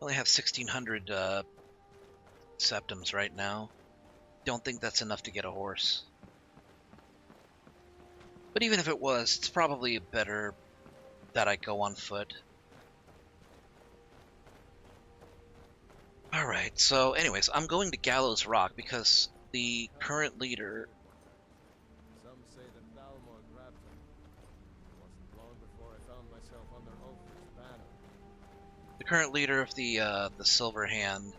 I only have 1,600 septums right now. Don't think that's enough to get a horse. But even if it was, it's probably better that I go on foot. Alright, so anyways, I'm going to Gallows Rock because the current leader... Some say that Thalmor grabbed him. It wasn't long before I found myself under Ulfric's banner. The current leader of the Silver Hand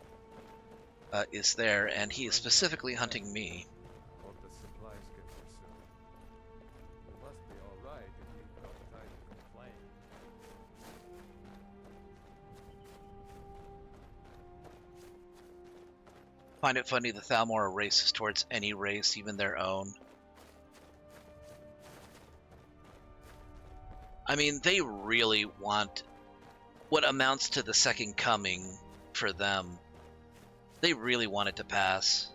is there, and he is specifically hunting me. Hope the supplies get here soon. You must be all right if you've no time to complain. Find it funny the Thalmor are racist towards any race, even their own. I mean, they really want what amounts to the second coming for them. They really want it to pass.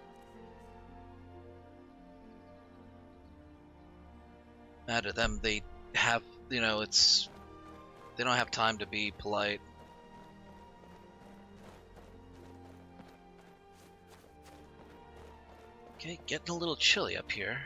Mad at them, they have, you know, they don't have time to be polite. Okay, getting a little chilly up here.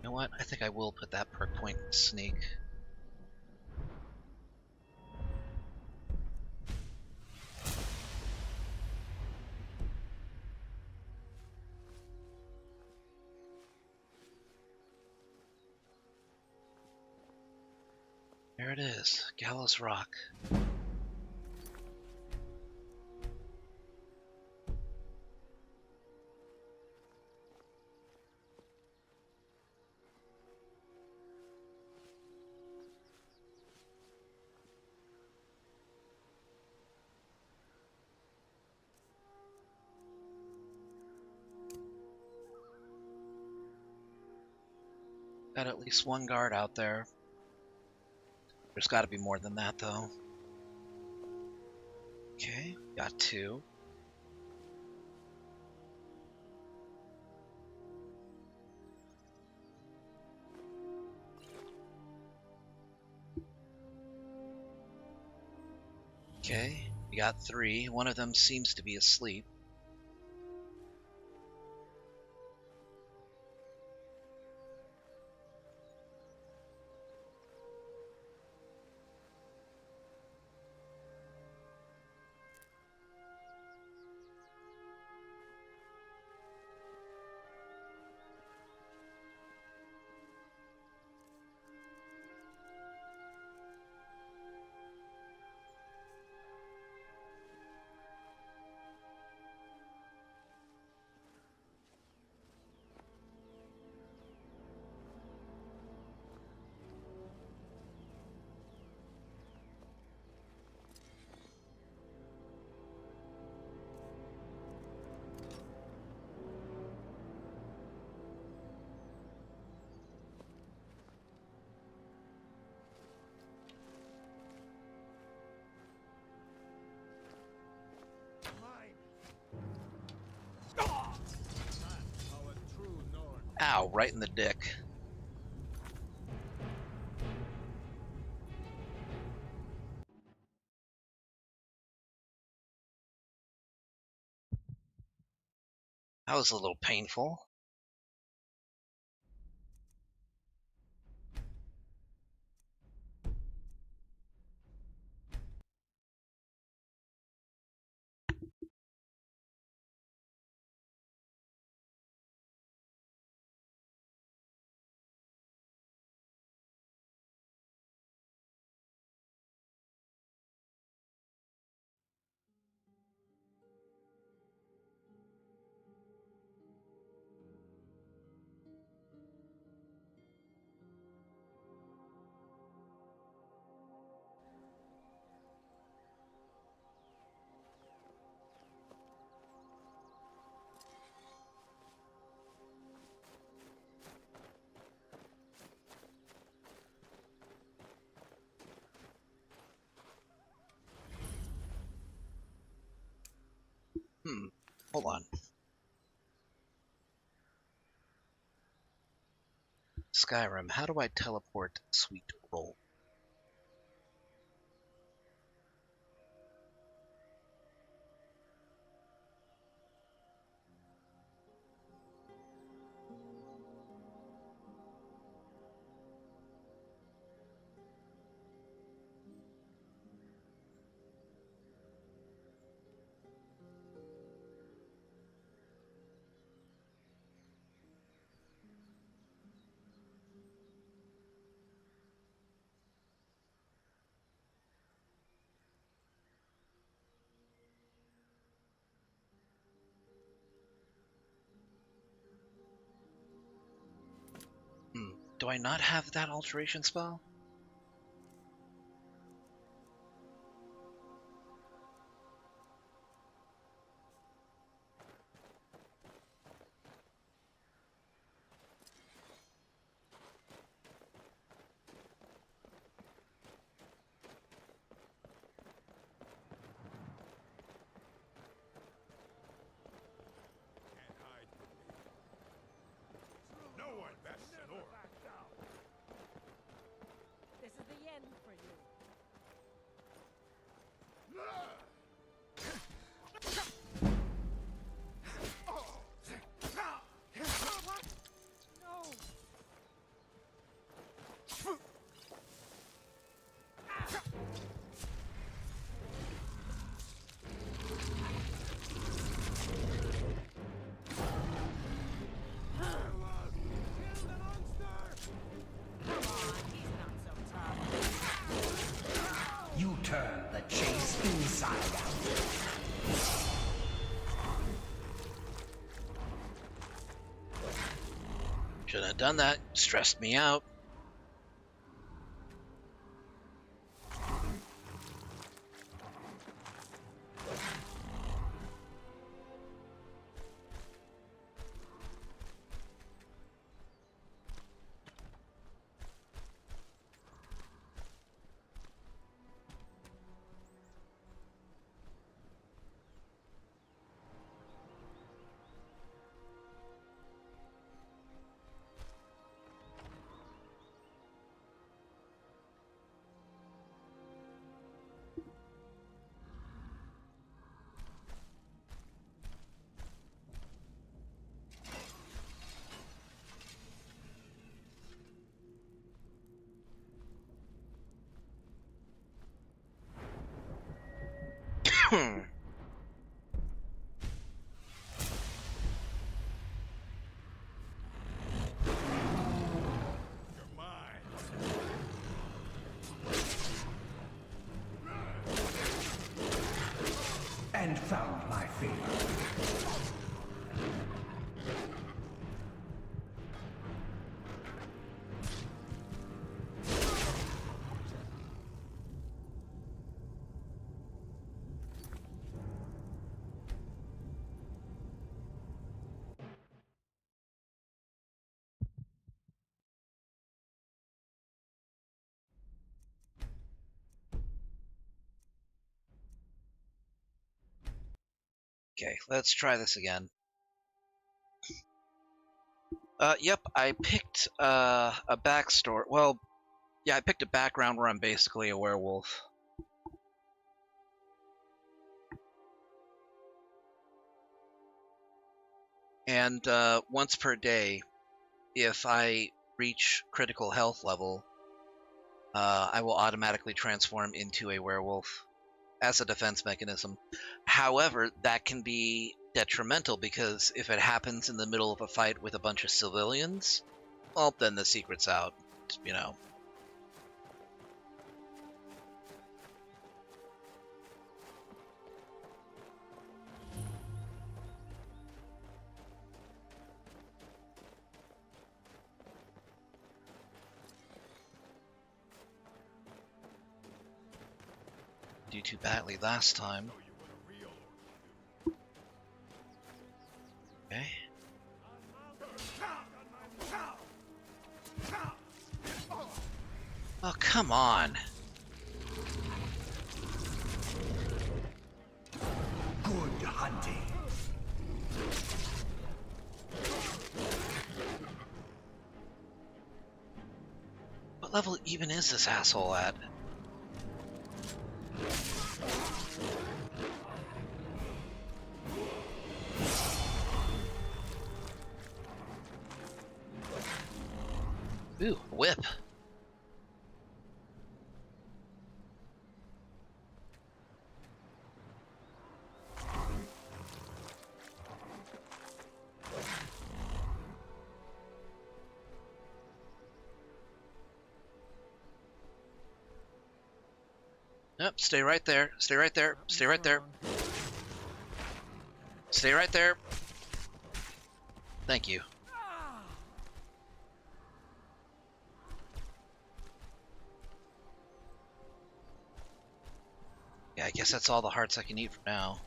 You know what? I think I will put that perk point in sneak. There it is, Gallows Rock. Got at least one guard out there. There's got to be more than that, though. Okay, got two. Okay, we got three. One of them seems to be asleep. Ow, right in the dick. That was a little painful. Hold on. Skyrim, how do I teleport Sweet Roll? Do I not have that alteration spell? have done that. Stressed me out. And found my favor. Okay, let's try this again. Yep, I picked a backstory. Well, yeah, I picked a background where I'm basically a werewolf. And once per day, if I reach critical health level, I will automatically transform into a werewolf as a defense mechanism. However, that can be detrimental because if it happens in the middle of a fight with a bunch of civilians, well, then the secret's out, you know. Do too badly last time. Okay. Oh, come on. Good hunting. What level even is this asshole at? Ooh, whip. Yep, stay right there. Stay right there. Stay right there. Stay right there. Thank you. Yeah, I guess that's all the hearts I can eat for now.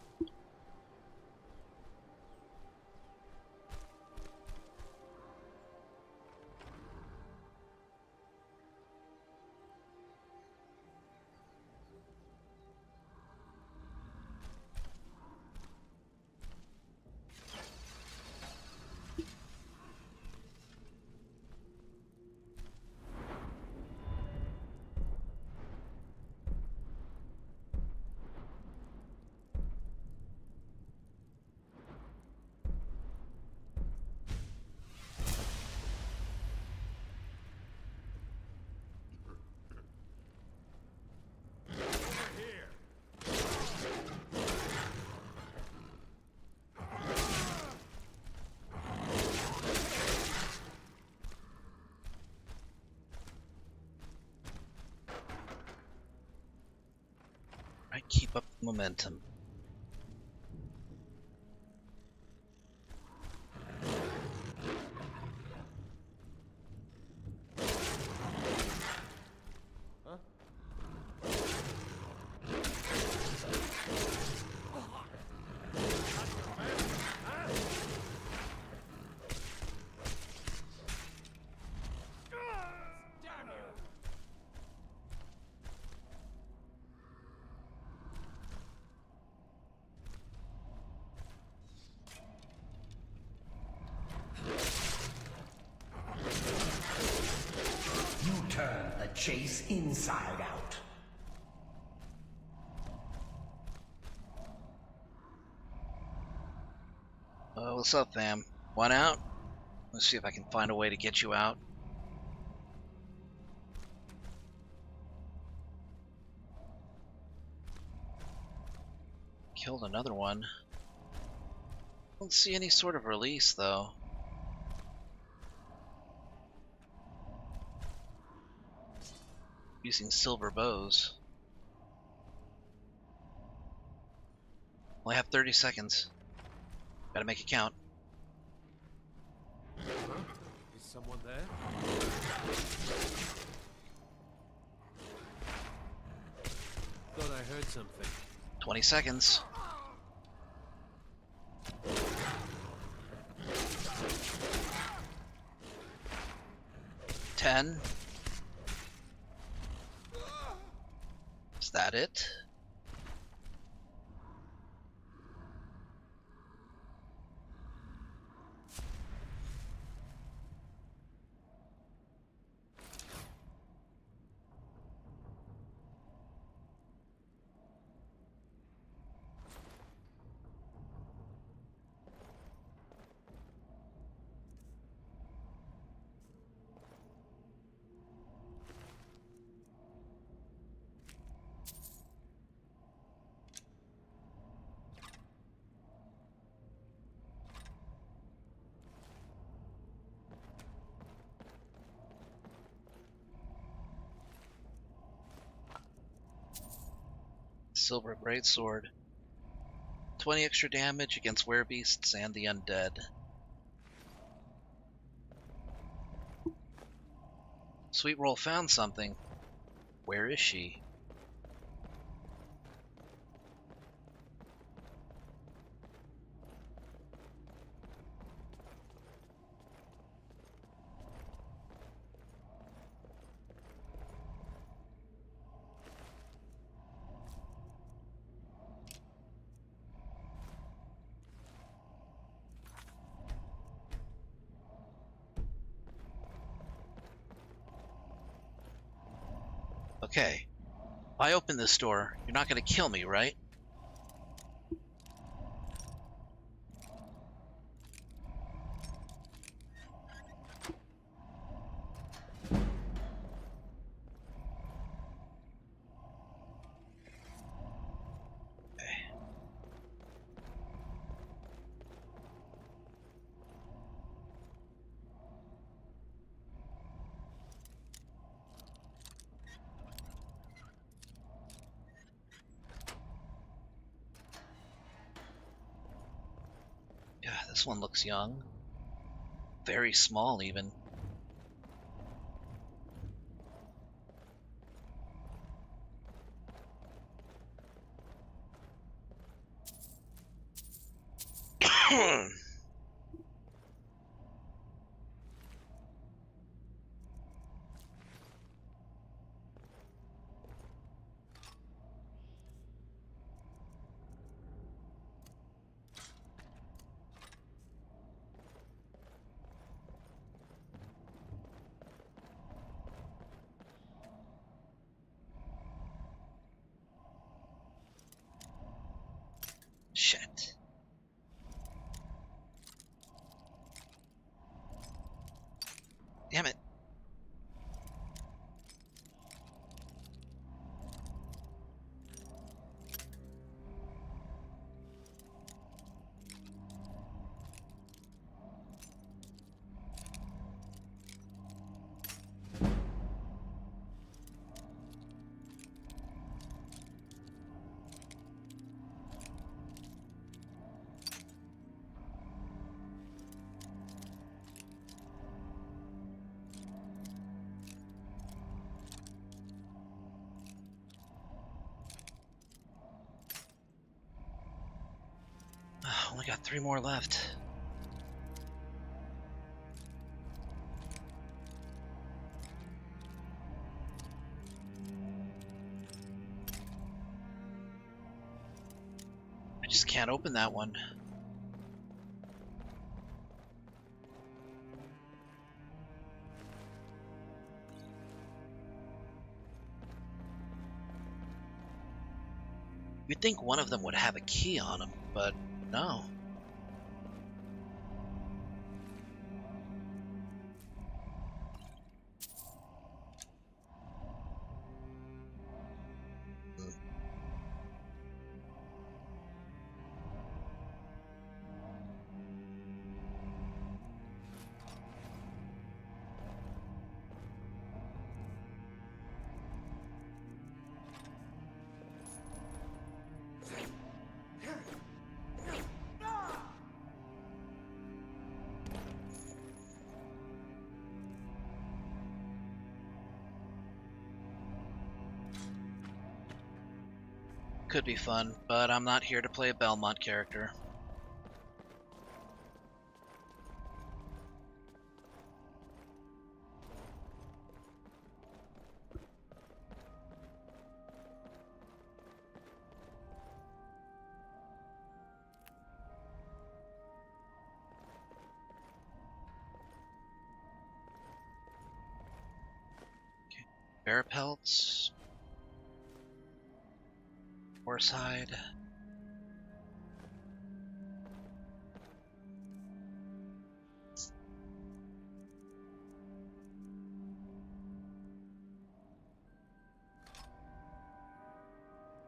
Right, keep up the momentum. chase inside out. What's up, fam? One out? Let's see if I can find a way to get you out. Killed another one. Don't see any sort of release, though. Using silver bows. Only have 30 seconds. Gotta make it count. Is someone there? Thought I heard something. 20 seconds. Ten. Is that it? Silver greatsword. 20 extra damage against werebeasts and the undead. Sweet Roll found something. Where is she? Okay. If I open this door, you're not gonna kill me, right? Yeah, this one looks young. Very small, even. Shit. Damn it. Only got 3 more left. I just can't open that one. You'd think one of them would have a key on him, but no. Could be fun, but I'm not here to play a Belmont character. Okay. Bear pelts. Horsehide.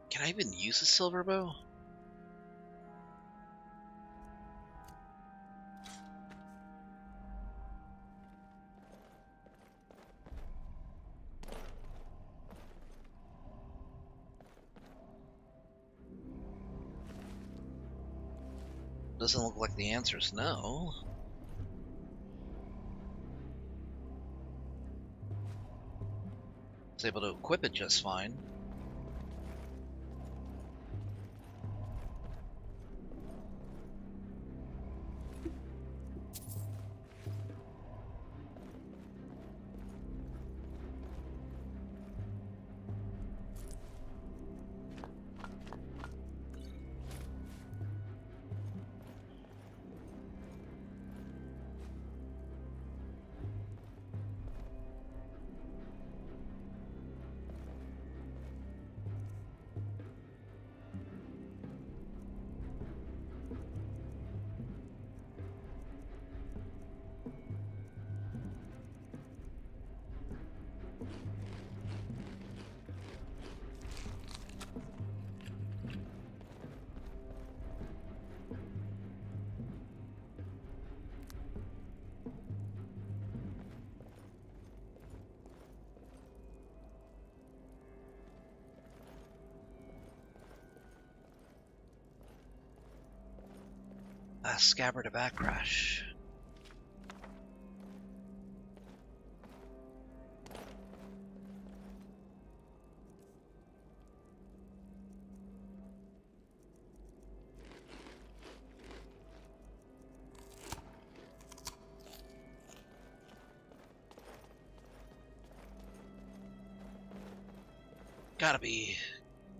Can I even use a silver bow? Doesn't look like the answer is no. I was able to equip it just fine. Scabbard of Backrash. Gotta be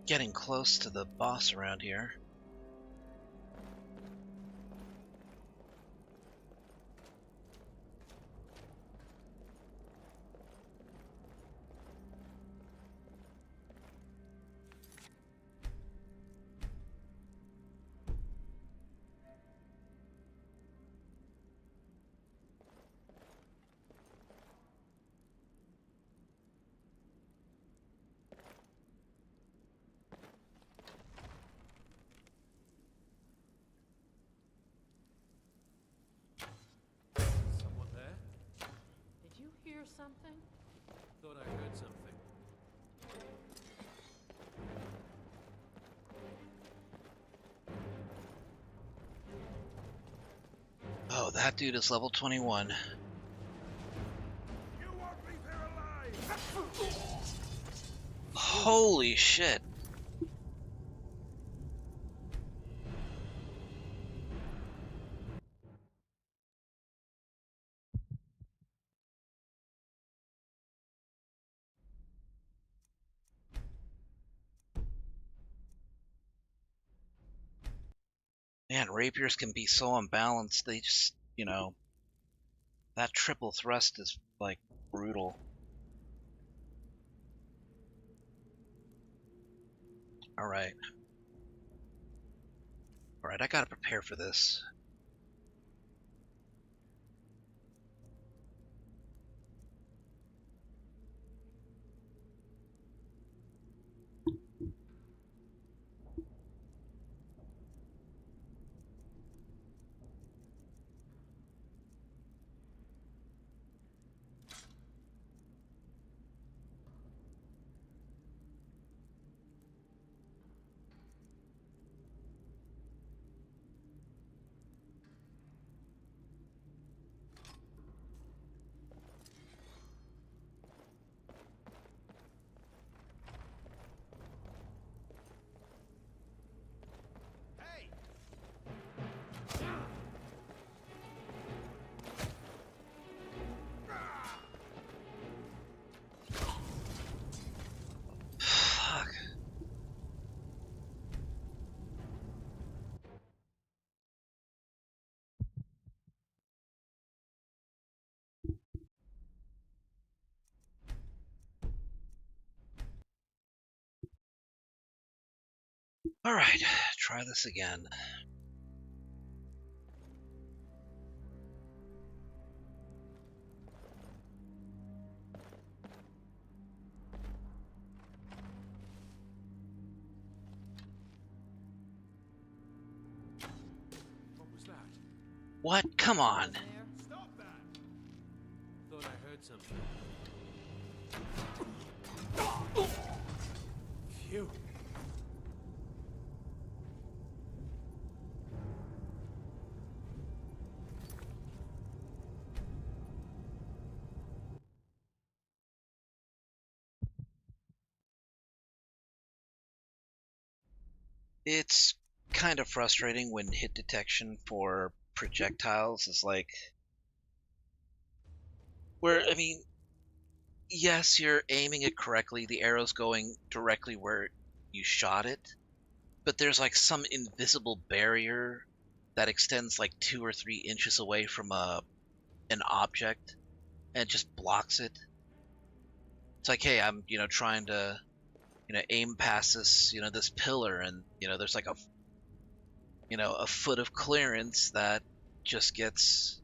getting close to the boss around here. Someone there? Did you hear something? Thought I heard something. Oh, that dude is level 21. Holy shit. Man, rapiers can be so unbalanced. They just, you know, that triple thrust is, like, brutal. Alright. Alright, I gotta prepare for this. Alright, try this again. What was that? What? Come on. Stop that! Thought I heard something. Phew. It's kind of frustrating when hit detection for projectiles is like... Where, I mean, yes, you're aiming it correctly, the arrow's going directly where you shot it, but there's like some invisible barrier that extends like 2 or 3 inches away from an object and just blocks it. It's like, hey, I'm, trying to, aim past this, this pillar, and, there's like a foot of clearance that just gets,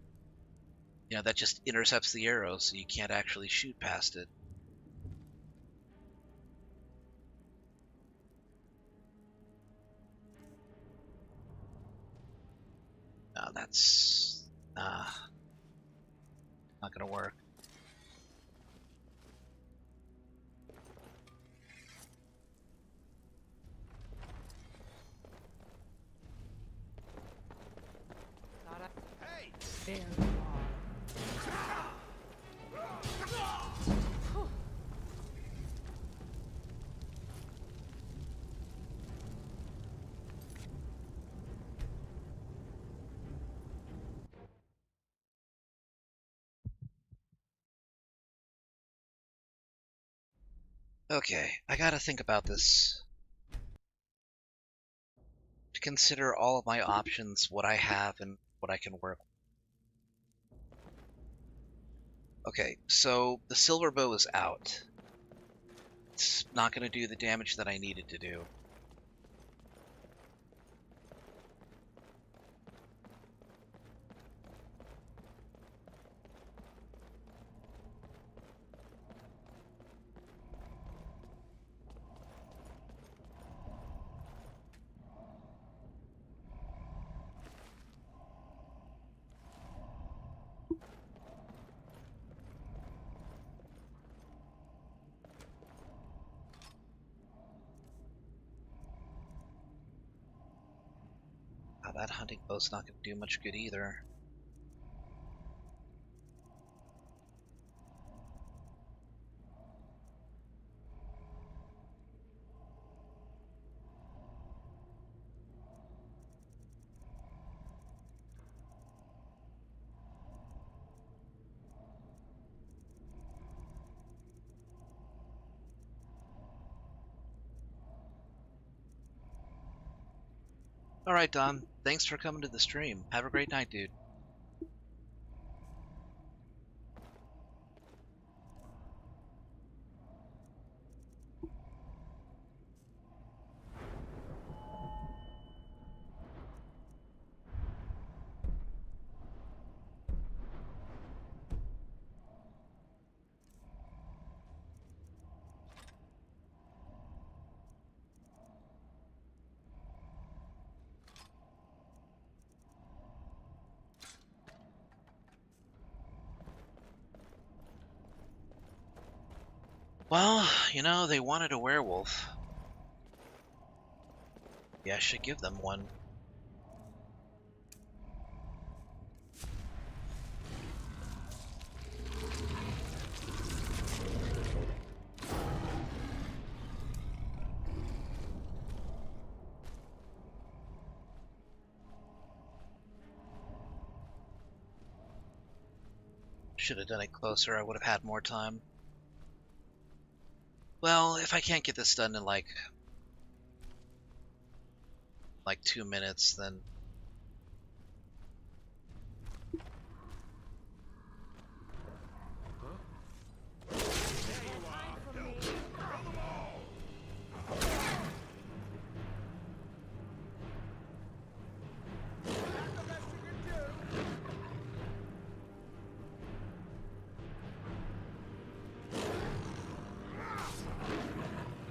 that just intercepts the arrow, so you can't actually shoot past it. No, that's not gonna work. Hey! There you Okay, I gotta think about this. To consider all of my options, what I have and what I can work with. Okay, so the silver bow is out. It's not gonna do the damage that I needed to do. That hunting bow's not going to do much good either. Alright, Dom. Thanks for coming to the stream. Have a great night, dude. Well, you know, they wanted a werewolf. Yeah, I should give them one. Should have done it closer, I would have had more time. Well, if I can't get this done in like 2 minutes, then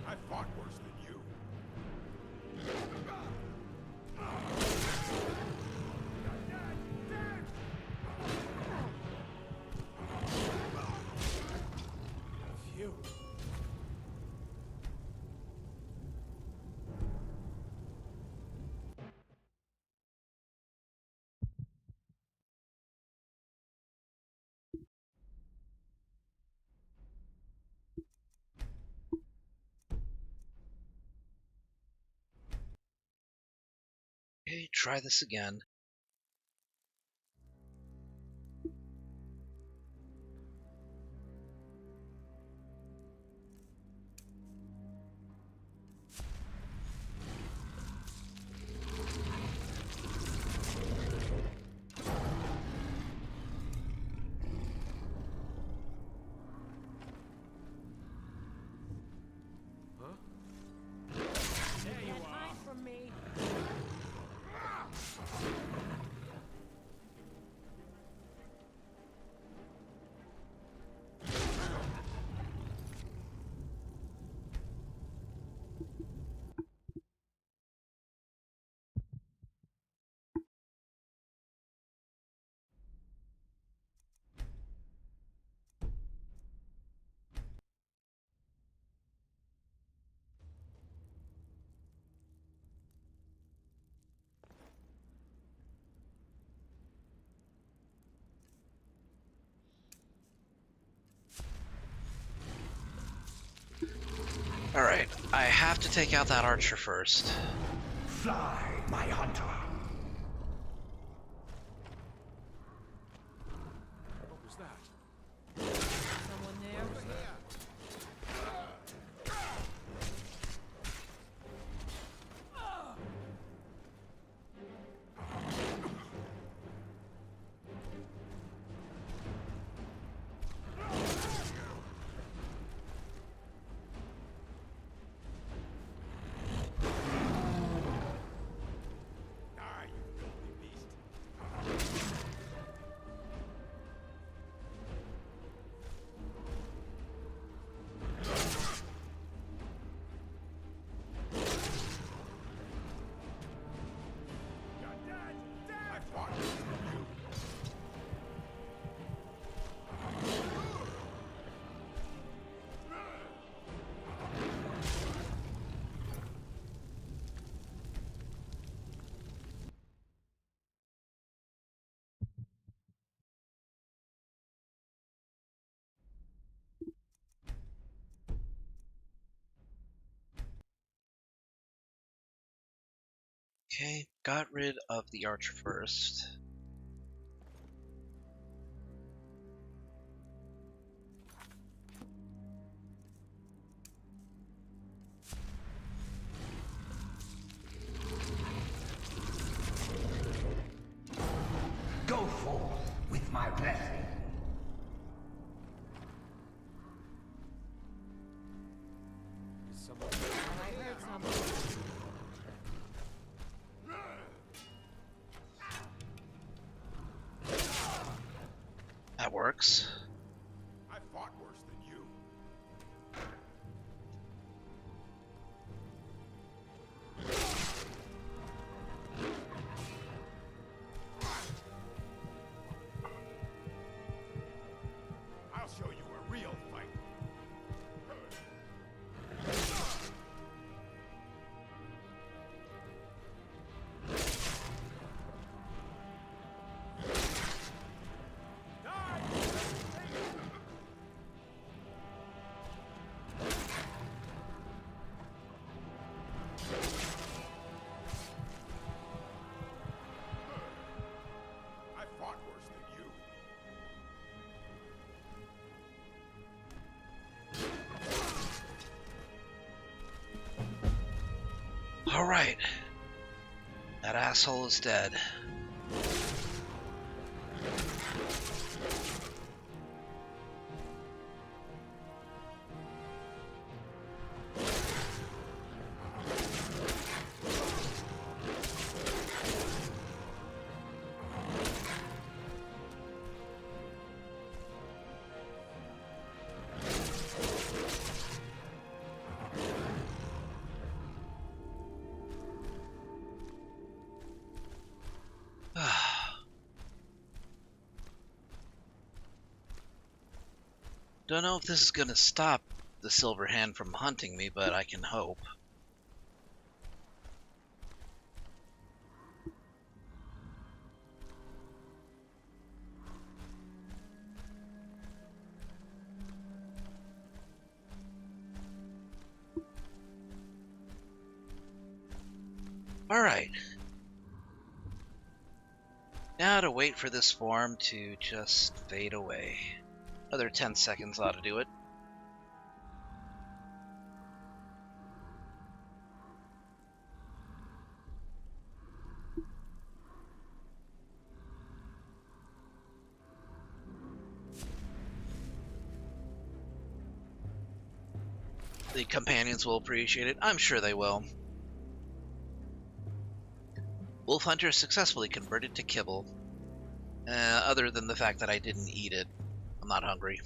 I fought worse than you. Phew. okay, try this again. Alright, I have to take out that archer first. Fly, my hunter. What was that? Someone there? Die, you filthy beast. I fought worse than you. Okay, got rid of the archer first. Go forth with my blessing. Is someone... I heard something. That works. I fought worse than you. I'll show you a real fight. Alright. That asshole is dead. Don't know if this is gonna stop the Silver Hand from hunting me, but I can hope. Alright. Now to wait for this form to just fade away. Another 10 seconds ought to do it. The companions will appreciate it. I'm sure they will. Wolf Hunter successfully converted to kibble. Other than the fact that I didn't eat it. I'm not hungry.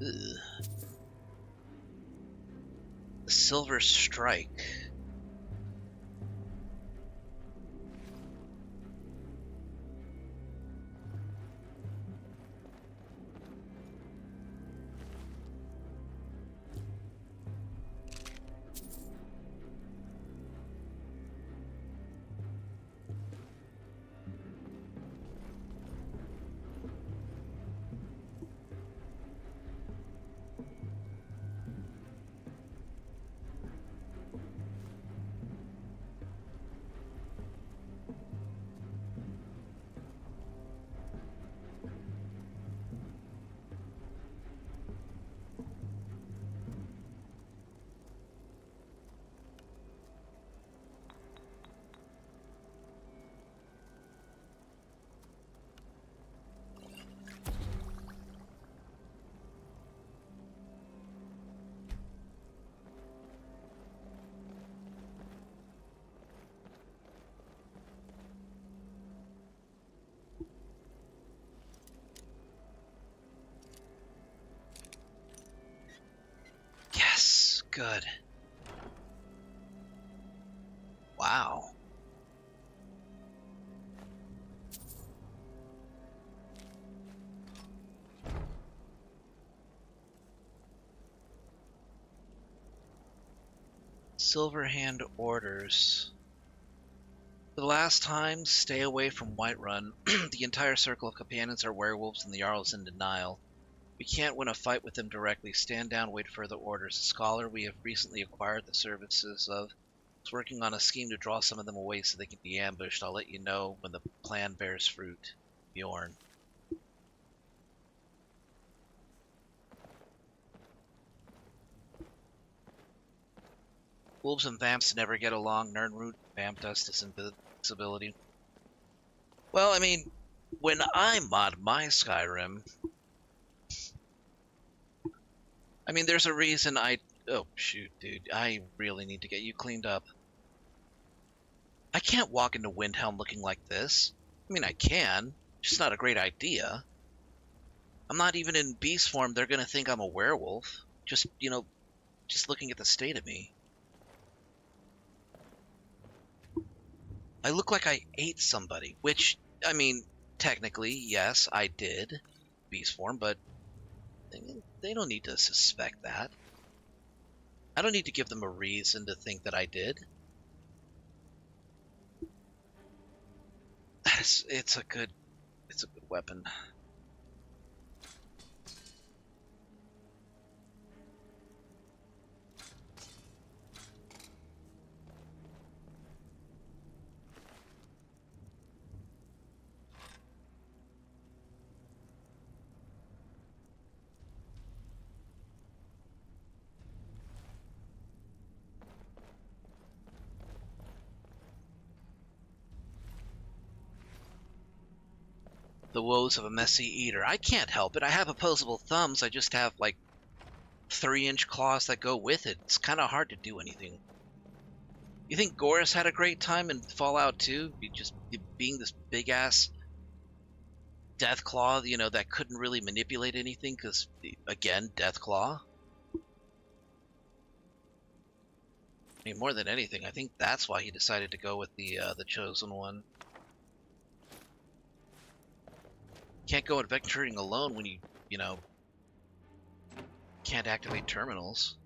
Ugh. The Silver Strike. Yes, good. Wow. Silverhand orders. For the last time, stay away from Whiterun. The entire circle of companions are werewolves and the Jarl is in denial. We can't win a fight with them directly. Stand down, wait for further orders. A scholar we have recently acquired the services of is working on a scheme to draw some of them away so they can be ambushed. I'll let you know when the plan bears fruit. Bjorn. Wolves and vamps never get along. Nernroot vamp dust is invisibility. Well, I mean, when I mod my Skyrim, I mean, there's a reason I... Oh, shoot, dude. I really need to get you cleaned up. I can't walk into Windhelm looking like this. I mean, I can. Just not a great idea. I'm not even in beast form. They're gonna think I'm a werewolf. Just, you know, just looking at the state of me. I look like I ate somebody, which, I mean, technically, yes, I did. Beast form, but they don't need to suspect that. I don't need to give them a reason to think that I did. It's a good weapon. The woes of a messy eater. I can't help it. I have opposable thumbs. I just have, like, 3-inch claws that go with it. It's kind of hard to do anything. You think Goris had a great time in Fallout 2? Just being this big-ass Deathclaw, you know, that couldn't really manipulate anything because, again, Deathclaw. I mean, more than anything, I think that's why he decided to go with the Chosen One. Can't go adventuring alone when you know, can't activate terminals.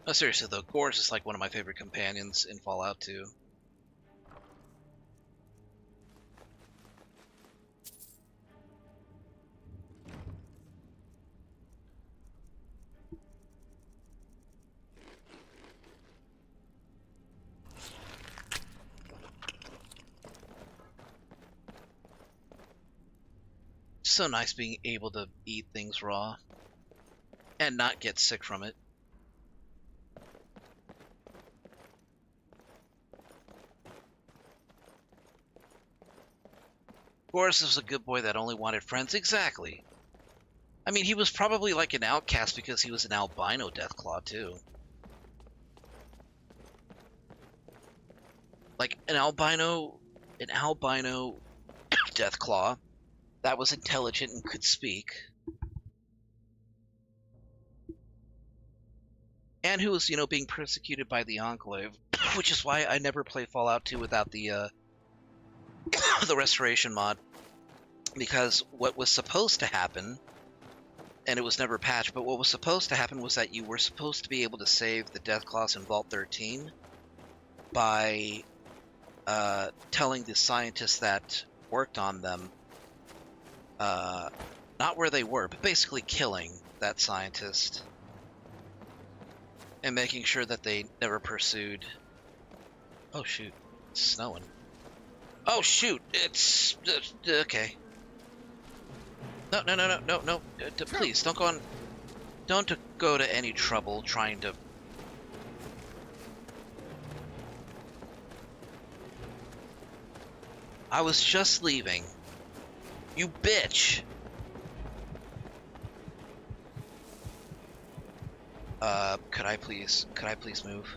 No, seriously though, Goris is like one of my favorite companions in Fallout 2. So nice being able to eat things raw and not get sick from it. Boris was a good boy that only wanted friends. Exactly. I mean, he was probably like an outcast because he was an albino Deathclaw too. Like an albino Deathclaw that was intelligent and could speak. And who was, you know, being persecuted by the Enclave, which is why I never play Fallout 2 without the the restoration mod, because what was supposed to happen, and it was never patched, but what was supposed to happen was that you were supposed to be able to save the Deathclaws in Vault 13 by telling the scientists that worked on them, not where they were, but basically killing that scientist and making sure that they never pursued. Oh shoot, it's snowing. Oh shoot, it's okay. No, please don't go to any trouble trying to. I was just leaving. You bitch. Could I please move?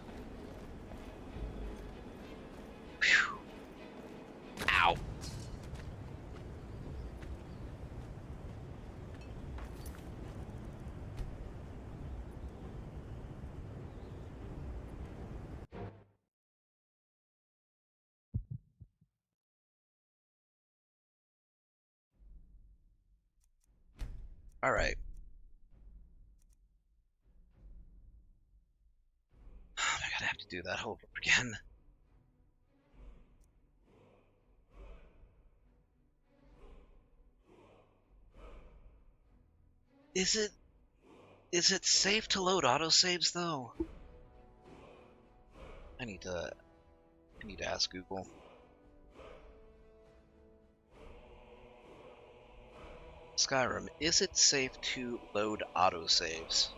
Phew. Ow. All right. I gotta have to do that over again. Is it safe to load autosaves though? I need to ask Google. Skyrim, is it safe to load autosaves?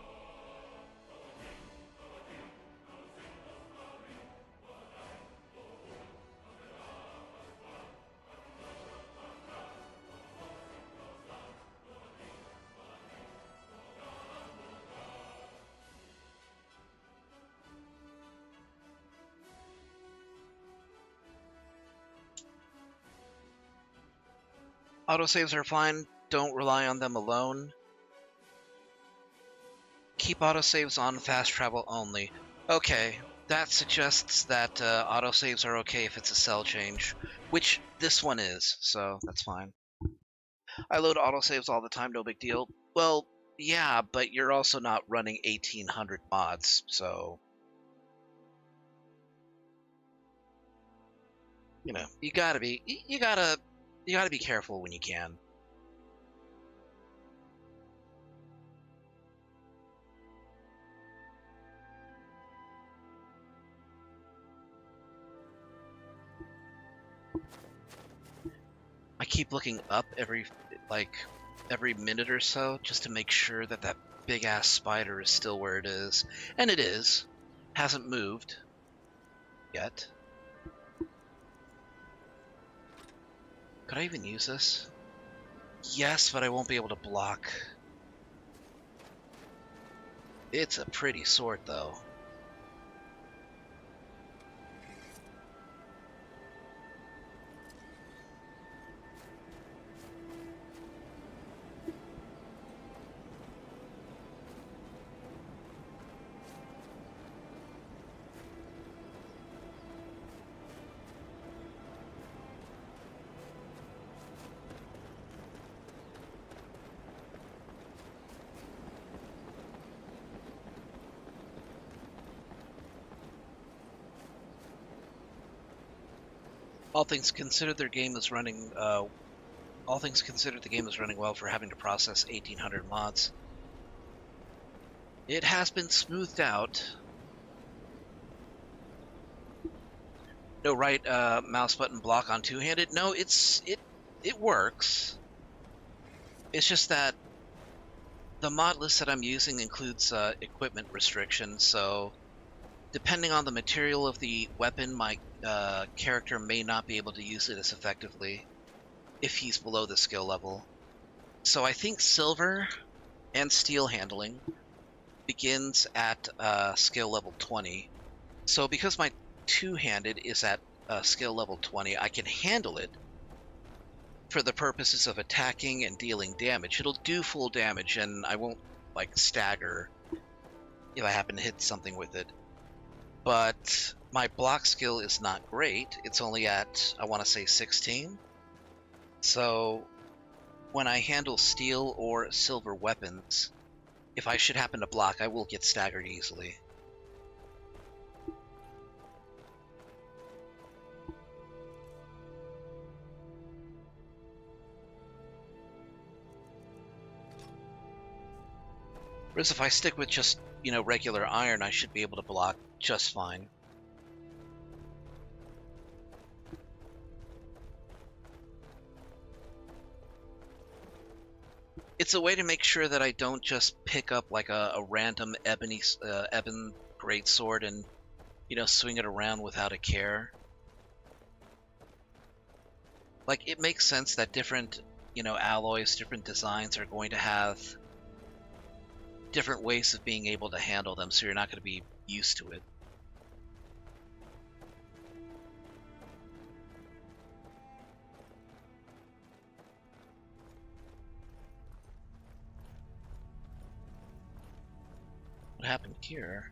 Autosaves are fine. Don't rely on them alone. Keep autosaves on fast travel only. Okay, that suggests that autosaves are okay if it's a cell change, which this one is, so that's fine. I load autosaves all the time, no big deal. Well, yeah, but you're also not running 1800 mods, so... You know, you gotta be careful when you can. I keep looking up every minute or so just to make sure that that big ass spider is still where it is, and it is. Hasn't moved yet. Could I even use this? Yes, but I won't be able to block. It's a pretty sword, though. All things considered, their game is running. All things considered, the game is running well for having to process 1,800 mods. It has been smoothed out. No right mouse button block on two-handed. No, it works. It's just that the mod list that I'm using includes equipment restrictions, so depending on the material of the weapon, my character may not be able to use it as effectively if he's below the skill level. So I think silver and steel handling begins at skill level 20. So because my two-handed is at skill level 20, I can handle it for the purposes of attacking and dealing damage. It'll do full damage, and I won't like stagger if I happen to hit something with it. But my block skill is not great. It's only at, I want to say, 16. So when I handle steel or silver weapons, if I should happen to block, I will get staggered easily. Whereas if I stick with just, regular iron, I should be able to block just fine. It's a way to make sure that I don't just pick up like a random ebon greatsword and, swing it around without a care. Like, it makes sense that different, alloys, different designs are going to have different ways of being able to handle them, so you're not going to be used to it. What happened here?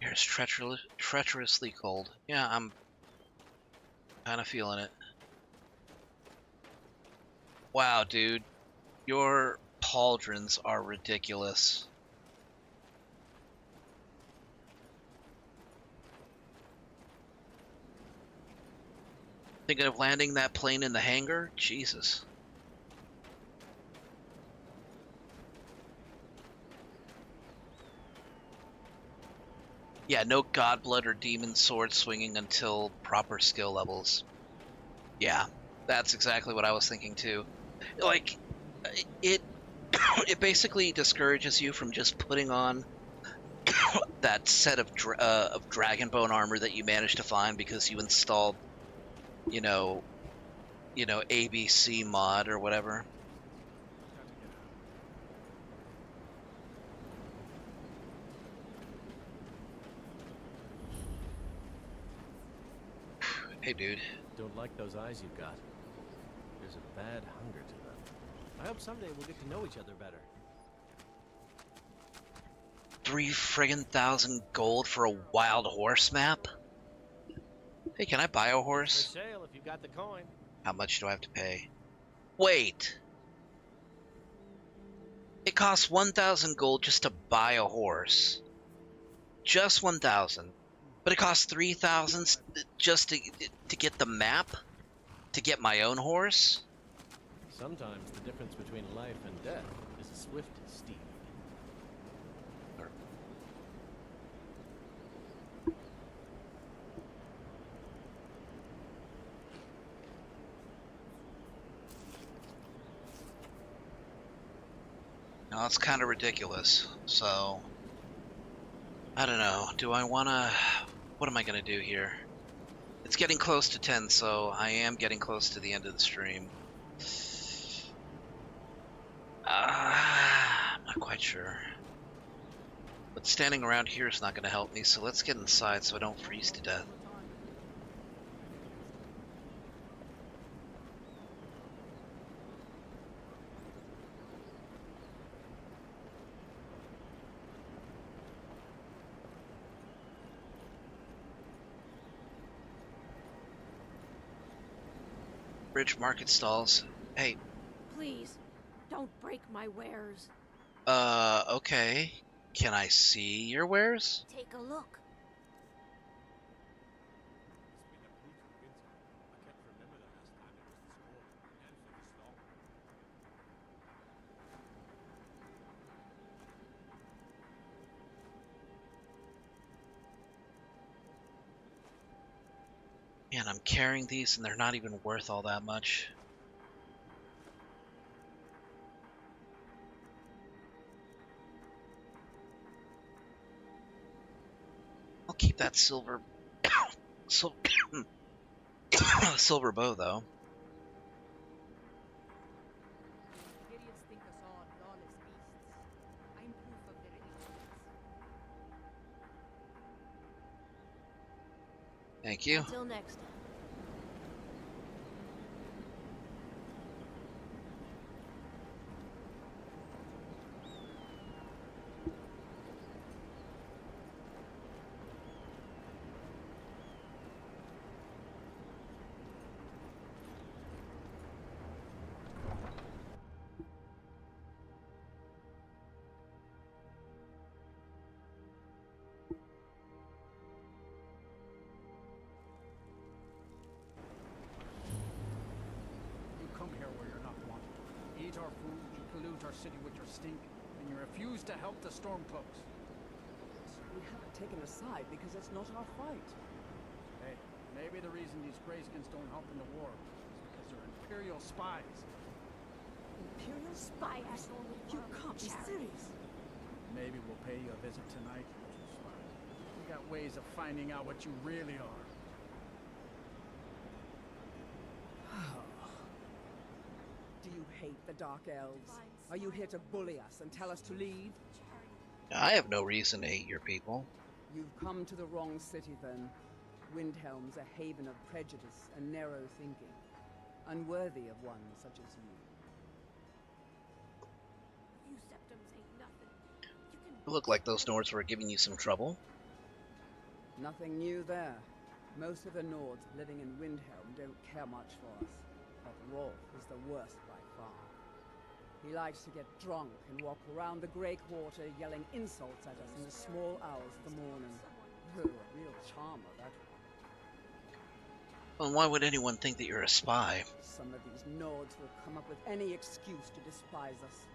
Here's treacherously cold. Yeah, I'm kind of feeling it. Wow, dude. Your pauldrons are ridiculous. Thinking of landing that plane in the hangar? Jesus. Yeah, no godblood or demon sword swinging until proper skill levels. Yeah, that's exactly what I was thinking too. Like, it basically discourages you from just putting on that set of dragonbone armor that you managed to find because you installed, ABC mod or whatever. Hey, dude. Don't like those eyes you've got. There's a bad hunger to them. I hope someday we'll get to know each other better. 3,000 gold for a wild horse map? Hey, can I buy a horse? For sale if you got the coin. How much do I have to pay? Wait! It costs 1,000 gold just to buy a horse. Just 1,000. But it costs 3,000 just to get the map? To get my own horse? Sometimes the difference between life and death is a swift steed. Now, it's kind of ridiculous, so... I don't know. Do I want to... What am I going to do here? It's getting close to 10, so I am getting close to the end of the stream. I'm not quite sure. But standing around here is not going to help me, so let's get inside so I don't freeze to death. Bridge market stalls. Hey. Please, don't break my wares. Okay. Can I see your wares? Take a look. Man, I'm carrying these and they're not even worth all that much. I'll keep that silver silver bow though. Idiots think us all lawless beasts. I'm proof of their ignorance. Thank you. Until next time. Our food, you pollute our city with your stink, and you refuse to help the Stormcloaks. We haven't taken a side because it's not our fight. Hey, maybe the reason these Greysons don't help in the war is because they're Imperial spies. Imperial spies? You can't be serious. Maybe we'll pay you a visit tonight. We got ways of finding out what you really are. Do you hate the Dark Elves? Are you here to bully us and tell us to leave? I have no reason to hate your people. You've come to the wrong city then. Windhelm's a haven of prejudice and narrow thinking, unworthy of one such as you. You septums ain't nothing. You look like those Nords were giving you some trouble. Nothing new there. Most of the Nords living in Windhelm don't care much for us. But Rolf is the worst by far. He likes to get drunk and walk around the Grey Quarter yelling insults at us in the small hours of the morning. Oh, a real charmer, that Well, why would anyone think that you're a spy? Some of these Nords will come up with any excuse to despise us.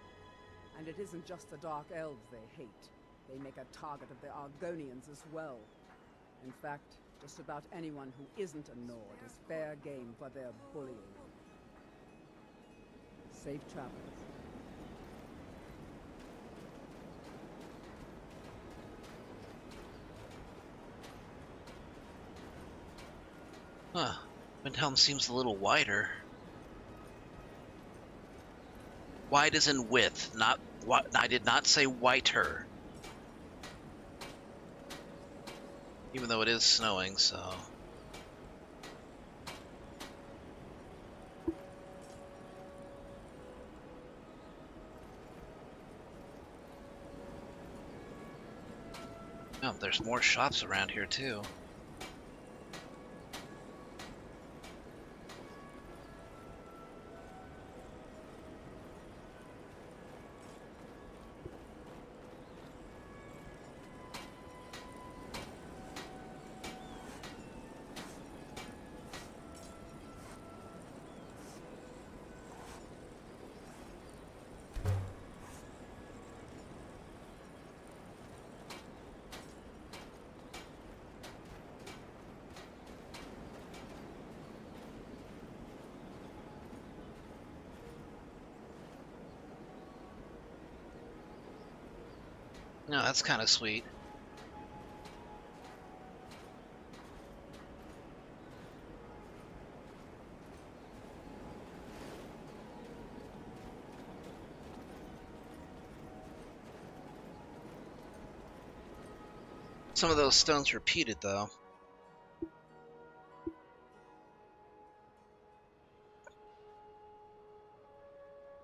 And it isn't just the Dark Elves they hate. They make a target of the Argonians as well. In fact, just about anyone who isn't a Nord is fair game for their bullying. Safe travels. Huh. Windhelm seems a little wider. Wide as in width, not I did not say whiter. Even though it is snowing, so... Oh, there's more shops around here too. No, that's kind of sweet. Some of those stones repeated, though.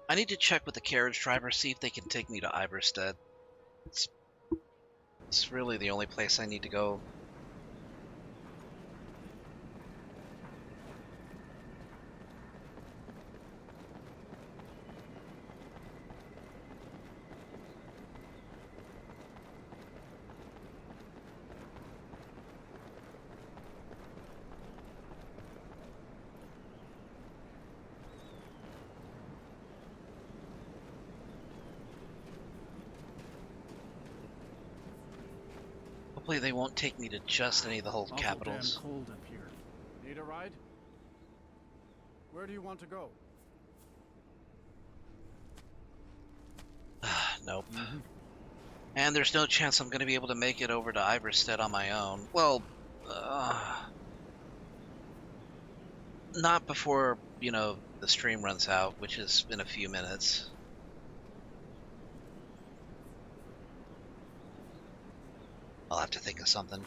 I need to check with the carriage driver, see if they can take me to Iverstead. It's really the only place I need to go. Hopefully they won't take me to just any of the whole capitals. Awful damn cold up here. Need a ride? Where do you want to go? Nope. And there's no chance I'm going to be able to make it over to Iverstead on my own. Well, not before, you know, the stream runs out, which is in a few minutes. I'll have to think of something.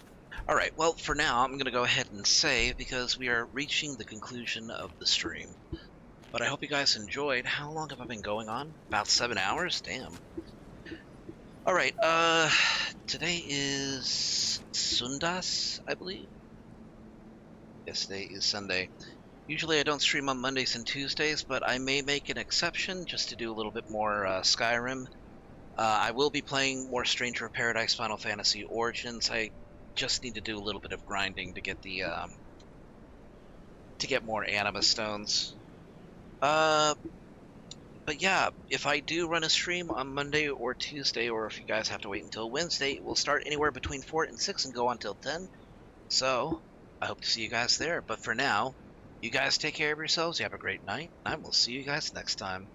Alright, well, for now, I'm going to go ahead and save because we are reaching the conclusion of the stream. But I hope you guys enjoyed. How long have I been going on? About 7 hours? Damn. Alright, today is Sundas, I believe? Yes, today is Sunday. Usually I don't stream on Mondays and Tuesdays, but I may make an exception just to do a little bit more Skyrim. I will be playing more Stranger of Paradise Final Fantasy Origins. I just need to do a little bit of grinding to get the to get more anima stones. But yeah, if I do run a stream on Monday or Tuesday, or if you guys have to wait until Wednesday, we'll start anywhere between 4 and 6 and go on till 10. So I hope to see you guys there. But for now, you guys take care of yourselves. You have a great night. I will see you guys next time.